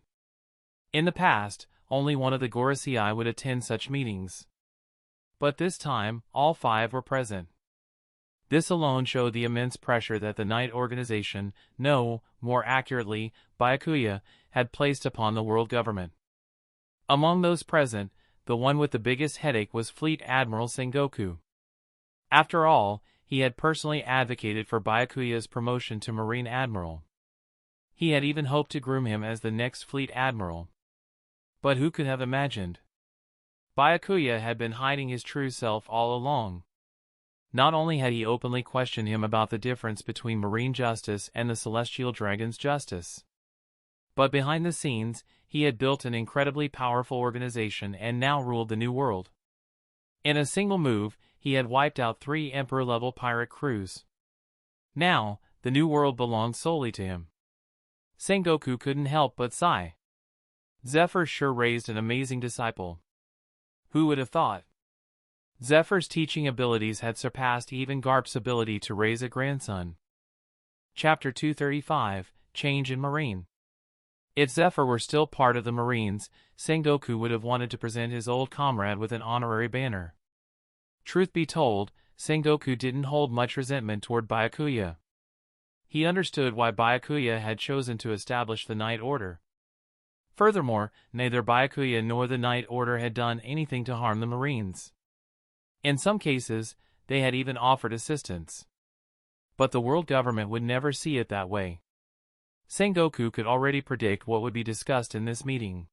In the past, only one of the Gorosei would attend such meetings. But this time, all 5 were present. This alone showed the immense pressure that the Knight Organization, no, more accurately, Byakuya, had placed upon the world government. Among those present, the one with the biggest headache was Fleet Admiral Sengoku. After all, he had personally advocated for Byakuya's promotion to Marine Admiral. He had even hoped to groom him as the next Fleet Admiral. But who could have imagined? Byakuya had been hiding his true self all along. Not only had he openly questioned him about the difference between marine justice and the celestial dragon's justice, but behind the scenes, he had built an incredibly powerful organization and now ruled the new world. In a single move, he had wiped out 3 Emperor-level pirate crews. Now, the new world belonged solely to him. Sengoku couldn't help but sigh. Zephyr sure raised an amazing disciple. Who would have thought? Zephyr's teaching abilities had surpassed even Garp's ability to raise a grandson. Chapter 235, Change in Marine. If Zephyr were still part of the Marines, Sengoku would have wanted to present his old comrade with an honorary banner. Truth be told, Sengoku didn't hold much resentment toward Byakuya. He understood why Byakuya had chosen to establish the Knight Order. Furthermore, neither Byakuya nor the Knight Order had done anything to harm the Marines. In some cases, they had even offered assistance. But the world government would never see it that way. Sengoku could already predict what would be discussed in this meeting.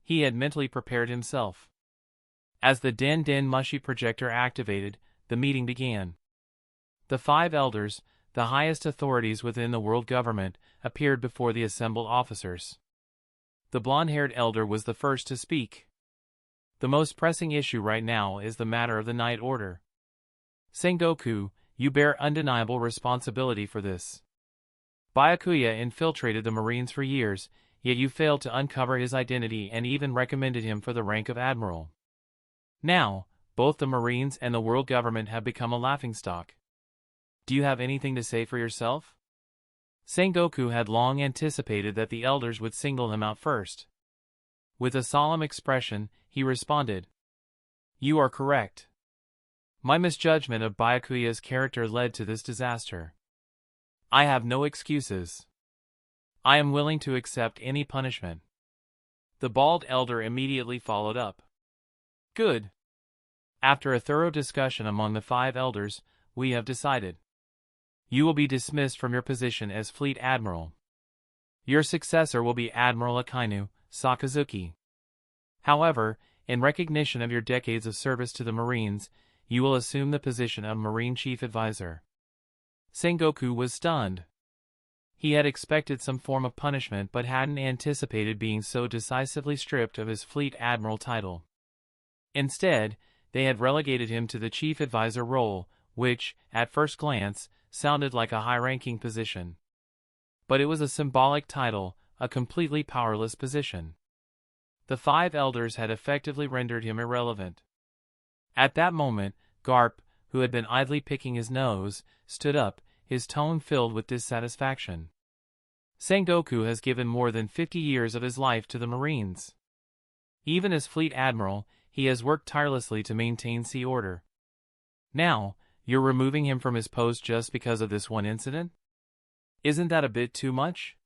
He had mentally prepared himself. As the Den Den Mushi projector activated, the meeting began. The 5 elders, the highest authorities within the world government, appeared before the assembled officers. The blonde-haired elder was the first to speak. The most pressing issue right now is the matter of the Knight Order. Sengoku, you bear undeniable responsibility for this. Byakuya infiltrated the Marines for years, yet you failed to uncover his identity and even recommended him for the rank of admiral. Now, both the Marines and the world government have become a laughingstock. Do you have anything to say for yourself? Sengoku had long anticipated that the elders would single him out first. With a solemn expression, he responded, "You are correct. My misjudgment of Byakuya's character led to this disaster. I have no excuses. I am willing to accept any punishment." The bald elder immediately followed up. "Good. After a thorough discussion among the 5 elders, we have decided. You will be dismissed from your position as Fleet Admiral. Your successor will be Admiral Akainu Sakazuki. However, in recognition of your decades of service to the Marines, you will assume the position of Marine Chief Advisor. Sengoku was stunned. He had expected some form of punishment but hadn't anticipated being so decisively stripped of his Fleet Admiral title. Instead, they had relegated him to the Chief Advisor role, which, at first glance, sounded like a high-ranking position. But it was a symbolic title, a completely powerless position. The five elders had effectively rendered him irrelevant. At that moment, Garp, who had been idly picking his nose, stood up, his tone filled with dissatisfaction. Sengoku has given more than 50 years of his life to the Marines. Even as Fleet Admiral, he has worked tirelessly to maintain sea order. Now, you're removing him from his post just because of this one incident? Isn't that a bit too much?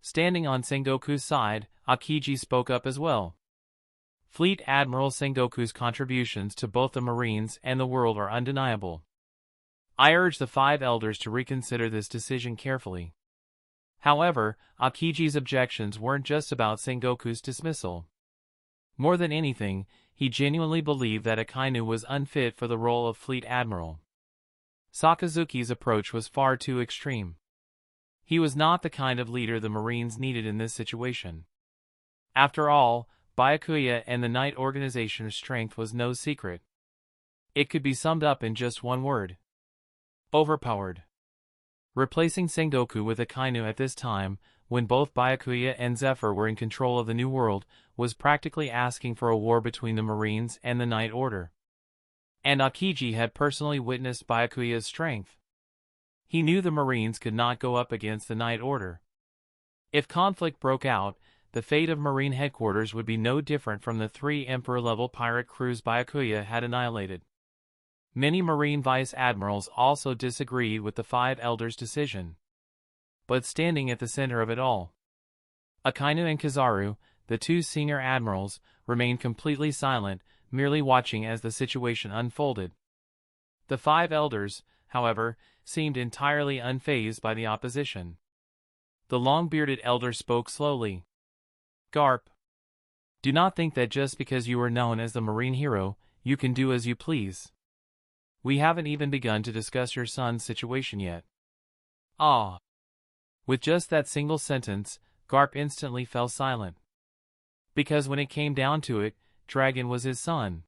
Standing on Sengoku's side, Akiji spoke up as well. Fleet Admiral Sengoku's contributions to both the Marines and the world are undeniable. I urge the five elders to reconsider this decision carefully. However, Akiji's objections weren't just about Sengoku's dismissal. More than anything, he genuinely believed that Akainu was unfit for the role of Fleet Admiral. Sakazuki's approach was far too extreme. He was not the kind of leader the Marines needed in this situation. After all, Byakuya and the Knight Organization's strength was no secret. It could be summed up in just one word: overpowered. Replacing Sengoku with Akainu at this time, when both Byakuya and Zephyr were in control of the New World, was practically asking for a war between the Marines and the Knight Order. And Akiji had personally witnessed Byakuya's strength. He knew the Marines could not go up against the Knight Order. If conflict broke out, the fate of Marine headquarters would be no different from the 3 Emperor-level pirate crews Byakuya had annihilated. Many Marine Vice Admirals also disagreed with the five elders' decision. But standing at the center of it all, Akainu and Kizaru, the 2 senior admirals, remained completely silent, merely watching as the situation unfolded. The five elders, however, seemed entirely unfazed by the opposition. The long-bearded elder spoke slowly. Garp, do not think that just because you are known as the Marine hero, you can do as you please. We haven't even begun to discuss your son's situation yet. Ah. With just that single sentence, Garp instantly fell silent. Because when it came down to it, Dragon was his son.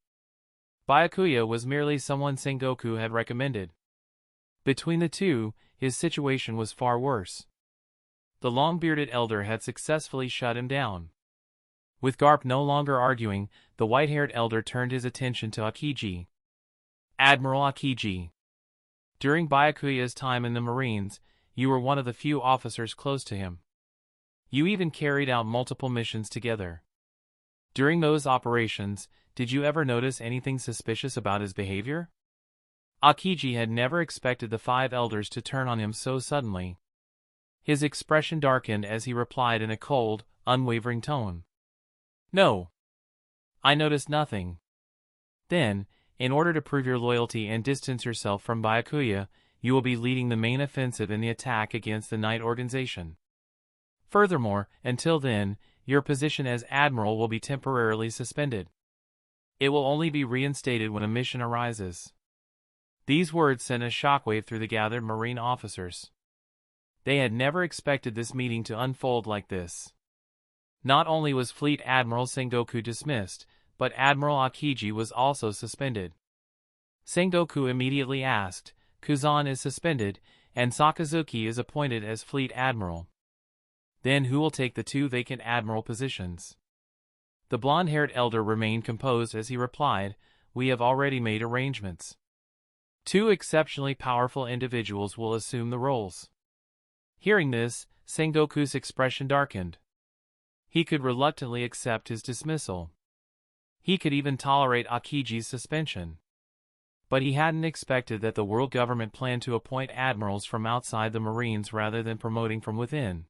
Byakuya was merely someone Sengoku had recommended. Between the two, his situation was far worse. The long-bearded elder had successfully shut him down. With Garp no longer arguing, the white-haired elder turned his attention to Akiji. Admiral Akiji. During Byakuya's time in the Marines, you were one of the few officers close to him. You even carried out multiple missions together. During those operations, did you ever notice anything suspicious about his behavior? Akiji had never expected the five elders to turn on him so suddenly. His expression darkened as he replied in a cold, unwavering tone. No. I noticed nothing. Then, in order to prove your loyalty and distance yourself from Byakuya, you will be leading the main offensive in the attack against the Knight Organization. Furthermore, until then, your position as Admiral will be temporarily suspended. It will only be reinstated when a mission arises. These words sent a shockwave through the gathered Marine officers. They had never expected this meeting to unfold like this. Not only was Fleet Admiral Sengoku dismissed, but Admiral Akiji was also suspended. Sengoku immediately asked, Kuzan is suspended, and Sakazuki is appointed as Fleet Admiral. Then who will take the 2 vacant Admiral positions? The blonde-haired elder remained composed as he replied, We have already made arrangements. 2 exceptionally powerful individuals will assume the roles. Hearing this, Sengoku's expression darkened. He could reluctantly accept his dismissal. He could even tolerate Akiji's suspension. But he hadn't expected that the world government planned to appoint admirals from outside the Marines rather than promoting from within.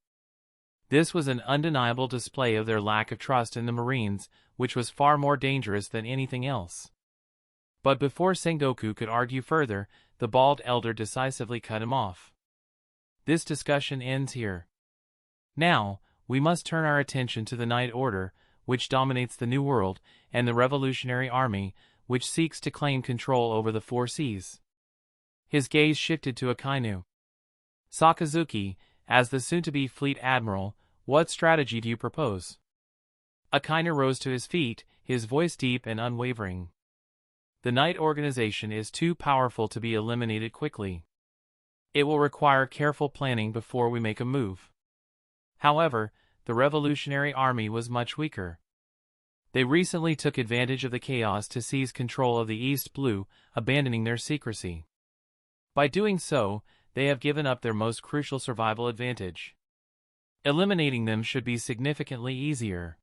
This was an undeniable display of their lack of trust in the Marines, which was far more dangerous than anything else. But before Sengoku could argue further, the bald elder decisively cut him off. This discussion ends here. Now, we must turn our attention to the Knight Order, which dominates the New World, and the Revolutionary Army, which seeks to claim control over the four seas. His gaze shifted to Akainu. Sakazuki, as the soon-to-be fleet admiral, what strategy do you propose? Akainu rose to his feet, his voice deep and unwavering. The Knight organization is too powerful to be eliminated quickly. It will require careful planning before we make a move. However, the Revolutionary Army was much weaker. They recently took advantage of the chaos to seize control of the East Blue, abandoning their secrecy. By doing so, they have given up their most crucial survival advantage. Eliminating them should be significantly easier.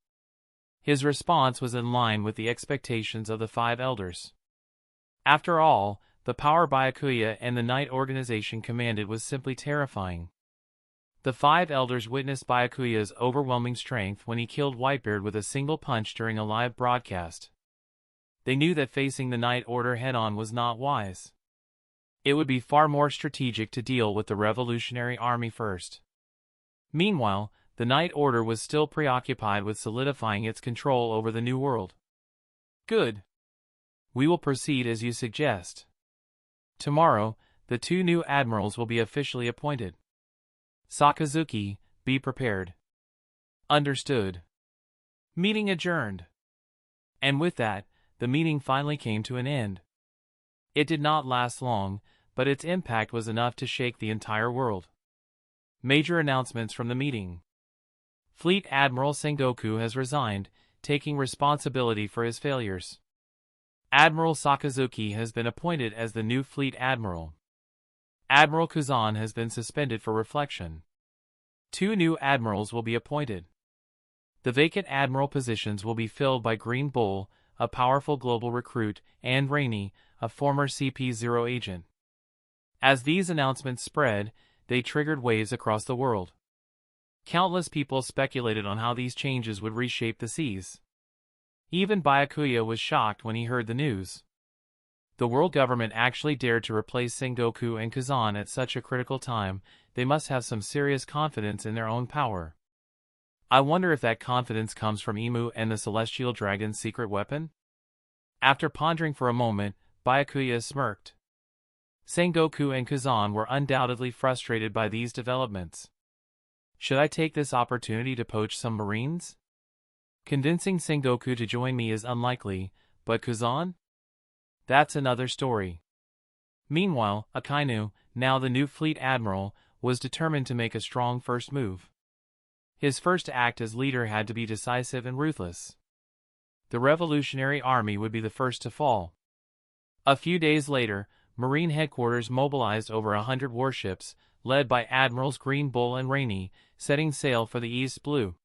His response was in line with the expectations of the five elders. After all, the power Byakuya and the Knight organization commanded was simply terrifying. The five elders witnessed Byakuya's overwhelming strength when he killed Whitebeard with a single punch during a live broadcast. They knew that facing the Knight Order head-on was not wise. It would be far more strategic to deal with the Revolutionary Army first. Meanwhile, the Knight Order was still preoccupied with solidifying its control over the New World. Good. We will proceed as you suggest. Tomorrow, the two new admirals will be officially appointed. Sakazuki, be prepared. Understood. Meeting adjourned. And with that, the meeting finally came to an end. It did not last long, but its impact was enough to shake the entire world. Major announcements from the meeting. Fleet Admiral Sengoku has resigned, taking responsibility for his failures. Admiral Sakazuki has been appointed as the new Fleet Admiral. Admiral Kazan has been suspended for reflection. Two new admirals will be appointed. The vacant admiral positions will be filled by Green Bull, a powerful global recruit, and Rainey, a former CP0 agent. As these announcements spread, they triggered waves across the world. Countless people speculated on how these changes would reshape the seas. Even Byakuya was shocked when he heard the news. The world government actually dared to replace Sengoku and Kazan at such a critical time. They must have some serious confidence in their own power. I wonder if that confidence comes from Imu and the Celestial Dragon's secret weapon? After pondering for a moment, Byakuya smirked. Sengoku and Kazan were undoubtedly frustrated by these developments. Should I take this opportunity to poach some Marines? Convincing Sengoku to join me is unlikely, but Kazan? That's another story. Meanwhile, Akainu, now the new fleet admiral, was determined to make a strong first move. His first act as leader had to be decisive and ruthless. The Revolutionary Army would be the first to fall. A few days later, Marine headquarters mobilized over 100 warships, led by Admirals Green Bull and Rainey, setting sail for the East Blue.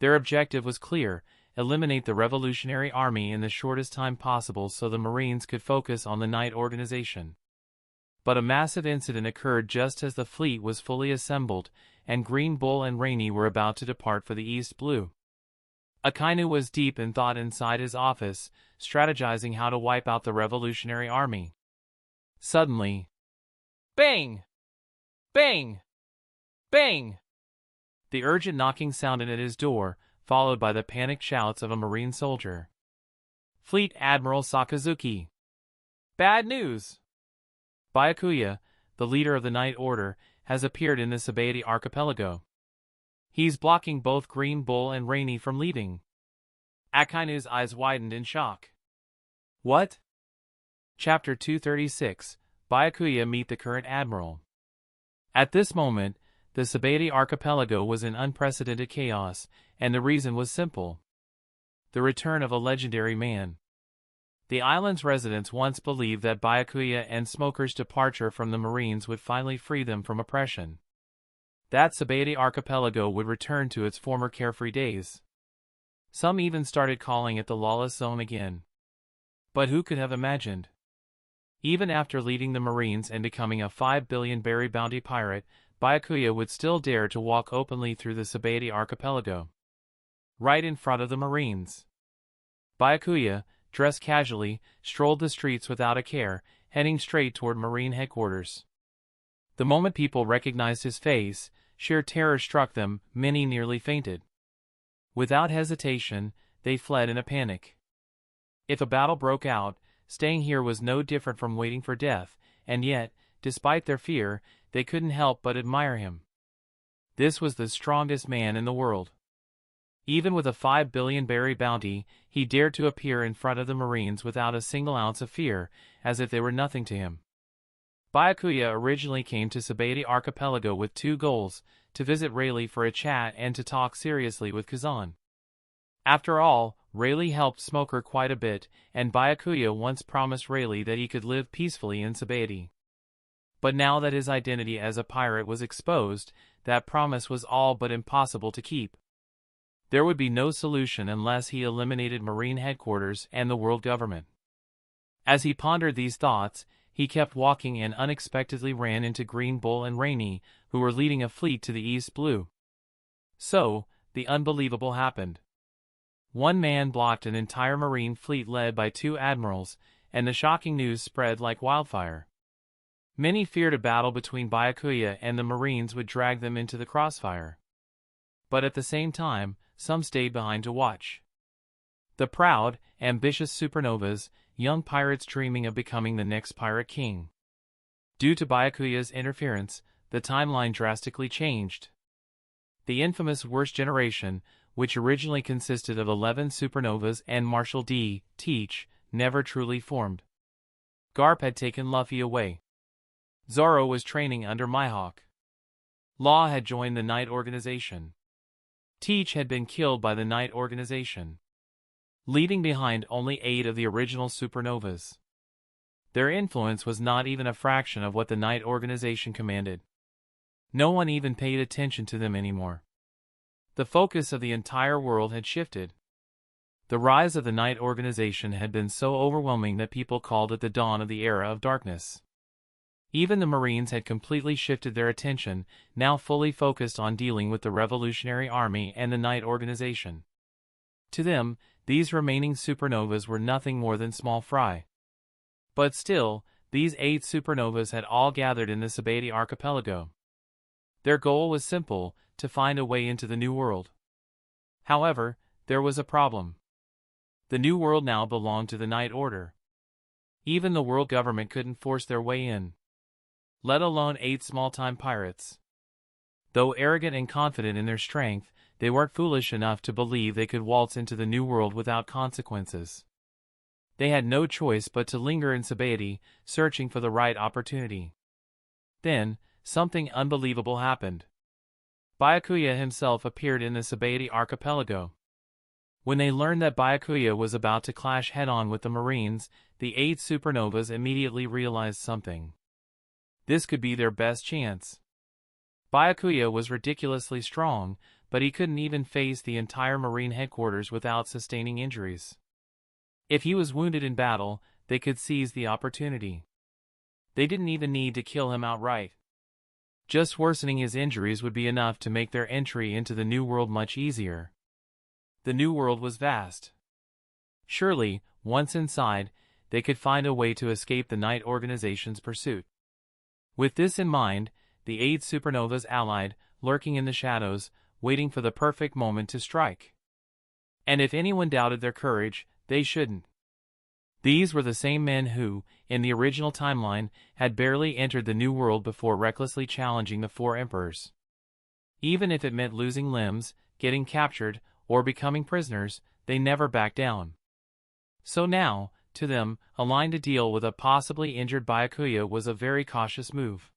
Their objective was clear: eliminate the Revolutionary Army in the shortest time possible so the Marines could focus on the Knight organization. But a massive incident occurred just as the fleet was fully assembled, and Green Bull and Rainey were about to depart for the East Blue. Akainu was deep in thought inside his office, strategizing how to wipe out the Revolutionary Army. Suddenly, bang! Bang! Bang! The urgent knocking sounded at his door, followed by the panicked shouts of a Marine soldier. Fleet Admiral Sakazuki. Bad news! Byakuya, the leader of the Knight Order, has appeared in the Sabaody archipelago. He's blocking both Green Bull and Rainey from leaving. Akainu's eyes widened in shock. What? Chapter 236, Byakuya meet the current admiral. At this moment, the Sabaody archipelago was in unprecedented chaos, and the reason was simple: the return of a legendary man. The island's residents once believed that Byakuya and Smoker's departure from the Marines would finally free them from oppression. That Sabaody archipelago would return to its former carefree days. Some even started calling it the lawless zone again. But who could have imagined? Even after leading the Marines and becoming a 5 billion berry bounty pirate, Byakuya would still dare to walk openly through the Sabaody archipelago. Right in front of the Marines. Byakuya, dressed casually, strolled the streets without a care, heading straight toward Marine headquarters. The moment people recognized his face, sheer terror struck them, many nearly fainted. Without hesitation, they fled in a panic. If a battle broke out, staying here was no different from waiting for death, and yet, despite their fear, they couldn't help but admire him. This was the strongest man in the world. Even with a 5 billion berry bounty, he dared to appear in front of the Marines without a single ounce of fear, as if they were nothing to him. Byakuya originally came to Sabaody Archipelago with two goals: to visit Rayleigh for a chat and to talk seriously with Kazan. After all, Rayleigh helped Smoker quite a bit, and Byakuya once promised Rayleigh that he could live peacefully in Sabaody. But now that his identity as a pirate was exposed, that promise was all but impossible to keep. There would be no solution unless he eliminated Marine headquarters and the world government. As he pondered these thoughts, he kept walking and unexpectedly ran into Green Bull and Rainy, who were leading a fleet to the East Blue. So, the unbelievable happened. One man blocked an entire Marine fleet led by two admirals, and the shocking news spread like wildfire. Many feared a battle between Byakuya and the Marines would drag them into the crossfire. But at the same time, some stayed behind to watch. The proud, ambitious supernovas, young pirates dreaming of becoming the next pirate king. Due to Byakuya's interference, the timeline drastically changed. The infamous Worst Generation, which originally consisted of 11 supernovas and Marshal D. Teach, never truly formed. Garp had taken Luffy away. Zoro was training under Mihawk. Law had joined the Knight Organization. Teach had been killed by the Knight Organization, leaving behind only 8 of the original supernovas. Their influence was not even a fraction of what the Knight Organization commanded. No one even paid attention to them anymore. The focus of the entire world had shifted. The rise of the Knight Organization had been so overwhelming that people called it the dawn of the era of darkness. Even the Marines had completely shifted their attention, now fully focused on dealing with the Revolutionary Army and the Knight Organization. To them, these remaining supernovas were nothing more than small fry. But still, these 8 supernovas had all gathered in the Sabaody Archipelago. Their goal was simple: to find a way into the New World. However, there was a problem. The New World now belonged to the Knight Order. Even the world government couldn't force their way in, let alone 8 small-time pirates. Though arrogant and confident in their strength, they weren't foolish enough to believe they could waltz into the New World without consequences. They had no choice but to linger in Sabaody, searching for the right opportunity. Then, something unbelievable happened. Byakuya himself appeared in the Sabaody Archipelago. When they learned that Byakuya was about to clash head-on with the Marines, the 8 supernovas immediately realized something. This could be their best chance. Byakuya was ridiculously strong, but he couldn't even face the entire Marine headquarters without sustaining injuries. If he was wounded in battle, they could seize the opportunity. They didn't even need to kill him outright. Just worsening his injuries would be enough to make their entry into the New World much easier. The New World was vast. Surely, once inside, they could find a way to escape the Knight Organization's pursuit. With this in mind, the 8 supernovas allied, lurking in the shadows, waiting for the perfect moment to strike. And if anyone doubted their courage, they shouldn't. These were the same men who, in the original timeline, had barely entered the New World before recklessly challenging the 4 emperors. Even if it meant losing limbs, getting captured, or becoming prisoners, they never backed down. So now, to them, a line to deal with a possibly injured Byakuya was a very cautious move.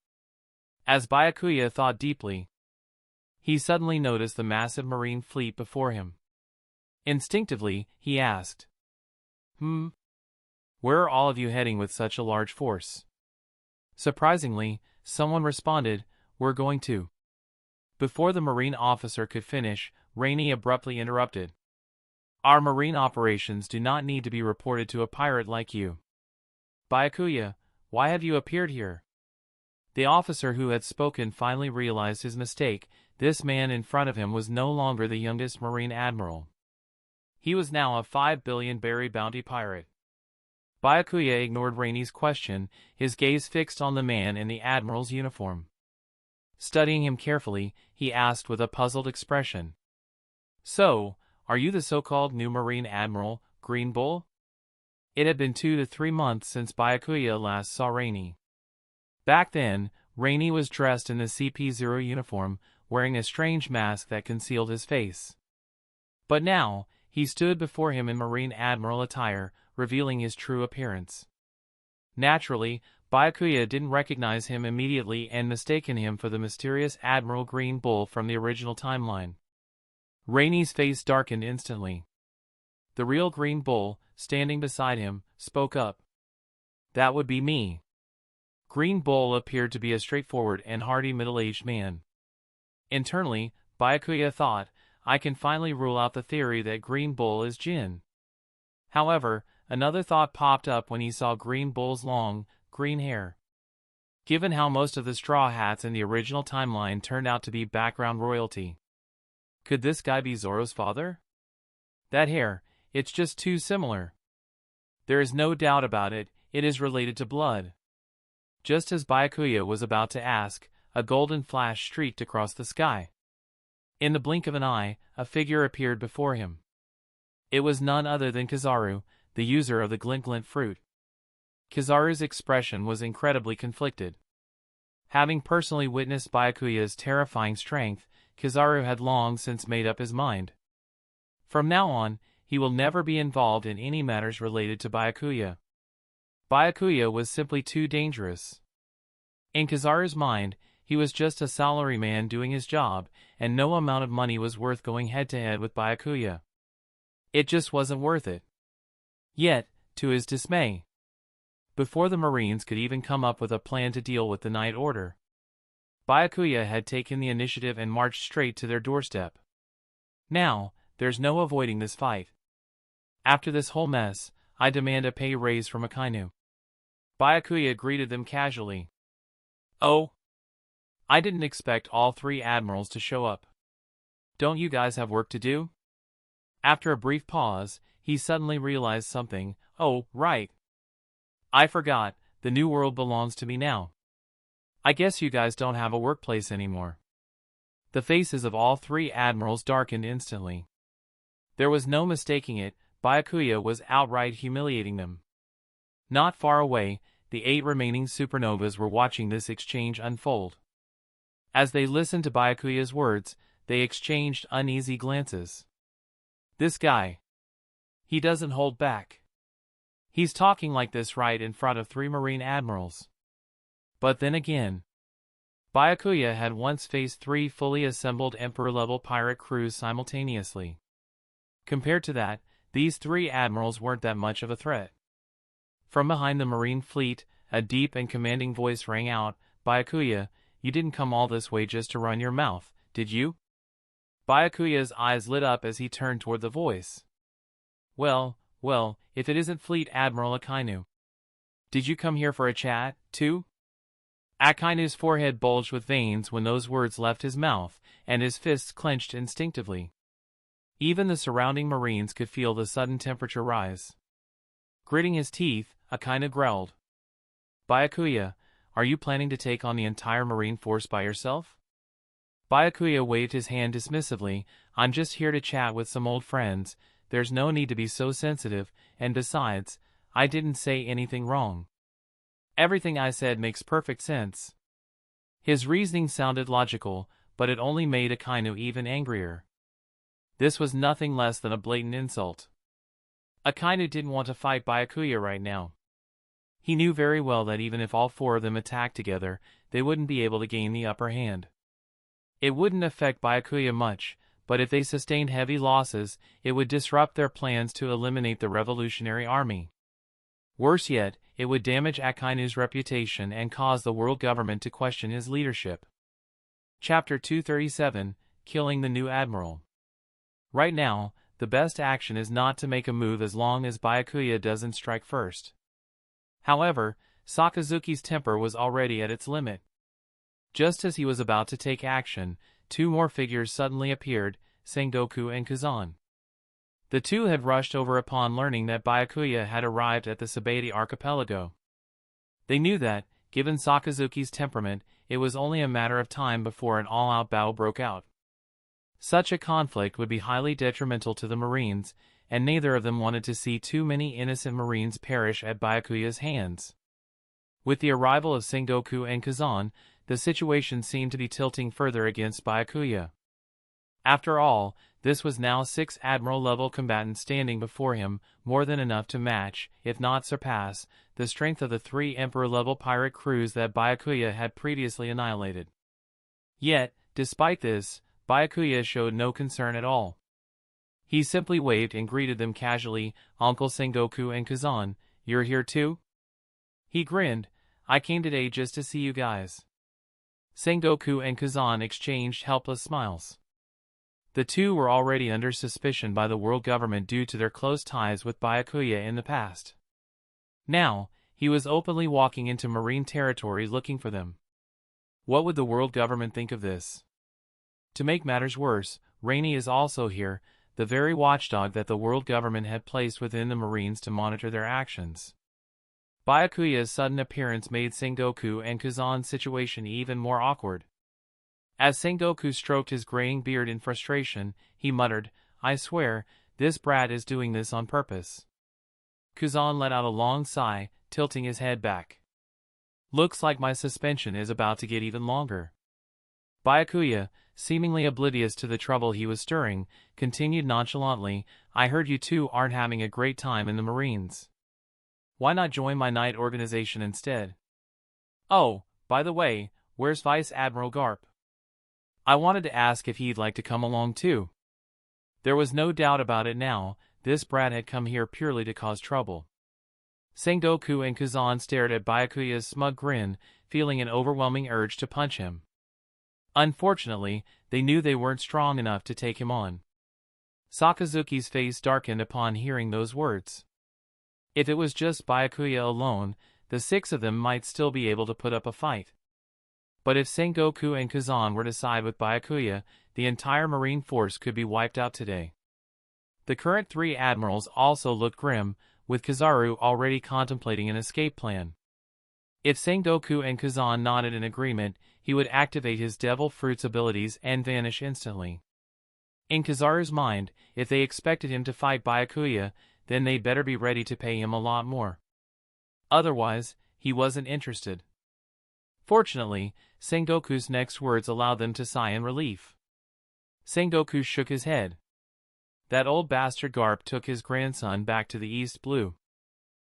As Byakuya thought deeply, he suddenly noticed the massive Marine fleet before him. Instinctively, he asked, "Where are all of you heading with such a large force?" Surprisingly, someone responded, "We're going to." Before the Marine officer could finish, Rainy abruptly interrupted. "Our Marine operations do not need to be reported to a pirate like you. Byakuya, why have you appeared here?" The officer who had spoken finally realized his mistake. This man in front of him was no longer the youngest Marine admiral. He was now a 5 billion berry bounty pirate. Byakuya ignored Rainy's question, his gaze fixed on the man in the admiral's uniform. Studying him carefully, he asked with a puzzled expression, "So, are you the so-called new Marine Admiral, Green Bull?" It had been 2 to 3 months since Byakuya last saw Rainy. Back then, Rainy was dressed in the CP0 uniform, wearing a strange mask that concealed his face. But now, he stood before him in Marine Admiral attire, revealing his true appearance. Naturally, Byakuya didn't recognize him immediately and mistaken him for the mysterious Admiral Green Bull from the original timeline. Rainy's face darkened instantly. The real Green Bull, standing beside him, spoke up. "That would be me." Green Bull appeared to be a straightforward and hearty middle-aged man. Internally, Byakuya thought, I can finally rule out the theory that Green Bull is Jin. However, another thought popped up when he saw Green Bull's long, green hair. Given how most of the Straw Hats in the original timeline turned out to be background royalty. Could this guy be Zoro's father? That hair, it's just too similar. There is no doubt about it, it is related to blood. Just as Byakuya was about to ask, a golden flash streaked across the sky. In the blink of an eye, a figure appeared before him. It was none other than Kizaru, the user of the Glint Glint fruit. Kizaru's expression was incredibly conflicted. Having personally witnessed Byakuya's terrifying strength, Kizaru had long since made up his mind. From now on, he will never be involved in any matters related to Byakuya. Byakuya was simply too dangerous. In Kizaru's mind, he was just a salaryman doing his job, and no amount of money was worth going head-to-head with Byakuya. It just wasn't worth it. Yet, to his dismay, before the Marines could even come up with a plan to deal with the Night Order, Byakuya had taken the initiative and marched straight to their doorstep. Now, there's no avoiding this fight. After this whole mess, I demand a pay raise from Akainu. Byakuya greeted them casually. Oh? I didn't expect all 3 admirals to show up. Don't you guys have work to do? After a brief pause, he suddenly realized something. Oh, right. I forgot, the new world belongs to me now. I guess you guys don't have a workplace anymore. The faces of all 3 admirals darkened instantly. There was no mistaking it, Byakuya was outright humiliating them. Not far away, the 8 remaining supernovas were watching this exchange unfold. As they listened to Byakuya's words, they exchanged uneasy glances. This guy. He doesn't hold back. He's talking like this right in front of 3 Marine admirals. But then again, Byakuya had once faced 3 fully assembled Emperor-level pirate crews simultaneously. Compared to that, these 3 admirals weren't that much of a threat. From behind the Marine fleet, a deep and commanding voice rang out, Byakuya, you didn't come all this way just to run your mouth, did you? Byakuya's eyes lit up as he turned toward the voice. Well, if it isn't Fleet Admiral Akainu. Did you come here for a chat, too? Akainu's forehead bulged with veins when those words left his mouth, and his fists clenched instinctively. Even the surrounding Marines could feel the sudden temperature rise. Gritting his teeth, Akainu growled. Byakuya, are you planning to take on the entire Marine force by yourself? Byakuya waved his hand dismissively. I'm just here to chat with some old friends. There's no need to be so sensitive, and besides, I didn't say anything wrong. Everything I said makes perfect sense. His reasoning sounded logical, but it only made Akainu even angrier. This was nothing less than a blatant insult. Akainu didn't want to fight Byakuya right now. He knew very well that even if all 4 of them attacked together, they wouldn't be able to gain the upper hand. It wouldn't affect Byakuya much, but if they sustained heavy losses, it would disrupt their plans to eliminate the Revolutionary Army. Worse yet, it would damage Akainu's reputation and cause the world government to question his leadership. Chapter 237, Killing the New Admiral. Right now, the best action is not to make a move as long as Byakuya doesn't strike first. However, Sakazuki's temper was already at its limit. Just as he was about to take action, 2 more figures suddenly appeared, Sengoku and Kazan. The 2 had rushed over upon learning that Byakuya had arrived at the Sabaody archipelago. They knew that, given Sakazuki's temperament, it was only a matter of time before an all-out battle broke out. Such a conflict would be highly detrimental to the Marines, and neither of them wanted to see too many innocent Marines perish at Byakuya's hands. With the arrival of Sengoku and Kazan, the situation seemed to be tilting further against Byakuya. After all, this was now 6 Admiral-level combatants standing before him, more than enough to match, if not surpass, the strength of the 3 Emperor-level pirate crews that Byakuya had previously annihilated. Yet, despite this, Byakuya showed no concern at all. He simply waved and greeted them casually. "Uncle Sengoku and Kazan, you're here too?" He grinned. "I came today just to see you guys." Sengoku and Kazan exchanged helpless smiles. The two were already under suspicion by the world government due to their close ties with Byakuya in the past. Now, he was openly walking into Marine territory looking for them. What would the world government think of this? To make matters worse, Rainy is also here, the very watchdog that the world government had placed within the Marines to monitor their actions. Byakuya's sudden appearance made Sengoku and Kazan's situation even more awkward. As Sengoku stroked his graying beard in frustration, he muttered, "I swear, this brat is doing this on purpose." Kazan let out a long sigh, tilting his head back. "Looks like my suspension is about to get even longer." Byakuya, seemingly oblivious to the trouble he was stirring, continued nonchalantly, "I heard you two aren't having a great time in the Marines. Why not join my night organization instead? Oh, by the way, where's Vice Admiral Garp? I wanted to ask if he'd like to come along too." There was no doubt about it now, this brat had come here purely to cause trouble. Sengoku and Kazan stared at Byakuya's smug grin, feeling an overwhelming urge to punch him. Unfortunately, they knew they weren't strong enough to take him on. Sakazuki's face darkened upon hearing those words. If it was just Byakuya alone, the 6 of them might still be able to put up a fight. But if Sengoku and Kazan were to side with Byakuya, the entire Marine force could be wiped out today. The current 3 admirals also looked grim, with Kizaru already contemplating an escape plan. If Sengoku and Kazan nodded in agreement, he would activate his Devil Fruits abilities and vanish instantly. In Kizaru's mind, if they expected him to fight Byakuya, then they'd better be ready to pay him a lot more. Otherwise, he wasn't interested. Fortunately, Sengoku's next words allowed them to sigh in relief. Sengoku shook his head. That old bastard Garp took his grandson back to the East Blue.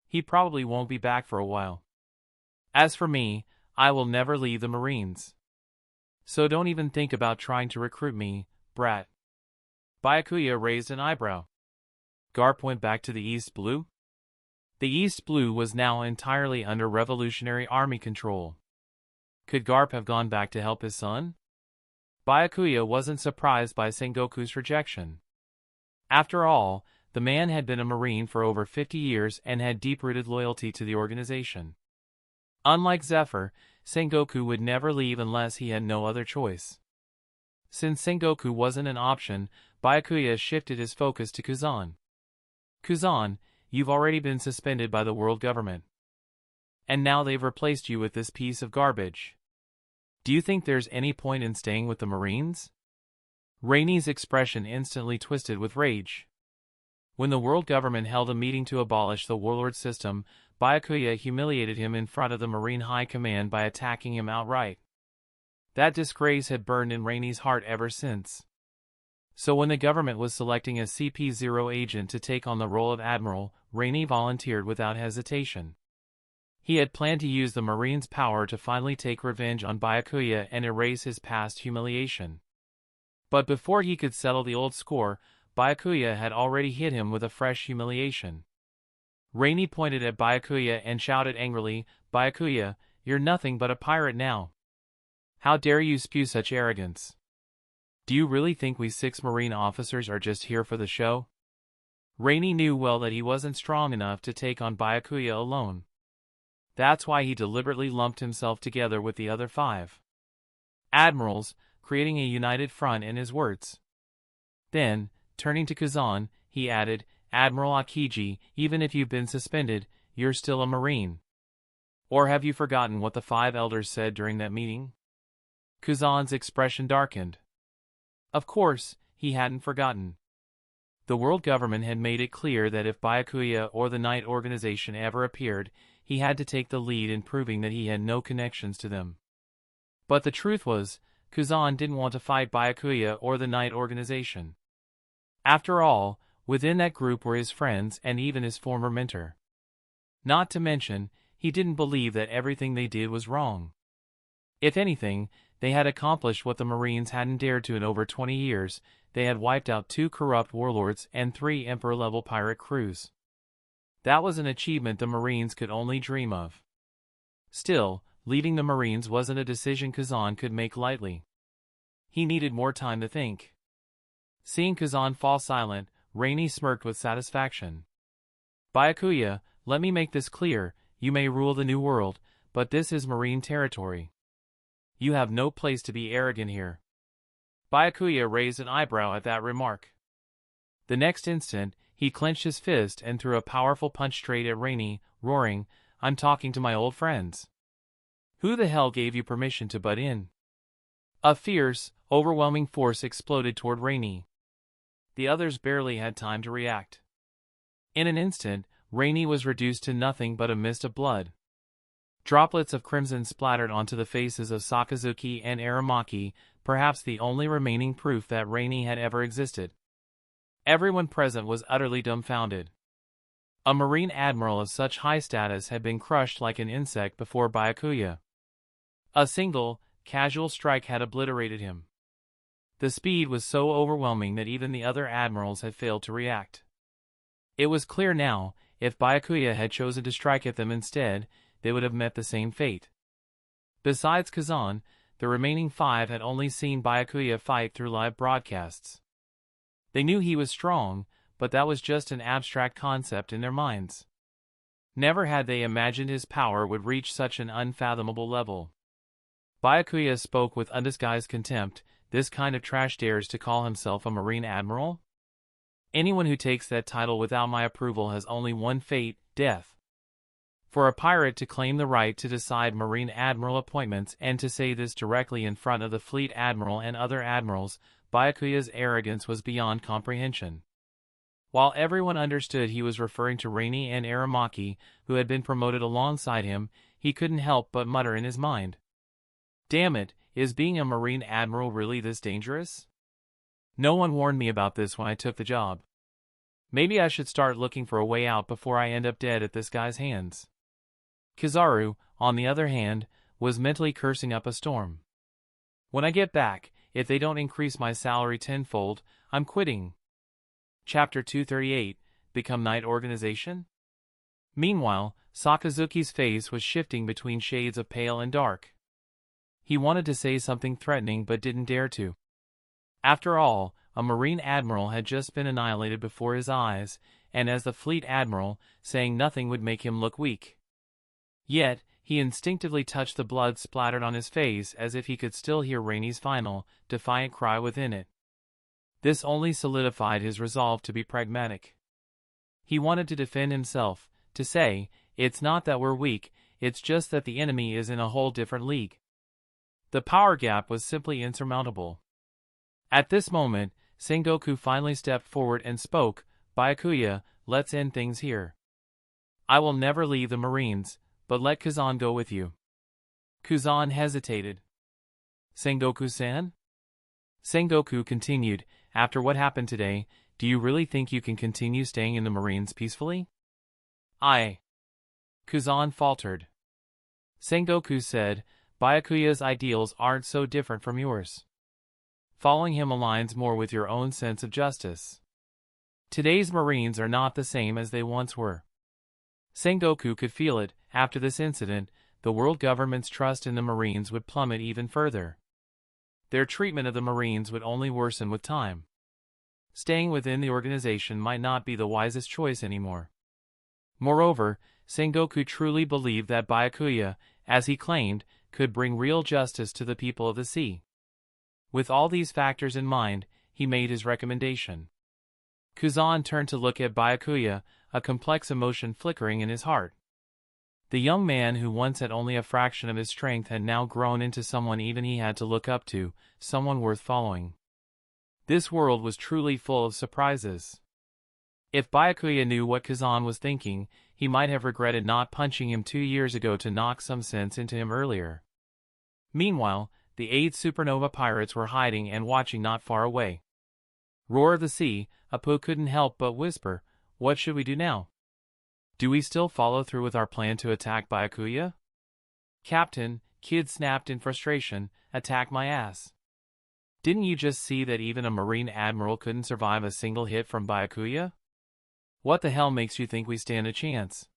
He probably won't be back for a while. As for me, I will never leave the Marines. So don't even think about trying to recruit me, brat. Byakuya raised an eyebrow. Garp went back to the East Blue? The East Blue was now entirely under Revolutionary Army control. Could Garp have gone back to help his son? Byakuya wasn't surprised by Sengoku's rejection. After all, the man had been a Marine for over 50 years and had deep-rooted loyalty to the organization. Unlike Zephyr, Sengoku would never leave unless he had no other choice. Since Sengoku wasn't an option, Byakuya shifted his focus to Kazan. "Kazan, you've already been suspended by the world government. And now they've replaced you with this piece of garbage. Do you think there's any point in staying with the Marines?" Rainy's expression instantly twisted with rage. When the world government held a meeting to abolish the warlord system, Byakuya humiliated him in front of the Marine High Command by attacking him outright. That disgrace had burned in Rainy's heart ever since. So when the government was selecting a CP0 agent to take on the role of Admiral, Rainy volunteered without hesitation. He had planned to use the Marines' power to finally take revenge on Byakuya and erase his past humiliation. But before he could settle the old score, Byakuya had already hit him with a fresh humiliation. Rainy pointed at Byakuya and shouted angrily, "Byakuya, you're nothing but a pirate now. How dare you spew such arrogance? Do you really think we 6 Marine officers are just here for the show?" Rainy knew well that he wasn't strong enough to take on Byakuya alone. That's why he deliberately lumped himself together with the other 5 admirals, creating a united front in his words. Then, turning to Kazan, he added, "Admiral Akiji, even if you've been suspended, you're still a Marine. Or have you forgotten what the 5 elders said during that meeting?" Kazan's expression darkened. Of course, he hadn't forgotten. The world government had made it clear that if Byakuya or the Knight organization ever appeared, he had to take the lead in proving that he had no connections to them. But the truth was, Kazan didn't want to fight Byakuya or the Knight organization. After all, within that group were his friends and even his former mentor. Not to mention, he didn't believe that everything they did was wrong. If anything, they had accomplished what the Marines hadn't dared to in over 20 years. They had wiped out 2 corrupt warlords and 3 Emperor-level pirate crews. That was an achievement the Marines could only dream of. Still, leaving the Marines wasn't a decision Kazan could make lightly. He needed more time to think. Seeing Kazan fall silent, Rainey smirked with satisfaction. Byakuya, let me make this clear, you may rule the New World, but this is Marine territory. You have no place to be arrogant here. Byakuya raised an eyebrow at that remark. The next instant, he clenched his fist and threw a powerful punch straight at Rainey, roaring, I'm talking to my old friends. Who the hell gave you permission to butt in? A fierce, overwhelming force exploded toward Rainey. The others barely had time to react. In an instant, Rainey was reduced to nothing but a mist of blood. Droplets of crimson splattered onto the faces of Sakazuki and Aramaki, perhaps the only remaining proof that Rainey had ever existed. Everyone present was utterly dumbfounded. A Marine admiral of such high status had been crushed like an insect before Byakuya. A single, casual strike had obliterated him. The speed was so overwhelming that even the other admirals had failed to react. It was clear now, if Byakuya had chosen to strike at them instead, they would have met the same fate. Besides Kazan, the remaining 5 had only seen Byakuya fight through live broadcasts. They knew he was strong, but that was just an abstract concept in their minds. Never had they imagined his power would reach such an unfathomable level. Byakuya spoke with undisguised contempt. This kind of trash dares to call himself a Marine Admiral? Anyone who takes that title without my approval has only one fate, death. For a pirate to claim the right to decide Marine Admiral appointments and to say this directly in front of the Fleet Admiral and other admirals, Byakuya's arrogance was beyond comprehension. While everyone understood he was referring to Rainey and Aramaki, who had been promoted alongside him, he couldn't help but mutter in his mind. Damn it, is being a Marine Admiral really this dangerous? No one warned me about this when I took the job. Maybe I should start looking for a way out before I end up dead at this guy's hands. Kizaru, on the other hand, was mentally cursing up a storm. When I get back, if they don't increase my salary tenfold, I'm quitting. Chapter 238, Become Knight Organization? Meanwhile, Sakazuki's face was shifting between shades of pale and dark. He wanted to say something threatening but didn't dare to. After all, a Marine Admiral had just been annihilated before his eyes, and as the Fleet Admiral, saying nothing would make him look weak. Yet, he instinctively touched the blood splattered on his face as if he could still hear Rainey's final, defiant cry within it. This only solidified his resolve to be pragmatic. He wanted to defend himself, to say, it's not that we're weak, it's just that the enemy is in a whole different league. The power gap was simply insurmountable. At this moment, Sengoku finally stepped forward and spoke, Byakuya, let's end things here. I will never leave the Marines, but let Kazan go with you. Kazan hesitated. Sengoku-san? Sengoku continued, after what happened today, do you really think you can continue staying in the Marines peacefully? Kazan faltered. Sengoku said, Byakuya's ideals aren't so different from yours. Following him aligns more with your own sense of justice. Today's Marines are not the same as they once were. Sengoku could feel it. After this incident, the world government's trust in the Marines would plummet even further. Their treatment of the Marines would only worsen with time. Staying within the organization might not be the wisest choice anymore. Moreover, Sengoku truly believed that Byakuya, as he claimed, could bring real justice to the people of the sea. With all these factors in mind, he made his recommendation. Kazan turned to look at Byakuya, a complex emotion flickering in his heart. The young man who once had only a fraction of his strength had now grown into someone even he had to look up to, someone worth following. This world was truly full of surprises. If Byakuya knew what Kazan was thinking, he might have regretted not punching him 2 years ago to knock some sense into him earlier. Meanwhile, the 8 supernova pirates were hiding and watching not far away. Roar of the sea, Apu couldn't help but whisper, "What should we do now? Do we still follow through with our plan to attack Byakuya?" "Captain," Kid snapped in frustration, "attack my ass. Didn't you just see that even a Marine Admiral couldn't survive a single hit from Byakuya? What the hell makes you think we stand a chance?"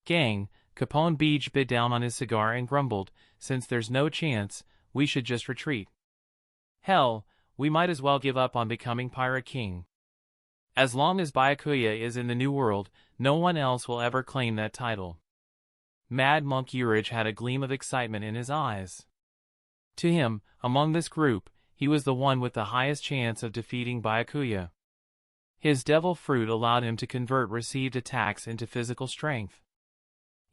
"Gang," Capone Beach bit down on his cigar and grumbled, "since there's no chance, we should just retreat. Hell, we might as well give up on becoming Pirate King. As long as Byakuya is in the New World, no one else will ever claim that title." Mad Monk Urich had a gleam of excitement in his eyes. To him, among this group, he was the one with the highest chance of defeating Byakuya. His devil fruit allowed him to convert received attacks into physical strength.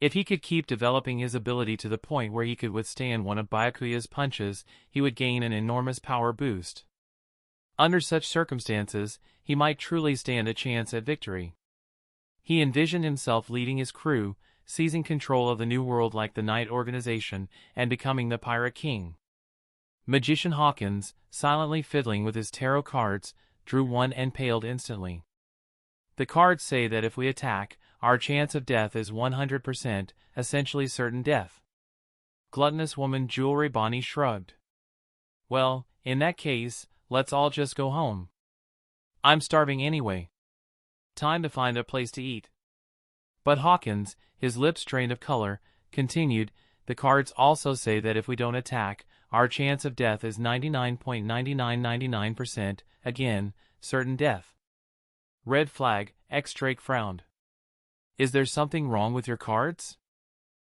If he could keep developing his ability to the point where he could withstand one of Byakuya's punches, he would gain an enormous power boost. Under such circumstances, he might truly stand a chance at victory. He envisioned himself leading his crew, seizing control of the New World like the Knight Organization, and becoming the Pirate King. Magician Hawkins, silently fiddling with his tarot cards, drew one and paled instantly. "The cards say that if we attack, our chance of death is 100%, essentially certain death." Gluttonous woman Jewelry Bonnie shrugged. "Well, in that case, let's all just go home. I'm starving anyway. Time to find a place to eat." But Hawkins, his lips drained of color, continued, "The cards also say that if we don't attack, our chance of death is 99.9999%, again, certain death." Red flag, X-Drake frowned. "Is there something wrong with your cards?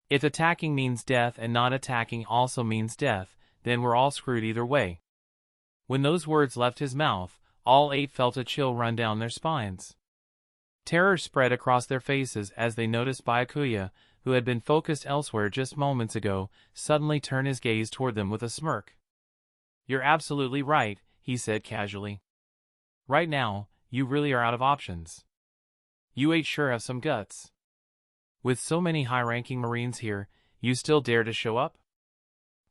If attacking means death and not attacking also means death, then we're all screwed either way." When those words left his mouth, all 8 felt a chill run down their spines. Terror spread across their faces as they noticed Byakuya, who had been focused elsewhere just moments ago, suddenly turn his gaze toward them with a smirk. "You're absolutely right," he said casually. "Right now, you really are out of options. You 8 sure have some guts. With so many high-ranking Marines here, you still dare to show up?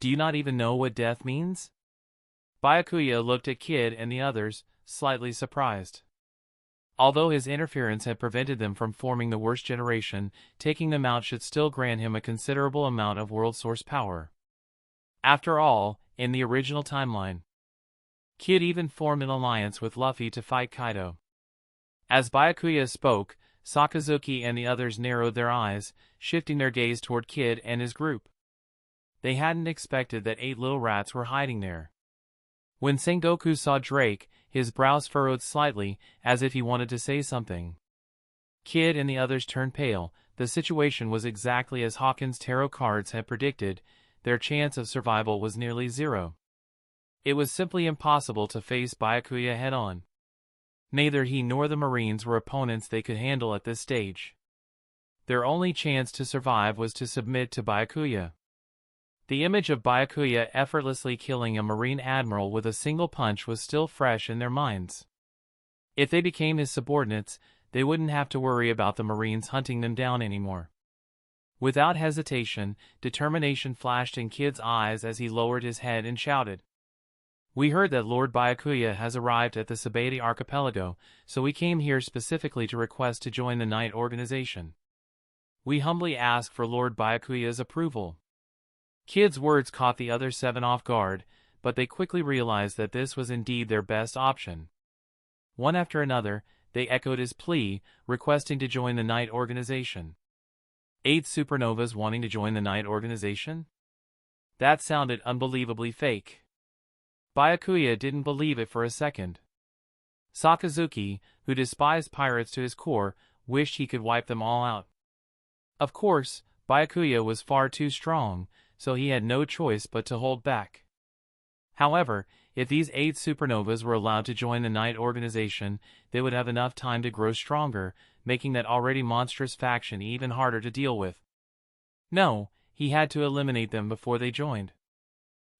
Do you not even know what death means?" Byakuya looked at Kid and the others, slightly surprised. Although his interference had prevented them from forming the worst generation, taking them out should still grant him a considerable amount of world source power. After all, in the original timeline, Kid even formed an alliance with Luffy to fight Kaido. As Byakuya spoke, Sakazuki and the others narrowed their eyes, shifting their gaze toward Kid and his group. They hadn't expected that 8 little rats were hiding there. When Sengoku saw Drake, his brows furrowed slightly, as if he wanted to say something. Kid and the others turned pale. The situation was exactly as Hawkins' tarot cards had predicted. Their chance of survival was nearly 0. It was simply impossible to face Byakuya head-on. Neither he nor the Marines were opponents they could handle at this stage. Their only chance to survive was to submit to Byakuya. The image of Byakuya effortlessly killing a Marine Admiral with a single punch was still fresh in their minds. If they became his subordinates, they wouldn't have to worry about the Marines hunting them down anymore. Without hesitation, determination flashed in Kid's eyes as he lowered his head and shouted, "We heard that Lord Byakuya has arrived at the Sabete Archipelago, so we came here specifically to request to join the Knight Organization. We humbly ask for Lord Byakuya's approval." Kid's words caught the other 7 off guard, but they quickly realized that this was indeed their best option. One after another, they echoed his plea, requesting to join the Knight Organization. 8 supernovas wanting to join the Knight Organization? That sounded unbelievably fake. Byakuya didn't believe it for a second. Sakazuki, who despised pirates to his core, wished he could wipe them all out. Of course, Byakuya was far too strong, so he had no choice but to hold back. However, if these 8 supernovas were allowed to join the Knight Organization, they would have enough time to grow stronger, making that already monstrous faction even harder to deal with. No, he had to eliminate them before they joined.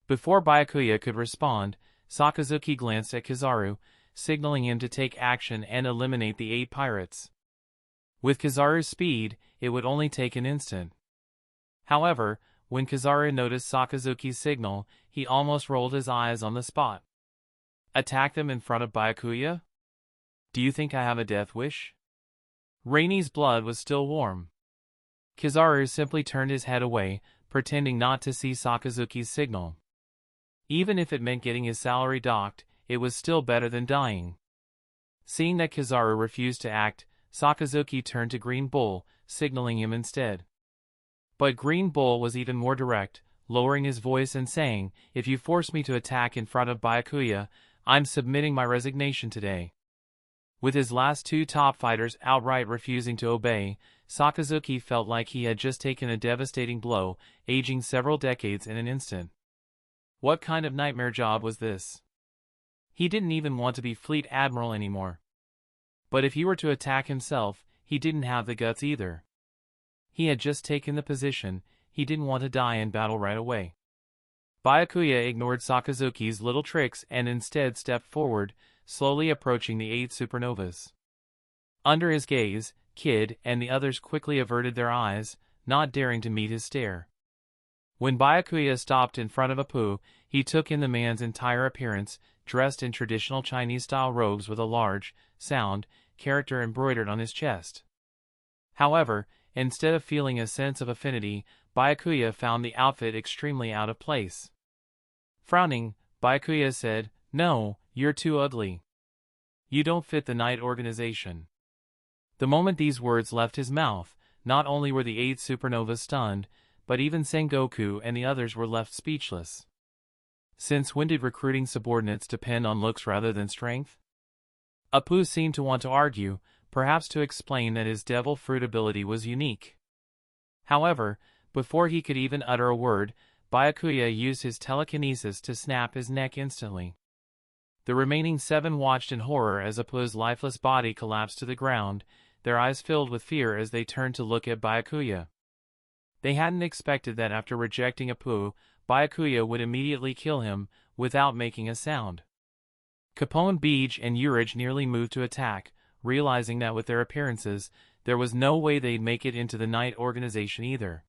Before Byakuya could respond, Sakazuki glanced at Kizaru, signaling him to take action and eliminate the 8 pirates. With Kizaru's speed, it would only take an instant. However, when Kizaru noticed Sakazuki's signal, he almost rolled his eyes on the spot. Attack them in front of Byakuya? Do you think I have a death wish? Rainey's blood was still warm. Kizaru simply turned his head away, pretending not to see Sakazuki's signal. Even if it meant getting his salary docked, it was still better than dying. Seeing that Kizaru refused to act, Sakazuki turned to Green Bull, signaling him instead. But Green Bull was even more direct, lowering his voice and saying, "If you force me to attack in front of Byakuya, I'm submitting my resignation today." With his last 2 top fighters outright refusing to obey, Sakazuki felt like he had just taken a devastating blow, aging several decades in an instant. What kind of nightmare job was this? He didn't even want to be Fleet Admiral anymore. But if he were to attack himself, he didn't have the guts either. He had just taken the position, he didn't want to die in battle right away. Byakuya ignored Sakazuki's little tricks and instead stepped forward, slowly approaching the 8 supernovas. Under his gaze, Kid and the others quickly averted their eyes, not daring to meet his stare. When Byakuya stopped in front of Apu, he took in the man's entire appearance, dressed in traditional Chinese-style robes with a large, sound, character embroidered on his chest. However, instead of feeling a sense of affinity, Byakuya found the outfit extremely out of place. Frowning, Byakuya said, "No, you're too ugly. You don't fit the Knight organization." The moment these words left his mouth, not only were the 8 supernovas stunned, but even Sengoku and the others were left speechless. Since when did recruiting subordinates depend on looks rather than strength? Apu seemed to want to argue, perhaps to explain that his devil fruit ability was unique. However, before he could even utter a word, Byakuya used his telekinesis to snap his neck instantly. The remaining 7 watched in horror as Apu's lifeless body collapsed to the ground, their eyes filled with fear as they turned to look at Byakuya. They hadn't expected that after rejecting Apu, Byakuya would immediately kill him, without making a sound. Capone Beej and Urich nearly moved to attack, realizing that with their appearances, there was no way they'd make it into the Knight organization either.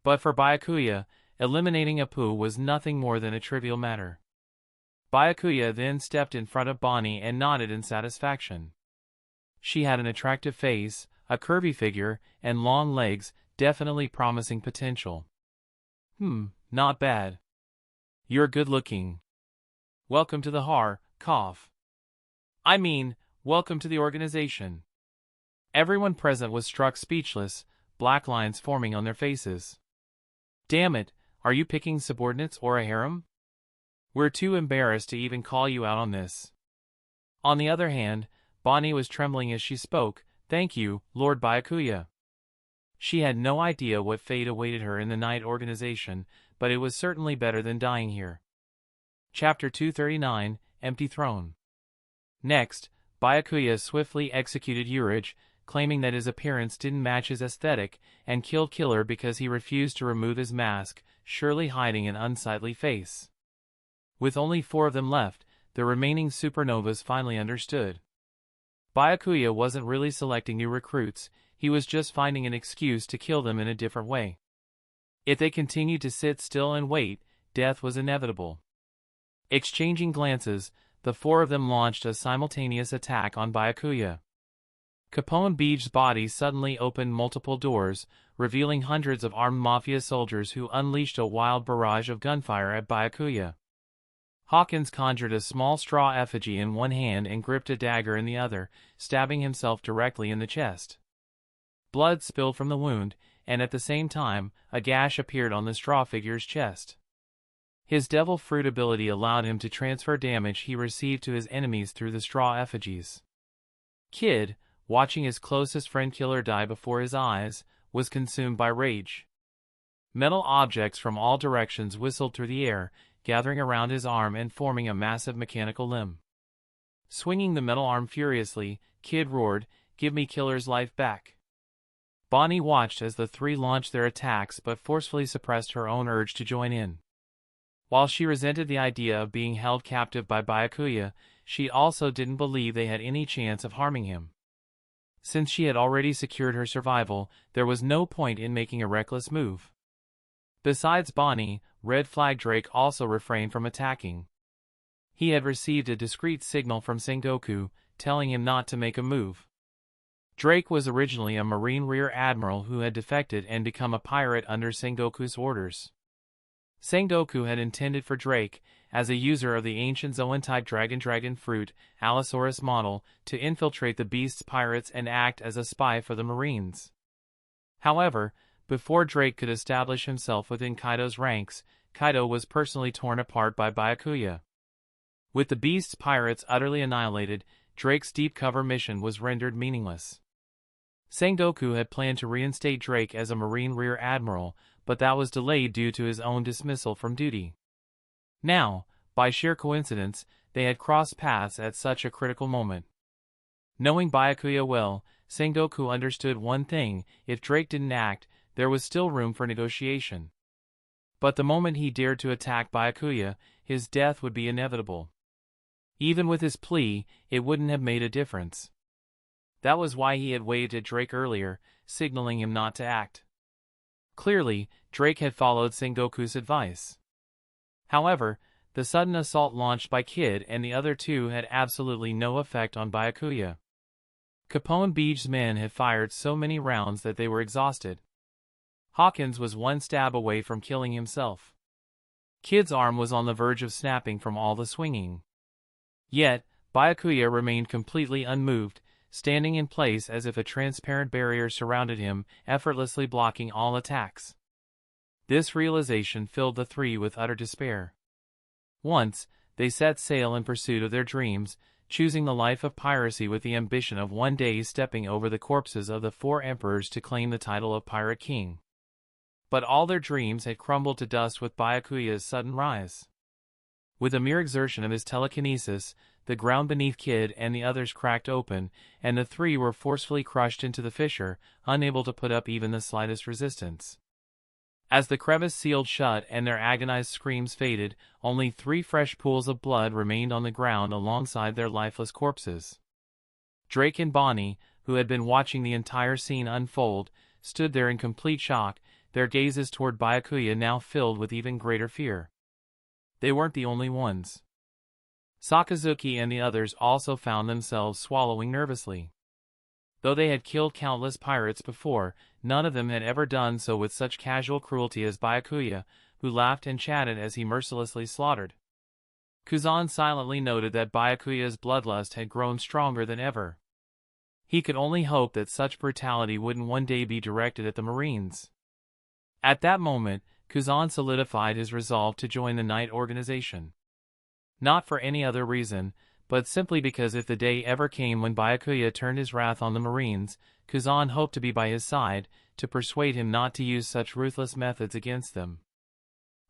But for Byakuya, eliminating Apu was nothing more than a trivial matter. Byakuya then stepped in front of Bonnie and nodded in satisfaction. She had an attractive face, a curvy figure, and long legs, definitely promising potential. Not bad. You're good-looking. Welcome to the cough. I mean, welcome to the organization. Everyone present was struck speechless, black lines forming on their faces. Damn it, are you picking subordinates or a harem? We're too embarrassed to even call you out on this. On the other hand, Bonnie was trembling as she spoke. Thank you, Lord Byakuya. She had no idea what fate awaited her in the Knight organization, but it was certainly better than dying here. Chapter 239, Empty Throne. Next, Byakuya swiftly executed Urich, claiming that his appearance didn't match his aesthetic, and killed Killer because he refused to remove his mask, surely hiding an unsightly face. With only 4 of them left, the remaining supernovas finally understood. Byakuya wasn't really selecting new recruits, he was just finding an excuse to kill them in a different way. If they continued to sit still and wait, death was inevitable. Exchanging glances, the 4 of them launched a simultaneous attack on Byakuya. Capone Beej's body suddenly opened multiple doors, revealing hundreds of armed mafia soldiers who unleashed a wild barrage of gunfire at Byakuya. Hawkins conjured a small straw effigy in one hand and gripped a dagger in the other, stabbing himself directly in the chest. Blood spilled from the wound, and at the same time, a gash appeared on the straw figure's chest. His devil fruit ability allowed him to transfer damage he received to his enemies through the straw effigies. Kid, watching his closest friend Killer die before his eyes, was consumed by rage. Metal objects from all directions whistled through the air, gathering around his arm and forming a massive mechanical limb. Swinging the metal arm furiously, Kid roared, "Give me Killer's life back." Bonnie watched as the 3 launched their attacks but forcefully suppressed her own urge to join in. While she resented the idea of being held captive by Byakuya, she also didn't believe they had any chance of harming him. Since she had already secured her survival, there was no point in making a reckless move. Besides Bonnie, Red Flag Drake also refrained from attacking. He had received a discreet signal from Sengoku, telling him not to make a move. Drake was originally a Marine Rear Admiral who had defected and become a pirate under Sengoku's orders. Sengoku had intended for Drake, as a user of the ancient Zoan-type dragon fruit, Allosaurus model, to infiltrate the beast's pirates and act as a spy for the Marines. However, before Drake could establish himself within Kaido's ranks, Kaido was personally torn apart by Byakuya. With the beast's pirates utterly annihilated, Drake's deep cover mission was rendered meaningless. Sengoku had planned to reinstate Drake as a Marine Rear Admiral, but that was delayed due to his own dismissal from duty. Now, by sheer coincidence, they had crossed paths at such a critical moment. Knowing Byakuya well, Sengoku understood one thing: if Drake didn't act, there was still room for negotiation. But the moment he dared to attack Byakuya, his death would be inevitable. Even with his plea, it wouldn't have made a difference. That was why he had waved at Drake earlier, signaling him not to act. Clearly, Drake had followed Sengoku's advice. However, the sudden assault launched by Kid and the other two had absolutely no effect on Byakuya. Capone Beach's men had fired so many rounds that they were exhausted. Hawkins was one stab away from killing himself. Kid's arm was on the verge of snapping from all the swinging. Yet, Byakuya remained completely unmoved, standing in place as if a transparent barrier surrounded him, effortlessly blocking all attacks. This realization filled the three with utter despair. Once, they set sail in pursuit of their dreams, choosing the life of piracy with the ambition of one day stepping over the corpses of the four emperors to claim the title of Pirate King. But all their dreams had crumbled to dust with Byakuya's sudden rise. With a mere exertion of his telekinesis, the ground beneath Kid and the others cracked open, and the three were forcefully crushed into the fissure, unable to put up even the slightest resistance. As the crevice sealed shut and their agonized screams faded, only 3 fresh pools of blood remained on the ground alongside their lifeless corpses. Drake and Bonnie, who had been watching the entire scene unfold, stood there in complete shock, their gazes toward Byakuya now filled with even greater fear. They weren't the only ones. Sakazuki and the others also found themselves swallowing nervously. Though they had killed countless pirates before, none of them had ever done so with such casual cruelty as Byakuya, who laughed and chatted as he mercilessly slaughtered. Kuzan silently noted that Byakuya's bloodlust had grown stronger than ever. He could only hope that such brutality wouldn't one day be directed at the Marines. At that moment, Kuzan solidified his resolve to join the Knight organization. Not for any other reason, but simply because if the day ever came when Byakuya turned his wrath on the Marines, Kuzan hoped to be by his side, to persuade him not to use such ruthless methods against them.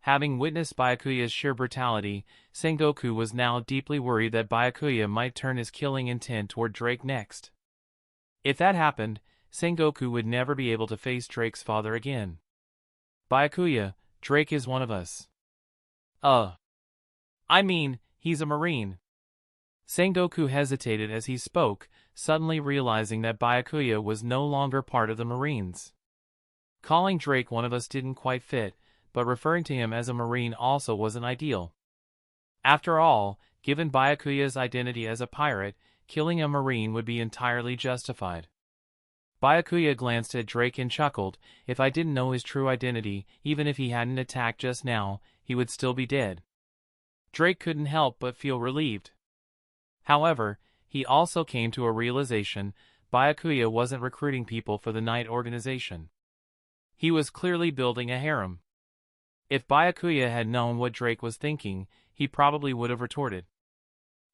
Having witnessed Byakuya's sheer brutality, Sengoku was now deeply worried that Byakuya might turn his killing intent toward Drake next. If that happened, Sengoku would never be able to face Drake's father again. Byakuya, Drake is one of us. I mean, he's a Marine. Sengoku hesitated as he spoke, suddenly realizing that Byakuya was no longer part of the Marines. Calling Drake one of us didn't quite fit, but referring to him as a Marine also wasn't ideal. After all, given Byakuya's identity as a pirate, killing a Marine would be entirely justified. Byakuya glanced at Drake and chuckled. If I didn't know his true identity, even if he hadn't attacked just now, he would still be dead. Drake couldn't help but feel relieved. However, he also came to a realization: Byakuya wasn't recruiting people for the Knight organization. He was clearly building a harem. If Byakuya had known what Drake was thinking, he probably would have retorted.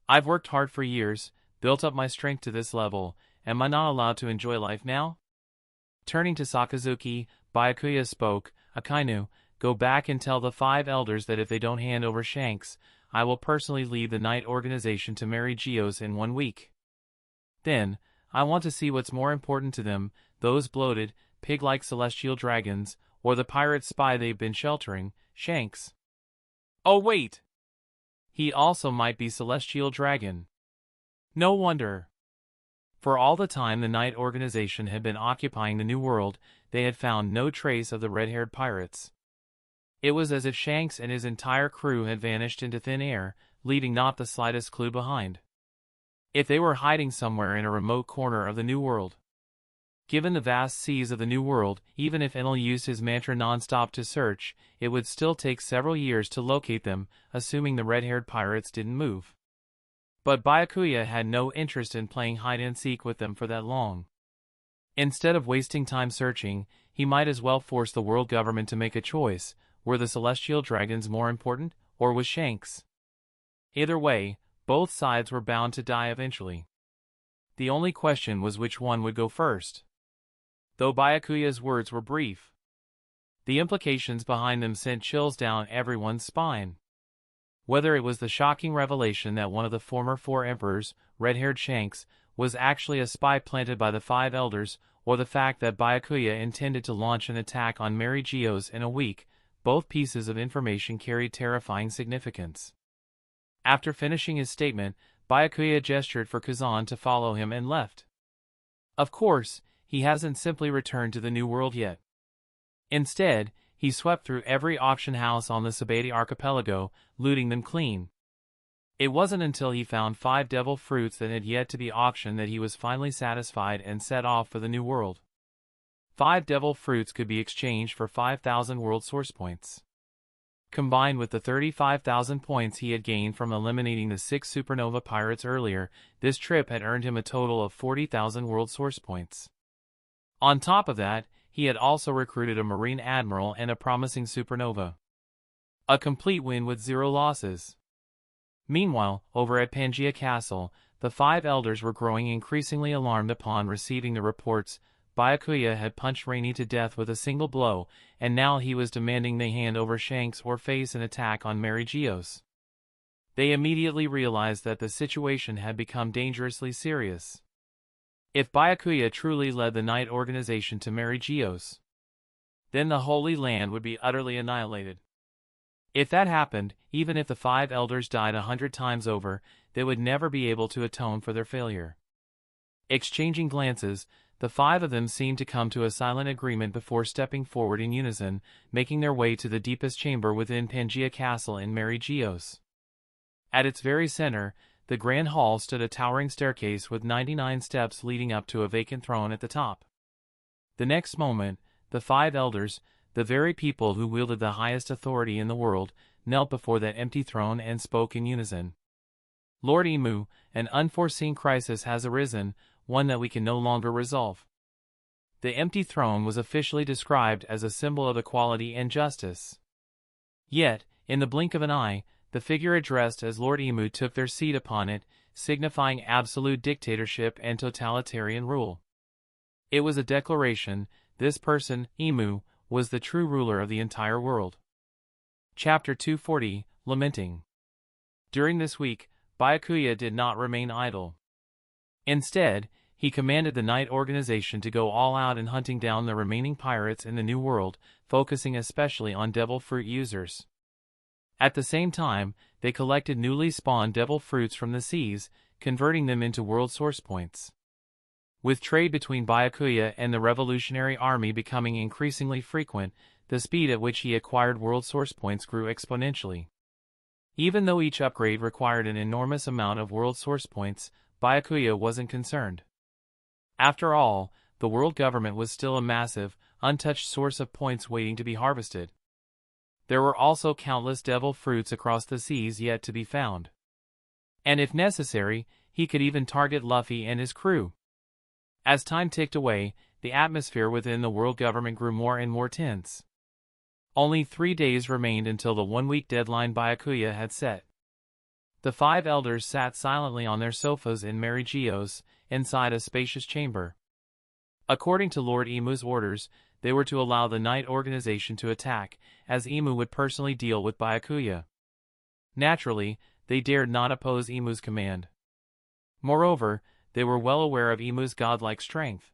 I've worked hard for years, built up my strength to this level, am I not allowed to enjoy life now? Turning to Sakazuki, Byakuya spoke, Akainu, go back and tell the 5 elders that if they don't hand over Shanks, I will personally leave the Knight organization to marry Geos in 1 week. Then, I want to see what's more important to them, those bloated, pig-like celestial dragons, or the pirate spy they've been sheltering, Shanks. Oh wait! He also might be celestial dragon. No wonder. For all the time the Knight organization had been occupying the New World, they had found no trace of the red-haired pirates. It was as if Shanks and his entire crew had vanished into thin air, leaving not the slightest clue behind. If they were hiding somewhere in a remote corner of the New World. Given the vast seas of the New World, even if Enel used his mantra non-stop to search, it would still take several years to locate them, assuming the red-haired pirates didn't move. But Byakuya had no interest in playing hide-and-seek with them for that long. Instead of wasting time searching, he might as well force the world government to make a choice. Were the celestial dragons more important, or was Shanks? Either way, both sides were bound to die eventually. The only question was which one would go first. Though Byakuya's words were brief, the implications behind them sent chills down everyone's spine. Whether it was the shocking revelation that one of the former 4 emperors, red-haired Shanks, was actually a spy planted by the 5 elders, or the fact that Byakuya intended to launch an attack on Mary Geos in a week, both pieces of information carried terrifying significance. After finishing his statement, Byakuya gestured for Kazan to follow him and left. Of course, he hasn't simply returned to the New World yet. Instead, he swept through every auction house on the Sabati archipelago, looting them clean. It wasn't until he found 5 devil fruits that had yet to be auctioned that he was finally satisfied and set off for the New World. 5 devil fruits could be exchanged for 5,000 world source points. Combined with the 35,000 points he had gained from eliminating the 6 supernova pirates earlier, this trip had earned him a total of 40,000 world source points. On top of that, he had also recruited a Marine Admiral and a promising supernova. A complete win with 0 losses. Meanwhile, over at Pangaea Castle, the 5 elders were growing increasingly alarmed upon receiving the reports Byakuya had punched Rainy to death with a single blow, and now he was demanding they hand over Shanks or face an attack on Mary Geos. They immediately realized that the situation had become dangerously serious. If Byakuya truly led the Knight organization to Mary Geos, then the Holy Land would be utterly annihilated. If that happened, even if the 5 elders died 100 times over, they would never be able to atone for their failure. Exchanging glances, the 5 of them seemed to come to a silent agreement before stepping forward in unison, making their way to the deepest chamber within Pangaea Castle in Mary Geos. At its very center, the grand hall stood a towering staircase with 99 steps leading up to a vacant throne at the top. The next moment, the 5 elders, the very people who wielded the highest authority in the world, knelt before that empty throne and spoke in unison. Lord Emu, an unforeseen crisis has arisen, one that we can no longer resolve. The empty throne was officially described as a symbol of equality and justice. Yet, in the blink of an eye, the figure addressed as Lord Emu took their seat upon it, signifying absolute dictatorship and totalitarian rule. It was a declaration: this person, Emu, was the true ruler of the entire world. Chapter 240, Lamenting. During this week, Byakuya did not remain idle. Instead, he commanded the Knight organization to go all out in hunting down the remaining pirates in the New World, focusing especially on devil fruit users. At the same time, they collected newly spawned devil fruits from the seas, converting them into world source points. With trade between Byakuya and the Revolutionary Army becoming increasingly frequent, the speed at which he acquired world source points grew exponentially. Even though each upgrade required an enormous amount of world source points, Byakuya wasn't concerned. After all, the world government was still a massive, untouched source of points waiting to be harvested. There were also countless devil fruits across the seas yet to be found. And if necessary, he could even target Luffy and his crew. As time ticked away, the atmosphere within the world government grew more and more tense. Only 3 days remained until the 1-week deadline Byakuya had set. The 5 elders sat silently on their sofas in Mary Geos, inside a spacious chamber. According to Lord Emu's orders, they were to allow the Knight organization to attack, as Emu would personally deal with Byakuya. Naturally, they dared not oppose Emu's command. Moreover, they were well aware of Emu's godlike strength.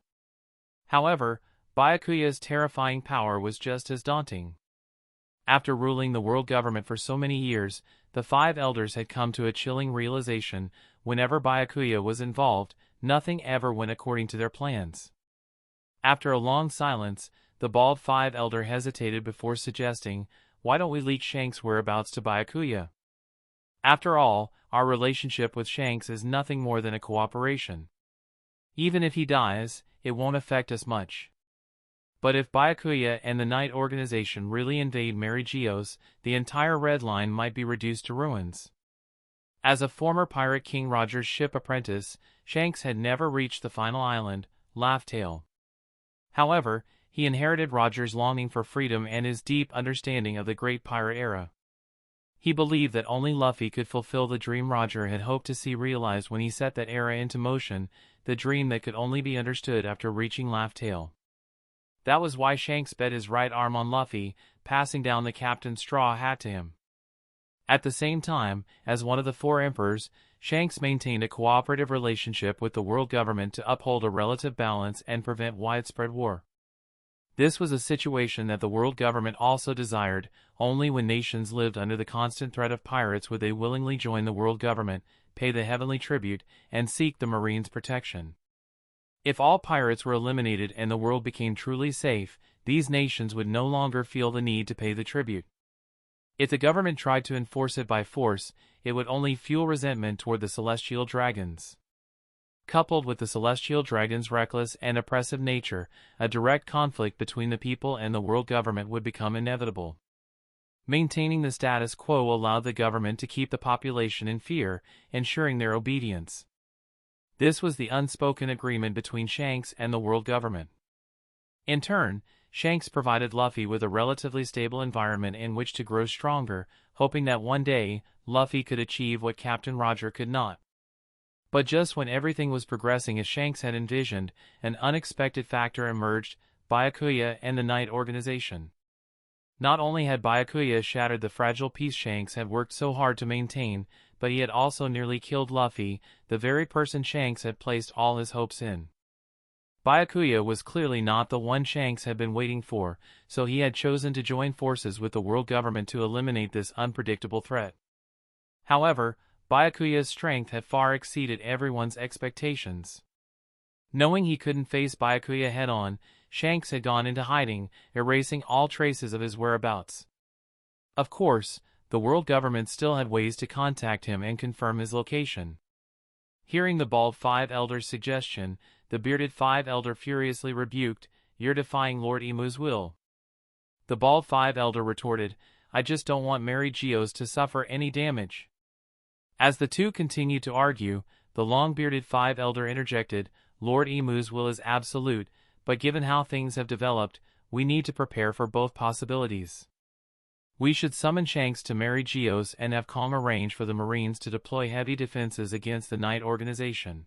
However, Byakuya's terrifying power was just as daunting. After ruling the world government for so many years, the 5 elders had come to a chilling realization: whenever Byakuya was involved, nothing ever went according to their plans. After a long silence, the bald five elder hesitated before suggesting, "Why don't we leak Shanks' whereabouts to Byakuya? After all, our relationship with Shanks is nothing more than a cooperation. Even if he dies, it won't affect us much. But if Byakuya and the Knight organization really invade Mary Geos, the entire Red Line might be reduced to ruins." As a former pirate King Roger's ship apprentice, Shanks had never reached the final island, Laugh Tale. However, he inherited Roger's longing for freedom and his deep understanding of the great pirate era. He believed that only Luffy could fulfill the dream Roger had hoped to see realized when he set that era into motion, the dream that could only be understood after reaching Laugh Tale. That was why Shanks bet his right arm on Luffy, passing down the captain's straw hat to him. At the same time, as one of the four emperors, Shanks maintained a cooperative relationship with the world government to uphold a relative balance and prevent widespread war. This was a situation that the world government also desired. Only when nations lived under the constant threat of pirates would they willingly join the world government, pay the heavenly tribute, and seek the Marines' protection. If all pirates were eliminated and the world became truly safe, these nations would no longer feel the need to pay the tribute. If the government tried to enforce it by force, it would only fuel resentment toward the celestial dragons. Coupled with the celestial dragons' reckless and oppressive nature, a direct conflict between the people and the world government would become inevitable. Maintaining the status quo allowed the government to keep the population in fear, ensuring their obedience. This was the unspoken agreement between Shanks and the world government. In turn, Shanks provided Luffy with a relatively stable environment in which to grow stronger, hoping that one day, Luffy could achieve what Captain Roger could not. But just when everything was progressing as Shanks had envisioned, an unexpected factor emerged: Byakuya and the Knight organization. Not only had Byakuya shattered the fragile peace Shanks had worked so hard to maintain, but he had also nearly killed Luffy, the very person Shanks had placed all his hopes in. Byakuya was clearly not the one Shanks had been waiting for, so he had chosen to join forces with the world government to eliminate this unpredictable threat. However, Byakuya's strength had far exceeded everyone's expectations. Knowing he couldn't face Byakuya head-on, Shanks had gone into hiding, erasing all traces of his whereabouts. Of course, the world government still had ways to contact him and confirm his location. Hearing the bald five elder's suggestion, the bearded five elder furiously rebuked, "You're defying Lord Imu's will." The bald five elder retorted, "I just don't want Mary Geos to suffer any damage." As the two continued to argue, the long-bearded five elder interjected, "Lord Imu's will is absolute, but given how things have developed, we need to prepare for both possibilities. We should summon Shanks to Mary Geos and have Kong arrange for the Marines to deploy heavy defenses against the Knight organization."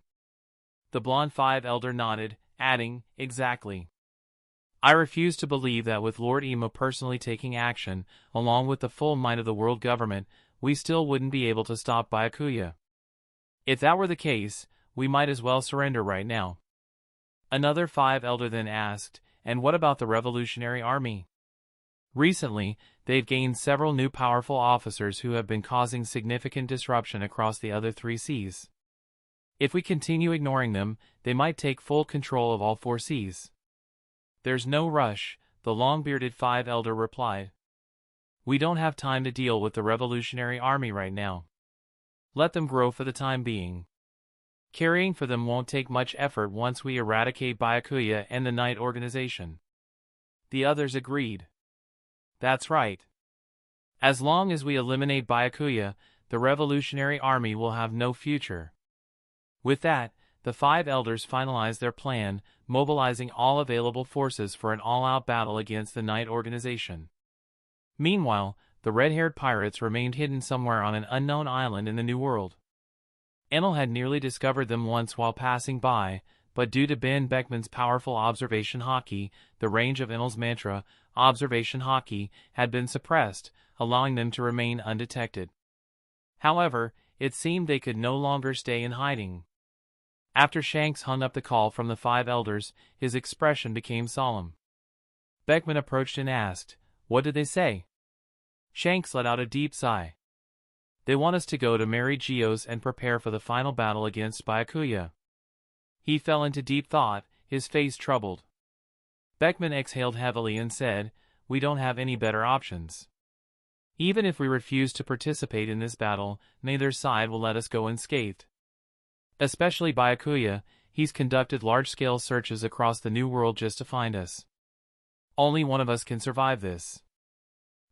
The blonde five elder nodded, adding, "Exactly. I refuse to believe that with Lord Imu personally taking action, along with the full might of the world government, we still wouldn't be able to stop Byakuya. If that were the case, we might as well surrender right now." Another five elder then asked, "And what about the Revolutionary Army? Recently, they've gained several new powerful officers who have been causing significant disruption across the other three seas. If we continue ignoring them, they might take full control of all four seas." "There's no rush," the long-bearded five elder replied. "We don't have time to deal with the Revolutionary Army right now. Let them grow for the time being. Caring for them won't take much effort once we eradicate Byakuya and the Knight organization." The others agreed. "That's right. As long as we eliminate Byakuya, the Revolutionary Army will have no future." With that, the five elders finalized their plan, mobilizing all available forces for an all-out battle against the Knight organization. Meanwhile, the red-haired pirates remained hidden somewhere on an unknown island in the New World. Enel had nearly discovered them once while passing by, but due to Ben Beckman's powerful observation haki, the range of Enel's mantra, observation haki, had been suppressed, allowing them to remain undetected. However, it seemed they could no longer stay in hiding. After Shanks hung up the call from the five elders, his expression became solemn. Beckman approached and asked, "What did they say?" Shanks let out a deep sigh. They want us to go to Mary Geo's and prepare for the final battle against Byakuya. He fell into deep thought, his face troubled. Beckman exhaled heavily and said, "We don't have any better options. Even if we refuse to participate in this battle, neither side will let us go unscathed. Especially Byakuya, he's conducted large-scale searches across the New World just to find us. Only one of us can survive this.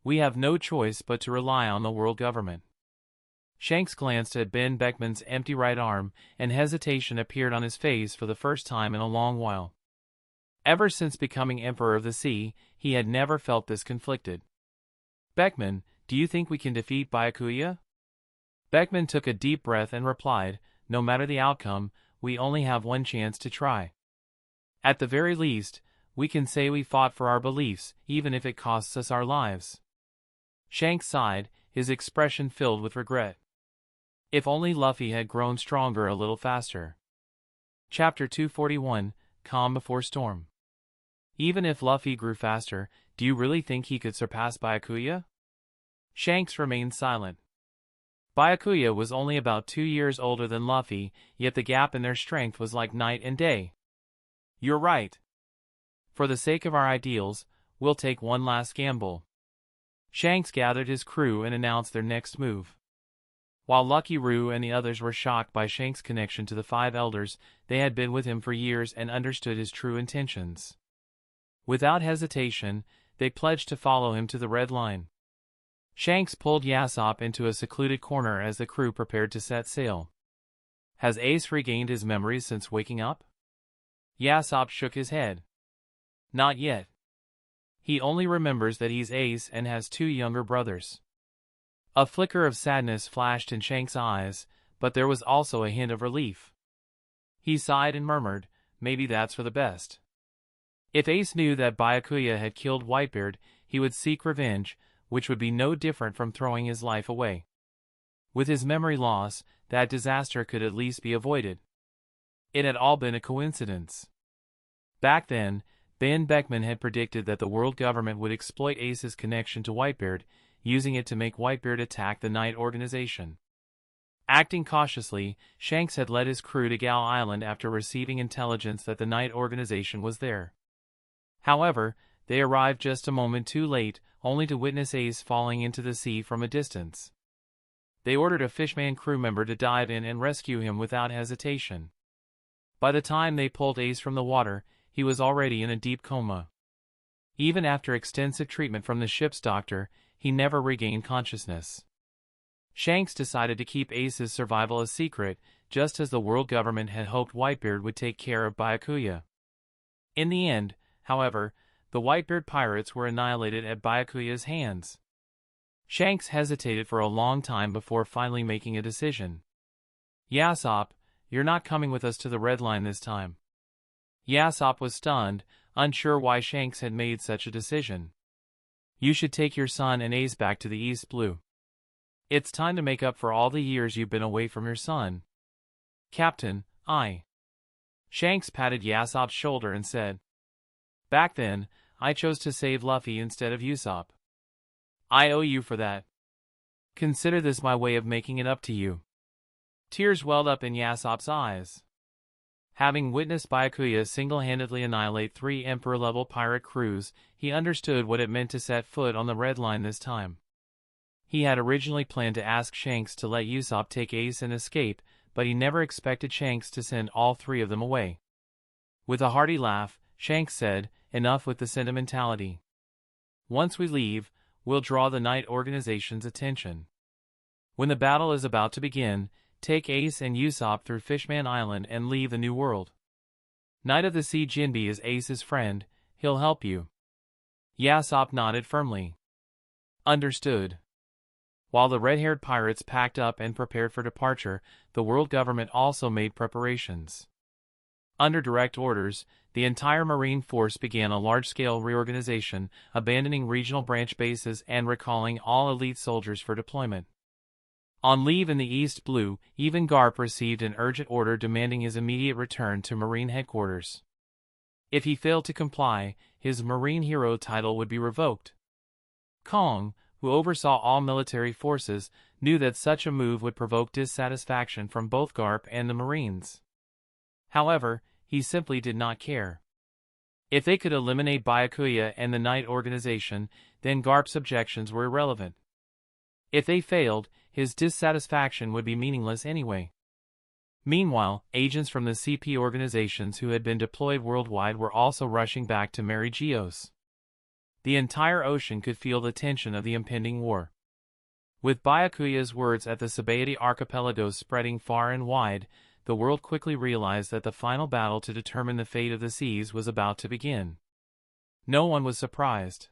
We have no choice but to rely on the world government." Shanks glanced at Ben Beckman's empty right arm, and hesitation appeared on his face for the first time in a long while. Ever since becoming Emperor of the Sea, he had never felt this conflicted. "Beckman, do you think we can defeat Byakuya?" Beckman took a deep breath and replied, "No matter the outcome, we only have one chance to try. At the very least, we can say we fought for our beliefs, even if it costs us our lives." Shanks sighed, his expression filled with regret. If only Luffy had grown stronger a little faster. Chapter 241, Calm Before Storm. Even if Luffy grew faster, do you really think he could surpass Byakuya? Shanks remained silent. Byakuya was only about 2 years older than Luffy, yet the gap in their strength was like night and day. "You're right. For the sake of our ideals, we'll take one last gamble." Shanks gathered his crew and announced their next move. While Lucky Roo and the others were shocked by Shanks' connection to the 5 elders, they had been with him for years and understood his true intentions. Without hesitation, they pledged to follow him to the Red Line. Shanks pulled Yasopp into a secluded corner as the crew prepared to set sail. "Has Ace regained his memories since waking up?" Yasopp shook his head. "Not yet. He only remembers that he's Ace and has 2 younger brothers." A flicker of sadness flashed in Shanks' eyes, but there was also a hint of relief. He sighed and murmured, "Maybe that's for the best." If Ace knew that Byakuya had killed Whitebeard, he would seek revenge, which would be no different from throwing his life away. With his memory loss, that disaster could at least be avoided. It had all been a coincidence. Back then, Ben Beckman had predicted that the world government would exploit Ace's connection to Whitebeard, using it to make Whitebeard attack the Knight Organization. Acting cautiously, Shanks had led his crew to Gal Island after receiving intelligence that the Knight Organization was there. However, they arrived just a moment too late, only to witness Ace falling into the sea from a distance. They ordered a fishman crew member to dive in and rescue him without hesitation. By the time they pulled Ace from the water, he was already in a deep coma. Even after extensive treatment from the ship's doctor, he never regained consciousness. Shanks decided to keep Ace's survival a secret, just as the world government had hoped Whitebeard would take care of Byakuya. In the end, however, the Whitebeard pirates were annihilated at Byakuya's hands. Shanks hesitated for a long time before finally making a decision. "Yasopp, you're not coming with us to the Red Line this time." Yasopp was stunned, unsure why Shanks had made such a decision. "You should take your son and Ace back to the East Blue. It's time to make up for all the years you've been away from your son." "Captain, Shanks patted Yasopp's shoulder and said, "Back then, I chose to save Luffy instead of Usopp. I owe you for that. Consider this my way of making it up to you." Tears welled up in Yasopp's eyes. Having witnessed Byakuya single-handedly annihilate 3 Emperor-level pirate crews, he understood what it meant to set foot on the Red Line this time. He had originally planned to ask Shanks to let Usopp take Ace and escape, but he never expected Shanks to send all 3 of them away. With a hearty laugh, Shanks said, "Enough with the sentimentality. Once we leave, we'll draw the Knight Organization's attention. When the battle is about to begin, take Ace and Usopp through Fishman Island and leave the New World. Knight of the Sea Jinbe is Ace's friend, he'll help you." Yasopp nodded firmly. "Understood." While the red-haired pirates packed up and prepared for departure, the world government also made preparations. Under direct orders, the entire Marine force began a large-scale reorganization, abandoning regional branch bases and recalling all elite soldiers for deployment. On leave in the East Blue, even Garp received an urgent order demanding his immediate return to Marine headquarters. If he failed to comply, his Marine hero title would be revoked. Kong, who oversaw all military forces, knew that such a move would provoke dissatisfaction from both Garp and the Marines. However, he simply did not care. If they could eliminate Byakuya and the Knight organization, then Garp's objections were irrelevant. If they failed, his dissatisfaction would be meaningless anyway. Meanwhile, agents from the CP organizations who had been deployed worldwide were also rushing back to Mary Geos. The entire ocean could feel the tension of the impending war. With Byakuya's words at the Sabaody archipelagos spreading far and wide, the world quickly realized that the final battle to determine the fate of the seas was about to begin. No one was surprised.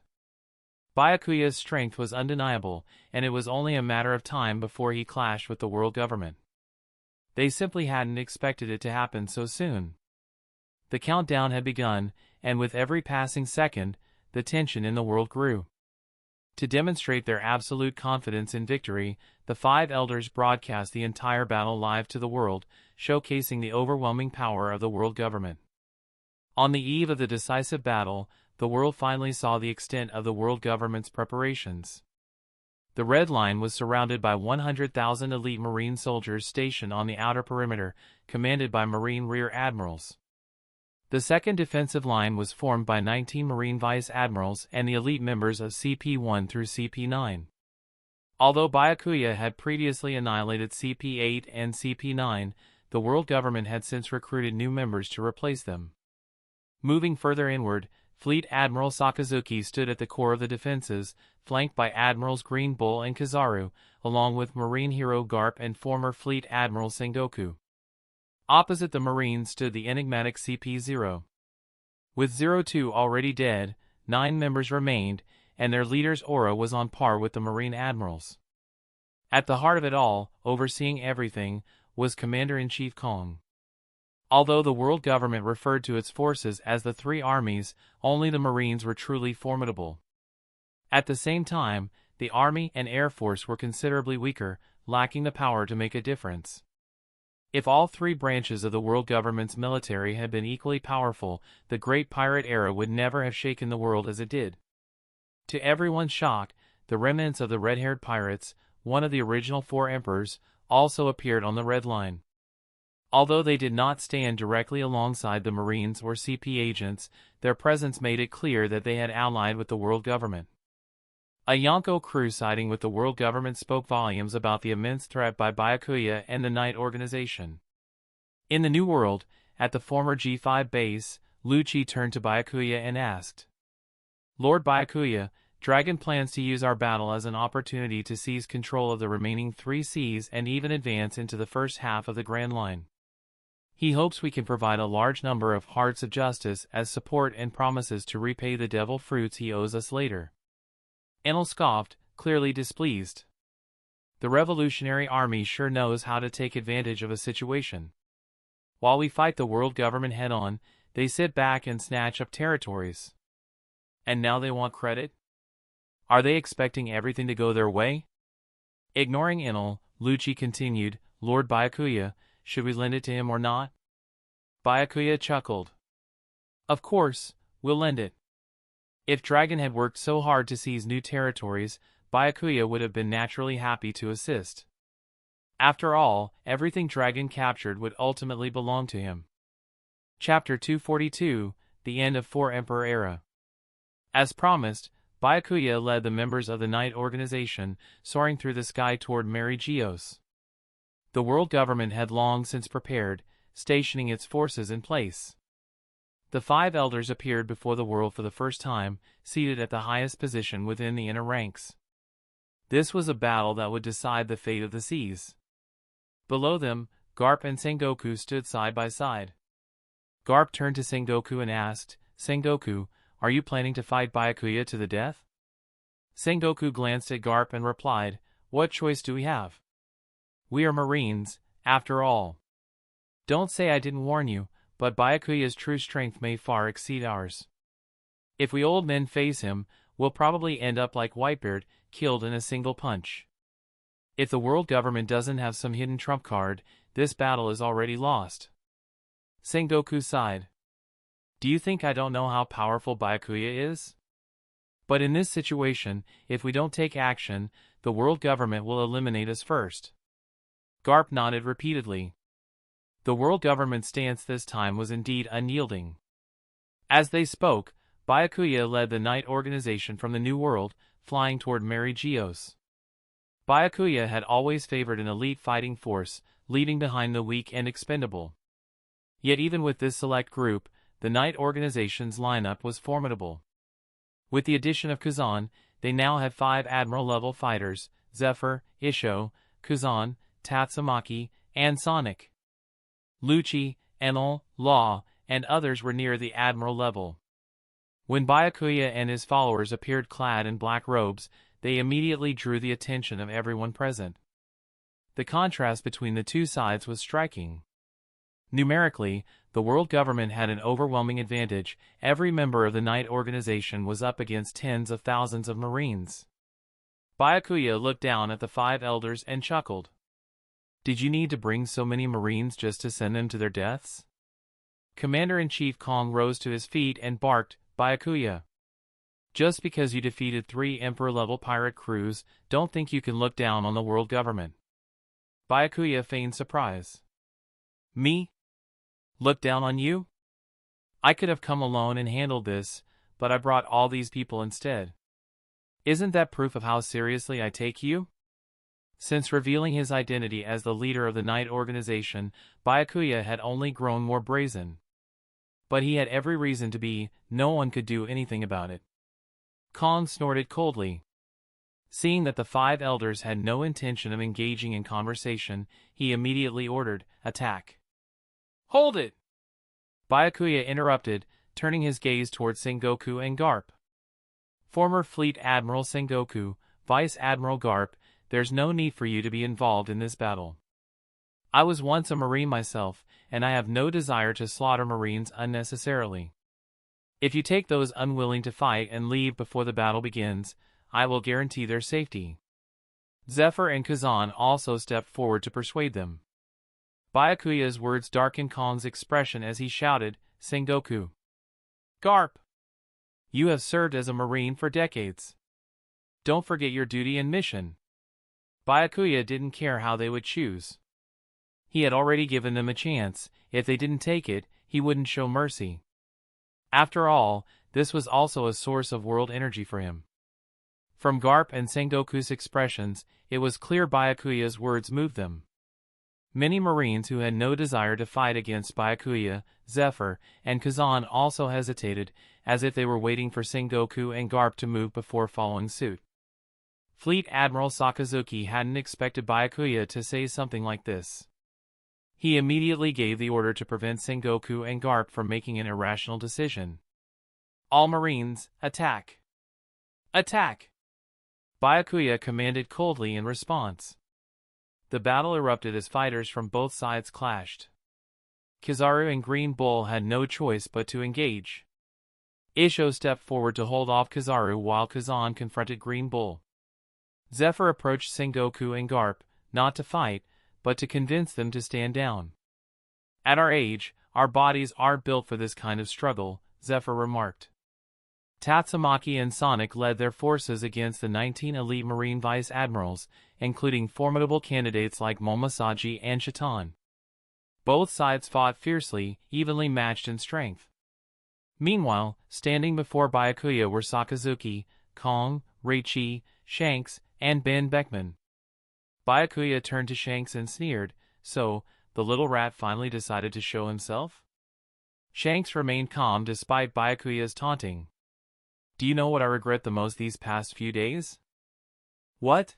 Byakuya's strength was undeniable, and it was only a matter of time before he clashed with the world government. They simply hadn't expected it to happen so soon. The countdown had begun, and with every passing second, the tension in the world grew. To demonstrate their absolute confidence in victory, the five elders broadcast the entire battle live to the world, showcasing the overwhelming power of the world government. On the eve of the decisive battle, the world finally saw the extent of the world government's preparations. The Red Line was surrounded by 100,000 elite Marine soldiers stationed on the outer perimeter, commanded by Marine Rear Admirals. The second defensive line was formed by 19 Marine Vice Admirals and the elite members of CP-1 through CP-9. Although Byakuya had previously annihilated CP-8 and CP-9, the world government had since recruited new members to replace them. Moving further inward, Fleet Admiral Sakazuki stood at the core of the defenses, flanked by Admirals Green Bull and Kizaru, along with Marine hero Garp and former Fleet Admiral Sengoku. Opposite the Marines stood the enigmatic CP-0. With 02 already dead, 9 members remained, and their leader's aura was on par with the Marine Admirals. At the heart of it all, overseeing everything, was Commander-in-Chief Kong. Although the world government referred to its forces as the Three Armies, only the Marines were truly formidable. At the same time, the Army and Air Force were considerably weaker, lacking the power to make a difference. If all three branches of the world government's military had been equally powerful, the Great Pirate Era would never have shaken the world as it did. To everyone's shock, the remnants of the red-haired pirates, one of the original 4 emperors, also appeared on the Red Line. Although they did not stand directly alongside the Marines or CP agents, their presence made it clear that they had allied with the world government. A Yonko crew siding with the world government spoke volumes about the immense threat by Byakuya and the Knight organization. In the New World, at the former G5 base, Lucci turned to Byakuya and asked, "Lord Byakuya, Dragon plans to use our battle as an opportunity to seize control of the remaining 3 seas and even advance into the first half of the Grand Line. He hopes we can provide a large number of hearts of justice as support and promises to repay the devil fruits he owes us later." Enel scoffed, clearly displeased. The Revolutionary Army sure knows how to take advantage of a situation. While we fight the world government head-on, they sit back and snatch up territories. And now they want credit? Are they expecting everything to go their way? Ignoring Enel, Lucci continued, "Lord Byakuya, should we lend it to him or not?" Byakuya chuckled. "Of course, we'll lend it." If Dragon had worked so hard to seize new territories, Byakuya would have been naturally happy to assist. After all, everything Dragon captured would ultimately belong to him. Chapter 242, The End of 4 Emperor Era. As promised, Byakuya led the members of the Knight organization, soaring through the sky toward Mary Geos. The world government had long since prepared, stationing its forces in place. The 5 elders appeared before the world for the first time, seated at the highest position within the inner ranks. This was a battle that would decide the fate of the seas. Below them, Garp and Sengoku stood side by side. Garp turned to Sengoku and asked, "Sengoku, are you planning to fight Byakuya to the death?" Sengoku glanced at Garp and replied, "What choice do we have? We are Marines, after all. Don't say I didn't warn you, but Byakuya's true strength may far exceed ours. If we old men face him, we'll probably end up like Whitebeard, killed in a single punch. If the world government doesn't have some hidden trump card, this battle is already lost." Sengoku sighed. "Do you think I don't know how powerful Byakuya is? But in this situation, if we don't take action, the world government will eliminate us first. Garp nodded repeatedly. The world government's stance this time was indeed unyielding. As they spoke, Byakuya led the Night Organization from the New World, flying toward Mary Geos. Byakuya had always favored an elite fighting force, leaving behind the weak and expendable. Yet even with this select group, the Night Organization's lineup was formidable. With the addition of Kazan, they now had 5 Admiral-level fighters: Zephyr, Isho, Kazan, Tatsumaki, and Sonic. Lucci, Enel, Law, and others were near the Admiral level. When Byakuya and his followers appeared clad in black robes, they immediately drew the attention of everyone present. The contrast between the two sides was striking. Numerically, the world government had an overwhelming advantage. Every member of the Night Organization was up against tens of thousands of Marines. Byakuya looked down at the 5 elders and chuckled. Did you need to bring so many Marines just to send them to their deaths? Commander-in-Chief Kong rose to his feet and barked, Byakuya. Just because you defeated 3 Emperor-level pirate crews, don't think you can look down on the world government. Byakuya feigned surprise. Me? Look down on you? I could have come alone and handled this, but I brought all these people instead. Isn't that proof of how seriously I take you? Since revealing his identity as the leader of the Night Organization, Byakuya had only grown more brazen. But he had every reason to be. No one could do anything about it. Kong snorted coldly. Seeing that the 5 elders had no intention of engaging in conversation, he immediately ordered, attack. Hold it! Byakuya interrupted, turning his gaze toward Sengoku and Garp. Former Fleet Admiral Sengoku, Vice Admiral Garp, there's no need for you to be involved in this battle. I was once a Marine myself, and I have no desire to slaughter Marines unnecessarily. If you take those unwilling to fight and leave before the battle begins, I will guarantee their safety. Zephyr and Kazan also stepped forward to persuade them. Byakuya's words darkened Kong's expression as he shouted, Sengoku. Garp! You have served as a Marine for decades. Don't forget your duty and mission. Byakuya didn't care how they would choose. He had already given them a chance. If they didn't take it, he wouldn't show mercy. After all, this was also a source of world energy for him. From Garp and Sengoku's expressions, it was clear Byakuya's words moved them. Many Marines who had no desire to fight against Byakuya, Zephyr, and Kazan also hesitated, as if they were waiting for Sengoku and Garp to move before following suit. Fleet Admiral Sakazuki hadn't expected Byakuya to say something like this. He immediately gave the order to prevent Sengoku and Garp from making an irrational decision. All Marines, attack! Attack! Byakuya commanded coldly in response. The battle erupted as fighters from both sides clashed. Kizaru and Green Bull had no choice but to engage. Isho stepped forward to hold off Kizaru while Kazan confronted Green Bull. Zephyr approached Sengoku and Garp, not to fight, but to convince them to stand down. At our age, our bodies aren't built for this kind of struggle, Zephyr remarked. Tatsumaki and Sonic led their forces against the 19 elite Marine Vice Admirals, including formidable candidates like Momosaji and Chiton. Both sides fought fiercely, evenly matched in strength. Meanwhile, standing before Byakuya were Sakazuki, Kong, Reichi, Shanks, and Ben Beckman. Byakuya turned to Shanks and sneered, so, the little rat finally decided to show himself? Shanks remained calm despite Byakuya's taunting. Do you know what I regret the most these past few days? What?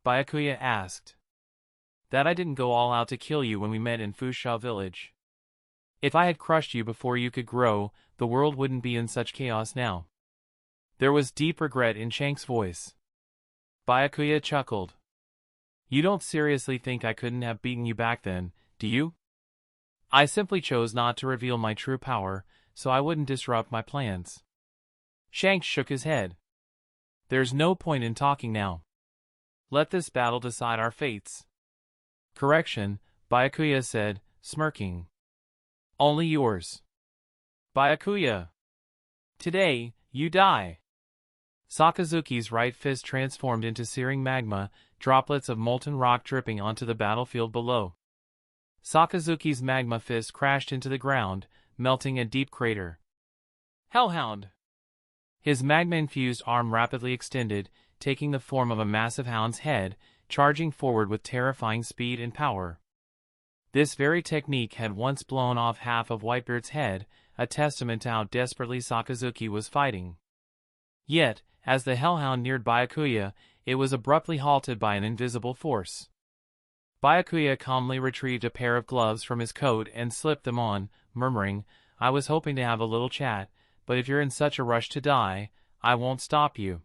Byakuya asked. That I didn't go all out to kill you when we met in Fusha village. If I had crushed you before you could grow, the world wouldn't be in such chaos now. There was deep regret in Shank's voice. Byakuya chuckled. You don't seriously think I couldn't have beaten you back then, do you? I simply chose not to reveal my true power, so I wouldn't disrupt my plans. Shanks shook his head. There's no point in talking now. Let this battle decide our fates. Correction, Byakuya said, smirking. Only yours. Byakuya. Today, you die. Sakazuki's right fist transformed into searing magma, droplets of molten rock dripping onto the battlefield below. Sakazuki's magma fist crashed into the ground, melting a deep crater. Hellhound! His magma-infused arm rapidly extended, taking the form of a massive hound's head, charging forward with terrifying speed and power. This very technique had once blown off half of Whitebeard's head, a testament to how desperately Sakazuki was fighting. Yet, as the Hellhound neared Byakuya, it was abruptly halted by an invisible force. Byakuya calmly retrieved a pair of gloves from his coat and slipped them on, murmuring, "I was hoping to have a little chat, but if you're in such a rush to die, I won't stop you."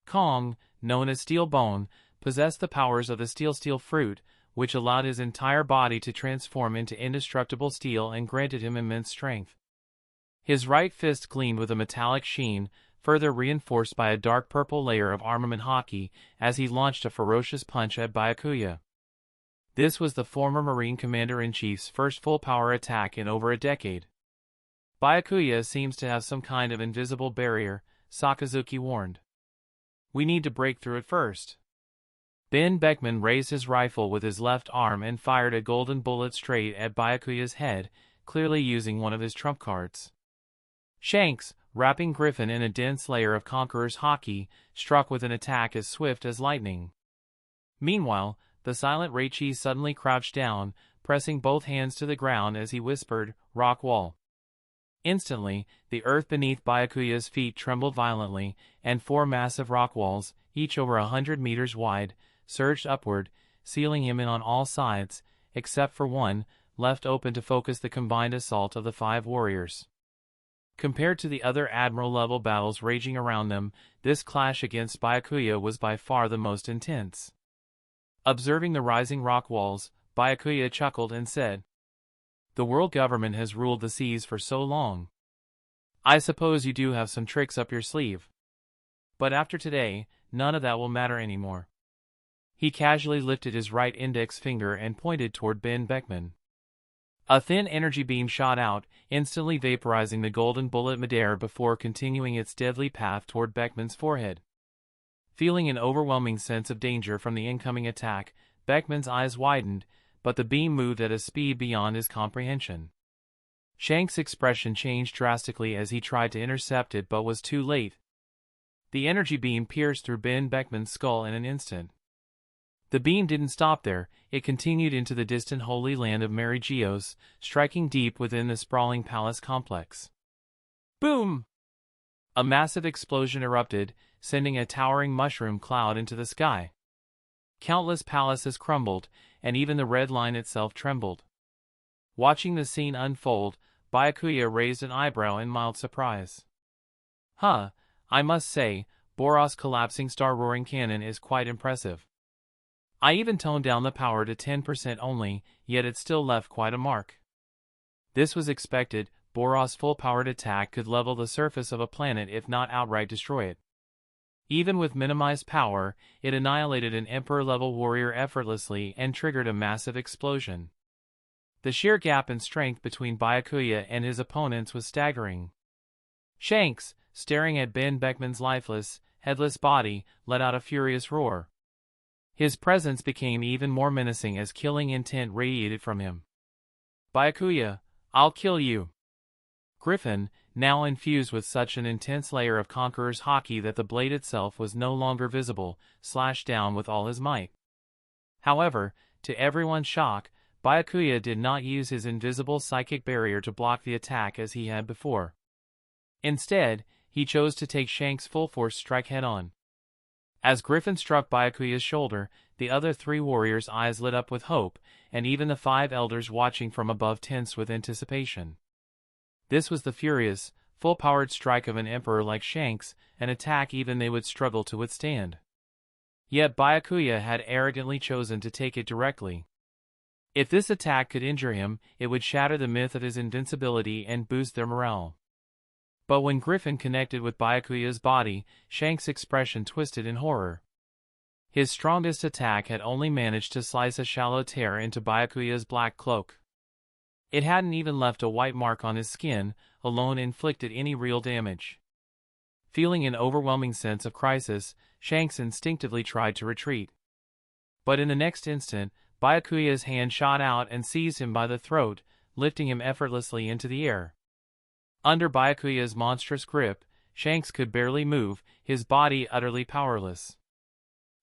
Kong, known as Steel Bone, possessed the powers of the steel fruit, which allowed his entire body to transform into indestructible steel and granted him immense strength. His right fist gleamed with a metallic sheen, further reinforced by a dark purple layer of armament haki, as he launched a ferocious punch at Byakuya. This was the former Marine Commander-in-Chief's first full-power attack in over a decade. "Byakuya seems to have some kind of invisible barrier," Sakazuki warned. "We need to break through it first." Ben Beckman raised his rifle with his left arm and fired a golden bullet straight at Byakuya's head, clearly using one of his trump cards. Shanks, wrapping Griffin in a dense layer of Conqueror's haki, struck with an attack as swift as lightning. Meanwhile, the silent Reichi suddenly crouched down, pressing both hands to the ground as he whispered, "Rock wall." Instantly, the earth beneath Byakuya's feet trembled violently, and 4 massive rock walls, each over 100 meters wide, surged upward, sealing him in on all sides, except for one, left open to focus the combined assault of the 5 warriors. Compared to the other Admiral-level battles raging around them, this clash against Byakuya was by far the most intense. Observing the rising rock walls, Byakuya chuckled and said, "The world government has ruled the seas for so long. I suppose you do have some tricks up your sleeve. But after today, none of that will matter anymore." He casually lifted his right index finger and pointed toward Ben Beckman. A thin energy beam shot out, instantly vaporizing the golden bullet midair before continuing its deadly path toward Beckman's forehead. Feeling an overwhelming sense of danger from the incoming attack, Beckman's eyes widened, but the beam moved at a speed beyond his comprehension. Shanks' expression changed drastically as he tried to intercept it but was too late. The energy beam pierced through Ben Beckman's skull in an instant. The beam didn't stop there, it continued into the distant holy land of Marigios, striking deep within the sprawling palace complex. Boom! A massive explosion erupted, sending a towering mushroom cloud into the sky. Countless palaces crumbled, and even the red line itself trembled. Watching the scene unfold, Byakuya raised an eyebrow in mild surprise. "Huh, I must say, Boros' collapsing star-roaring cannon is quite impressive. I even toned down the power to 10% only, yet it still left quite a mark." This was expected. Boros' full-powered attack could level the surface of a planet if not outright destroy it. Even with minimized power, it annihilated an Emperor-level warrior effortlessly and triggered a massive explosion. The sheer gap in strength between Byakuya and his opponents was staggering. Shanks, staring at Ben Beckman's lifeless, headless body, let out a furious roar. His presence became even more menacing as killing intent radiated from him. "Byakuya, I'll kill you." Griffin, now infused with such an intense layer of Conqueror's haki that the blade itself was no longer visible, slashed down with all his might. However, to everyone's shock, Byakuya did not use his invisible psychic barrier to block the attack as he had before. Instead, he chose to take Shanks' full-force strike head-on. As Griffin struck Byakuya's shoulder, the other 3 warriors' eyes lit up with hope, and even the 5 elders watching from above tensed with anticipation. This was the furious, full-powered strike of an emperor like Shanks, an attack even they would struggle to withstand. Yet Byakuya had arrogantly chosen to take it directly. If this attack could injure him, it would shatter the myth of his invincibility and boost their morale. But when Griffin connected with Byakuya's body, Shanks' expression twisted in horror. His strongest attack had only managed to slice a shallow tear into Byakuya's black cloak. It hadn't even left a white mark on his skin, alone inflicted any real damage. Feeling an overwhelming sense of crisis, Shanks instinctively tried to retreat. But in the next instant, Byakuya's hand shot out and seized him by the throat, lifting him effortlessly into the air. Under Byakuya's monstrous grip, Shanks could barely move, his body utterly powerless.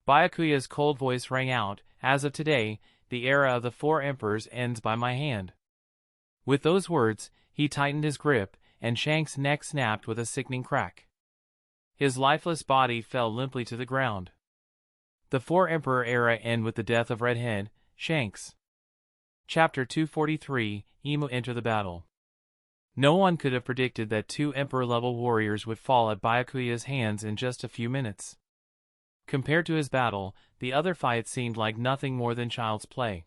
Byakuya's cold voice rang out, "As of today, the era of the 4 emperors ends by my hand." With those words, he tightened his grip, and Shanks' neck snapped with a sickening crack. His lifeless body fell limply to the ground. The 4 Emperor era end with the death of Redhead, Shanks. Chapter 243, Emu enter the battle. No one could have predicted that 2 Emperor-level warriors would fall at Byakuya's hands in just a few minutes. Compared to his battle, the other fight seemed like nothing more than child's play.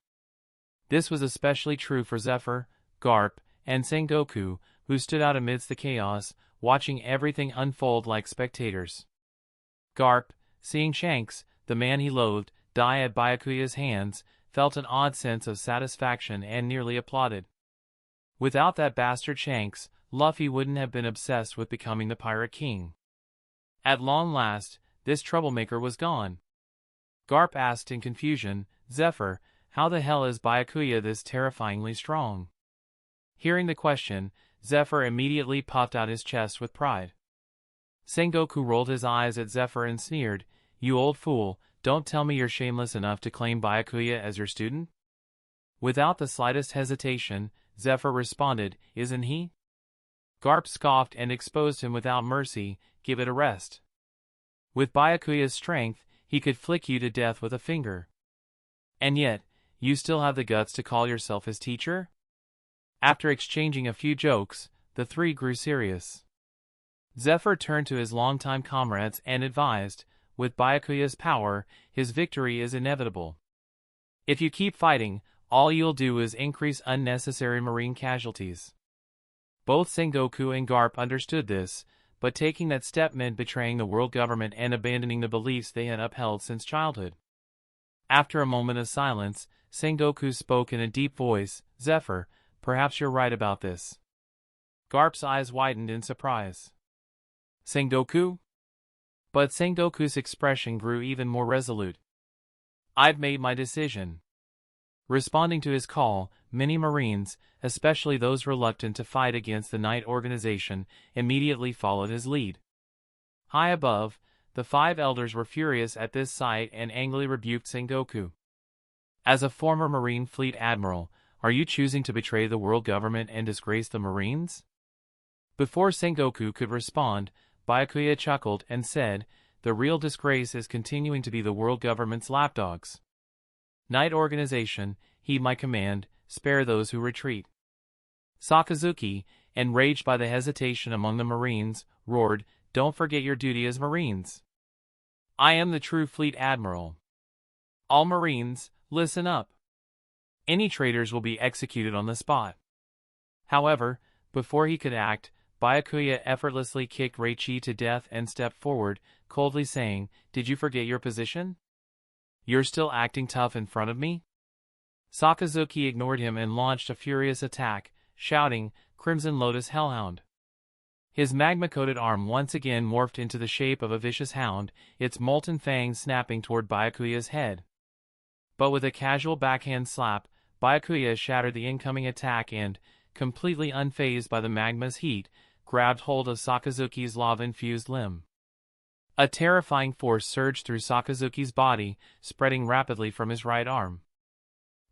This was especially true for Zephyr, Garp, and Sengoku, who stood out amidst the chaos, watching everything unfold like spectators. Garp, seeing Shanks, the man he loathed, die at Byakuya's hands, felt an odd sense of satisfaction and nearly applauded. Without that bastard Shanks, Luffy wouldn't have been obsessed with becoming the Pirate King. At long last, this troublemaker was gone. Garp asked in confusion, "Zephyr, how the hell is Byakuya this terrifyingly strong?" Hearing the question, Zephyr immediately puffed out his chest with pride. Sengoku rolled his eyes at Zephyr and sneered, "You old fool, don't tell me you're shameless enough to claim Byakuya as your student?" Without the slightest hesitation, Zephyr responded, "Isn't he?" Garp scoffed and exposed him without mercy, "Give it a rest. With Byakuya's strength, he could flick you to death with a finger. And yet, you still have the guts to call yourself his teacher?" After exchanging a few jokes, the 3 grew serious. Zephyr turned to his longtime comrades and advised, "With Byakuya's power, his victory is inevitable. If you keep fighting, all you'll do is increase unnecessary marine casualties." Both Sengoku and Garp understood this, but taking that step meant betraying the world government and abandoning the beliefs they had upheld since childhood. After a moment of silence, Sengoku spoke in a deep voice, "Zephyr, perhaps you're right about this." Garp's eyes widened in surprise. "Sengoku?" But Sengoku's expression grew even more resolute. "I've made my decision." Responding to his call, many Marines, especially those reluctant to fight against the Knight Organization, immediately followed his lead. High above, the 5 elders were furious at this sight and angrily rebuked Sengoku. "As a former Marine Fleet Admiral, are you choosing to betray the world government and disgrace the Marines?" Before Sengoku could respond, Byakuya chuckled and said, "The real disgrace is continuing to be the world government's lapdogs. Knight Organization, heed my command, spare those who retreat." Sakazuki, enraged by the hesitation among the Marines, roared, "Don't forget your duty as Marines. I am the true Fleet Admiral. All Marines, listen up. Any traitors will be executed on the spot." However, before he could act, Byakuya effortlessly kicked Reichi to death and stepped forward, coldly saying, "Did you forget your position? You're still acting tough in front of me?" Sakazuki ignored him and launched a furious attack, shouting, "Crimson Lotus Hellhound." His magma-coated arm once again morphed into the shape of a vicious hound, its molten fangs snapping toward Byakuya's head. But with a casual backhand slap, Byakuya shattered the incoming attack and, completely unfazed by the magma's heat, grabbed hold of Sakazuki's lava-infused limb. A terrifying force surged through Sakazuki's body, spreading rapidly from his right arm.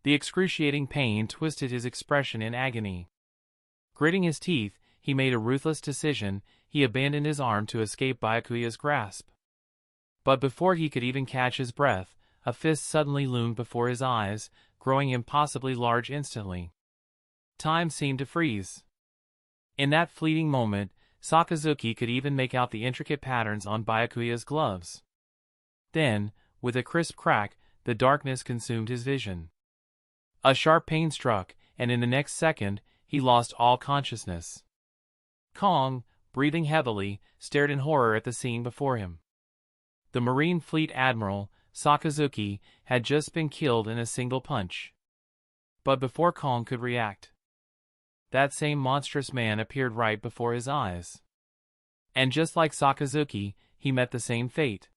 The excruciating pain twisted his expression in agony. Gritting his teeth, he made a ruthless decision. He abandoned his arm to escape Byakuya's grasp. But before he could even catch his breath, a fist suddenly loomed before his eyes, growing impossibly large instantly. Time seemed to freeze. In that fleeting moment, Sakazuki could even make out the intricate patterns on Byakuya's gloves. Then, with a crisp crack, the darkness consumed his vision. A sharp pain struck, and in the next second, he lost all consciousness. Kong, breathing heavily, stared in horror at the scene before him. The Marine Fleet Admiral, Sakazuki, had just been killed in a single punch. But before Kong could react, that same monstrous man appeared right before his eyes. And just like Sakazuki, he met the same fate.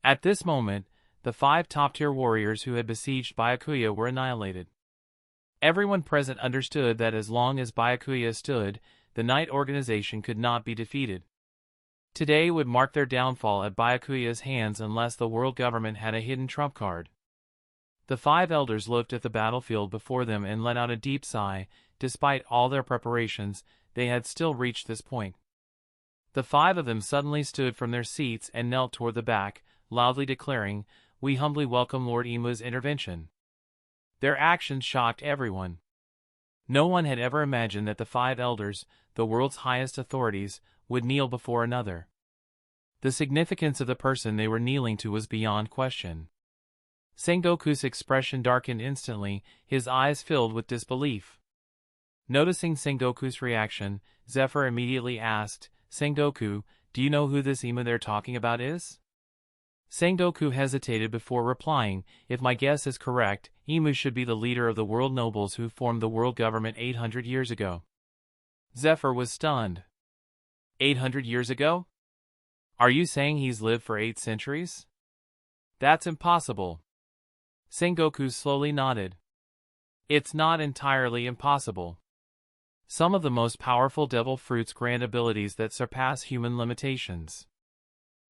At this moment, the 5 top-tier warriors who had besieged Byakuya were annihilated. Everyone present understood that as long as Byakuya stood, the Knight organization could not be defeated. Today would mark their downfall at Byakuya's hands unless the world government had a hidden trump card. The 5 elders looked at the battlefield before them and let out a deep sigh. Despite all their preparations, they had still reached this point. The 5 of them suddenly stood from their seats and knelt toward the back, loudly declaring, "We humbly welcome Lord Imu's intervention." Their actions shocked everyone. No one had ever imagined that the 5 elders, the world's highest authorities, would kneel before another. The significance of the person they were kneeling to was beyond question. Sengoku's expression darkened instantly, his eyes filled with disbelief. Noticing Sengoku's reaction, Zephyr immediately asked, "Sengoku, do you know who this Imu they're talking about is?" Sengoku hesitated before replying, "If my guess is correct, Imu should be the leader of the world nobles who formed the world government 800 years ago." Zephyr was stunned. 800 years ago? Are you saying he's lived for 8 centuries? That's impossible. Sengoku slowly nodded. It's not entirely impossible. Some of the most powerful devil fruits grant abilities that surpass human limitations.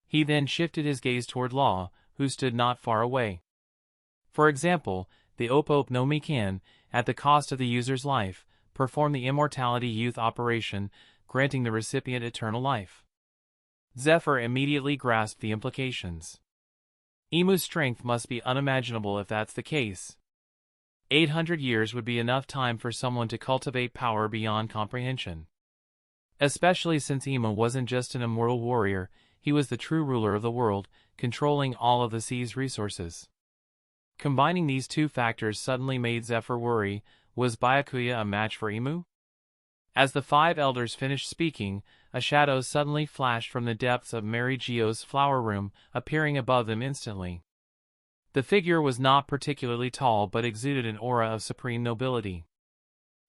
He then shifted his gaze toward Law, who stood not far away. For example, the Op no Mi can, at the cost of the user's life, perform the Immortality Youth operation, granting the recipient eternal life. Zephyr immediately grasped the implications. Imu's strength must be unimaginable if that's the case. 800 years would be enough time for someone to cultivate power beyond comprehension. Especially since Imu wasn't just an immortal warrior, he was the true ruler of the world, controlling all of the sea's resources. Combining these two factors suddenly made Zephyr worry. Was Byakuya a match for Imu? As the 5 elders finished speaking, a shadow suddenly flashed from the depths of Mary Gio's flower room, appearing above them instantly. The figure was not particularly tall but exuded an aura of supreme nobility.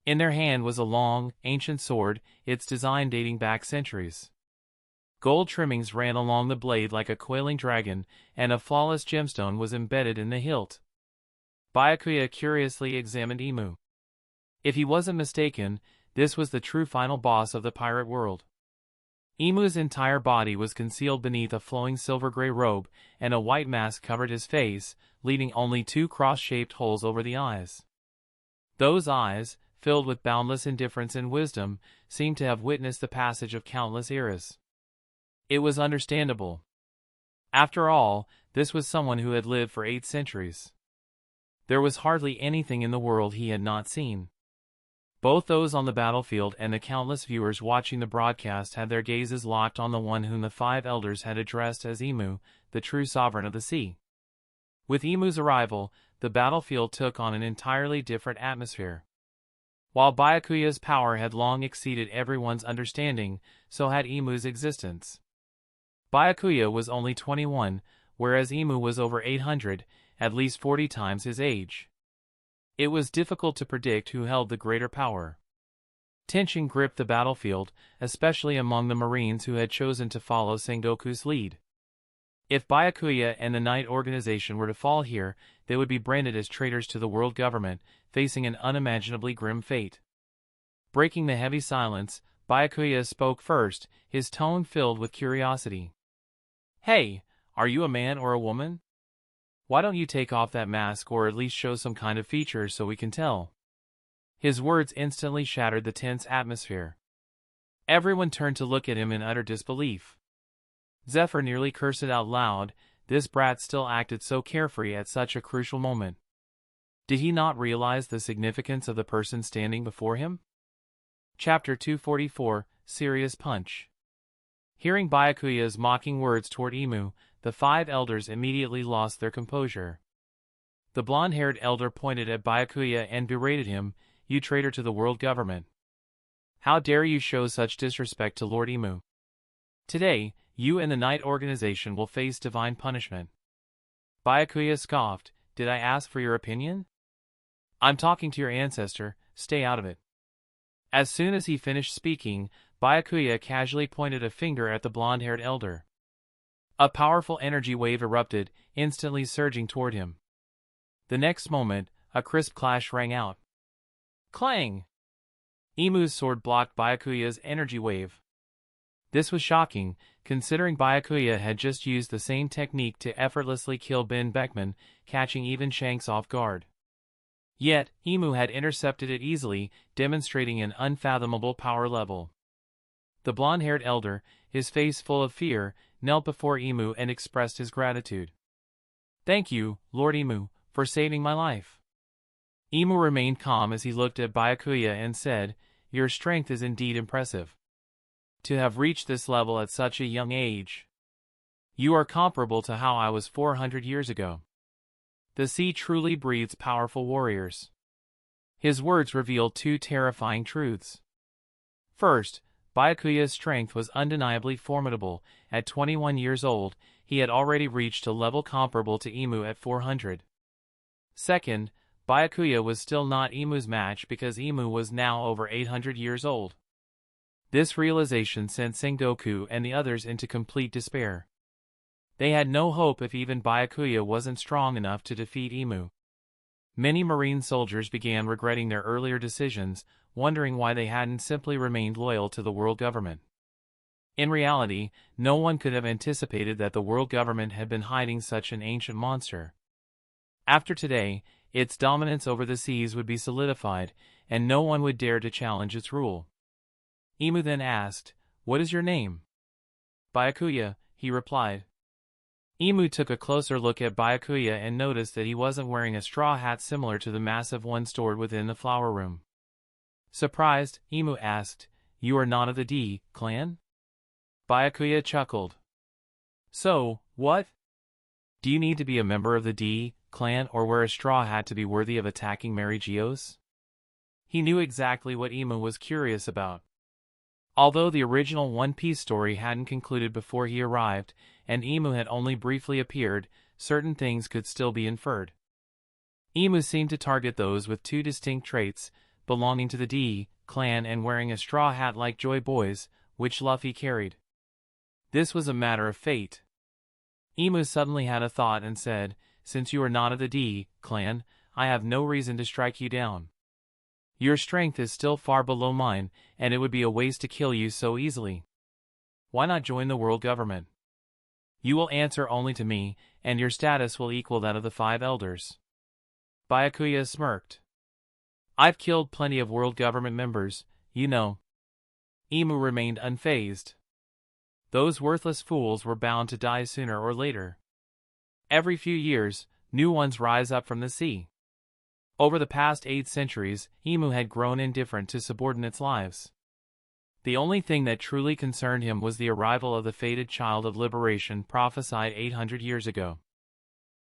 In their hand was a long, ancient sword, its design dating back centuries. Gold trimmings ran along the blade like a coiling dragon, and a flawless gemstone was embedded in the hilt. Byakuya curiously examined Imu. If he wasn't mistaken, this was the true final boss of the pirate world. Imu's entire body was concealed beneath a flowing silver-gray robe, and a white mask covered his face, leaving only 2 cross-shaped holes over the eyes. Those eyes, filled with boundless indifference and wisdom, seemed to have witnessed the passage of countless eras. It was understandable. After all, this was someone who had lived for 8 centuries. There was hardly anything in the world he had not seen. Both those on the battlefield and the countless viewers watching the broadcast had their gazes locked on the one whom the 5 elders had addressed as Imu, the true sovereign of the sea. With Imu's arrival, the battlefield took on an entirely different atmosphere. While Byakuya's power had long exceeded everyone's understanding, so had Imu's existence. Byakuya was only 21, whereas Imu was over 800, at least 40 times his age. It was difficult to predict who held the greater power. Tension gripped the battlefield, especially among the Marines who had chosen to follow Sengoku's lead. If Byakuya and the Knight organization were to fall here, they would be branded as traitors to the world government, facing an unimaginably grim fate. Breaking the heavy silence, Byakuya spoke first, his tone filled with curiosity. "Hey, are you a man or a woman? Why don't you take off that mask or at least show some kind of feature so we can tell?" His words instantly shattered the tense atmosphere. Everyone turned to look at him in utter disbelief. Zephyr nearly cursed out loud. This brat still acted so carefree at such a crucial moment. Did he not realize the significance of the person standing before him? Chapter 244, Serious Punch. Hearing Byakuya's mocking words toward Imu, the 5 elders immediately lost their composure. The blonde-haired elder pointed at Byakuya and berated him, "You traitor to the world government. How dare you show such disrespect to Lord Imu? Today, you and the Knight organization will face divine punishment." Byakuya scoffed, "Did I ask for your opinion? I'm talking to your ancestor, stay out of it." As soon as he finished speaking, Byakuya casually pointed a finger at the blonde-haired elder. A powerful energy wave erupted, instantly surging toward him. The next moment, a crisp clash rang out. Clang! Imu's sword blocked Byakuya's energy wave. This was shocking, considering Byakuya had just used the same technique to effortlessly kill Ben Beckman, catching even Shanks off guard. Yet, Imu had intercepted it easily, demonstrating an unfathomable power level. The blonde-haired elder, his face full of fear, knelt before Imu and expressed his gratitude. "Thank you, Lord Imu, for saving my life." Imu remained calm as he looked at Byakuya and said, "Your strength is indeed impressive. To have reached this level at such a young age. You are comparable to how I was 400 years ago. The sea truly breeds powerful warriors." His words revealed two terrifying truths. First, Byakuya's strength was undeniably formidable. At 21 years old, he had already reached a level comparable to Imu at 400. Second, Byakuya was still not Imu's match because Imu was now over 800 years old. This realization sent Sengoku and the others into complete despair. They had no hope if even Byakuya wasn't strong enough to defeat Imu. Many Marine soldiers began regretting their earlier decisions, wondering why they hadn't simply remained loyal to the world government. In reality, no one could have anticipated that the world government had been hiding such an ancient monster. After today, its dominance over the seas would be solidified, and no one would dare to challenge its rule. Imu then asked, "What is your name?" "Byakuya," he replied. Imu took a closer look at Byakuya and noticed that he wasn't wearing a straw hat similar to the massive one stored within the flower room. Surprised, Imu asked, "You are not of the D clan?" Byakuya chuckled. "So, what? Do you need to be a member of the D clan or wear a straw hat to be worthy of attacking Mary Geos?" He knew exactly what Imu was curious about. Although the original One Piece story hadn't concluded before he arrived, and Imu had only briefly appeared, certain things could still be inferred. Imu seemed to target those with two distinct traits, belonging to the D clan and wearing a straw hat like Joy Boy's, which Luffy carried. This was a matter of fate. Imu suddenly had a thought and said, "Since you are not of the D clan, I have no reason to strike you down. Your strength is still far below mine, and it would be a waste to kill you so easily. Why not join the world government? You will answer only to me, and your status will equal that of the 5 elders." Byakuya smirked. "I've killed plenty of world government members, you know." Imu remained unfazed. Those worthless fools were bound to die sooner or later. Every few years, new ones rise up from the sea. Over the past 8 centuries, Imu had grown indifferent to subordinates' lives. The only thing that truly concerned him was the arrival of the fated child of liberation prophesied 800 years ago.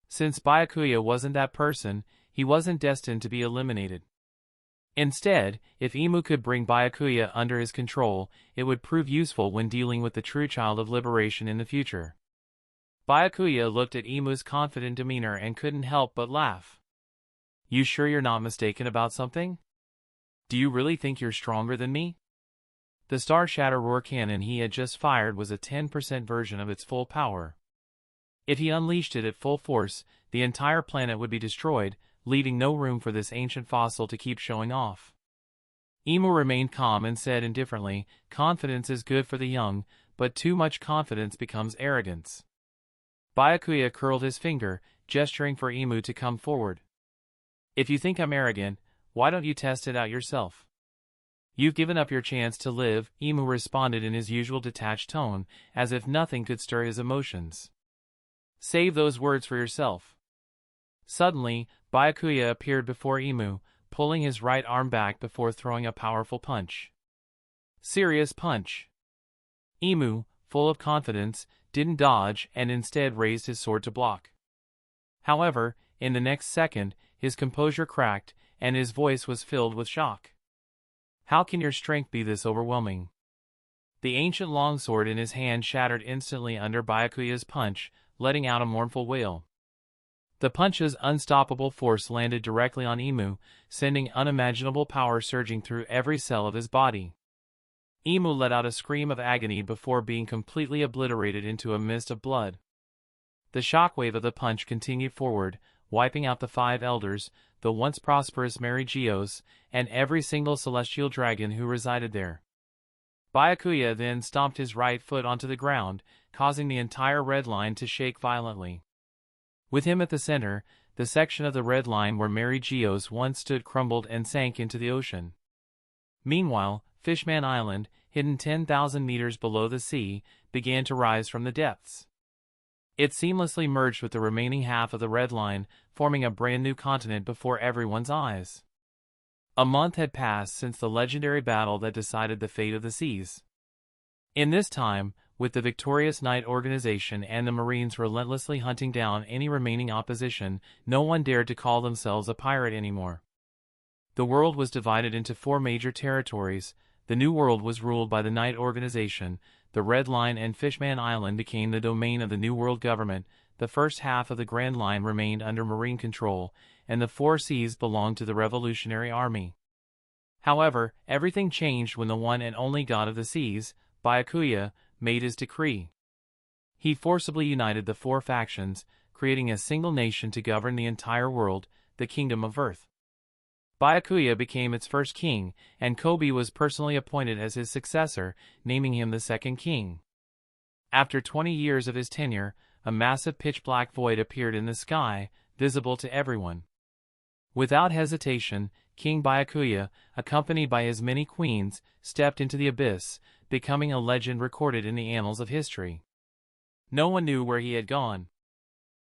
Since Byakuya wasn't that person, he wasn't destined to be eliminated. Instead, if Imu could bring Byakuya under his control, it would prove useful when dealing with the true child of liberation in the future. Byakuya looked at Imu's confident demeanor and couldn't help but laugh. "You sure you're not mistaken about something? Do you really think you're stronger than me?" The Star Shatter Roar cannon he had just fired was a 10% version of its full power. If he unleashed it at full force, the entire planet would be destroyed, leaving no room for this ancient fossil to keep showing off. Imu remained calm and said indifferently, "Confidence is good for the young, but too much confidence becomes arrogance." Byakuya curled his finger, gesturing for Imu to come forward. "If you think I'm arrogant, why don't you test it out yourself?" "You've given up your chance to live," Imu responded in his usual detached tone, as if nothing could stir his emotions. "Save those words for yourself." Suddenly, Byakuya appeared before Imu, pulling his right arm back before throwing a powerful punch. Serious punch. Imu, full of confidence, didn't dodge and instead raised his sword to block. However, in the next second, his composure cracked, and his voice was filled with shock. "How can your strength be this overwhelming?" The ancient longsword in his hand shattered instantly under Byakuya's punch, letting out a mournful wail. The punch's unstoppable force landed directly on Imu, sending unimaginable power surging through every cell of his body. Emu let out a scream of agony before being completely obliterated into a mist of blood. The shockwave of the punch continued forward, wiping out the 5 elders, the once prosperous Mary Geos, and every single celestial dragon who resided there. Byakuya then stomped his right foot onto the ground, causing the entire red line to shake violently. With him at the center, the section of the red line where Mary Geos once stood crumbled and sank into the ocean. Meanwhile, Fishman Island, hidden 10,000 meters below the sea, began to rise from the depths. It seamlessly merged with the remaining half of the red line, forming a brand new continent before everyone's eyes. A month had passed since the legendary battle that decided the fate of the seas. In this time, with the victorious Knight organization and the Marines relentlessly hunting down any remaining opposition, no one dared to call themselves a pirate anymore. The world was divided into 4 major territories. The New World was ruled by the Knight organization, the Red Line and Fishman Island became the domain of the New World government, the first half of the Grand Line remained under Marine control, and the 4 seas belonged to the Revolutionary Army. However, everything changed when the one and only god of the seas, Byakuya, made his decree. He forcibly united the 4 factions, creating a single nation to govern the entire world, the Kingdom of Earth. Byakuya became its first king, and Kobe was personally appointed as his successor, naming him the second king. After 20 years of his tenure, a massive pitch-black void appeared in the sky, visible to everyone. Without hesitation, King Byakuya, accompanied by his many queens, stepped into the abyss, becoming a legend recorded in the annals of history. No one knew where he had gone.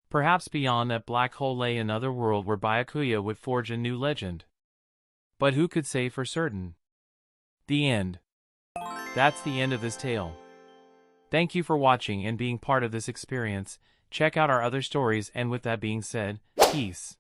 Perhaps beyond that black hole lay another world where Byakuya would forge a new legend. But who could say for certain? The end. That's the end of this tale. Thank you for watching and being part of this experience. Check out our other stories, and with that being said, peace.